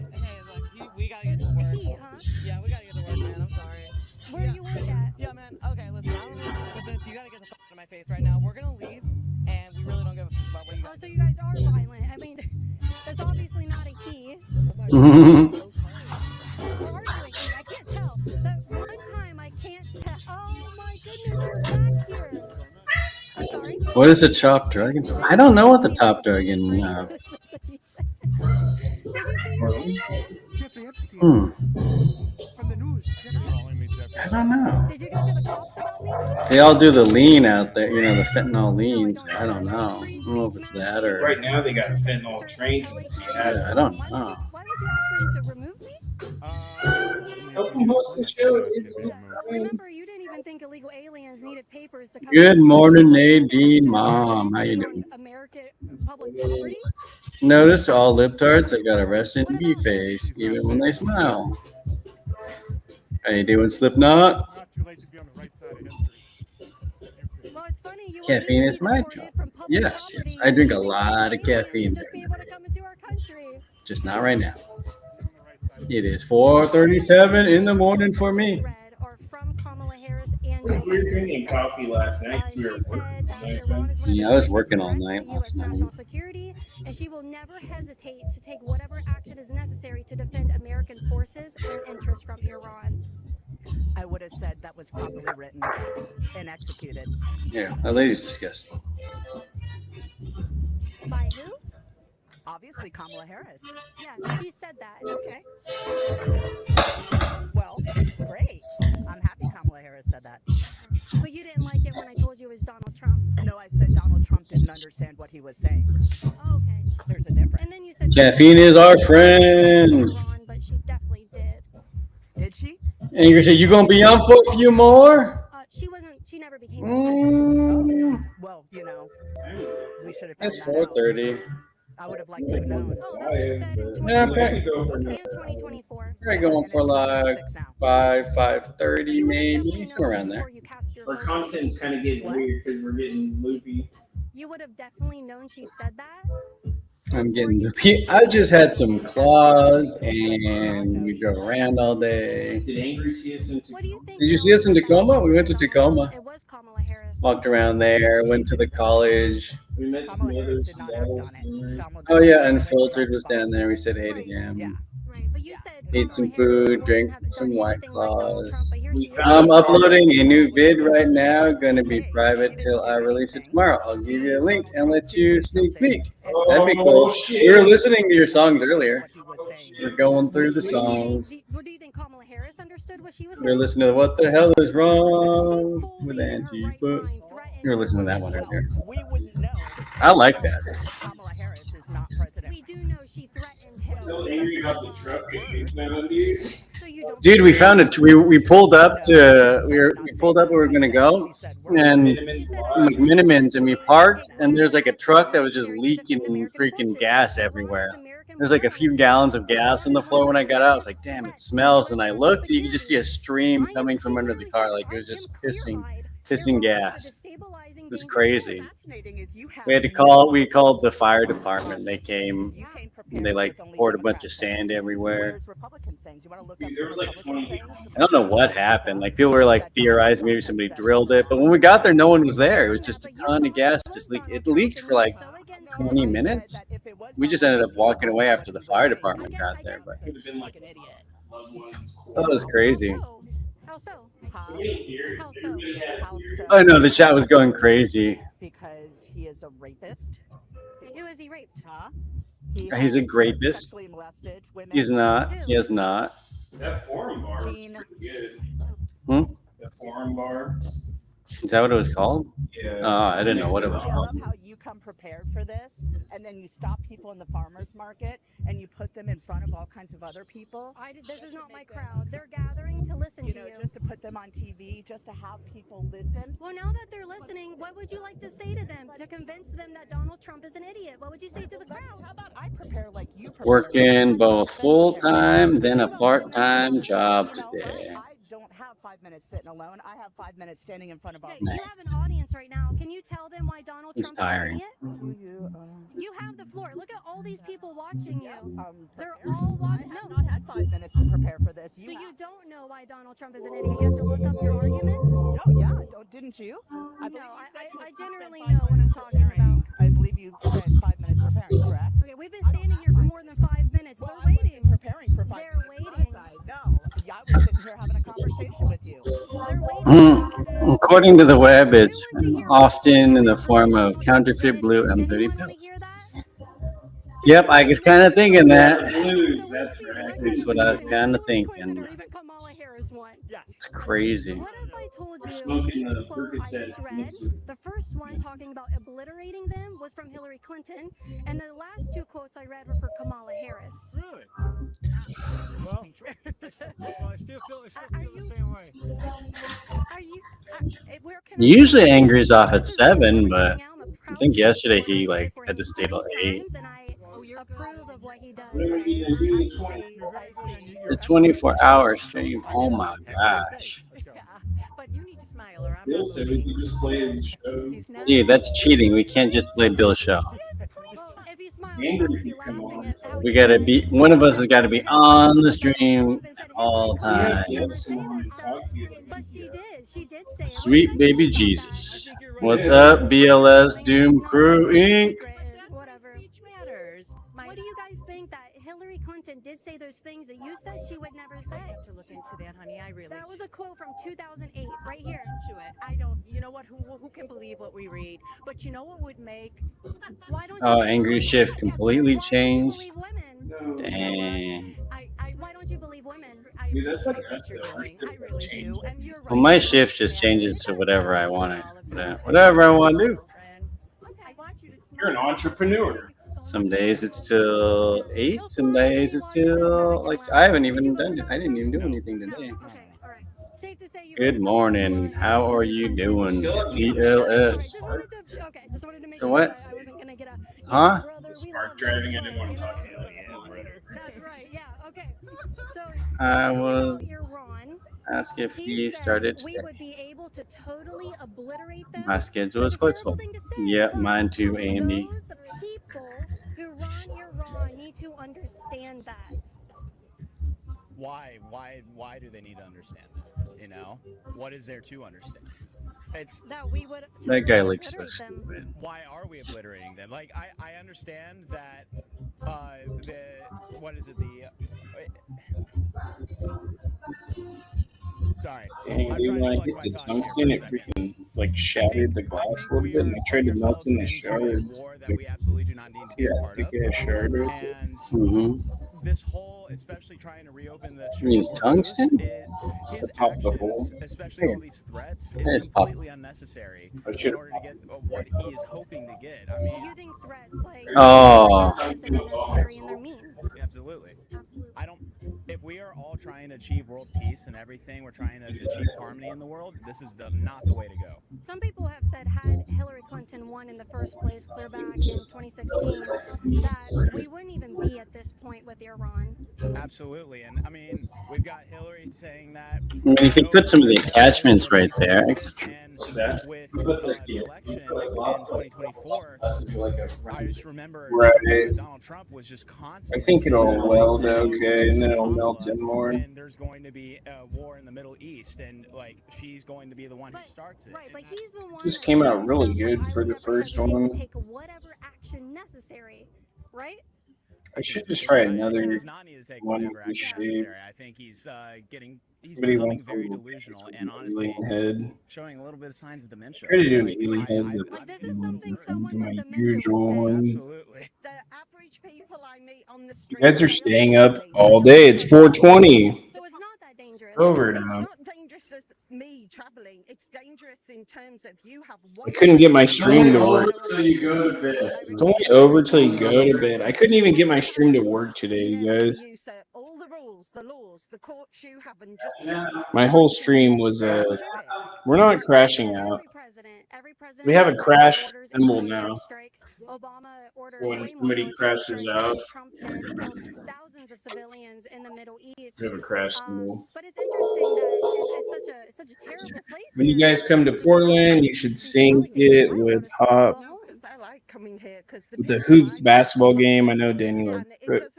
look, we gotta get to work. He, huh? Yeah, we gotta get to work, man. I'm sorry. Where do you work at? Yeah, man. Okay, listen, I don't know with this. You gotta get the fuck out of my face right now. We're gonna leave, and we really don't give a fuck about what you guys. Oh, so you guys are violent. I mean, that's obviously not a he. Mhm. We're arguing. I can't tell. That one time I can't tell. Oh my goodness, you're back here. I'm sorry. What is a top dragon? I don't know what the top dragon. Did you see your video? Jeffrey Epstein. From the news. I don't know. Did you go to the cops about me? They all do the lean out there, the fentanyl leans. I don't know. I don't know if it's that or. Right now they got fentanyl trains in Seattle. I don't know. Why would you ask them to remove me? Help them host the show. Remember, you didn't even think illegal aliens needed papers to come. Good morning, Nadine, Mom. How you doing? American public property? Noticed all libtards have got a resting bee face, even when they smile. How you doing, Slipknot? Not too late to be on the right side of history. Well, it's funny. You Caffeine is my job. Yes. I drink a lot of caffeine. just be able to come into our country. Just not right now. It is 4:37 in the morning for me. Or from Kamala Harris and We were drinking coffee last night. We were working. Yeah, I was working all night last night. national security, and she will never hesitate to take whatever action is necessary to defend American forces and interests from Iran. I would have said that was properly written and executed. Yeah, that lady's disgusting. By who? Obviously, Kamala Harris. Yeah, she said that. Okay. Well, great. I'm happy Kamala Harris said that. But you didn't like it when I told you it was Donald Trump. No, I said Donald Trump didn't understand what he was saying. Oh, okay. There's a difference. And then you said Caffeine is our friend. but she definitely did. Did she? And you're gonna say you gonna be on for a few more? She wasn't. She never became. Well, we should have. It's 4:30. I would have liked to have known. Yeah, probably 2024. probably going for like 5:30 maybe, somewhere around there. Our content's kind of getting weird because we're getting loopy. You would have definitely known she said that. I'm getting the. I just had some claws, and we drove around all day. Did Angry see us in Tacoma? Did you see us in Tacoma? We went to Tacoma. It was Kamala Harris. Walked around there. Went to the college. We met some other Oh yeah, Unfiltered was down there. We said hey to him. Right, but you said Ate some food, drank some White Claws. I'm uploading a new vid right now. Going to be private till I release it tomorrow. I'll give you a link and let you sneak peek. That'd be cool. We were listening to your songs earlier. We're going through the songs. What do you think Kamala Harris understood what she was We're saying? listening to What the Hell is Wrong with Antifa. You were listening to that one earlier. I like that. Kamala Harris is he's not president. We do know she threatened him. So angry about the truck getting that under you. So you don't. Dude, we found it. We pulled up to we pulled up where we were gonna go, and like Minimans, and we parked, and there's like a truck that was just leaking freaking gas everywhere. There's like a few gallons of gas on the floor when I got out. I was like, damn, it smells. And I looked, you could just see a stream coming from under the car, like it was just pissing gas. It was crazy. We called the fire department. They came, and they like poured a bunch of sand everywhere. There was like 20. I don't know what happened. Like people were like theorizing maybe somebody drilled it, but when we got there, no one was there. It was just a ton of gas. It leaked for like 20 minutes. We just ended up walking away after the fire department got there. But that was crazy. How so? I know the chat was going crazy. Because he is a rapist. Who is he raped? Huh? He's a rapist. Sexually molested women. He's not. He has not. That forum bar was Gene. pretty good. Hmm? That forum bar. Is that what it was called? Yeah. Oh, I didn't know what it was I called. love how you come prepared for this, and then you stop people in the farmers market and you put them in front of all kinds of other people. This is not my crowd. They're gathering to listen to you. Just to put them on TV, just to have people listen. Well, now that they're listening, what would you like to say to them to convince them that Donald Trump is an idiot? What would you say to the crowd? How about I prepare like you prepare? Working both full time, then a part time job today. I don't have 5 minutes sitting alone. I have 5 minutes standing in front of all. Okay, you have an audience right now. Can you tell them why Donald It's Trump is tiring. an idiot? You have the floor. Look at all these people watching you. They're all watching. I have not had 5 minutes to prepare for this. So you don't know why Donald Trump is an idiot. You have to look up your arguments. Oh yeah, didn't you? I generally know what I'm talking about. I believe you spent 5 minutes preparing, correct? Okay, we've been standing here for more than 5 minutes. They're waiting. Preparing for 5 minutes. They're waiting. No, I was sitting here having a conversation with you. They're waiting. According to the web, it's often in the form of counterfeit blue M30 pills. Yep, I was kind of thinking that. That's right. That's what I was kind of thinking. Even Kamala Harris won. It's crazy. What if I told you Smoking each the quote I Percocet just read, mixed with- the first one talking about obliterating them was from Hillary Clinton, and the last two quotes I read were for Kamala Harris. Really? Well, I still feel the same way. Are you? Where can Usually Angry's off at 7, but I think yesterday he like had to stay till 8. And I approve of what he does. Whatever you gonna do in The 24-hour stream. Oh my gosh. But you need to smile, or I'm Bill said we could just play his show. Dude, that's cheating. We can't just play Bill's show. If you smile, Angry if you come on. We gotta be. One of us has got to be on the stream at all times. but she did. She did say Sweet baby Jesus. What's up, BLS Doom Crew Inc? whatever. What do you guys think that Hillary Clinton did say those things that you said she would never say? I have to look into that, honey. I really. That was a quote from 2008, right here. To it. I don't. You know what? Who can believe what we read? But you know what would make? Why don't Oh, you Angry Shift completely changed. believe women? Dang. Why don't you believe women? Dude, that's like us though. I really do. And you're right. Well, my shift just changes to whatever I want to. Whatever I want to do. I want you to smile. You're an entrepreneur. Some days it's till 8. Some days it's till like I haven't even done it. I didn't even do anything today. Okay, all right. Safe to say you. Good morning. How are you doing? ELS. Okay, just wanted to make The sure what? that I wasn't gonna get a. Huh? The spark driving. I didn't want to talk to you. That's right. Yeah. Okay. So. I was Iran. asked if He he said started we today. would be able to totally obliterate them. My schedule is flexible. Yep, mine too, Andy. Those people who run Iran need to understand that. Why do they need to understand that? You know, what is there to understand? It's that we would. That guy looks so stupid. Why are we obliterating them? Like I understand that the what is it sorry. Dang, dude, when I hit the tungsten, it freaking like shattered the glass a little bit, and I tried to melt in the shards. That we absolutely do not need to be a part of. I shard real quick. And Mhm. this whole well, especially trying to reopen the Use tungsten? his Pop the hole. actions, especially all these threats, is It's pop. completely unnecessary I in should've order to get what he is hoping to get. I mean, You think threats like Oh. are useless and unnecessary and they're mean? absolutely. I don't. If we are all trying to achieve world peace and everything, we're trying to achieve harmony in the world. This is not the way to go. Some people have said had Hillary Clinton won in the first place clear back in 2016, that we wouldn't even be at this point with Iran. Absolutely, and I mean, we've got Hillary saying that. I mean, you can put some of the attachments right there. With the election in 2024, I just remember Donald Trump was just constantly. I think it'll weld okay, and then it'll melt in more. And there's going to be a war in the Middle East, and like she's going to be the one who starts it. Right, but he's the one Just that came said out really himself, good like, I for will the never first hesitate to one. take whatever action necessary, right? I should just try He another does not need to take one whatever with the action shape. necessary. I think he's he's Somebody becoming wants very a little delusional and honestly head. showing a little bit of signs of dementia. Try to do an Like, alien head, but Like this is something someone my with dementia usual would say. one. Absolutely. The average people I meet on the street. You guys are staying up all day. It's 4:20. So it's not that dangerous. Over It's now. not dangerous as me traveling. It's dangerous in terms of you have one. I couldn't get my stream to work. Till you go to bed. It's only over till you go to bed. I couldn't even get my stream to work today, you guys. You say all the rules, the laws, the courts you have, and just My whole stream was we're not crashing out. We have a crash symbol now. Obama ordered When way more somebody military crashes strikes out. than Trump did, killed thousands of civilians in the Middle East. We have a crash symbol. But it's interesting that it's such a terrible place. When you guys come to Portland, you should sync it with Hop. I like coming here because It's a hoops basketball game. I know Daniel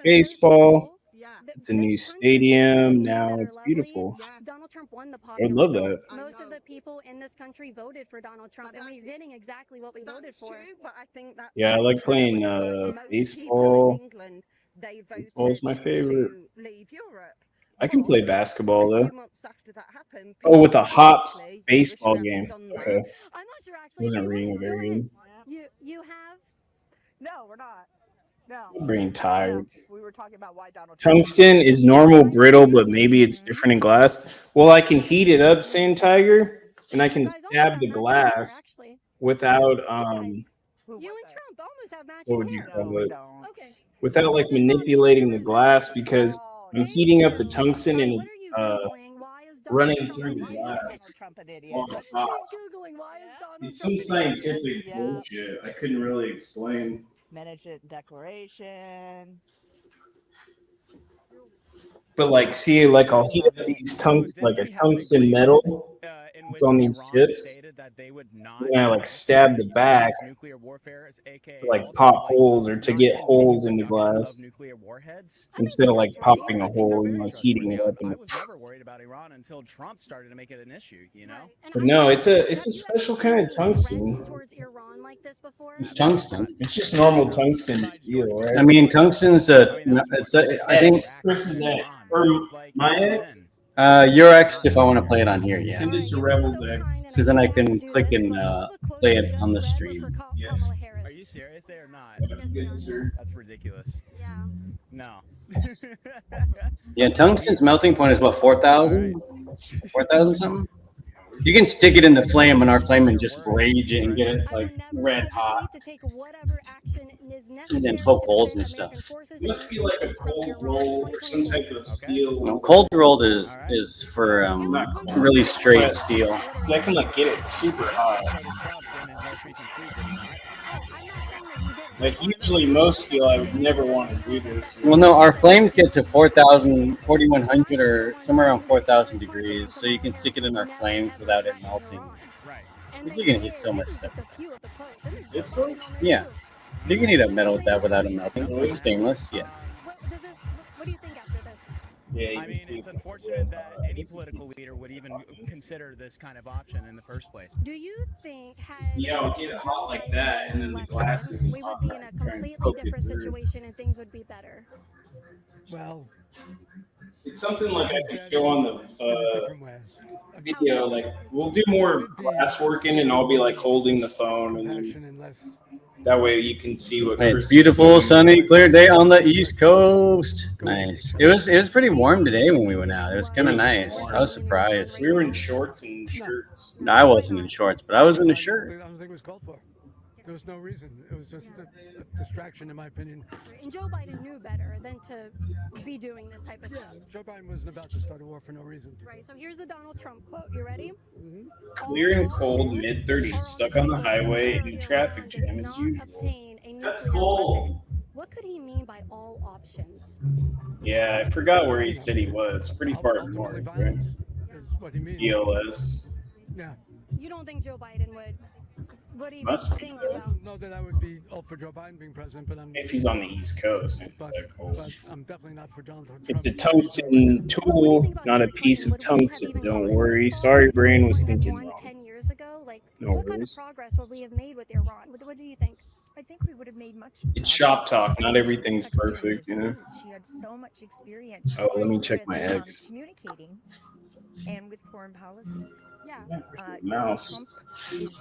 baseball. It's a new stadium. Now it's beautiful. Donald Trump won the I popular love vote. that. Most of the people in this country voted for Donald Trump, and we're getting exactly what we voted for. But I think that's Yeah, I like playing baseball. they Baseball's my favorite. to leave Europe. I can play basketball A though. few months after that happened, Oh, with a people Hops actually baseball wished we game. hadn't done Okay. that. I'm not sure actually. Wasn't if you reading would. it very Go ahead. good. You have. No, we're not. No. My brain tired. We were talking about why Donald Trump. Tungsten is normal brittle, but maybe it's different in glass. Well, I can heat it up, Sand Tiger, and I can stab the glass without You and Trump almost have matching what would you hair. call it? Okay. Without like manipulating the glass because I'm heating up the tungsten and it's running through the glass. Trump an idiot. Well, it's not. Googling why is Donald It's some scientific bullshit. I couldn't really explain. Management declaration. But like, see, like I'll heat up these like a tungsten metal. It's on these tips. And I like stab the back to like pop holes or to get holes in the glass instead of like popping a hole and like heating it up. And I was never worried about Iran until Trump started to make it an issue. You know. but no, it's a special kind of tungsten. It's tungsten. It's just normal tungsten steel, right? I mean, tungsten's I think Chris's ex or my ex. Your ex, if I want to play it on here, yeah. Send it to Rebel's ex. Because then I can click and play it on the stream. Yes. Are you serious or not? Good, sir. That's ridiculous. Yeah. No. Yeah, tungsten's melting point is what, 4,000? 4,000 something? You can stick it in the flame and our flame and just rage it and get it like red hot. And then poke holes and stuff. It must be like a cold roll or some type of steel. No, cold rolled is for really straight steel. So I can like get it super hot. Like usually most steel, I would never want to do this. Well, no, our flames get to 4,000, 4,100 or somewhere around 4,000 degrees. So you can stick it in our flames without it melting. You can heat so much stuff. This one? Yeah. You can heat up metal with that without it melting. It's stainless, yeah. What do you think after this? Yeah, I mean, it's unfortunate that any political leader would even consider this kind of option in the first place. Do you think had Yeah, I'll get it hot like that, and then the glass is we would be in a completely different situation and things would be better? Well, it's something like I could show on the video. Like we'll do more glass working, and I'll be like holding the phone, and then That way you can see what. Hey, Chris it's is beautiful, doing. sunny, clear day on the East Coast. Nice. It was pretty warm today when we went out. It was kind of nice. I was surprised. We were in shorts and shirts. No, I wasn't in shorts, but I was in a shirt. I don't think it was called for. There was no reason. It was just a distraction, in my opinion. And Joe Biden knew better than to be doing this type of stuff. Joe Biden wasn't about to start a war for no reason. Right, so here's the Donald Trump quote. You ready? Clear and cold, mid-30s, stuck on the highway in traffic jam as usual. Obtain a nuclear weapon. What could he mean by all options? Yeah, I forgot where he said he was. Pretty far north, right? Is what he means. ELS. Yeah. You don't think Joe Biden would even Must be. think I about? don't know that I would be all for Joe Biden being president, but I'm. If he's on the East Coast, it's But, that cold. but I'm definitely not for Donald Trump. It's a tungsten tool, not a piece of tungsten. Don't worry. Sorry, brain was thinking wrong. 10 years ago, like No what kind of worries. progress would we have made with Iran? What do you think? I think we would have made much. It's shop talk. Not everything's perfect, you know. She had so much experience. Oh, let me check with, my eggs. Communicating, and with foreign policy. Yeah. Mouse. Is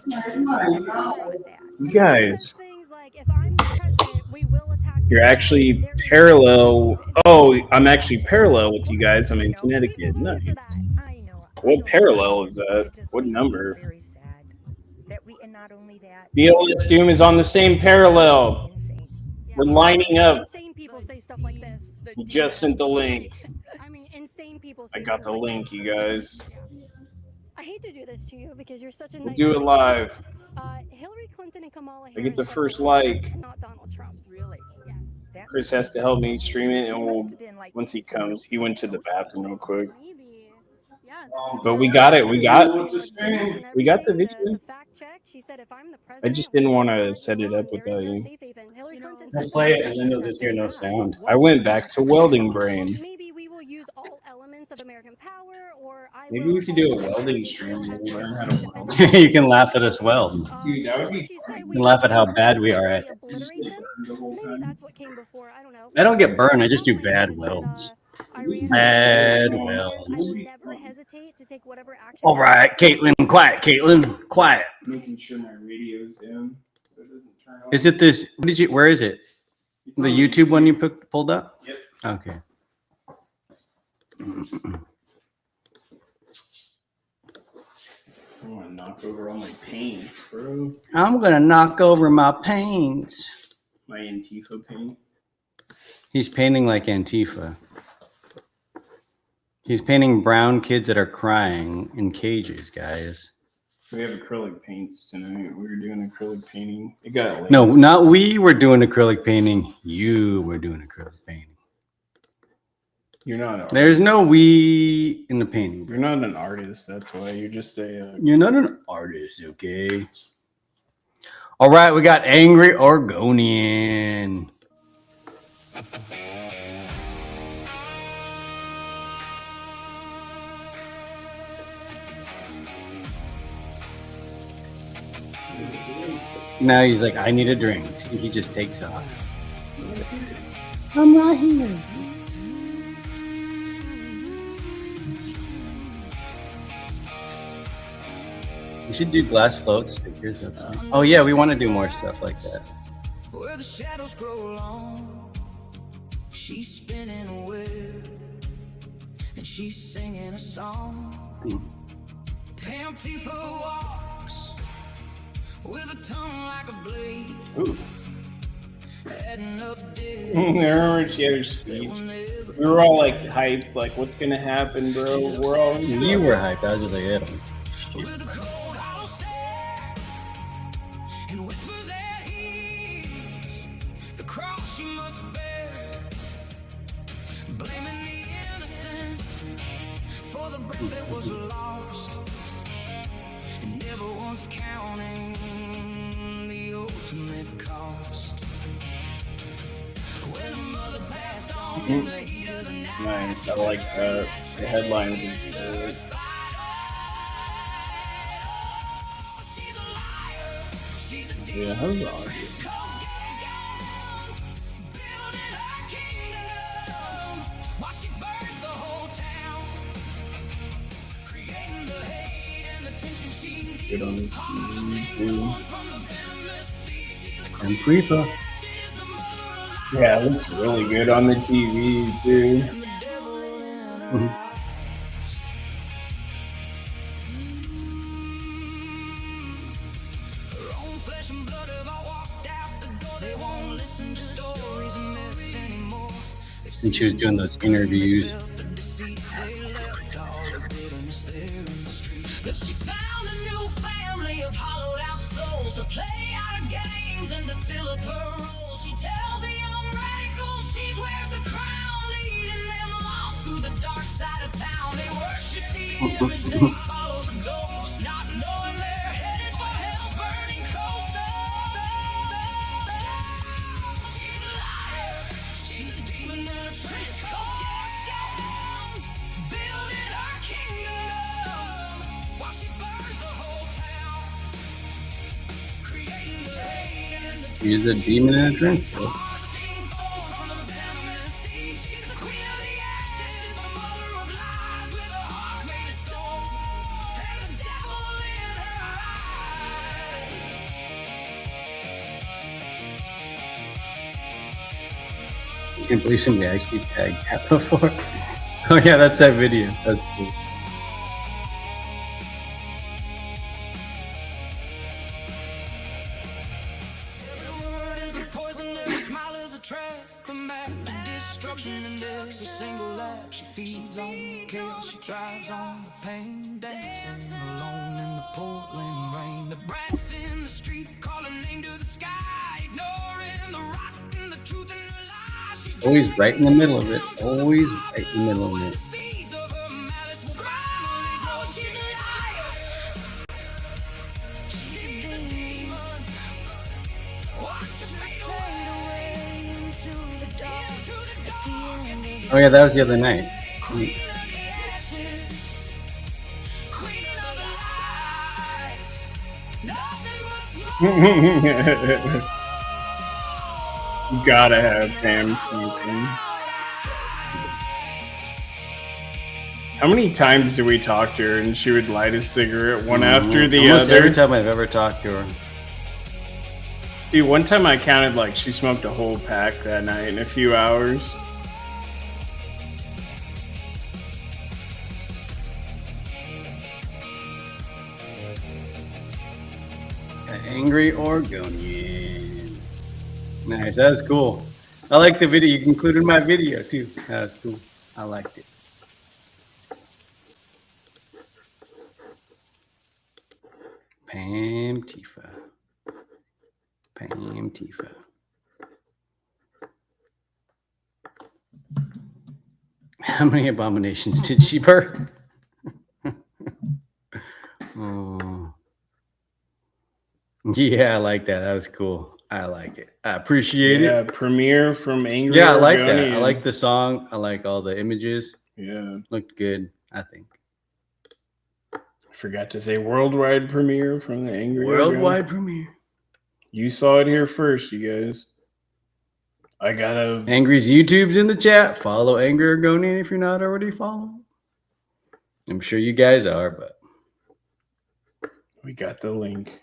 You guys, Things like if I'm the president, we will attack. you're actually parallel. Oh, I'm actually parallel with you guys. I'm in Connecticut. Nice. What parallel is that? What number? Very sad that we, and not only that. BLS Doom is on the same parallel. We're lining up. Insane people say stuff like this. You just sent the link. I mean, insane people say I got things the like link, this. you guys. I hate to do this to you because you're such a We'll nice do it lady. live. Hillary Clinton and Kamala Harris. I get the are first president, like. Not Donald Trump. Really? Yes. Chris has to help me stream it, and we'll once he comes. He went to the bathroom real quick. But we got it. We got the video. She said, if I'm the I president, just didn't want to set it up without you. safe haven. Hillary Clinton I'll said, play it and then you'll just hear no sound. I went back to welding brain. maybe we will use all elements of American power, or I Maybe will we could do a welding stream and we'll learn how to weld. You can laugh at us weld. Dude, that would be You can laugh at how bad we are at it. maybe that's what came before. I don't know. I don't get burned. I just do bad welds. Bad welds. Never hesitate to take whatever action. All right, Caitlin, quiet. Caitlin, quiet. Making sure my radio's down so it doesn't turn off. Is it this? What did you? Where is it? The YouTube one you pulled up? Yep. Okay. I want to knock over all my paints, bro. I'm gonna knock over my paints. My Antifa paint. He's painting like Antifa. He's painting brown kids that are crying in cages, guys. We have acrylic paints tonight. We were doing acrylic painting. It got late. No, not we were doing acrylic painting. You were doing acrylic painting. You're not an artist. There's no we in the painting. You're not an artist. That's why you're just a. You're not an artist, okay? All right, we got Angry Oregonian. Now he's like, I need a drink. So he just takes off. I'm right here. We should do glass floats. Stickers. Oh yeah, we want to do more stuff like that. Where the shadows grow long, she's spinning a web, and she's singing a song. Antifa walks with a tongue like a blade. Ooh. Adding up I dead. remember she had her speech. We were all like hyped, like what's gonna happen, bro? We're all. You were hyped. I was just like, hit him. With a cold hollow stare and whispers that he's the cross she must bear, blaming the innocent for the breath that was lost, and never once counting the ultimate cost. When a mother passed on in the heat of the night. Nice. I like that. The headlines are good. Yeah, how's the audio? Good on this. And Prifa. Yeah, it looks really good on the TV, too. And she was doing those interviews. But she found a new family of hollowed out souls to play out of games and to fill up her role. She tells the young radicals she wears the crown, leading them lost through the dark side of town. They worship the image, they follow the ghost, not knowing they're headed for hell's burning coast. She's a liar, she's a demon in a trench coat, building her kingdom while she burns the whole town, creating the hate and the He's a demon in a trench coat. I can't believe somebody actually tagged that before. Oh yeah, that's that video. That's cool. destruction and every single lap. She feeds on chaos, she thrives on the pain. Dancing alone in the Portland rain. The brats in the street call her name to the sky, ignoring the rotten, the truth and the lie. She's Always right in the middle of it. Always right in the middle of it. seeds of her malice will finally grow. She's a liar. She's a demon. Watch her fade away into the dark. At the end of Oh yeah, that was the other night. queen of the ashes, queen of the lies. Nothing but smoke. You gotta have Pam smoking. How many times did we talk to her and she would light a cigarette one after the Almost other? every time I've ever talked to her. Dude, one time I counted like she smoked a whole pack that night in a few hours. Angry Oregonian. Nice, that was cool. I like the video. You included my video too. That was cool. I liked it. Pam Tifa. Pam Tifa. How many abominations did she burn? Oh. Yeah, I like that. That was cool. I like it. I appreciate it. Yeah, Premiere from Angry Yeah, I like that. I Oregonian. like the song. I like all the images. Yeah. Looked good, I think. I forgot to say worldwide premiere from the Angry Worldwide Oregonian. premiere. You saw it here first, you guys. I gotta. Angry's YouTube's in the chat. Follow Angry Oregonian if you're not already following. I'm sure you guys are, but We got the link.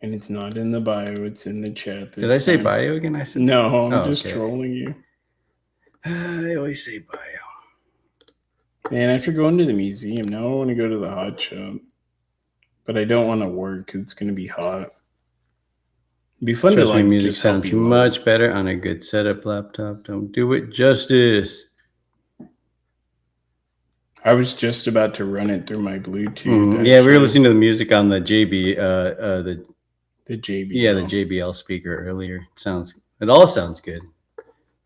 And it's not in the bio, it's in the chat. did I say bio again? I said No, I'm Oh, just okay. trolling you. I always say bio. Man, after going to the museum, now I want to go to the hot shop. But I don't want to work 'cause it's going to be hot. It'd be fun Trust to me, like music just help sounds you out. much better on a good setup laptop. Don't do it justice. I was just about to run it through my Bluetooth. Yeah, we were actually. listening to the music on the JB, the JBL. Yeah, the JBL speaker earlier. It all sounds good.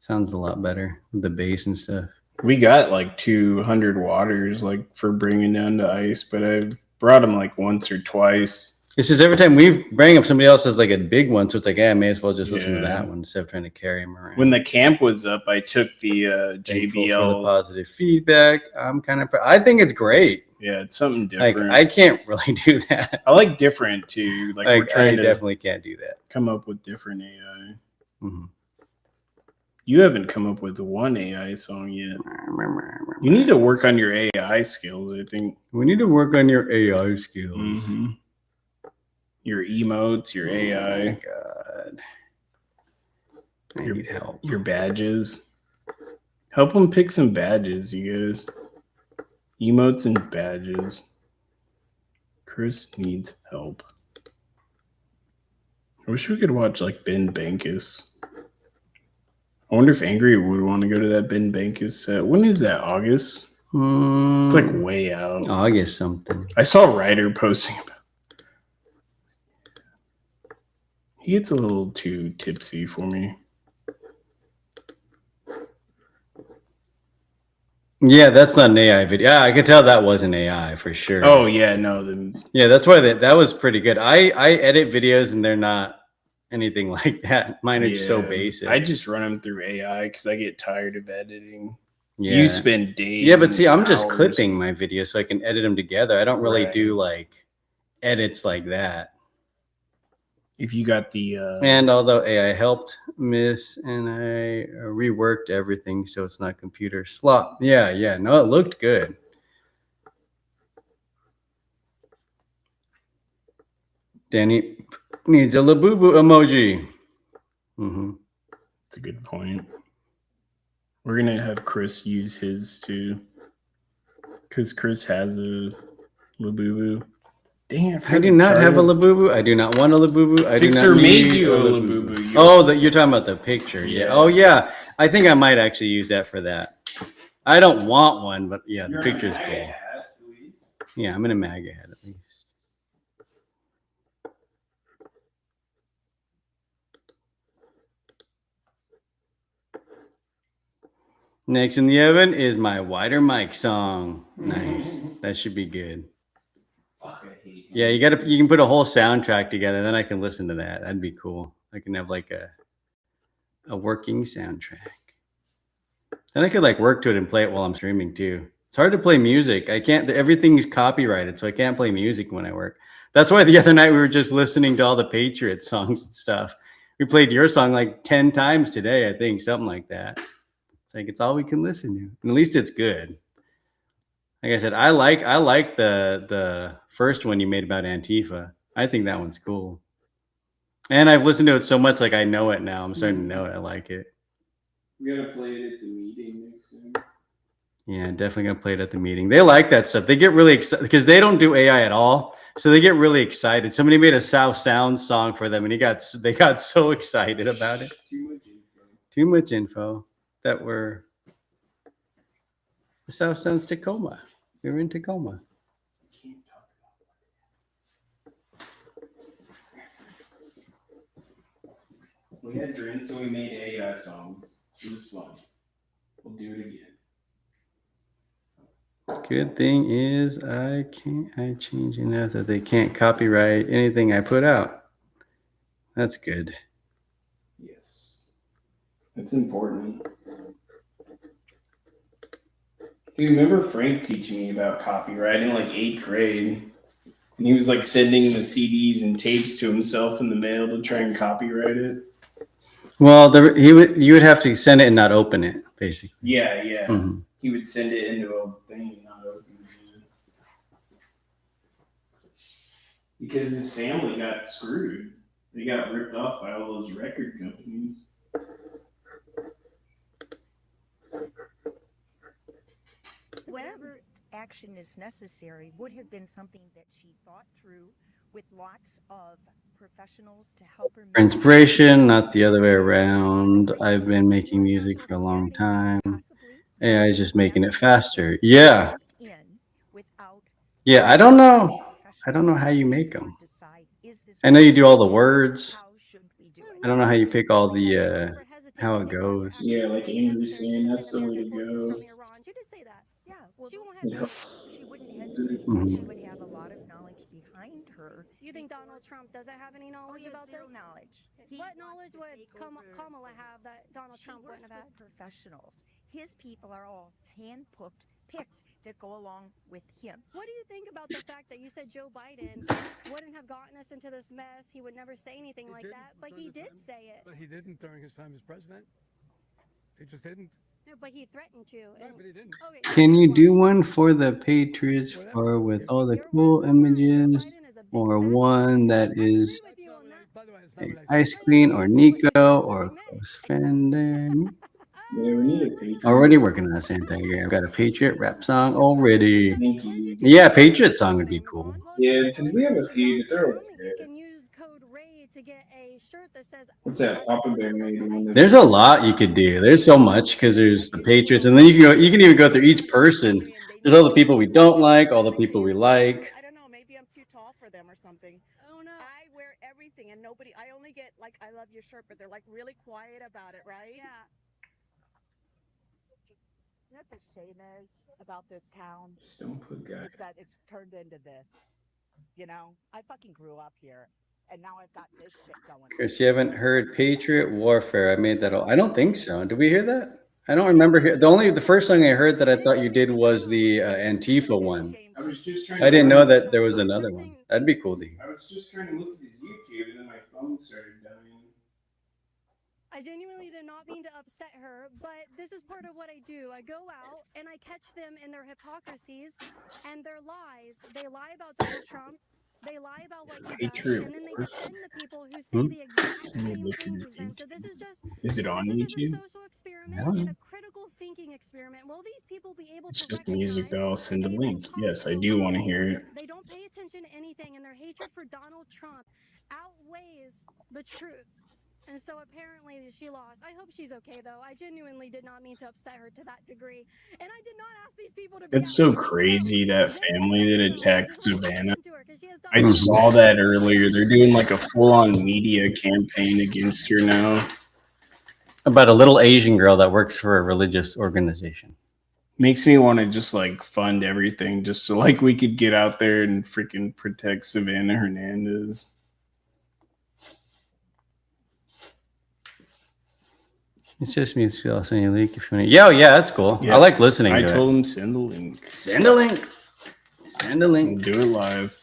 Sounds a lot better with the bass and stuff. We got like 200 waters like for bringing down to ice, but I've brought them like once or twice. It's just every time we bring up somebody else has like a big one, so it's like, yeah, I may as well just listen to Yeah. that one instead of trying to carry them around. When the camp was up, I took the Thankful for the JBL. positive feedback. I think it's great. Yeah, it's something Like different. I can't really do that. I like different too. Like we're Like, I trying to definitely can't do that. come up with different AI. Mhm. You haven't come up with one AI song yet. You need to work on your AI skills, I think. We need to work on your AI skills. Mhm. your emotes, your AI. God. I need help. Your badges. Help them pick some badges, you guys. Emotes and badges. Chris needs help. I wish we could watch like Ben Bankus. I wonder if Angry would want to go to that Ben Bankus set. When is that? August? It's like way out. August something. I saw Ryder posting about. He gets a little too tipsy for me. Yeah, that's not an AI video. Yeah, I could tell that was an AI for sure. Oh yeah, no. Yeah, that's why that was pretty good. I edit videos and they're not anything like that. Mine are so basic. I just run them through AI because I get tired of editing. Yeah. You spend days. Yeah, but see, I'm and just hours. clipping my videos so I can edit them together. I don't really Right. do like edits like that. If you got the And although AI helped Miss and I reworked everything so it's not computer slop. Yeah. No, it looked good. Danny needs a Labubu emoji. That's a good point. We're gonna have Chris use his too, because Chris has a Labubu. Dang it! I do not have a Labubu. I do not want a Labubu. I do Fixer not made need you a a Labubu. Labubu. Oh, you're talking about the picture. Yeah. Yeah. Oh, yeah. I think I might actually use that for that. I don't want one, but yeah, the You're in a picture's MAGA cool. hat, at least. Yeah, I'm in a MAGA hat at least. Next in the oven is my Wider Mike song. Nice. That should be good. Yeah, you can put a whole soundtrack together, then I can listen to that. That'd be cool. I can have like a working soundtrack. Then I could like work to it and play it while I'm streaming too. It's hard to play music. I can't, everything's copyrighted, so I can't play music when I work. That's why the other night we were just listening to all the Patriot songs and stuff. We played your song like 10 times today, I think, something like that. It's like it's all we can listen to. And at least it's good. Like I said, I like the first one you made about Antifa. I think that one's cool. And I've listened to it so much, like I know it now. I'm starting to know it. I like it. We gotta play it at the meeting next time. Yeah, definitely gonna play it at the meeting. They like that stuff. They get really excited because they don't do AI at all, so they get really excited. Somebody made a South Sound song for them, and they got so excited about it. Too much info that we're the South Sound's Tacoma. We were in Tacoma. We had drinks, so we made AI songs. It was fun. We'll do it again. Good thing is I change enough that they can't copyright anything I put out. That's good. Yes. That's important. Dude, remember Frank teaching me about copyright in like 8th grade? And he was like sending the CDs and tapes to himself in the mail to try and copyright it. Well, you would have to send it and not open it, basically. Yeah. Mhm. He would send it into a thing and not open it. Because his family got screwed. They got ripped off by all those record companies. Whatever action is necessary would have been something that she thought through with lots of professionals to help her. For inspiration, not the other way around. I've been making music for a long time. AI is just making it faster. Yeah. Yeah, I don't know. I don't know how you make them. I know you do all the words. I don't know how you pick all the how it goes. Yeah, like Andrew's saying, that's the way to go. She did say that. Yeah, well, She won't Yep. she wouldn't hesitate. Mhm. She would have a lot of knowledge behind her. You think Donald Trump doesn't have any knowledge about zero this? knowledge. What knowledge would Kamala have that Donald Trump wouldn't have had? Professionals. His people are all hand-picked, that go along with him. What do you think about the fact that you said Joe Biden wouldn't have gotten us into this mess? He would never say anything like that, but he did say it. But he didn't during his time as president. He just didn't. No, but he threatened to. And, but he didn't. Okay, Can you do one for the Patriots for with all the cool images? or one that is Ice Queen or Nico or Close Fender. Yeah, we need a Patriot. Already working on a Santa here. I've got a Patriot rap song already. Thank you. Yeah, Patriot song would be cool. Yeah, because we have a few, but they're okay. What's that? Papa Bear made one. There's a lot you could do. There's so much because there's the Patriots, and then you can go. You can even go through each person. There's all the people we don't like, all the people we like. I don't know. Maybe I'm too tall for them or something. Oh no. I wear everything, and nobody. I only get like, I love your shirt, but they're like really quiet about it, right? Yeah. You know what the shame is about this town? Just don't put guys. It's that it's turned into this. You know, I fucking grew up here, and now I've got this shit going. Chris, you haven't heard Patriot Warfare? I made that. I don't think so. Did we hear that? I don't remember. The first song I heard that I thought you did was the Antifa one. I was just trying. I didn't know that there was another one. That'd be cool to hear. I was just trying to look at his YouTube, and then my phone started dying. I genuinely did not mean to upset her, but this is part of what I do. I go out and I catch them in their hypocrisies and their lies. They lie about Donald Trump. They lie about what he does, and then they defend the people who say the exact same things as them. So this is just Is it on YouTube? a social experiment and a critical thinking experiment. Will these people be able It's to just music that I'll send a link. Yes, I do want to hear it. They don't pay attention to anything, and their hatred for Donald Trump outweighs the truth. And so apparently she lost. I hope she's okay, though. I genuinely did not mean to upset her to that degree. And I did not ask these people to be It's so crazy, that family that attacked Savannah. I saw that earlier. They're doing like a full-on media campaign against her now. About a little Asian girl that works for a religious organization. Makes me want to just like fund everything just so like we could get out there and freaking protect Savannah Hernandez. It's just me. I'll send you a link if you want. Yeah, yeah, that's cool. Yeah. I like listening to I it. told him send a link. Send a link. Send a link. We'll do it live.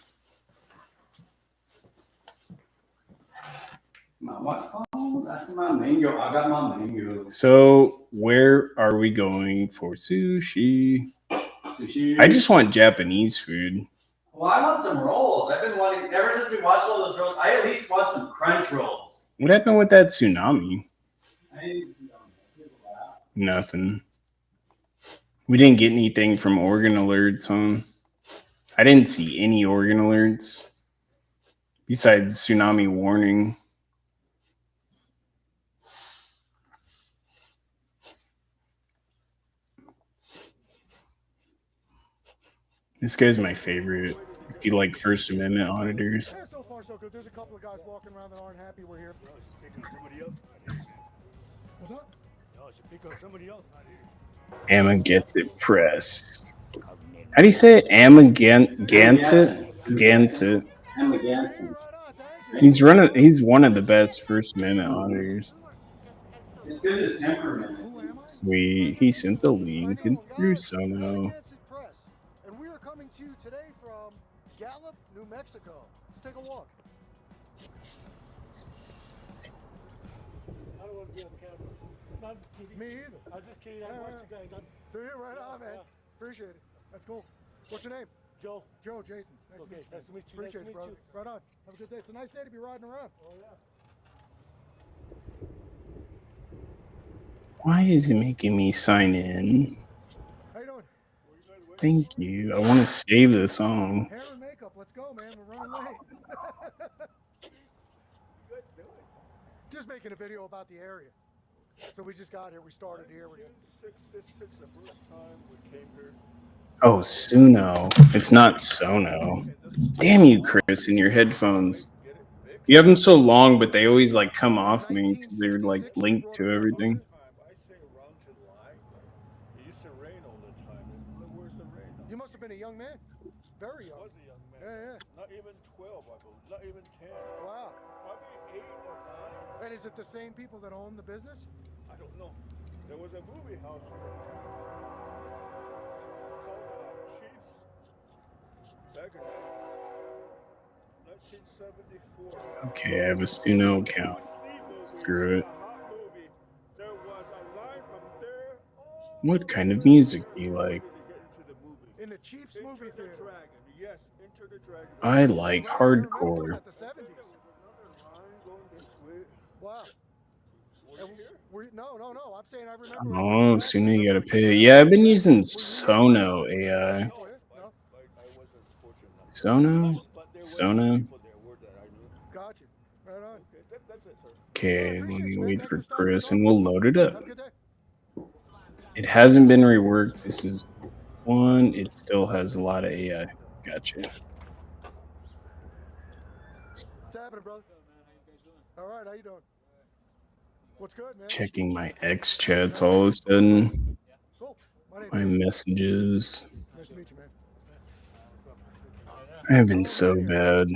That's my mango. I got my mango. So where are we going for sushi? Sushi. I just want Japanese food. Well, I want some rolls. I've been wanting ever since we watched all those rolls. I at least want some crunch rolls. What happened with that tsunami? Nothing. We didn't get anything from organ alerts, huh? I didn't see any organ alerts besides tsunami warning. This guy's my favorite. If you like First Amendment auditors. Yeah, so far so good. There's a couple of guys walking around that aren't happy we're here. What's up? Amma gets it press. How do you say it? Amma Gansett? Gansett. Amma Gansett. He's one of the best First Amendment auditors. It's good as temperament. Sweet. He sent the link through Sono. And we are coming to you today from Gallup, New Mexico. Let's take a walk. I don't want to be on the camera. No, I'm just kidding. Me either. I'm just kidding. I watch you guys. Do you? Right on, man. Appreciate it. That's cool. What's your name? Joe. Joe, Jason. Nice to meet you. Nice to meet you. Appreciate it, brother. Right on. Have a good day. It's a nice day to be riding around. Oh, yeah. Why is it making me sign in? How you doing? Thank you. I want to save the song. Hair and makeup. Let's go, man. We're running late. Just making a video about the area. So we just got here. We started here. We're the first time we came here. Oh, Suno. It's not Sono. Damn you, Chris, and your headphones. You have them so long, but they always like come off me because they're like linked to everything. You must have been a young man. Very young. I was a young man. Yeah, yeah. Not even 12, I believe. Not even 10. Wow. Probably 8 or 9. And is it the same people that own the business? I don't know. There was a movie house here called Chiefs back in 1974. Okay, I have a Suno account. Screw it. What kind of music do you like? In the Chiefs movie theater. I like hardcore. Wow. No. I'm saying I remember. Oh, soon you gotta pay. Yeah, I've been using Sono AI. Sono? Got you. Right on. Okay, let me wait for Chris and we'll load it up. It hasn't been reworked. This is one. It still has a lot of AI. Gotcha. What's happening, brother? All right, how you doing? What's good, man? Checking my X chats all of a sudden. Cool. My messages. Nice to meet you, man. I have been so bad.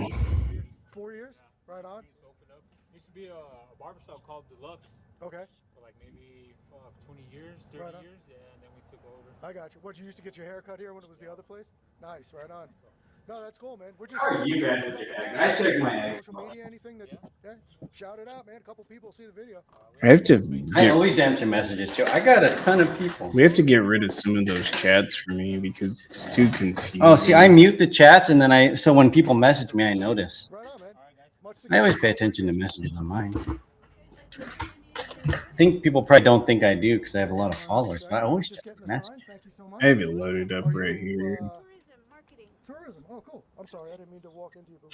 4 years? Right on. Used to be a barbershop called Deluxe. Okay. For like maybe 20 years, 30 Right on. years, and then we took over. I got you. What, you used to get your hair cut here when it was the other place? Nice, right on. No, that's cool, man. We're just. How are you guys with your egg? I check my eggs. Social media, anything that, yeah, shout it out, man. A couple people see the video. I have to. I always answer messages too. I got a ton of people. We have to get rid of some of those chats for me because it's too confusing. Oh, see, I mute the chats and then so when people message me, I notice. I always pay attention to messages on mine. I think people probably don't think I do because I have a lot of followers, but I always check the messages. I have it loaded up right here. Tourism. Oh, cool. I'm sorry, I didn't mean to walk into you. But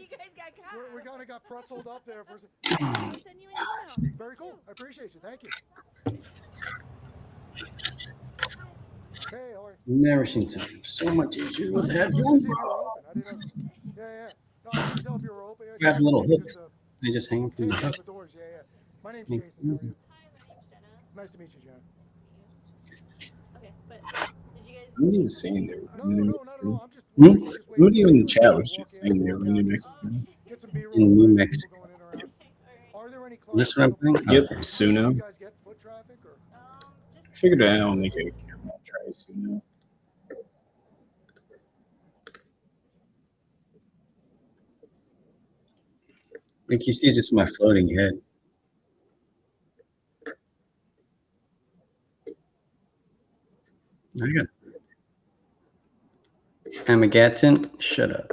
You guys got caught. we kind of got pretzeled up there for a second. I'll send you an email. Very cool. I appreciate you. Thank you. Hey, how are you? Never seen so much issue with headphones. Yeah. No, I didn't tell if you were open. You have little hooks. They just hang from the hook. The doors. Yeah. My name's Jason. How are you? Nice to meet you, Jenna. Okay, but did you guys? What are you saying there? No. I'm just. Somebody in the chat was just saying they were in New Mexico. In New Mexico. This one I'm playing? Yep, Okay. Suno. I figured I'll make a camera try Suno. Like you see, just my floating head. I got. I'm a Gatson. Shut up.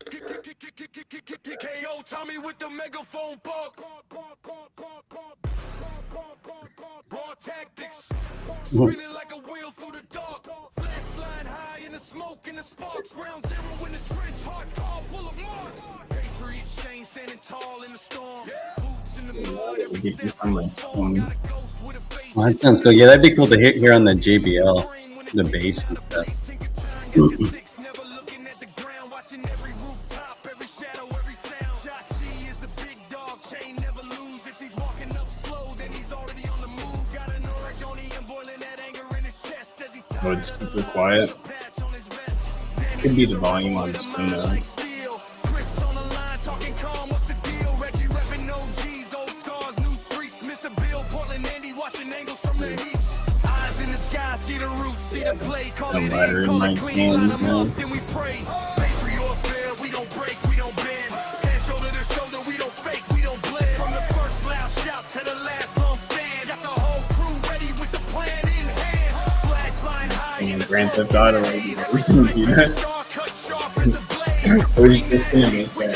TKO Tommy with the megaphone bark. Raw tactics. Spinning like a wheel through the dark. Flag flying high in the smoke and the sparks. Ground zero in the trench. Hard car full of marks. Patriot Shane standing tall in the storm. Boots in the mud. I'll get this on my phone. Well, that sounds cool. Yeah, that'd be cool to hit here on the JBL, the bass and stuff. Oh, it's super quiet. Could be the volume on the Suno. I'm ladder in my hands now. Grand Theft Auto right here. Who's gonna do that? Or is just gonna make that?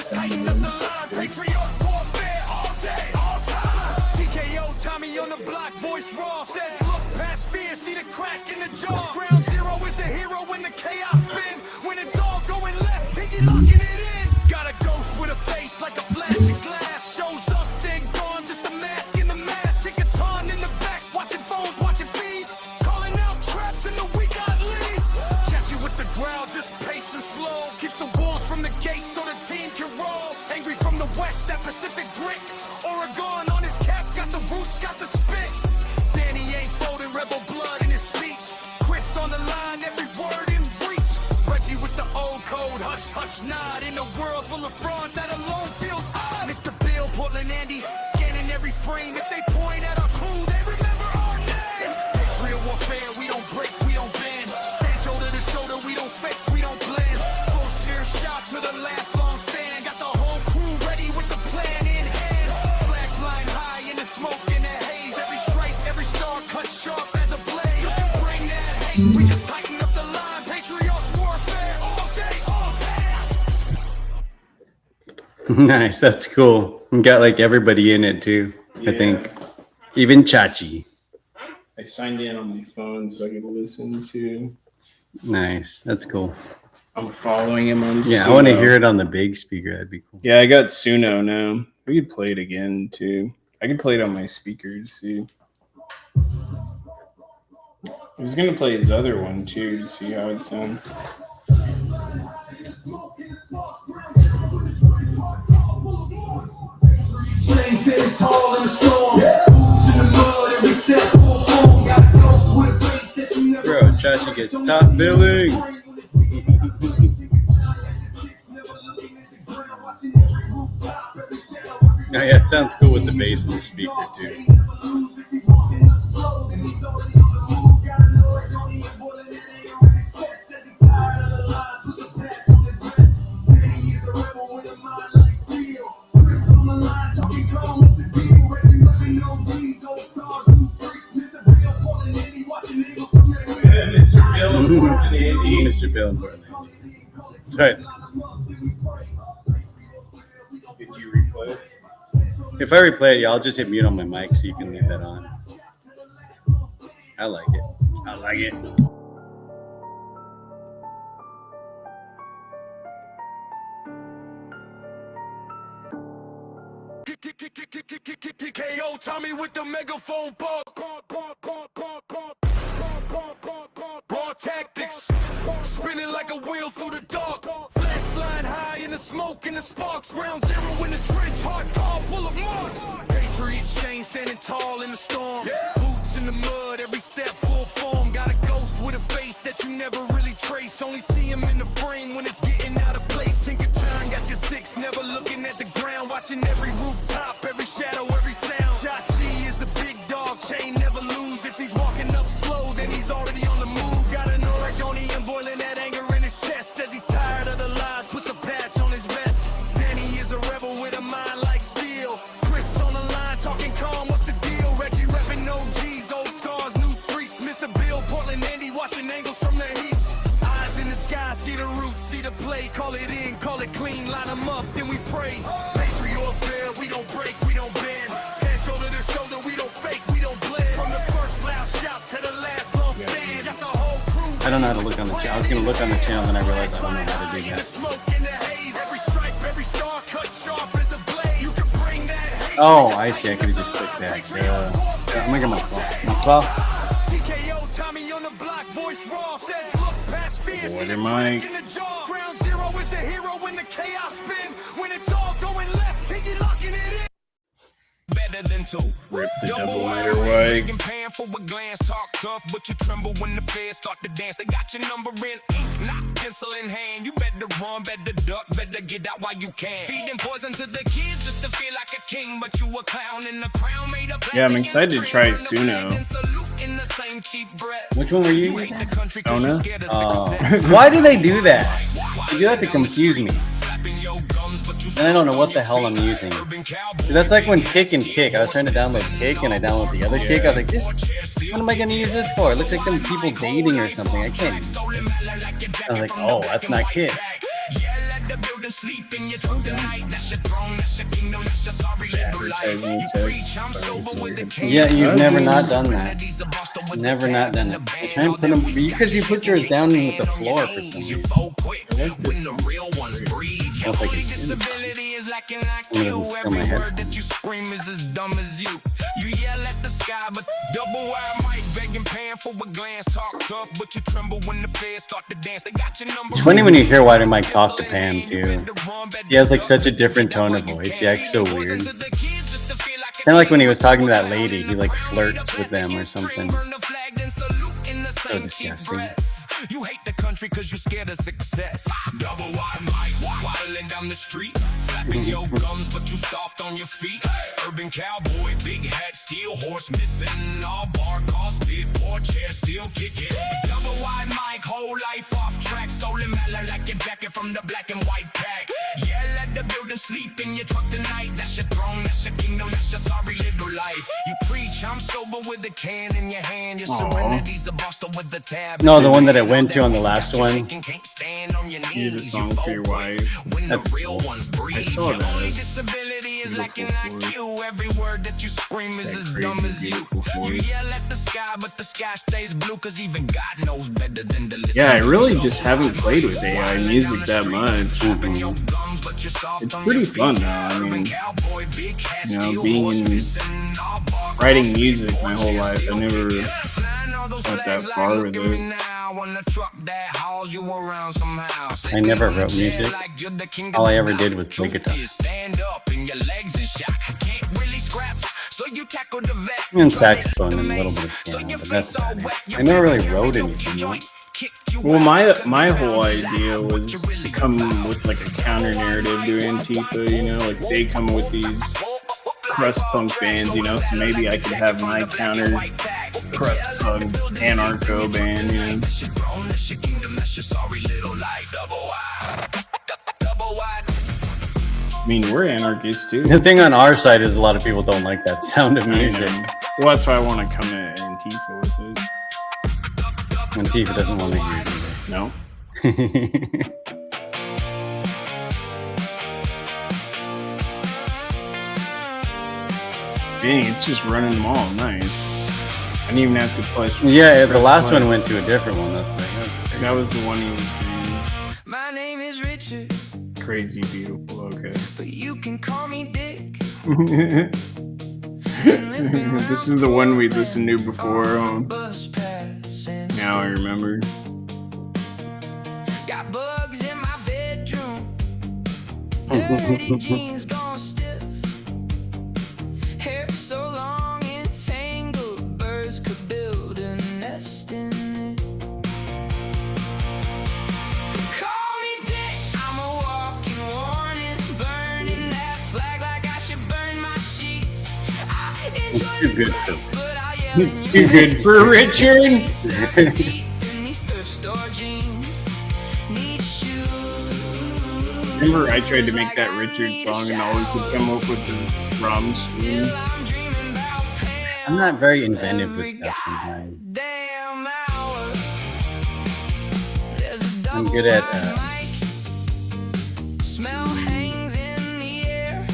TKO Tommy on the block, voice raw. Says look past fear, see the crack in the jaw. Ground zero is the hero when the chaos spin. When it's all going left, he get locking it in. Got a ghost with a face like a flash of glass. Shows up, then gone, just a mask in the mask. Take a ton in the back, watching phones, watching feeds. Calling out traps in the weak. With the ground, just pacing slow. Keeps the wolves from the gate so the team can roll. Nice, that's cool. We got like everybody in it too. I think, even Chachi. I signed in on my phone so I could listen to. Nice, that's cool. I'm following him on. Yeah, Suno. I want to hear it on the big speaker. That'd be cool. Yeah, I got Suno now. We could play it again too. I could play it on my speakers. See, I was gonna play his other one too to see how it sounds. Bro, Chachi gets top billing. Oh, yeah, it sounds cool with the bass and the speaker too. Mr. Bill and Portland. That's right. Did you replay it? If I replay it, yeah, I'll just hit mute on my mic so you can leave that on. I like it. I like it. KO Tommy with the megaphone bar tactics, spinning like a wheel through the dark, flag flying high in the smoke and the sparks, ground zero in the trench, hard car full of marks, Patriots chain standing tall in the storm, boots in the mud, every step full form, got a ghost with a face that you never really trace, only see him in the frame when it's getting out of place, Tinker Turn got your six, never looking at the ground, watching every rooftop, every shadow, every sound, Chachi is the big dog, chain never lose, if he's walking up slow, then he's already on the move, got an Oregonian boiling that anger in his chest, says he's tired of the lies, puts a patch on his vest, Danny is a rebel with a mind like steel, Chris on the line talking calm, what's the deal, Reggie repping OGs, old scars, new streets, Mr. Bill, Portland, Andy watching angles from the heaps, eyes in the sky, see the roots, see the play, call it in, call it clean, line them up, then we pray, Patriot or fair, we don't break, we don't bend, stand shoulder to shoulder, we don't fake, we don't blend, from the first loud shout to the last long stand, got the whole crew. I don't know how to look on the channel. I was going to look on the channel, then I realized I don't know how to do that. Oh, I see. I could have just clicked that. I'm going to get my claw. My claw. Water mic. Ground zero is the hero when the chaos spin. When it's all going left, take it locking it in. Better than two. Rip the double lighter wig. Pan for a glance, talk tough, but you tremble when the feds start to dance. They got your number in ink, not pencil in hand. You better run, better duck, better get out while you can. Feeding poison to the kids just to feel like a king, but you a clown in the crown made up. Yeah, I'm excited to try Suno. Which one were you using? Sona. Why do they do that? They do that to confuse me. And I don't know what the hell I'm using. That's like when Kick and Kick. I was trying to download Kick and I downloaded the other Kick. I was like, this. What am I going to use this for? It looks like some people dating or something. I can't. I was like, oh, that's not Kick. Yeah, you've never not done that. Never not done it. I try and put them because you put yours down with the floor for some reason. I like this. I don't think it's in. One of them still my head. That you scream is as dumb as you. You yell at the sky, but double wide mic begging pan for a glance. Talk tough, but you tremble when the feds start to dance. They got your number. It's funny when you hear Wider Mike talk to Pam too. He has like such a different tone of voice. He acts so weird. Kind of like when he was talking to that lady. He like flirts with them or something. So disgusting. You hate the country cause you scared of success. Double wide mic, waddling down the street, flapping your gums but you soft on your feet. Urban cowboy, big hat, steel horse missing. All bar, car, spit, poor chair, still kicking. Double wide mic, whole life off track. Stolen valor like your jacket from the black and white pack. Yeah, let the building sleep in your truck tonight. That's your throne, that's your kingdom, that's your sorry little life. You preach, I'm sober with a can in your hand. Your serenity's a Boston with the tab. No, the one that I went to on the last one. You can't stand on your You did a knees. song for your wife. That's cool. I saw Your only that. disability is lacking Beautiful IQ. Every word that you scream is as dumb as you. You yell at the sky, but the sky stays blue, cause even God knows better than to listen. Yeah, I really just haven't played with AI music that much. It's pretty fun though. I mean, you know, being writing music my whole life, I never got that far with it. I never wrote music. All I ever did was play guitar. And saxophone and a little bit of piano, but that's about it. I never really wrote anything. You know? Well, my whole idea was to come with like a counter narrative to Antifa, you know, like they come with these crust punk bands, you know, so maybe I could have my counter crust punk anarcho band, you know. I mean, we're anarchists too. The thing on our side is a lot of people don't like that sound of music. Well, that's why I want to come at Antifa with it. Antifa doesn't want to hear it either. No. Dang, it's just running them all. Nice. I didn't even have to push. Yeah, the last one went to a different one. That's right. That was the one he was saying. My name is Richard, Crazy beautiful. Okay. but you can call me Dick. This is the one we listened to before. Now I remember. Got bugs in my bedroom. Dirty jeans gone stiff. Hair so long and tangled, birds could build a nest in it. Call me Dick, I'm a walking warning, burning that flag like I should burn my sheets. It's too good for me. It's too good for Richard. Remember, I tried to make that Richard song and always could come up with the drums. I'm not very inventive with stuff sometimes. I'm good at Smell hangs in the air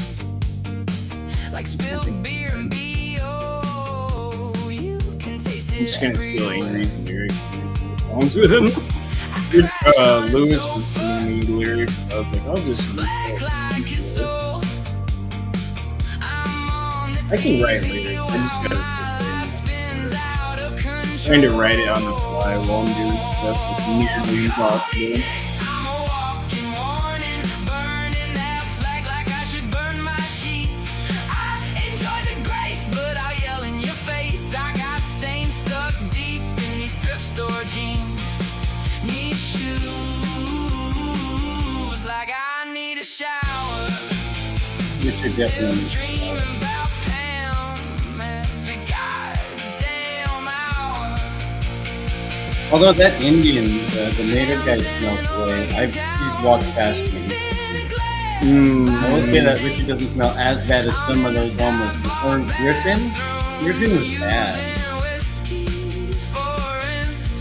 like spilled beer and B.O. You can taste I'm it. just gonna steal Angry's lyrics. Songs with him. Lewis was giving me lyrics. I was like, I'll just use this. I can write lyrics. I just gotta trying to write it on the fly while I'm doing stuff that's nearly impossible. Richard definitely. Although that Indian, the native guy smelled great. He's walked past me. I would say that Richard doesn't smell as bad as some of those homeless. Or Griffin? Griffin was bad.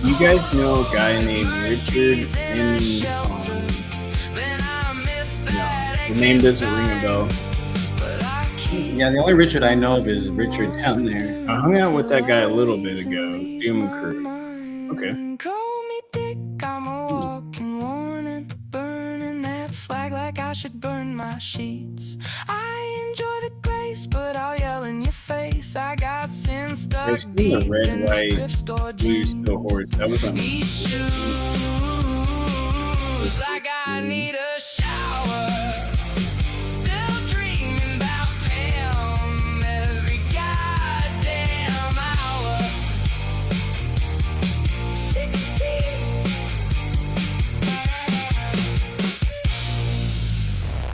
You guys know a guy named Richard in the name doesn't ring a bell. Yeah, the only Richard I know of is Richard down there. I hung out with that guy a little bit ago. Doom Crew. Okay. Call me Dick, I'm a walking warning, burning that flag like I should burn my sheets. I enjoy the grace, but I'll yell in your face. I got sin stuck There's deep the red, in the white, thrift store blue jeans. still horse. That was on. These shoes like I need a shower. Still dreaming about Pam every goddamn hour. 16.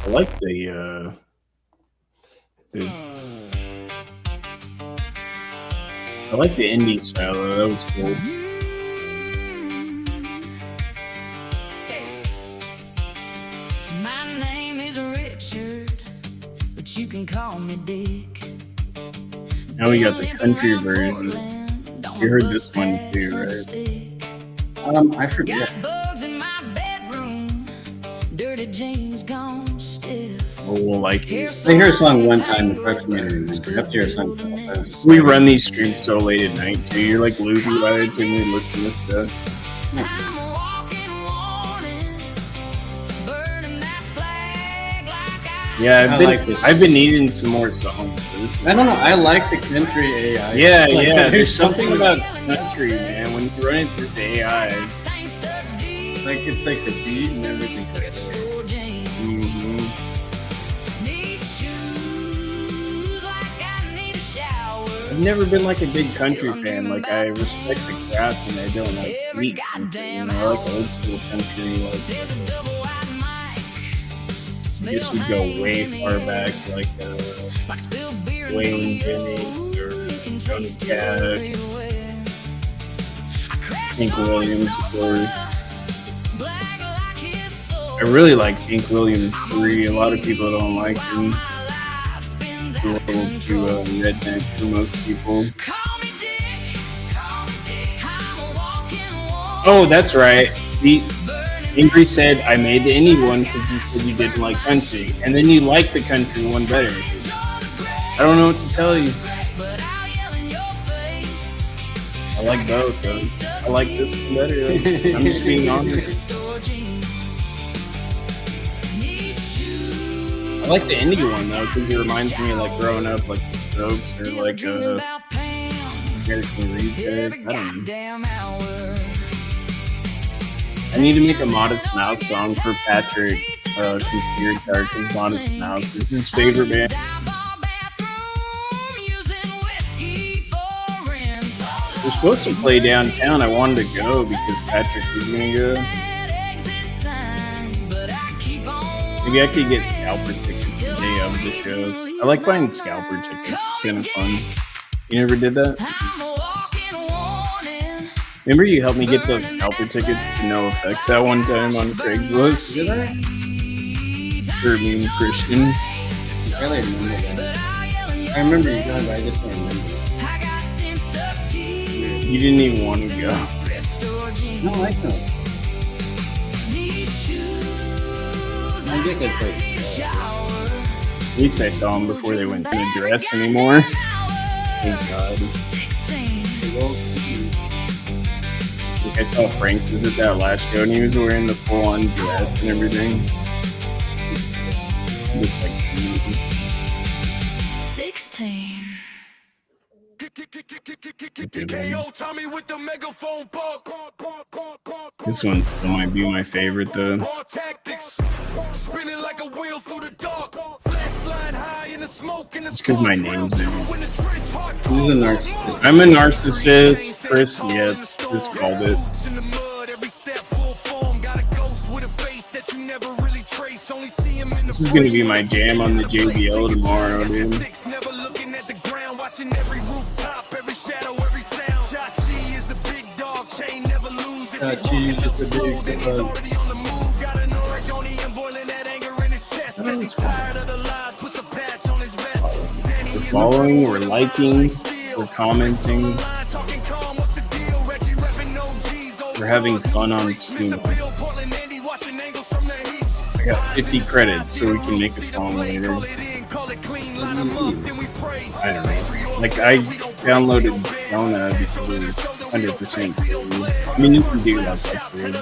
I like the I like the indie style though. That was cool. My name is Richard, can call me Dick. Now we got the country version. You heard this one too, right? I forget. Bugs in my bedroom, dirty jeans gone stiff. Oh, we'll like it. I hear a song one time, the freshman year, and I have to hear a song 12 times. We run these streams so late at night too. You're like loopy by the time we listen to this stuff. Yeah, I've been needing some more songs. For this I don't know. I like the country AI. Yeah, Like, yeah. There's something about country, man. When you run it through the AI, like it's like the beat and everything. Mhm. I've never been like a big country fan. Like I respect the craft and I don't like beat country. You know, I like old school country. Like I guess we go way far back, like Waylon Jennings or Johnny Cash, Hank Williams, of course. I really like Hank Williams 3. A lot of people don't like him. It's a little too redneck for most people. Oh, that's right. Ingrid said, I made the indie one because you said you didn't like country. And then you like the country one better. I don't know what to tell you. I like both, though. I like this one better, though. I'm just being honest. I like the indie one, though, because it reminds me of, like, growing up, like, the Strokes or, like, American Reapers. I don't know. I need to make a Modest Mouse song for Patrick, computer guard, because Modest Mouse is his favorite band. We're supposed to play downtown. I wanted to go because Patrick was gonna go. Maybe I could get scalper tickets the day of the show. I like buying scalper tickets. It's kind of fun. You never did that? Remember you helped me get those scalper tickets to No Effects that one time on Craigslist? Did I? For me and Christian. I really remember that. I remember you going, but I just don't remember. You didn't even want to go. I don't like them. I guess I'd play. At least I saw them before they went to the dress anymore. Thank God. I saw Frank was at that last show and he was wearing the full-on dress and everything. He looked like 16. This one still might be my favorite though. It's because my name's in it. Who's a narcissist? I'm a narcissist. Chris, yeah, Chris called it. This is gonna be my jam on the JBL tomorrow, dude. Cheese is the big We're following, we're liking, we're commenting. We're having fun on Steam. I got 50 credits so we can make a song later. I don't know. Like, I downloaded Jonah because it was 100% free. I mean, you can do that for free.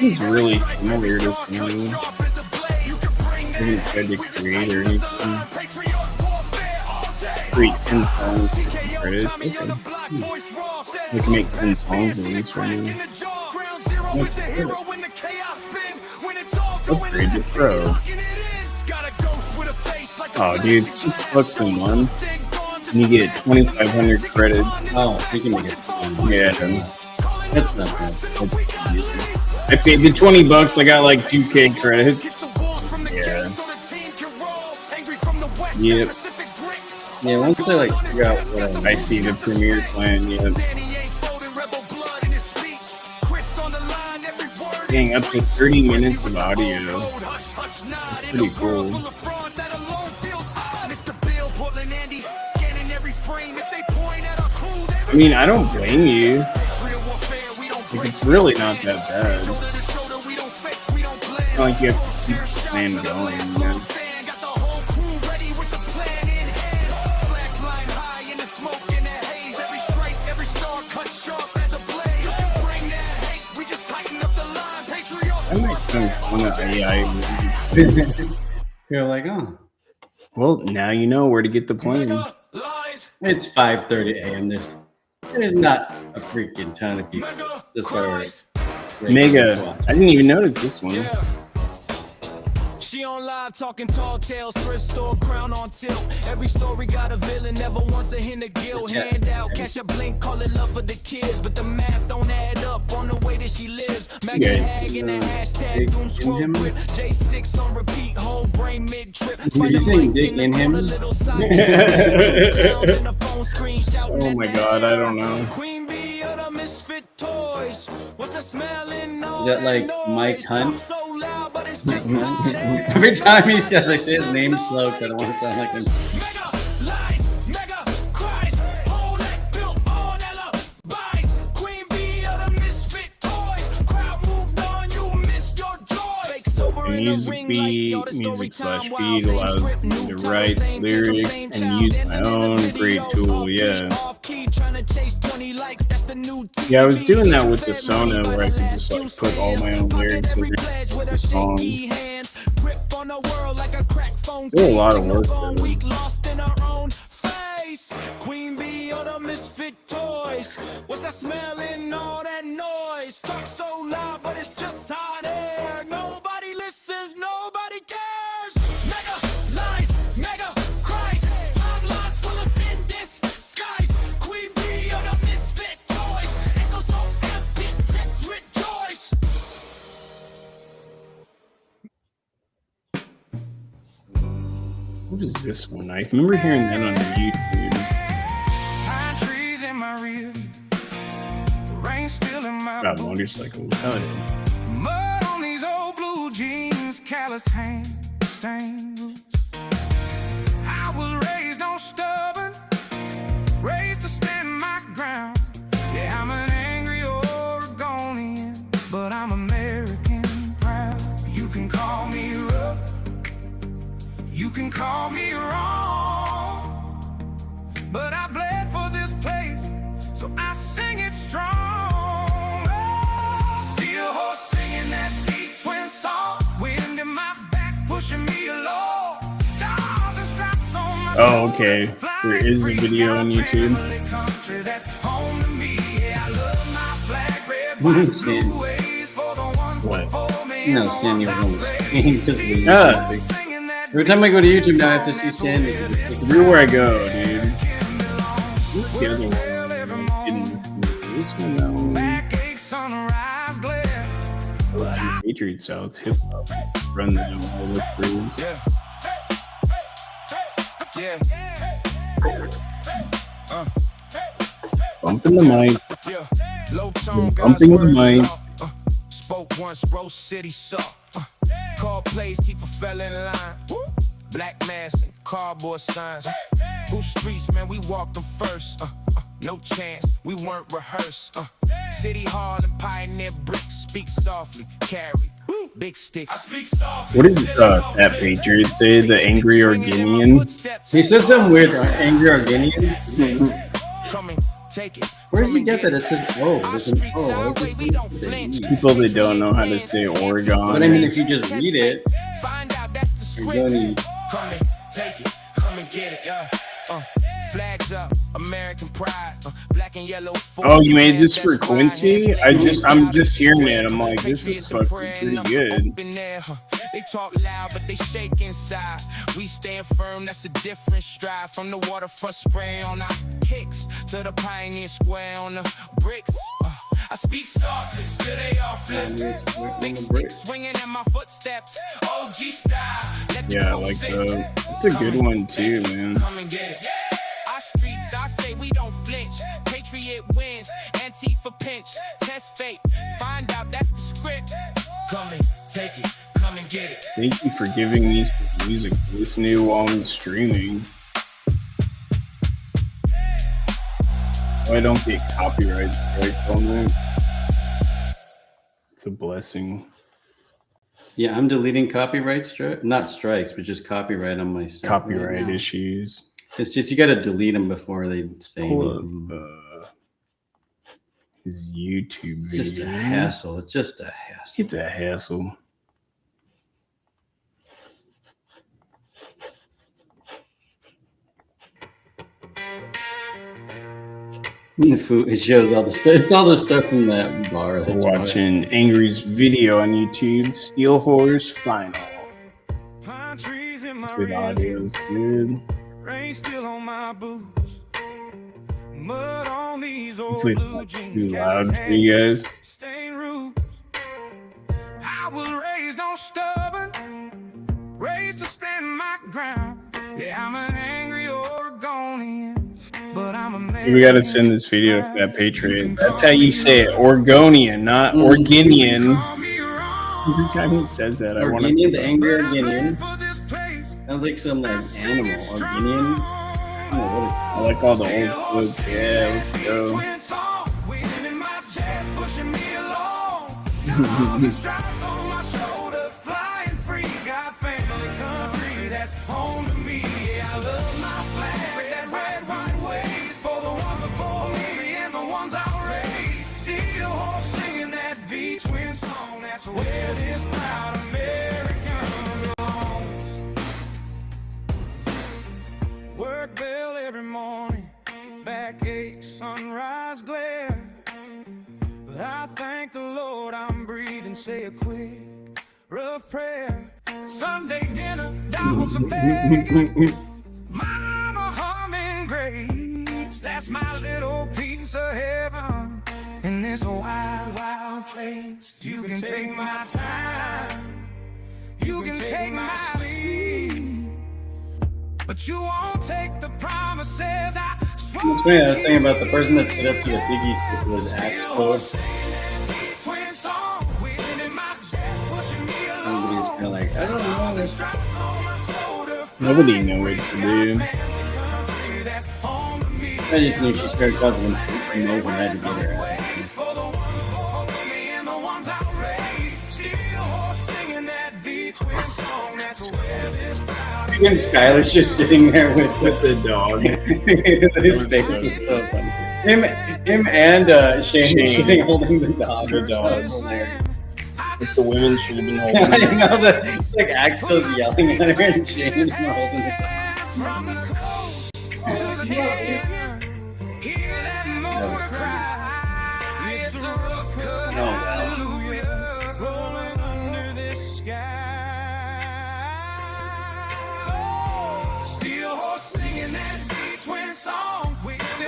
It's really similar to something. I haven't tried to create or anything. Create 10 songs for credits. Okay. We can make 10 songs at least right now. Upgrade your pro. Oh, dude, $6 a month. And you get 2,500 credits. Oh, you can make it. Yeah. That's not bad. That's easy. I paid the $20. I got like 2K credits. Yeah. Yep. Yeah, once I like figure out what I see the premiere plan, yeah. Dang, up to 30 minutes of audio. That's pretty cool. I mean, I don't blame you. Like, it's really not that bad. It's not like you have to keep the plan going, man. I might think one of AI. You're like, oh. Well, now you know where to get the plane. It's 5:30 a.m. There's not a freaking ton of people. Just Mega. I didn't even notice this one. She on live talking tall tales, thrift store crown on tilt. Every story got a villain, never wants a hint of guilt. Hand out, cash a blink, call it love for the kids, but the math don't add up on the way that she lives. Mega hag in the hashtag doom scroll grip. J6 on repeat, whole brain mid trip. Are you saying dick in him? Oh my god, I don't know. Queen bee of the misfit toys. What's the smell in Is that like Mike Hunt? Every time he says, I say his name slow because I don't want to sound like him. Music beat, music slash beat allows me to write lyrics and use my own great tool, yeah. Yeah, I was doing that with the Sona where I could just like put all my own lyrics over the song. Still a lot of work though. Queen bee or the misfit toys. What's that smell in all that noise? Talk so loud, but it's just hot air. Nobody listens, nobody cares. Mega lies, mega cries. Timeline full of in this skies. Queen bee or the misfit toys. Echo so empty, text rejoice. What is this one? I remember hearing that on YouTube. About motorcycles. Hell yeah. Mud on these old blue jeans, calloused hand, stained boots. I was raised on stubborn, raised to stand my ground. Yeah, I'm an angry Oregonian, but I'm American proud. You can call me rough, you can call me wrong, but I bled for this place, so I sing it strong. Oh, okay. There is a video on YouTube. What? No, Sandy was on the screen. Every time I go to YouTube now, I have to see Sandy. Everywhere I go, dude. What's the other one? This one, that one. Patriot style, it's hip hop. Run them all the crews. Bumping the mic. Bumping the mic. Spoke once, Rose City saw. Call plays, keep a fella in line. Black mask and cardboard signs. Who streets, man, we walked them first. No chance, we weren't rehearsed. City Hall and Pioneer bricks. Speak softly, carry big sticks. What does that Patriot say? The angry Organian? He said something weird. Angry Organian? Where does he get that? It says, oh, people that don't know how to say Oregon. But I mean, if you just read it, you're going to... Come and get it, flags up, American pride, black and yellow. Oh, you made this for Quincy? I'm just hearing it. I'm like, this is fucking pretty good. They talk loud, but they shake inside. We stand firm, that's a different stride. From the waterfront spray on our kicks to the Pioneer Square on the bricks. I speak softly, still they all flip. Big stick swinging in my footsteps. OG style. Yeah, like it's a good one too, man. Come and get it. Our streets, I say we don't flinch. Patriot wins, Antifa pinch. Test fate, find out that's the script. Come and take it, come and get it. Thank you for giving me some music to listen to while I'm streaming. I don't get copyright strikes on that. It's a blessing. Yeah, I'm deleting copyright not strikes, but just copyright on my stuff. Copyright issues. It's just you got to delete them before they say anything. His YouTube video. Just a hassle. It's just a hassle. It's a hassle. The food, it shows all the stuff. It's all the stuff from that bar. That's Watching Angry's video on YouTube. Steel Horse Final. Good audio is good. Rain still on my boots. Mud on these old Hopefully it's blue not jeans. too loud for you guys. Stain roots. I was raised on stubborn, raised to stand my ground. Yeah, I'm an angry Oregonian, but I'm a man. We gotta send this video to that Patriot. That's how you say it. Oregonian, not Organian. Every time he says that, I want Organian, the to. angry Organian. Sounds like some like animal. Organian. I don't know what it's I like all the old clips. Yeah, let's go. Stripes on my shoulder, flying free. Got family country that's home to me. Yeah, I love my flag, that red, white waves for the ones born me and the ones I raised. Steel horse singing that V-twin song. That's where this proud American belongs. Work bell every morning, backache, sunrise glare. But I thank the Lord I'm breathing, say a quick, rough prayer. Sunday dinner, dogs are begging. Mama humming grace. That's my little piece of heaven. In this wild, wild place, you can take my time. You can take my sleep. But you won't take the promises I swore. It's funny, I was thinking about the person that stood up to the Biggie was Axe Code. Everybody's kind of like, I don't know. Nobody knew what to do. I just knew she started causing them over and had to get her out. And Skylar's just sitting there with the dog. His face was so funny. Him and Shane sitting holding the dog. The dog. If the women should have been I holding it. know that it's like Axel's yelling at her and Shane's holding the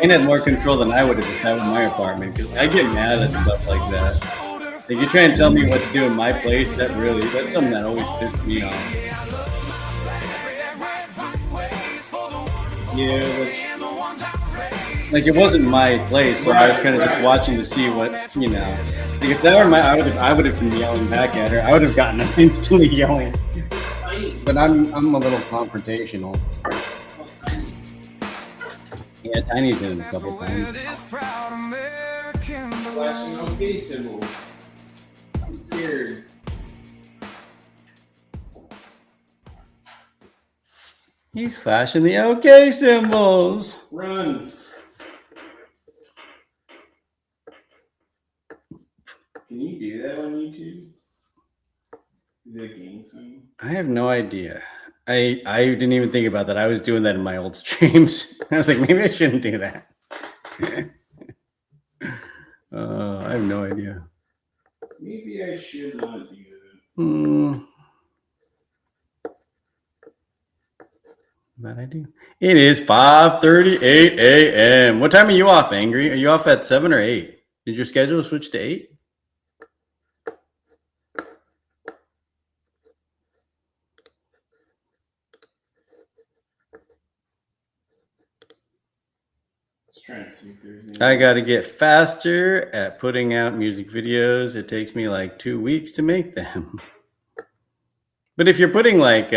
Shane had more control than I would have had in my apartment because I get mad at stuff like that. Like you try and tell me what to do in my place, that's something that always pissed me off. Yeah, but like it wasn't my place, so I was kind of just watching to see what Like if that were I would have been yelling back at her. I would have gotten instantly yelling. But I'm a little confrontational. Yeah, Tiny's did it a couple times. Flashing OK symbol. I'm scared. He's flashing the OK symbols. Run. Can you do that on YouTube? Is it a gang sign? I have no idea. I didn't even think about that. I was doing that in my old streams. I was like, maybe I shouldn't do that. I have no idea. Maybe I should not do But I do. It is 5:38 a.m. What time are you off, Angry? Are you off at 7 or 8? Did your schedule switch to 8? trying to see if there's any. I got to get faster at putting out music videos. It takes me like 2 weeks to make them. But if you're putting like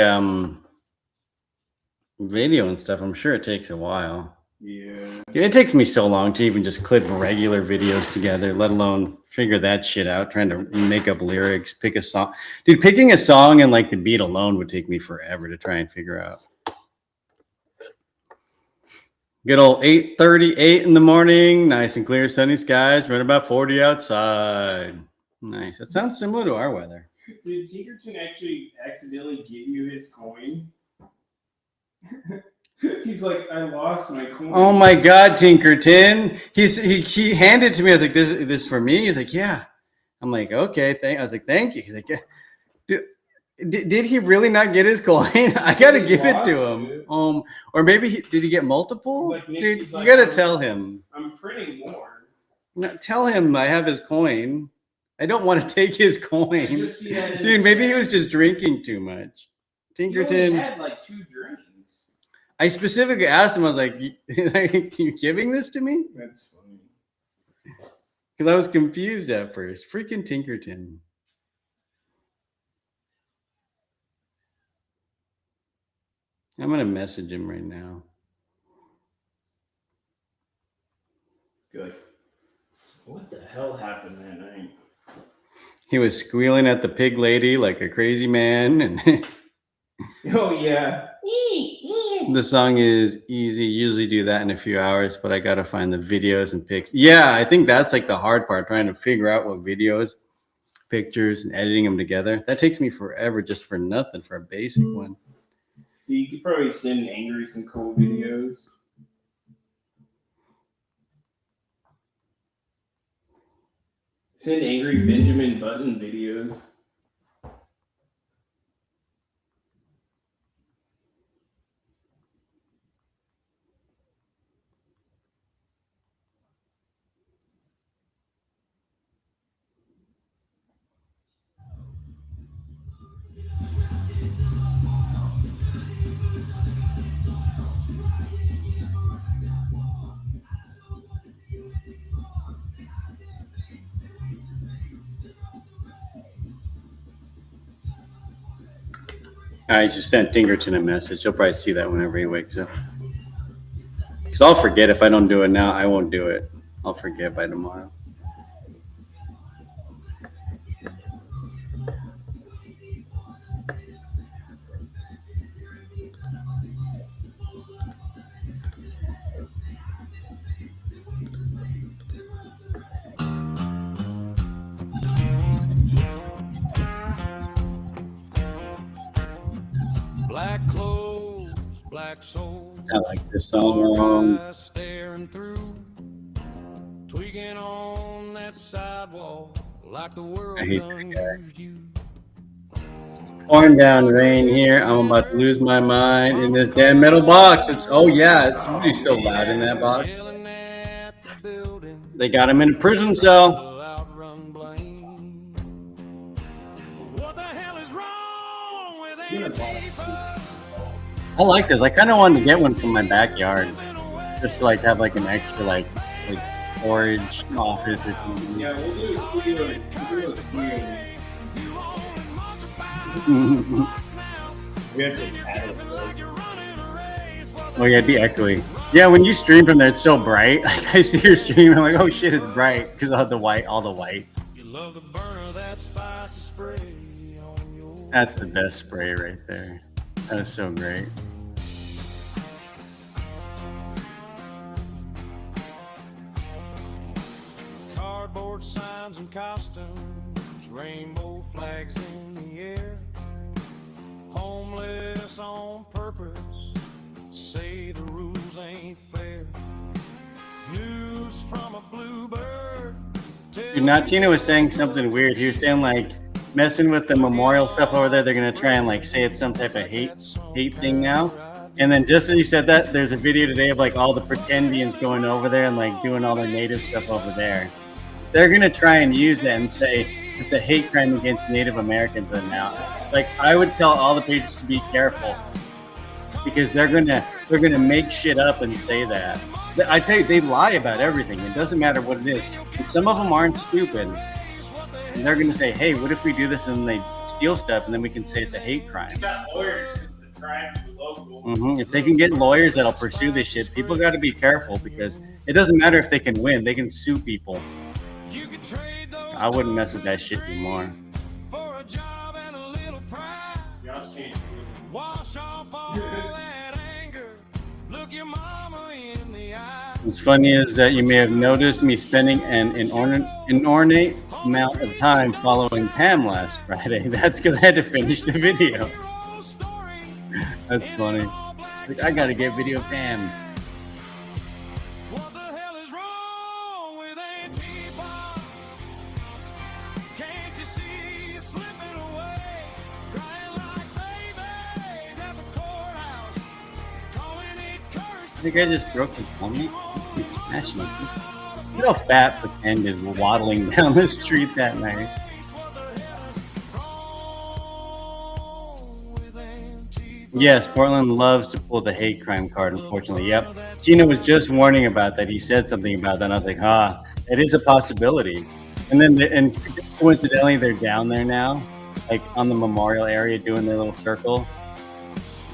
video and stuff, I'm sure it takes a while. Yeah. It takes me so long to even just clip regular videos together, let alone figure that shit out, trying to make up lyrics, pick a song. Dude, picking a song and like the beat alone would take me forever to try and figure out. Good old 8:38 in the morning, nice and clear, sunny skies, running about 40 outside. Nice. That sounds similar to our weather. Did Tinkerton actually accidentally give you his coin? He's like, I lost my coin. Oh my God, Tinkerton! He handed it to me. I was like, this is for me. He's like, yeah. I'm like, okay. I was like, thank you. He's like, yeah. Did he really not get his coin? I gotta give it to him. Or maybe did he get multiple? Like, Dude, you like, gotta tell him. I'm printing more. No, tell him I have his coin. I don't want to take his coin. Dude, maybe he was just drinking too much. Tinkerton. He only had like 2 drinks. I specifically asked him, I was like, you giving this to me? That's funny. Because I was confused at first. Freaking Tinkerton. I'm going to message him right now. Good. What the hell happened that night? He was squealing at the pig lady like a crazy man. And oh, yeah. The song is easy. Usually do that in a few hours, but I got to find the videos and pics. Yeah, I think that's like the hard part, trying to figure out what videos, pictures, and editing them together. That takes me forever just for nothing, for a basic one. You could probably send Angry some cool videos. Send Angry Benjamin Button videos. I just sent Tinkerton a message. He'll probably see that whenever he wakes up. Because I'll forget if I don't do it now. I won't do it. I'll forget by tomorrow. Black clothes, black soul. I like this song. Staring through, tweaking on that sidewalk like the world I hate done that guy. used you. Pouring down rain here. I'm about to lose my mind in this damn metal box. It's it's really so loud in that box. They got him in a prison cell. I like this. I kind of wanted to get one from my backyard, just to like have like an extra like storage office or something. Yeah, we'll do a squeal. We'll do a squeal. We have to add it. Oh yeah, it'd be echoey. Yeah, when you stream from there, it's so bright. Like I see your stream, I'm like, oh shit, it's bright because of the white, all the white. That's the best spray right there. That is so great. Cardboard signs and costumes, rainbow flags in the air. Homeless on purpose, say the rules ain't fair. News from a bluebird. Dude, Natina was saying something weird. He was saying like messing with the memorial stuff over there, they're gonna try and like say it's some type of hate thing now. And then just as he said that, there's a video today of like all the pretendians going over there and like doing all their native stuff over there. They're gonna try and use it and say it's a hate crime against Native Americans now. Like I would tell all the pages to be careful because they're gonna make shit up and say that. I tell you, they lie about everything. It doesn't matter what it is. And some of them aren't stupid. And they're going to say, hey, what if we do this and they steal stuff and then we can say it's a hate crime? Got lawyers, the tribes are local. If they can get lawyers that'll pursue this shit, people got to be careful because it doesn't matter if they can win. They can sue people. I wouldn't mess with that shit anymore. Wash off all that anger. Look your mama in the eye. What's funny is that you may have noticed me spending an inordinate amount of time following Pam last Friday. That's because I had to finish the video. That's funny. Like, I gotta get video of Pam. What the hell is wrong with Antifa? Can't you see you slipping away? Crying like babies at the courthouse. Calling it cursed. I think I just broke his helmet. He's smashing it. Look how fat Pretend is waddling down the street that night. Yes, Portland loves to pull the hate crime card, unfortunately. Yep. Tina was just warning about that. He said something about that. And I was like, it is a possibility. And then, and coincidentally, they're down there now, like on the memorial area doing their little circle.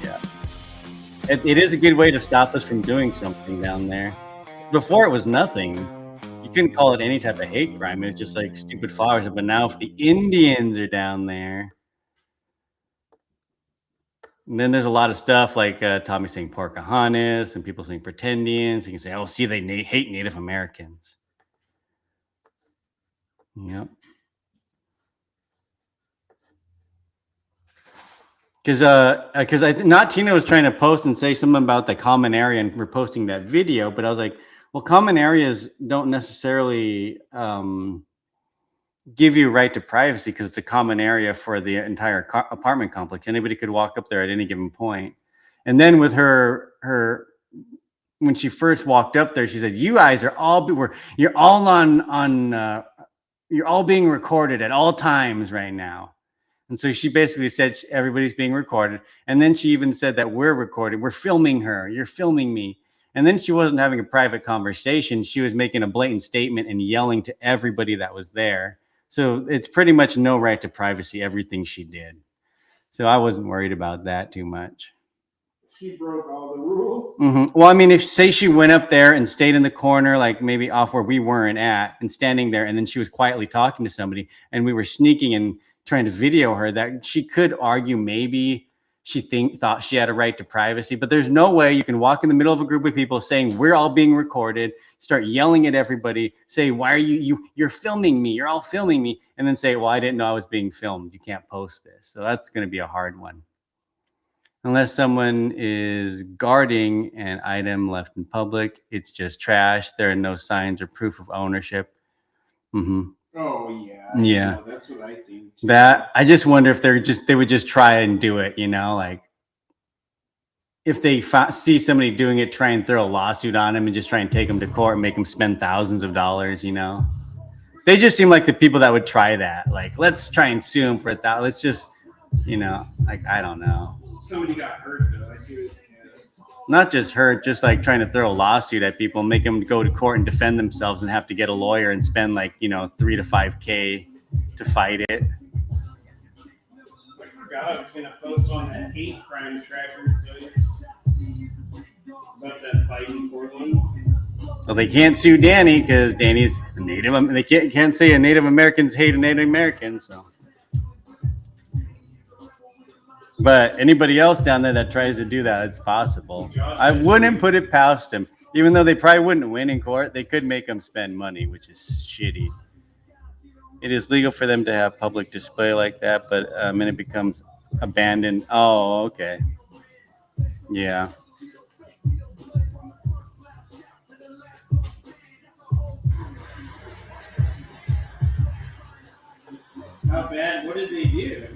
Yeah. It is a good way to stop us from doing something down there. Before it was nothing. You couldn't call it any type of hate crime. It was just like stupid flowers. But now if the Indians are down there, and then there's a lot of stuff like Tommy saying Pocahontas and people saying Pretendians. You can say, oh, see, they hate Native Americans. Yep. Because not Tina was trying to post and say something about the common area and reposting that video, but I was like, well, common areas don't necessarily give you a right to privacy because it's a common area for the entire apartment complex. Anybody could walk up there at any given point. And then with her when she first walked up there, she said, "You guys are all you're all being recorded at all times right now." And so she basically said everybody's being recorded. And then she even said that we're recording. We're filming her. You're filming me. And then she wasn't having a private conversation. She was making a blatant statement and yelling to everybody that was there. So it's pretty much no right to privacy, everything she did. So I wasn't worried about that too much. She broke all the rules. Well, I mean, if say she went up there and stayed in the corner, like maybe off where we weren't at and standing there, and then she was quietly talking to somebody and we were sneaking and trying to video her, that she could argue maybe she thought she had a right to privacy, but there's no way you can walk in the middle of a group of people saying we're all being recorded, start yelling at everybody, say, why are you're filming me, you're all filming me, and then say, well, I didn't know I was being filmed. You can't post this. So that's going to be a hard one. Unless someone is guarding an item left in public, it's just trash. There are no signs or proof of ownership. Oh yeah. Yeah. No, that's what I think. That I just wonder if they would just try and do it, you know, like if they see somebody doing it, try and throw a lawsuit on them and just try and take them to court and make them spend thousands of dollars, you know. They just seem like the people that would try that. Like, let's try and sue them for that. Let's just, you know, like, I don't know. Somebody got hurt though. I see what. Not just hurt, just like trying to throw a lawsuit at people, make them go to court and defend themselves and have to get a lawyer and spend like, you know, $3,000 to $5,000 to fight it. I forgot I was gonna post on that hate crime tracker about that fight in Portland. Well, they can't sue Danny because Danny's a Native. They can't say a Native Americans hate a Native American. So, but anybody else down there that tries to do that, it's possible. I wouldn't put it past him. Even though they probably wouldn't win in court, they could make them spend money, which is shitty. It is legal for them to have public display like that, but when it becomes abandoned. Oh, okay. Yeah. How bad? What did they do?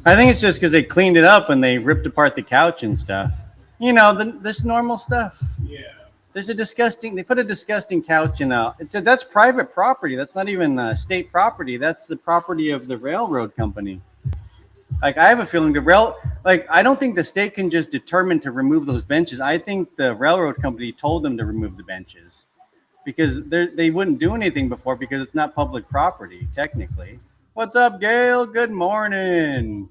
I think it's just because they cleaned it up and they ripped apart the couch and stuff. You know, this normal stuff. Yeah. There's they put a disgusting couch in that's private property. That's not even state property. That's the property of the railroad company. Like, I have a feeling like, I don't think the state can just determine to remove those benches. I think the railroad company told them to remove the benches because they wouldn't do anything before because it's not public property, technically. What's up, Gail? Good morning.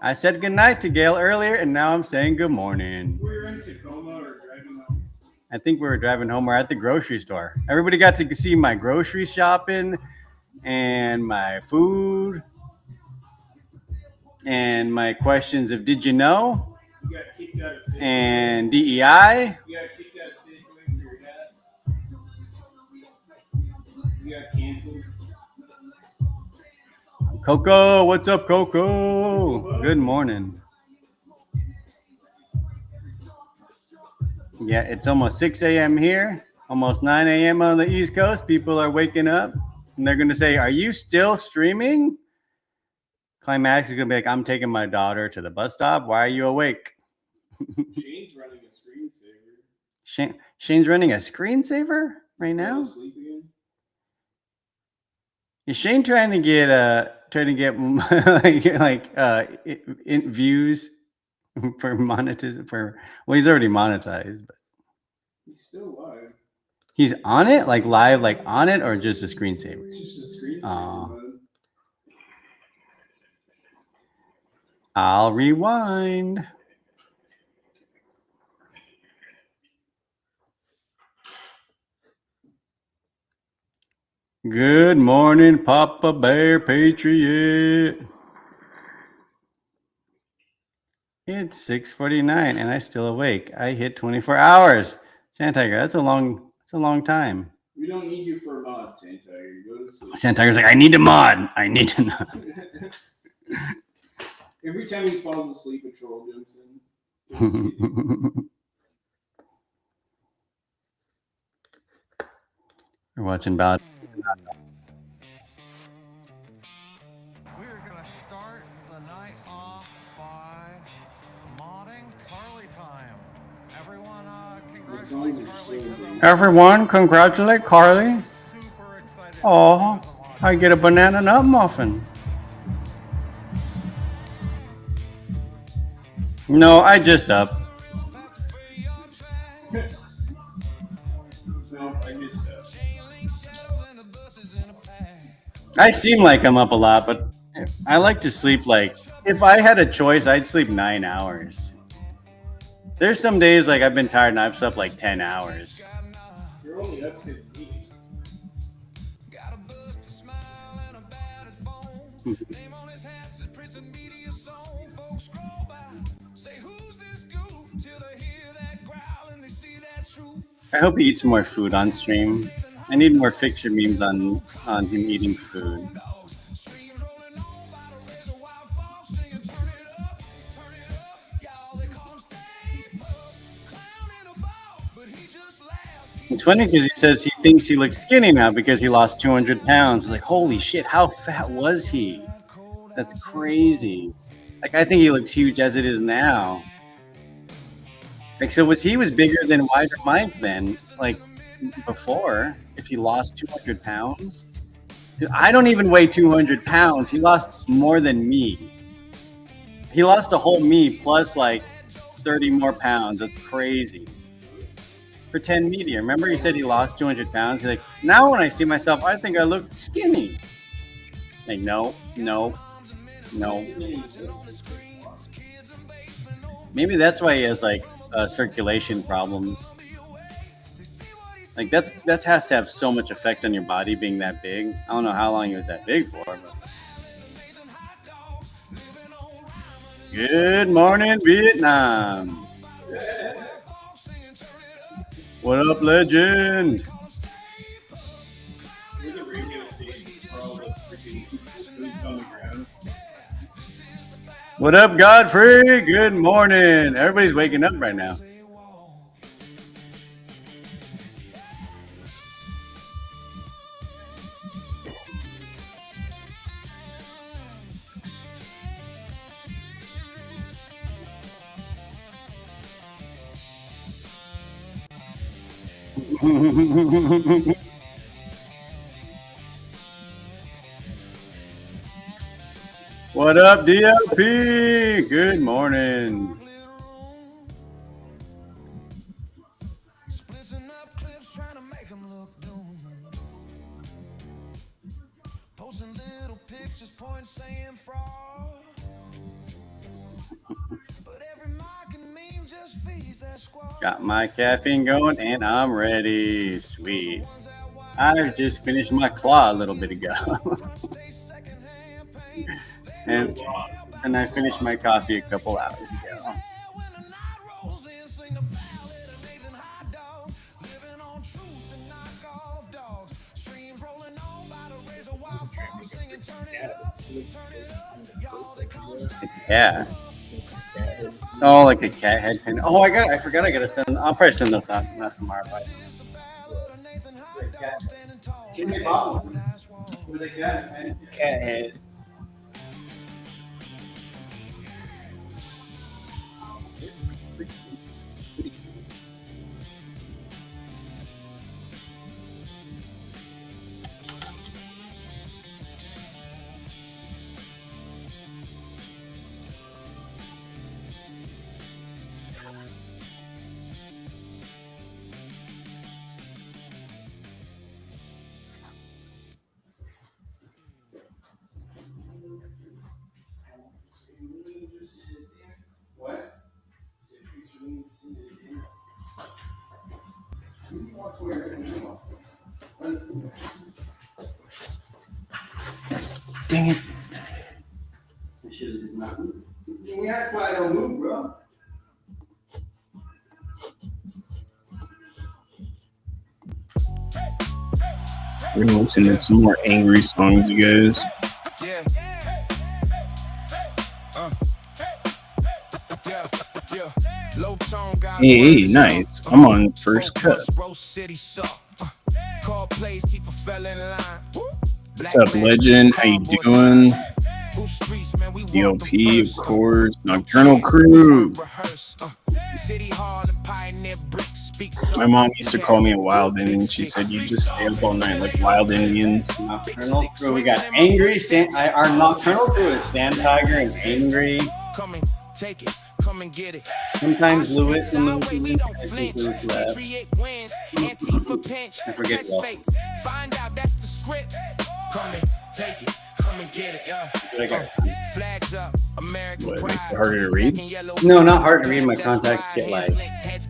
I said goodnight to Gail earlier, and now I'm saying good morning. Were you in Tacoma or driving home? I think we were driving home. We're at the grocery store. Everybody got to see my grocery shopping and my food and my questions of did you know You got kicked out of Safeway. and DEI. You got kicked out of Safeway for your dad. You got canceled. Coco, what's up, Coco? Good morning. Yeah, it's almost 6 a.m. here, almost 9 a.m. on the East Coast. People are waking up and they're going to say, are you still streaming? Climax is going to be like, I'm taking my daughter to the bus stop. Why are you awake? Shane's running a screensaver. Shane's running a screensaver right now? Sleep again? Is Shane trying to get views for monetization? Well, he's already monetized, but He's still live. he's on it, like live, like on it, or just a screensaver? It's just a screensaver. Aw. I'll rewind. Good morning, Papa Bear Patriot. It's 6:49 and I'm still awake. I hit 24 hours. Sand Tiger, that's a long time. We don't need you for a mod, Santiago. You go to sleep. Sand Tiger's like, I need to mod. I need to mod. Every time he falls asleep, a troll jumps in. We're watching Ballad. We're gonna start the night off by modding Carly time. Everyone, congratulate Carly. Everyone, congratulate Carly. Oh, I get a banana nut muffin. No, I just up. No, I missed that. I seem like I'm up a lot, but I like to sleep like, if I had a choice, I'd sleep 9 hours. There's some days like I've been tired and I've slept like 10 hours. You're only up 15. I hope he eats more food on stream. I need more picture memes on him eating food. It's funny because he says he thinks he looks skinny now because he lost 200 pounds. Like, holy shit, how fat was he? That's crazy. Like, I think he looks huge as it is now. Like, so he was bigger than Wider Mike then, like, before, if he lost 200 pounds? Dude, I don't even weigh 200 pounds. He lost more than me. He lost a whole me plus, like, 30 more pounds. That's crazy. Pretend media. Remember he said he lost 200 pounds? He's like, now when I see myself, I think I look skinny. Like, no. Maybe that's why he has, like, circulation problems. Like, that has to have so much effect on your body being that big. I don't know how long he was that big for, but... Good morning, Vietnam. What up, legend? We're the radio station for all the freaking boots on the ground. What up, Godfrey? Good morning. Everybody's waking up right now. What up, DLP? Good morning. Splitting up clips, trying to make them look doomed. Posting little pictures, points saying fraud. But every mock and meme just feeds that squad. Got my caffeine going and I'm ready. Sweet. I just finished my claw a little bit ago. and I finished my coffee a couple hours ago. Yeah. Oh, like a cat head pin. Oh, I forgot I gotta send. I'll probably send those out not tomorrow. But give me a bottle with a cat head. Dang it. I should have just not moved. That's why I don't move, bro. We're gonna listen to some more angry songs, you guys. Yeah. Low tone guys. Hey, nice. I'm on first cut. What's up, legend? How you doing? DLP, of course. Nocturnal Crew. My mom used to call me a wild Indian. She said you just stay up all night like wild Indians. Nocturnal Crew. We got Angry. Our Nocturnal Crew is Sand Tiger and Angry. Come and take it. Come and get it. Sometimes Lewis and Lewis. I think Lewis left. I forget what. Find out that's the script. Come and take it. Come and get it. Flags up. American What, pride. makes it harder to read? No, not hard to read. My contacts get like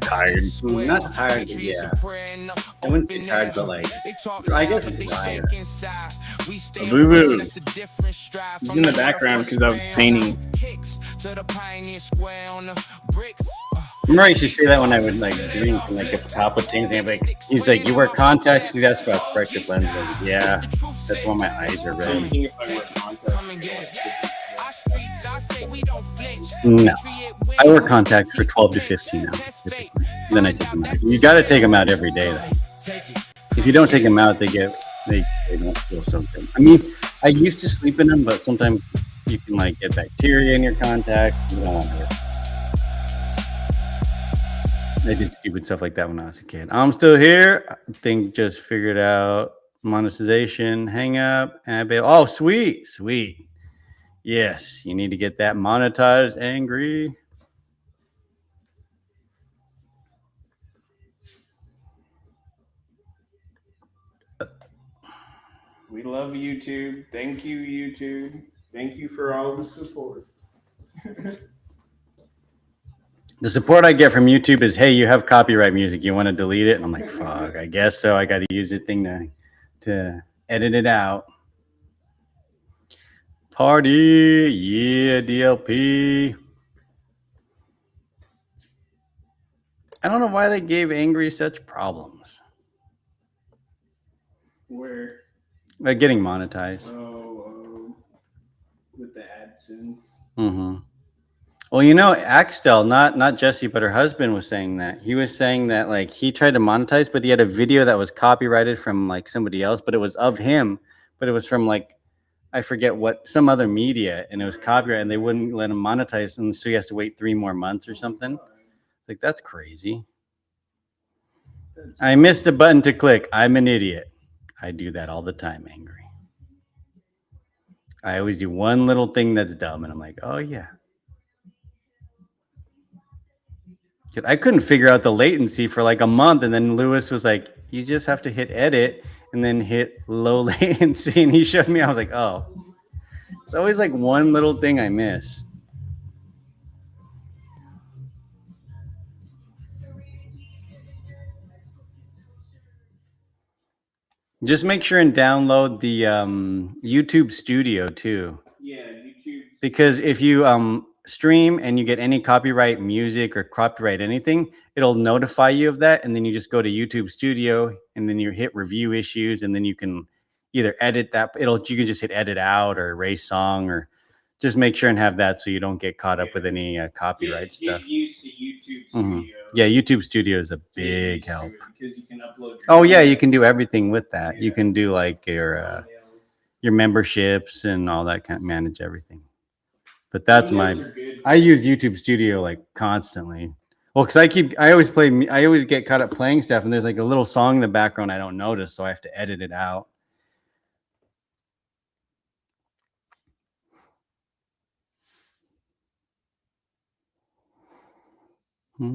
tired. Not tired, but yeah. I wouldn't say tired, but like, I guess it's drier. Boo boo. He's in the background because I was painting. Remember I used to say that when I would like drink and like if the cop would say anything, I'd be like, he's like, you wear contacts? He'd ask about corrective lenses. Like, yeah, that's why my eyes are red. No, I wear contacts for 12 to 15 hours. Then I take them out. You got to take them out every day though. If you don't take them out, they don't feel something. I mean, I used to sleep in them, but sometimes you can like get bacteria in your contacts. You don't want to. I did stupid stuff like that when I was a kid. I'm still here. I think just figured out monetization. Hang up. Oh, sweet. Yes, you need to get that monetized, Angry. We love YouTube. Thank you, YouTube. Thank you for all the support. The support I get from YouTube is, hey, you have copyright music. You want to delete it? And I'm like, fuck, I guess so. I got to use the thing to edit it out. Party. Yeah, DLP. I don't know why they gave Angry such problems. Where? Getting monetized. With the AdSense. Mm-hmm. Well, you know, Axtel, not Jesse, but her husband was saying that. He was saying that like he tried to monetize, but he had a video that was copyrighted from like somebody else, but it was of him, but it was from like, I forget what, some other media, and it was copyright, and they wouldn't let him monetize, and so he has to wait 3 more months or something. Like, that's crazy. I missed a button to click. I'm an idiot. I do that all the time, Angry. I always do one little thing that's dumb, and I'm like, oh yeah. Dude, I couldn't figure out the latency for like a month, and then Lewis was like, you just have to hit edit and then hit low latency, and he showed me. I was like, oh. It's always like one little thing I miss. Just make sure and download the YouTube Studio too. Yeah, YouTube. Because if you stream and you get any copyright music or copyright anything, it'll notify you of that, and then you just go to YouTube Studio, and then you hit review issues, and then you can either edit that. You can just hit edit out or erase song, or just make sure and have that so you don't get caught up with any copyright stuff. Get used to YouTube Studio. Yeah, YouTube Studio is a big help. Because you can upload. Oh yeah, you can do everything with that. Yeah. You can do like your memberships and all that, kind of manage everything. But that's I use YouTube Studio like constantly. Well, because I always get caught up playing stuff, and there's like a little song in the background I don't notice, so I have to edit it out. This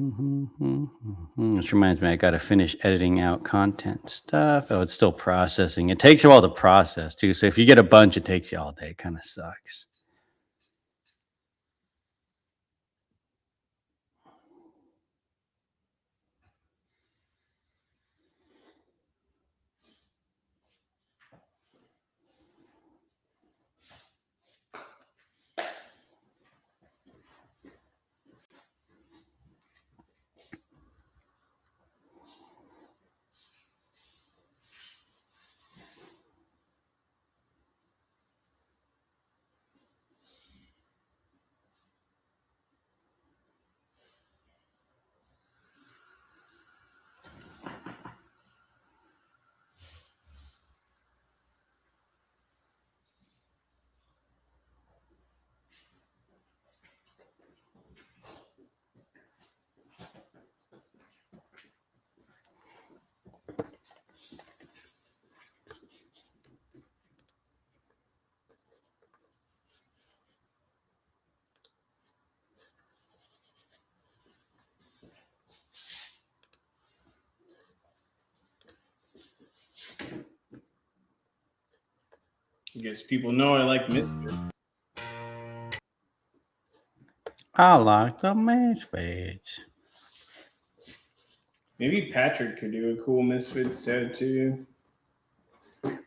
reminds me, I got to finish editing out content stuff. Oh, it's still processing. It takes you all to process too. So if you get a bunch, it takes you all day. It kind of sucks. I guess people know I like Misfits. I like the Misfits. Maybe Patrick could do a cool Misfits tattoo. I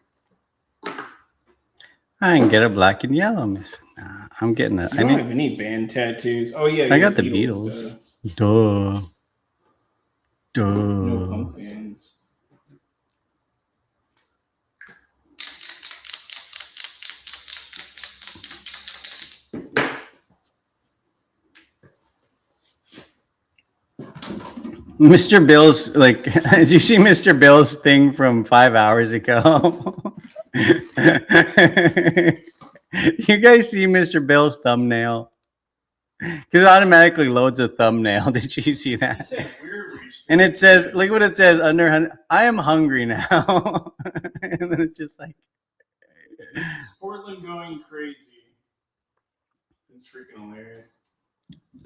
can get a black and yellow Misfits. Nah, I'm getting it. I don't have any band tattoos. Oh yeah, I got the Beatles. Duh. No punk bands. Mr. Bill's like, did you see Mr. Bill's thing from 5 hours ago? You guys see Mr. Bill's thumbnail? Because it automatically loads a thumbnail. Did you see that? And it says, look what it says under, I am hungry now. And then it's just like, Is Portland going crazy? It's freaking hilarious.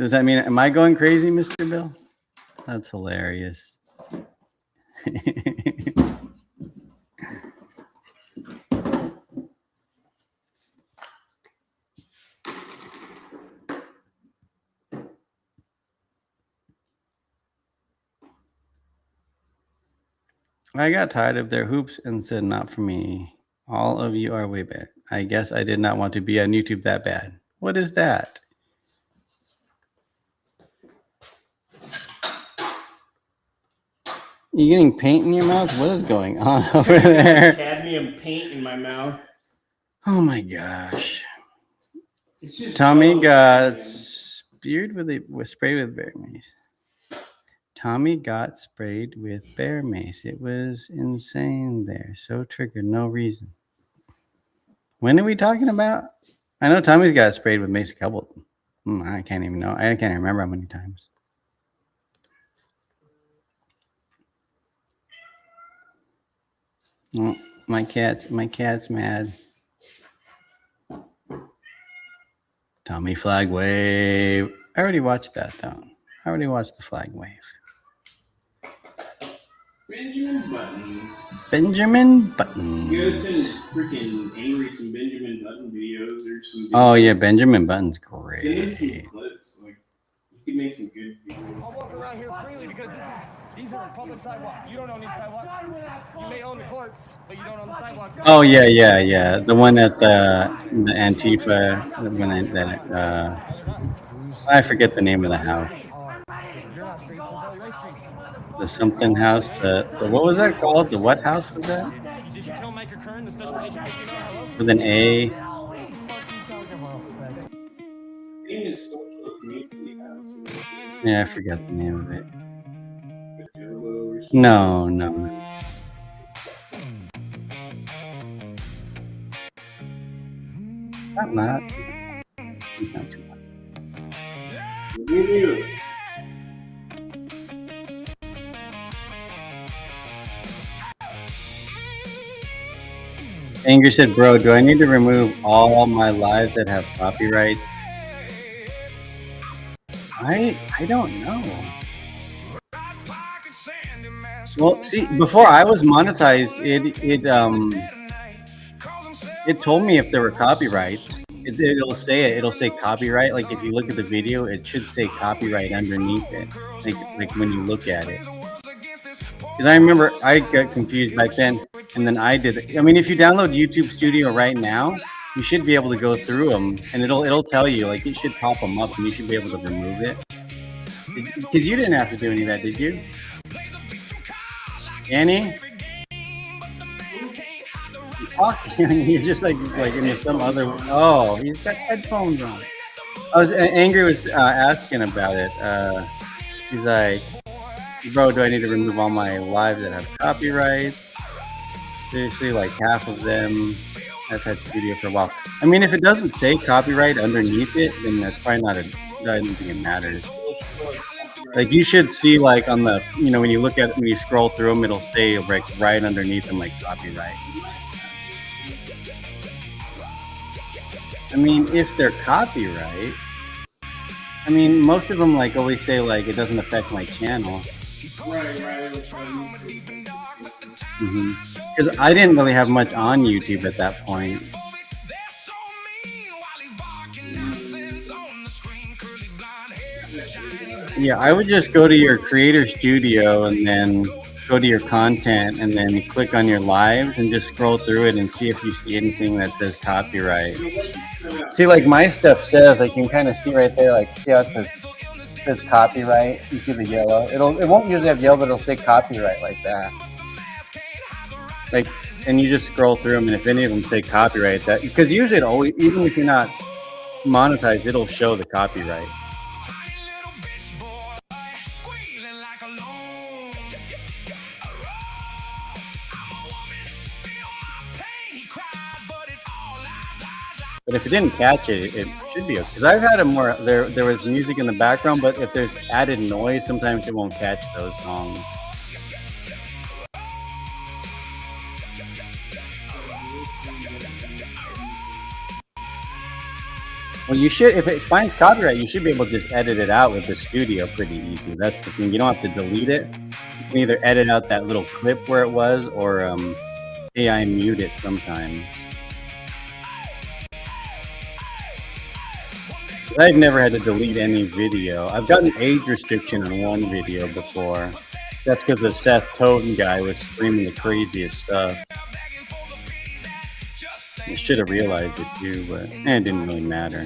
does that mean, am I going crazy, Mr. Bill? That's hilarious. I got tired of their hoops and said, not for me. All of you are way better. I guess I did not want to be on YouTube that bad. What is that? You getting paint in your mouth? What is going on over there? Cadmium paint in my mouth. Oh my gosh. It's just Tommy so got bad. sprayed with bear mace. Tommy got sprayed with bear mace. It was insane there. So triggered, no reason. When are we talking about? I know Tommy's got sprayed with mace a couple. I can't even know. I can't even remember how many times. Oh, my cat's mad. Tommy Flag Wave. I already watched that though. I already watched the Flag Wave. Benjamin Buttons. Benjamin You gotta Buttons. send freaking Angry some Benjamin Button videos or some. Oh yeah, Benjamin Button's Send him great. some clips. Like you can make some good videos. I'll walk around here freely because these are public sidewalks. You don't own these sidewalks. You may own the courts, but you don't own the sidewalks. Oh yeah. The one at the Antifa. When I forget the name of the house. The something house. The what was that called? The what house was that? Did you tell Micah Kern, the special agent, that you know hello? With an A. Famous social community house. Yeah, I forgot the name of it. No. Not. Not too much. Anger said, bro, do I need to remove all my lives that have copyrights? I don't know. Well, see, before I was monetized, it told me if there were copyrights. It'll say it. It'll say copyright. Like if you look at the video, it should say copyright underneath it. Like when you look at it. Because I remember I got confused back then, and then I did. I mean, if you download YouTube Studio right now, you should be able to go through them, and it'll tell you, like it should pop them up, and you should be able to remove it. Because you didn't have to do any of that, did you, Annie? He's just like into some other. Oh, he's got headphones on. Angry was asking about it. He's like, bro, do I need to remove all my lives that have copyright? Seriously, like half of them. I've had Studio for a while. I mean, if it doesn't say copyright underneath it, then that's probably not I don't think it matters. Like you should see, like on the, when you look at it, when you scroll through them, it'll stay like right underneath them, like copyright. I mean, if they're copyright, I mean, most of them like always say like it doesn't affect my channel. Because I didn't really have much on YouTube at that point. Yeah, I would just go to your Creator Studio and then go to your content and then click on your lives and just scroll through it and see if you see anything that says copyright. See, like my stuff says, like you can kind of see right there, like see how it says copyright. You see the yellow. It won't usually have yellow, but it'll say copyright like that. Like, and you just scroll through them, and if any of them say copyright, that because usually it always, even if you're not monetized, it'll show the copyright. But if it didn't catch it, it should be okay. Because I've had it more, there was music in the background, but if there's added noise, sometimes it won't catch those songs. Well, you should, if it finds copyright, you should be able to just edit it out with the studio pretty easy. That's the thing. You don't have to delete it. You can either edit out that little clip where it was, or AI mute it sometimes. I've never had to delete any video. I've gotten age restriction on one video before. That's because the Seth Toten guy was screaming the craziest stuff. I should have realized it too, but it didn't really matter.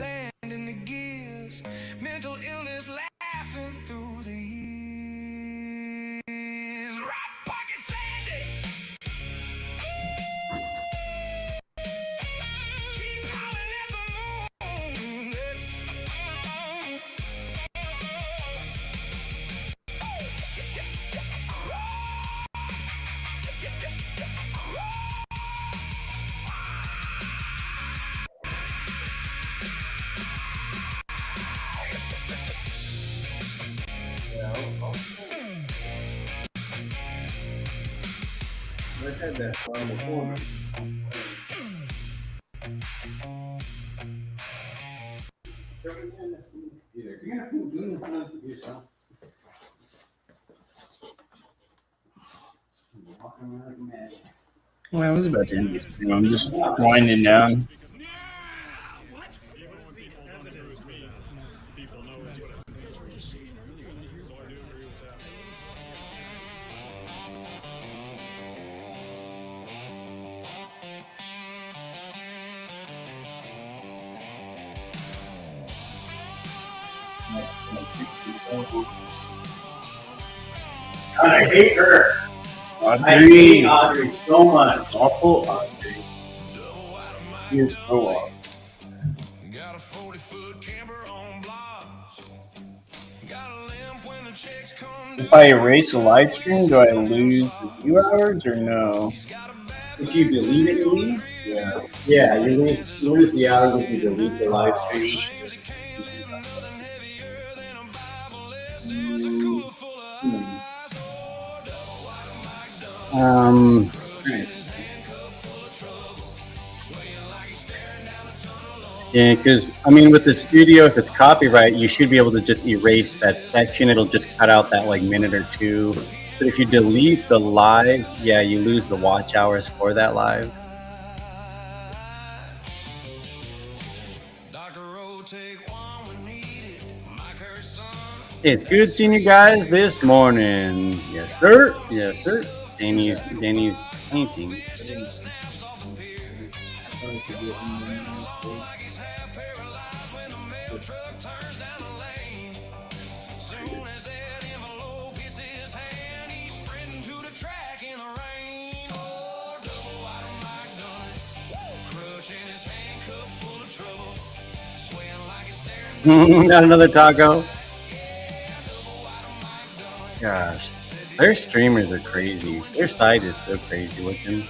I've had that file before. Well, I was about to end this stream. I'm just winding down. I hate her. I hate Audrey so much. Awful Audrey. He is so awful. If I erase a live stream, do I lose the view hours or no? If you delete it, you leave? Yeah. Yeah, you lose the hours if you delete the live stream. Yeah, because I mean, with the studio, if it's copyright, you should be able to just erase that section. It'll just cut out that like minute or two. But if you delete the live, yeah, you lose the watch hours for that live. It's good seeing you guys this morning. Yes, sir. Yes, sir. Danny's painting. Got another taco. Gosh, their streamers are crazy. Their site is so crazy looking.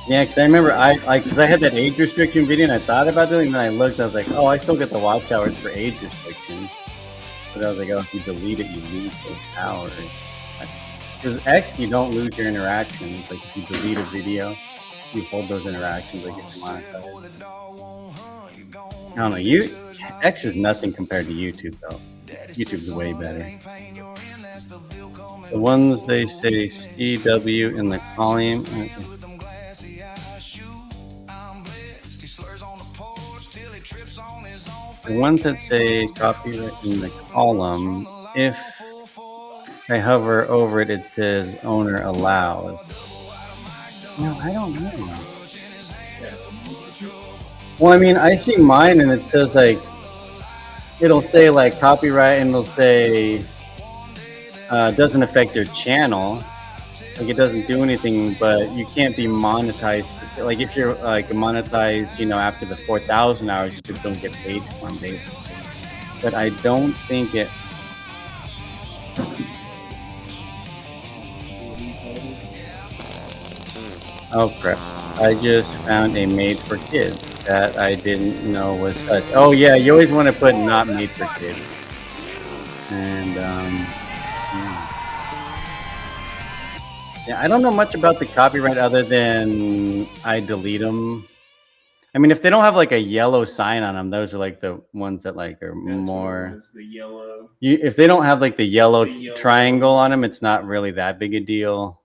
Yeah, because I remember because I had that age restriction video and I thought about doing it, and then I looked, I was like, oh, I still get the watch hours for age restriction. But I was like, oh, if you delete it, you lose those hours. Because X, you don't lose your interactions. Like, if you delete a video, you hold those interactions, like it's monetized. I don't know, X is nothing compared to YouTube, though. YouTube's way better. The ones they say CW in the column. The ones that say copyright in the column, if I hover over it, it says owner allows. No, I don't know. Well, I mean, I see mine and it says like, it'll say like copyright and it'll say doesn't affect your channel. Like it doesn't do anything, but you can't be monetized. Like if you're like monetized, you know, after the 4,000 hours, you just don't get paid for them basically. But I don't think it. Oh crap! I just found a made for kids that I didn't know was such. Oh yeah, you always want to put not made for kids. And yeah, I don't know much about the copyright other than I delete them. I mean, if they don't have like a yellow sign on them, those are like the ones that like are more. It's the yellow. If they don't have like the yellow triangle on them, it's not really that big a deal.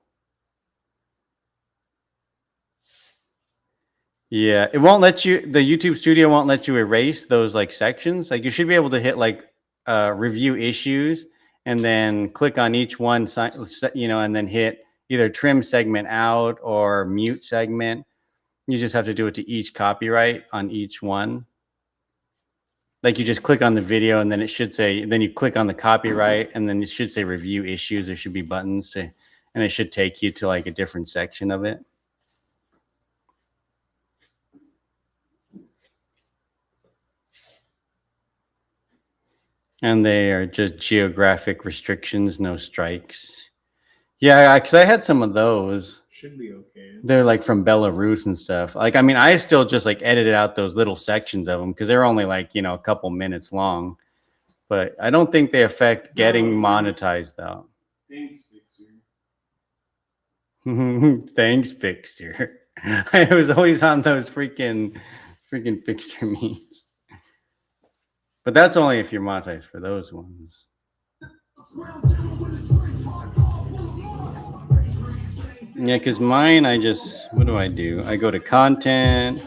Yeah, it won't let you. The YouTube Studio won't let you erase those like sections. Like you should be able to hit like review issues and then click on each one, you know, and then hit either trim segment out or mute segment. You just have to do it to each copyright on each one. Like you just click on the video and then it should say, then you click on the copyright and then it should say review issues. There should be buttons to, and it should take you to like a different section of it. And they are just geographic restrictions, no strikes. Yeah, because I had some of those. Should be okay. They're like from Belarus and stuff. Like, I mean, I still just like edited out those little sections of them because they're only like, you know, a couple minutes long. but I don't think they affect getting monetized though. Thanks, Fixer. Thanks, Fixer. I was always on those freaking Fixer memes. But that's only if you're monetized for those ones. Yeah, because mine, what do? I go to content,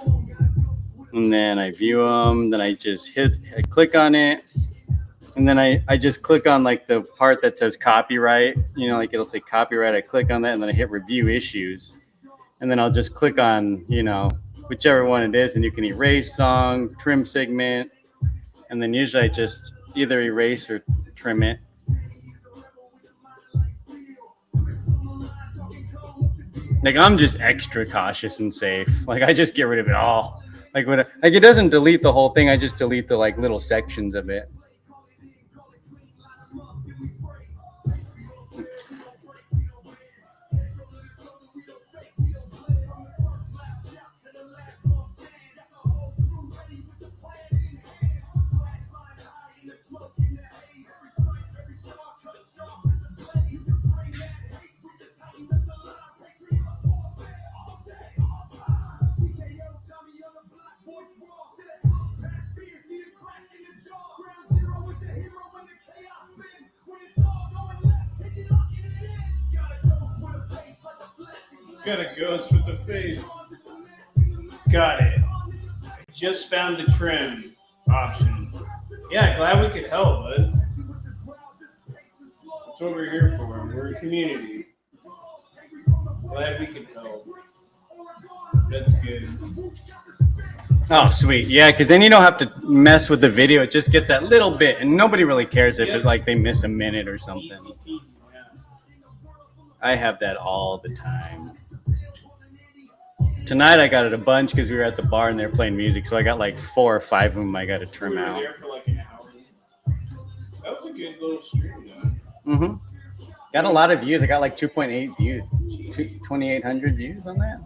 and then I view them, then I click on it, and then I just click on like the part that says copyright, you know, like it'll say copyright, I click on that, and then I hit review issues, and then I'll just click on, you know, whichever one it is, and you can erase song, trim segment, and then usually I just either erase or trim it. Like I'm just extra cautious and safe. Like I just get rid of it all. Like it doesn't delete the whole thing. I just delete the like little sections of it. Got a ghost with the face. Got it. Just found the trim option. Yeah, glad we could help, bud. That's what we're here for. We're a community. Glad we could help. That's good. Oh, sweet. Yeah, because then you don't have to mess with the video. It just gets that little bit, and nobody really cares if it like they miss a minute or something. I have that all the time. Tonight I got it a bunch because we were at the bar and they were playing music, so I got like 4 or 5 of them I got to trim out. We were there for like an hour. That was a good little stream, though. Got a lot of views. I got like 2.8 views, 2,800 views on that.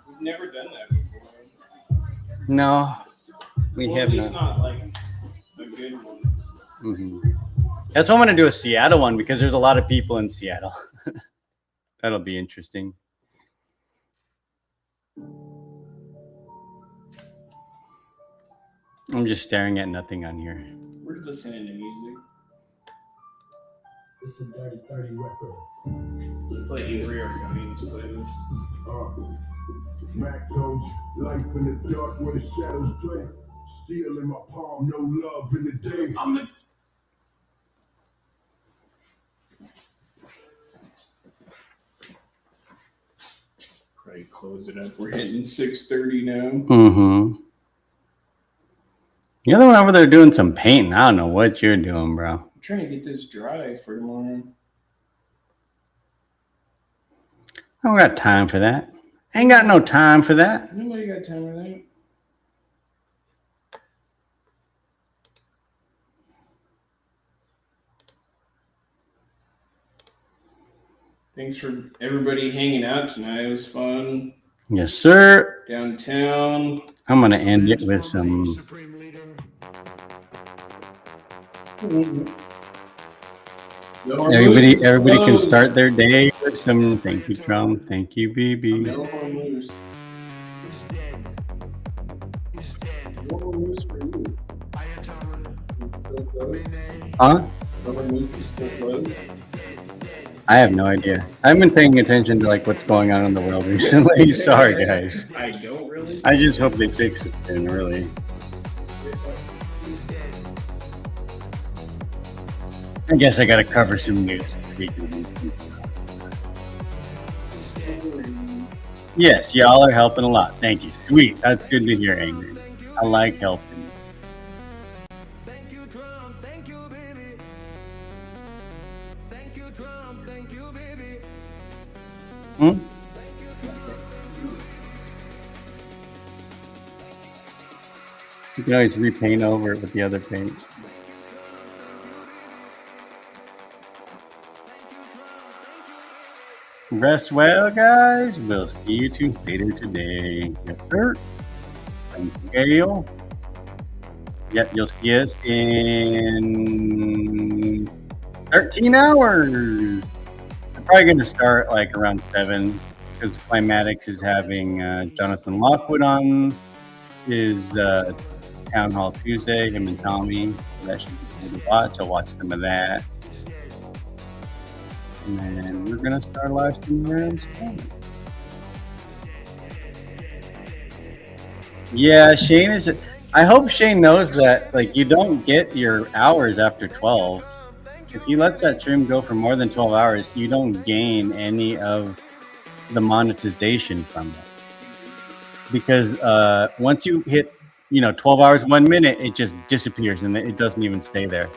We've never done that before. No, we have at least not. Not like a good one. That's why I'm gonna do a Seattle one because there's a lot of people in Seattle. That'll be interesting. I'm just staring at nothing on here. We're listening to music. It's a Dirty 30 record. You play Avery or Gunnings playlist. Mac told you, life in the dark where the shadows play. Steel in my palm, no love in the day. I'm the Probably close it up. We're hitting 6:30 now. You're the one over there doing some painting. I don't know what you're doing, bro. I'm trying to get this dry for tomorrow. I don't got time for that. Ain't got no time for that. Nobody got time for that. Thanks for everybody hanging out tonight. It was fun. Yes, sir. Downtown. I'm gonna end it with some. Everybody can start their day with some. Thank you, Trump. Thank you, BB. Huh? I have no idea. I've been paying attention to like what's going on in the world recently. Sorry, guys. I don't really. I just hope they fix it soon, really. I guess I gotta cover some news. Yes, y'all are helping a lot. Thank you. Sweet. That's good to hear, Angry. I like helping. You can always repaint over it with the other paint. Rest well, guys. We'll see you two later today. Yes, sir. Thank you, Gail. Yep, you'll see us in 13 hours. I'm probably going to start like around 7 because Climatics is having Jonathan Lockwood on his Town Hall Tuesday, him and Tommy. So that should be cool to watch. I'll watch some of that. And then we're going to start live streaming around 7. Yeah, Shane is. I hope Shane knows that, like, you don't get your hours after 12. If he lets that stream go for more than 12 hours, you don't gain any of the monetization from it. Because once you hit, 12 hours, 1 minute, it just disappears and it doesn't even stay there.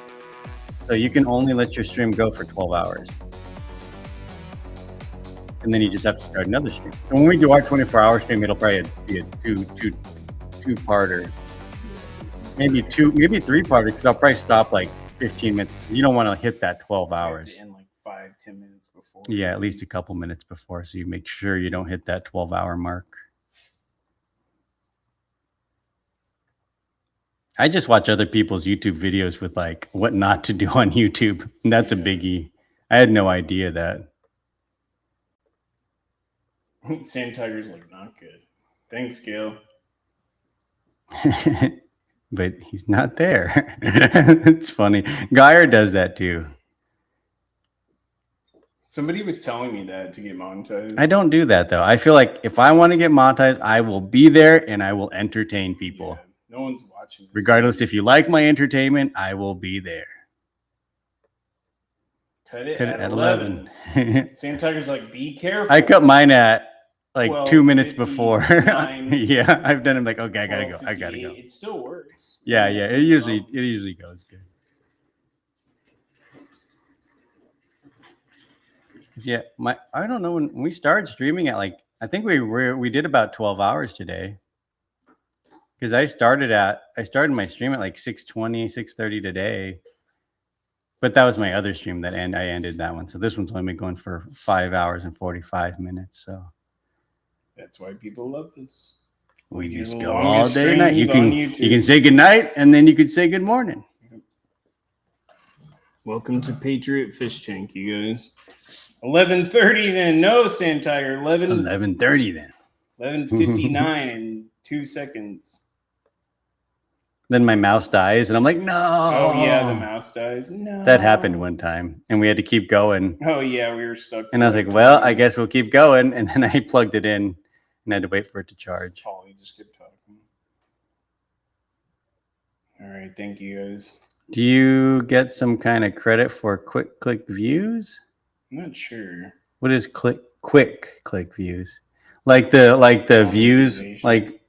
So you can only let your stream go for 12 hours. And then you just have to start another stream. And when we do our 24-hour stream, it'll probably be a two-parter. Maybe 3-parter, because I'll probably stop like 15 minutes. You don't want to hit that 12 hours. In like 5-10 minutes before. Yeah, at least a couple minutes before, so you make sure you don't hit that 12-hour mark. I just watch other people's YouTube videos with like what not to do on YouTube. And that's a biggie. I had no idea that. Sand Tiger's like not good. Thanks, Gil. But he's not there. It's funny. Geyer does that too. Somebody was telling me that to get monetized. I don't do that though. I feel like if I want to get monetized, I will be there and I will entertain people. Yeah, no one's watching this. Regardless if you like my entertainment, I will be there. Cut it at 11. Sand Tiger's like, be careful. I cut mine at like 2 minutes 12:59. before. Yeah, I've done it like, okay, I gotta go. I gotta go. It still works. Yeah, it usually goes good. Yeah, I don't know when we started streaming at like, I think we did about 12 hours today. Because I started my stream at like 6:20, 6:30 today. But that was my other stream I ended that one. So this one's only been going for 5 hours and 45 minutes. So that's why people love this. We You're just the go all longest day and night. You streams on can say good night and then you could say good morning. Welcome to Patriot Fish Tank, you guys. 11:30 then. No, Sand Tiger. 11:30 then. 11:59 in 2 seconds. Then my mouse dies and I'm like, no. Oh yeah, the mouse dies. No. That happened one time and we had to keep going. Oh yeah, we were stuck. And I was like, well, I guess we'll keep going. And then I plugged it in and had to wait for it to charge. Paulie just kept talking. All right, thank you guys. Do you get some kind of credit for quick click views? I'm not sure. What is quick click views? Like the views, like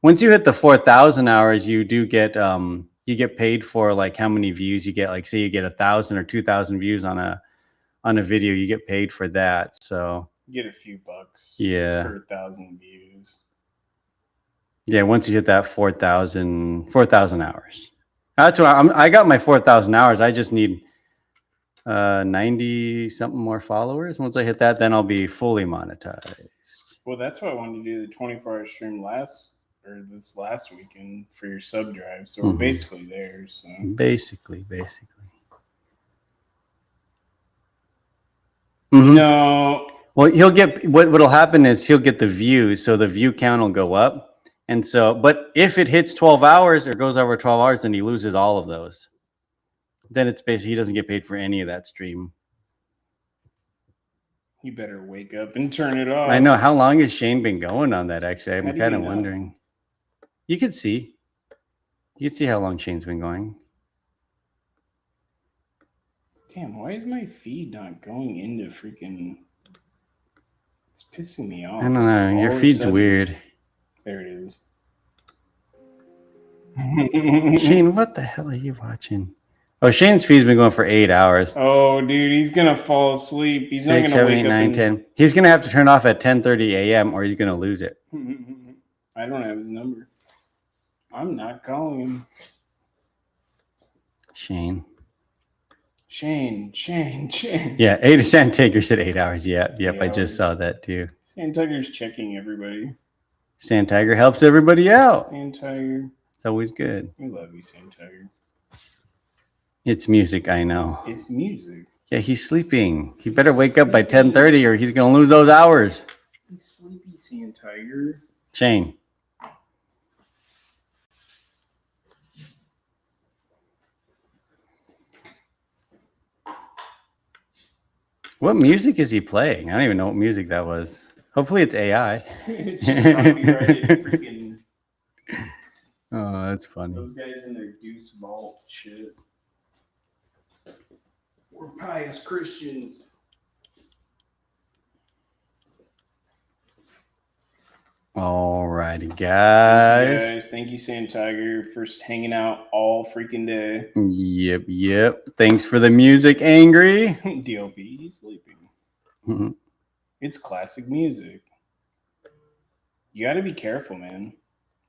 once you hit the 4,000 hours, you do get you get paid for like how many views you get. Like say you get 1,000 or 2,000 views on a video, you get paid for that. So You get a few bucks. Yeah. Per 1,000 views. Yeah, once you hit that 4,000 hours. That's what I got my 4,000 hours. I just need 90 something more followers. Once I hit that, then I'll be fully monetized. Well, that's why I wanted to do the 24-hour stream this last weekend for your sub drive. So we're basically there. So Basically. No. Well, he'll get what'll happen is he'll get the views, so the view count will go up. And so, but if it hits 12 hours or goes over 12 hours, then he loses all of those. Then it's basically he doesn't get paid for any of that stream. You better wake up and turn it off. I know. How long has Shane been going on that? Actually, How I'm do you kind of know? wondering. You could see. You could see how long Shane's been going. Damn, why is my feed not going into freaking... It's pissing me off. I don't know. Your All of a feed's sudden- weird. There it is. Shane, what the hell are you watching? Oh, Shane's feed's been going for 8 hours. Oh, dude, he's going to fall asleep. He's 6, not going to 7, wake 8, up 9, and... 10. He's going to have to turn off at 10:30 a.m. or he's going to lose it. I don't have his number. I'm not calling him. Shane. Shane. Yeah, 8 Sand Tiger said 8 hours. Yep, I hours. just saw that too. Sand Tiger's checking everybody. Sand Tiger helps everybody out. Sand Tiger. It's always good. We love you, Sand Tiger. It's music, I know. It's music. Yeah, he's sleeping. He better wake up by 10:30 or he's gonna lose those hours. He's sleepy, Sand Tiger. Shane. What music is he playing? I don't even know what music that was. Hopefully it's AI. It's just copyrighted freaking. Oh, that's funny. Those guys in their Deuce Vault shit. We're pious Christians. Alrighty, guys. Thank you, Sand Tiger, for hanging out all freaking day. Yep. Thanks for the music, Angry. DLP, he's sleeping. Mhm. It's classic music. You got to be careful, man.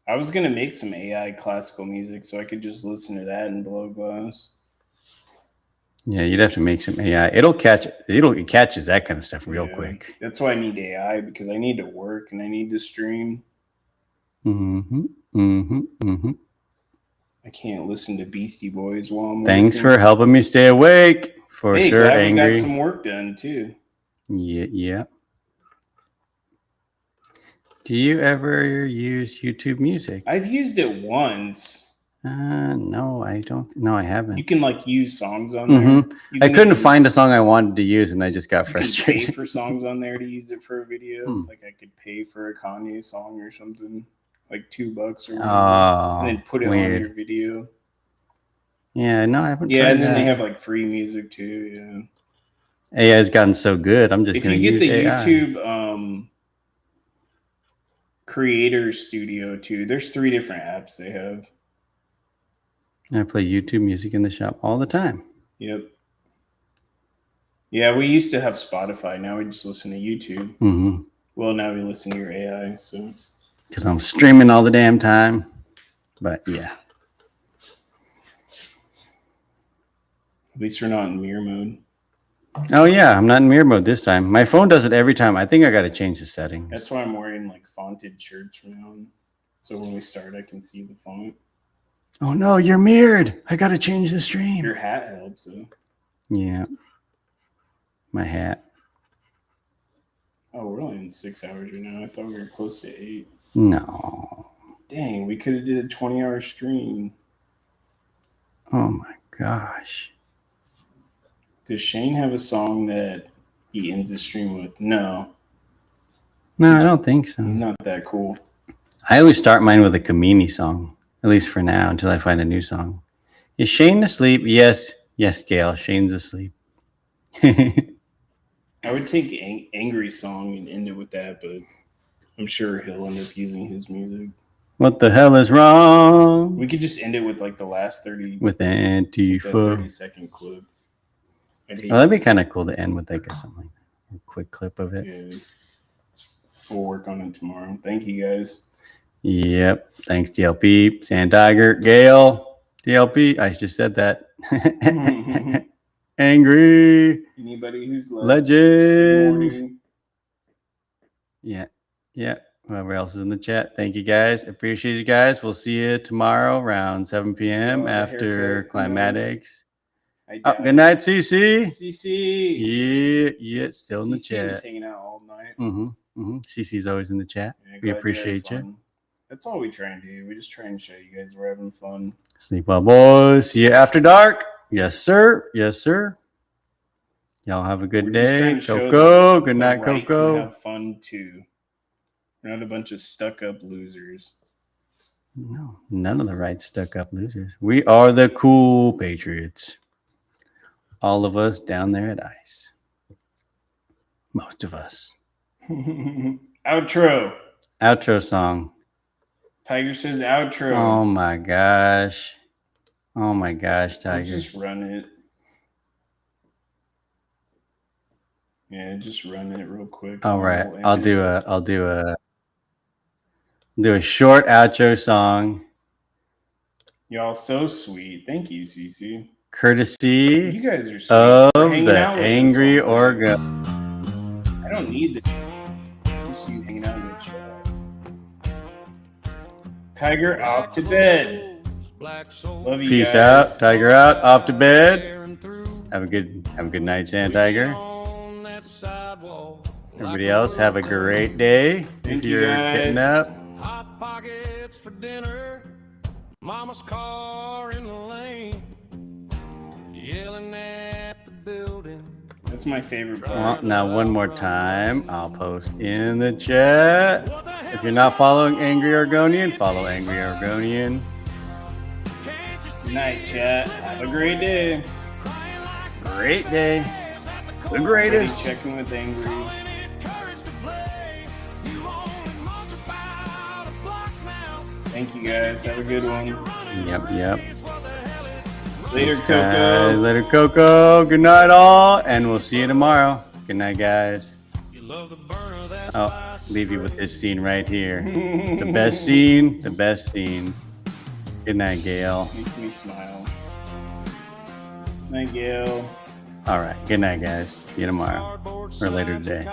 I was going to make some AI classical music so I could just listen to that and blow glass. Yeah, you'd have to make some AI. It catches that kind of stuff real quick. That's why I need AI, because I need to work and I need to stream. I can't listen to Beastie Boys while I'm Thanks working. for helping me stay awake. For Hey, sure, glad we Angry. got some work done too. Yeah. Do you ever use YouTube Music? I've used it once. No, I don't. No, I haven't. You can like use songs on there. Mhm. You I can couldn't even- find a song I wanted to use, and I just got You can pay frustrated. for songs on there to use it for a video. Hmm. Like I could pay for a Kanye song or something, like $2 or whatever, Oh, and then put it weird. on your video. Yeah, no, I haven't. Yeah, tried and then that. they have like free music too. Yeah. AI has gotten so good. I'm just If gonna you get use the AI. YouTube Creator Studio too, there's 3 different apps they have. I play YouTube Music in the shop all the time. Yep. Yeah, we used to have Spotify. Now we just listen to YouTube. Mhm. Well, now we listen to your AI. So Because I'm streaming all the damn time. But yeah. at least we're not in mirror mode. Oh yeah, I'm not in mirror mode this time. My phone does it every time. I think I got to change the settings. That's why I'm wearing like fonted shirts from now on. So when we start, I can see the font. Oh no, you're mirrored. I got to change the stream. Your hat helps, though. Yeah. My hat. Oh, we're only in 6 hours right now. I thought we were close to 8. No. Dang, we could have did a 20-hour stream. Oh my gosh. Does Shane have a song that he ends the stream with? No, No, I don't think so. he's not that cool. I always start mine with a Kamini song, at least for now, until I find a new song. Is Shane asleep? Yes, Gail. Shane's asleep. I would take Angry Song and end it with that, but I'm sure he'll end up using his music. What the hell is wrong We could just end it with like the last 30 with that Antifa? 30-second clip. I'd hate Oh, that'd be kind of cool to end with like something, a quick clip of it. Yeah. We'll work on it tomorrow. Thank you guys. Yep. Thanks, DLP, Sand Tiger, Gail, DLP. I just said that. Angry Anybody who's left. Legends. Morning. Yeah. Whoever else is in the chat. Thank you guys. Appreciate you guys. We'll see you tomorrow around 7 p.m. Oh, after haircut. Climatics. I Oh, doubt good night, CC. CC. Yeah, still in the CC was chat. hanging out all night. CC's always in the chat. Yeah, We glad you had appreciate you. fun. That's all we try and do. We just try and show you guys we're having fun. Sleep well, boys. See you after dark. Yes, sir. Yes, sir. Y'all have a good We're just day. trying to show Coco. that Good the night, right Coco. can have fun too. We're not a bunch of stuck-up losers. No, none of the right stuck up losers. We are the cool Patriots. All of us down there at ICE. Most of us. Outro. Outro song. Tiger says outro. Oh my gosh. Oh my gosh, We'll Tiger. just run it. Yeah, just run it real quick. All right. We'll end I'll it. do a short outro song. Y'all so sweet. Thank you, CC. Courtesy You guys are sweet for of hanging the out with us Angry all night. Orgo. I don't need the just you hanging out in the chat. Tiger off to bed. Love you Peace guys. out, Tiger out, off to bed. Have a good night, Sand Tiger. Everybody else, have a great day. Thank if you, you're guys. getting up. Hot pockets for dinner. Mama's car in the lane. Yelling at the building. That's my favorite Well, part. now one more time, I'll post in the chat. If you're not following Angry Argonian, follow Angry Argonian. Good night, chat. Have a great day. Great day. The Ready greatest. checking with Angry. Thank you guys. Have a good one. Yep. Later, Thanks, guys. Coco. Later, Coco. Good night, all, and we'll see you tomorrow. Good night, guys. I'll leave you with this scene right here. The best scene. The best scene. Good night, Gail. Makes me smile. Night, Gail. All right. Good night, guys. See you tomorrow or later today.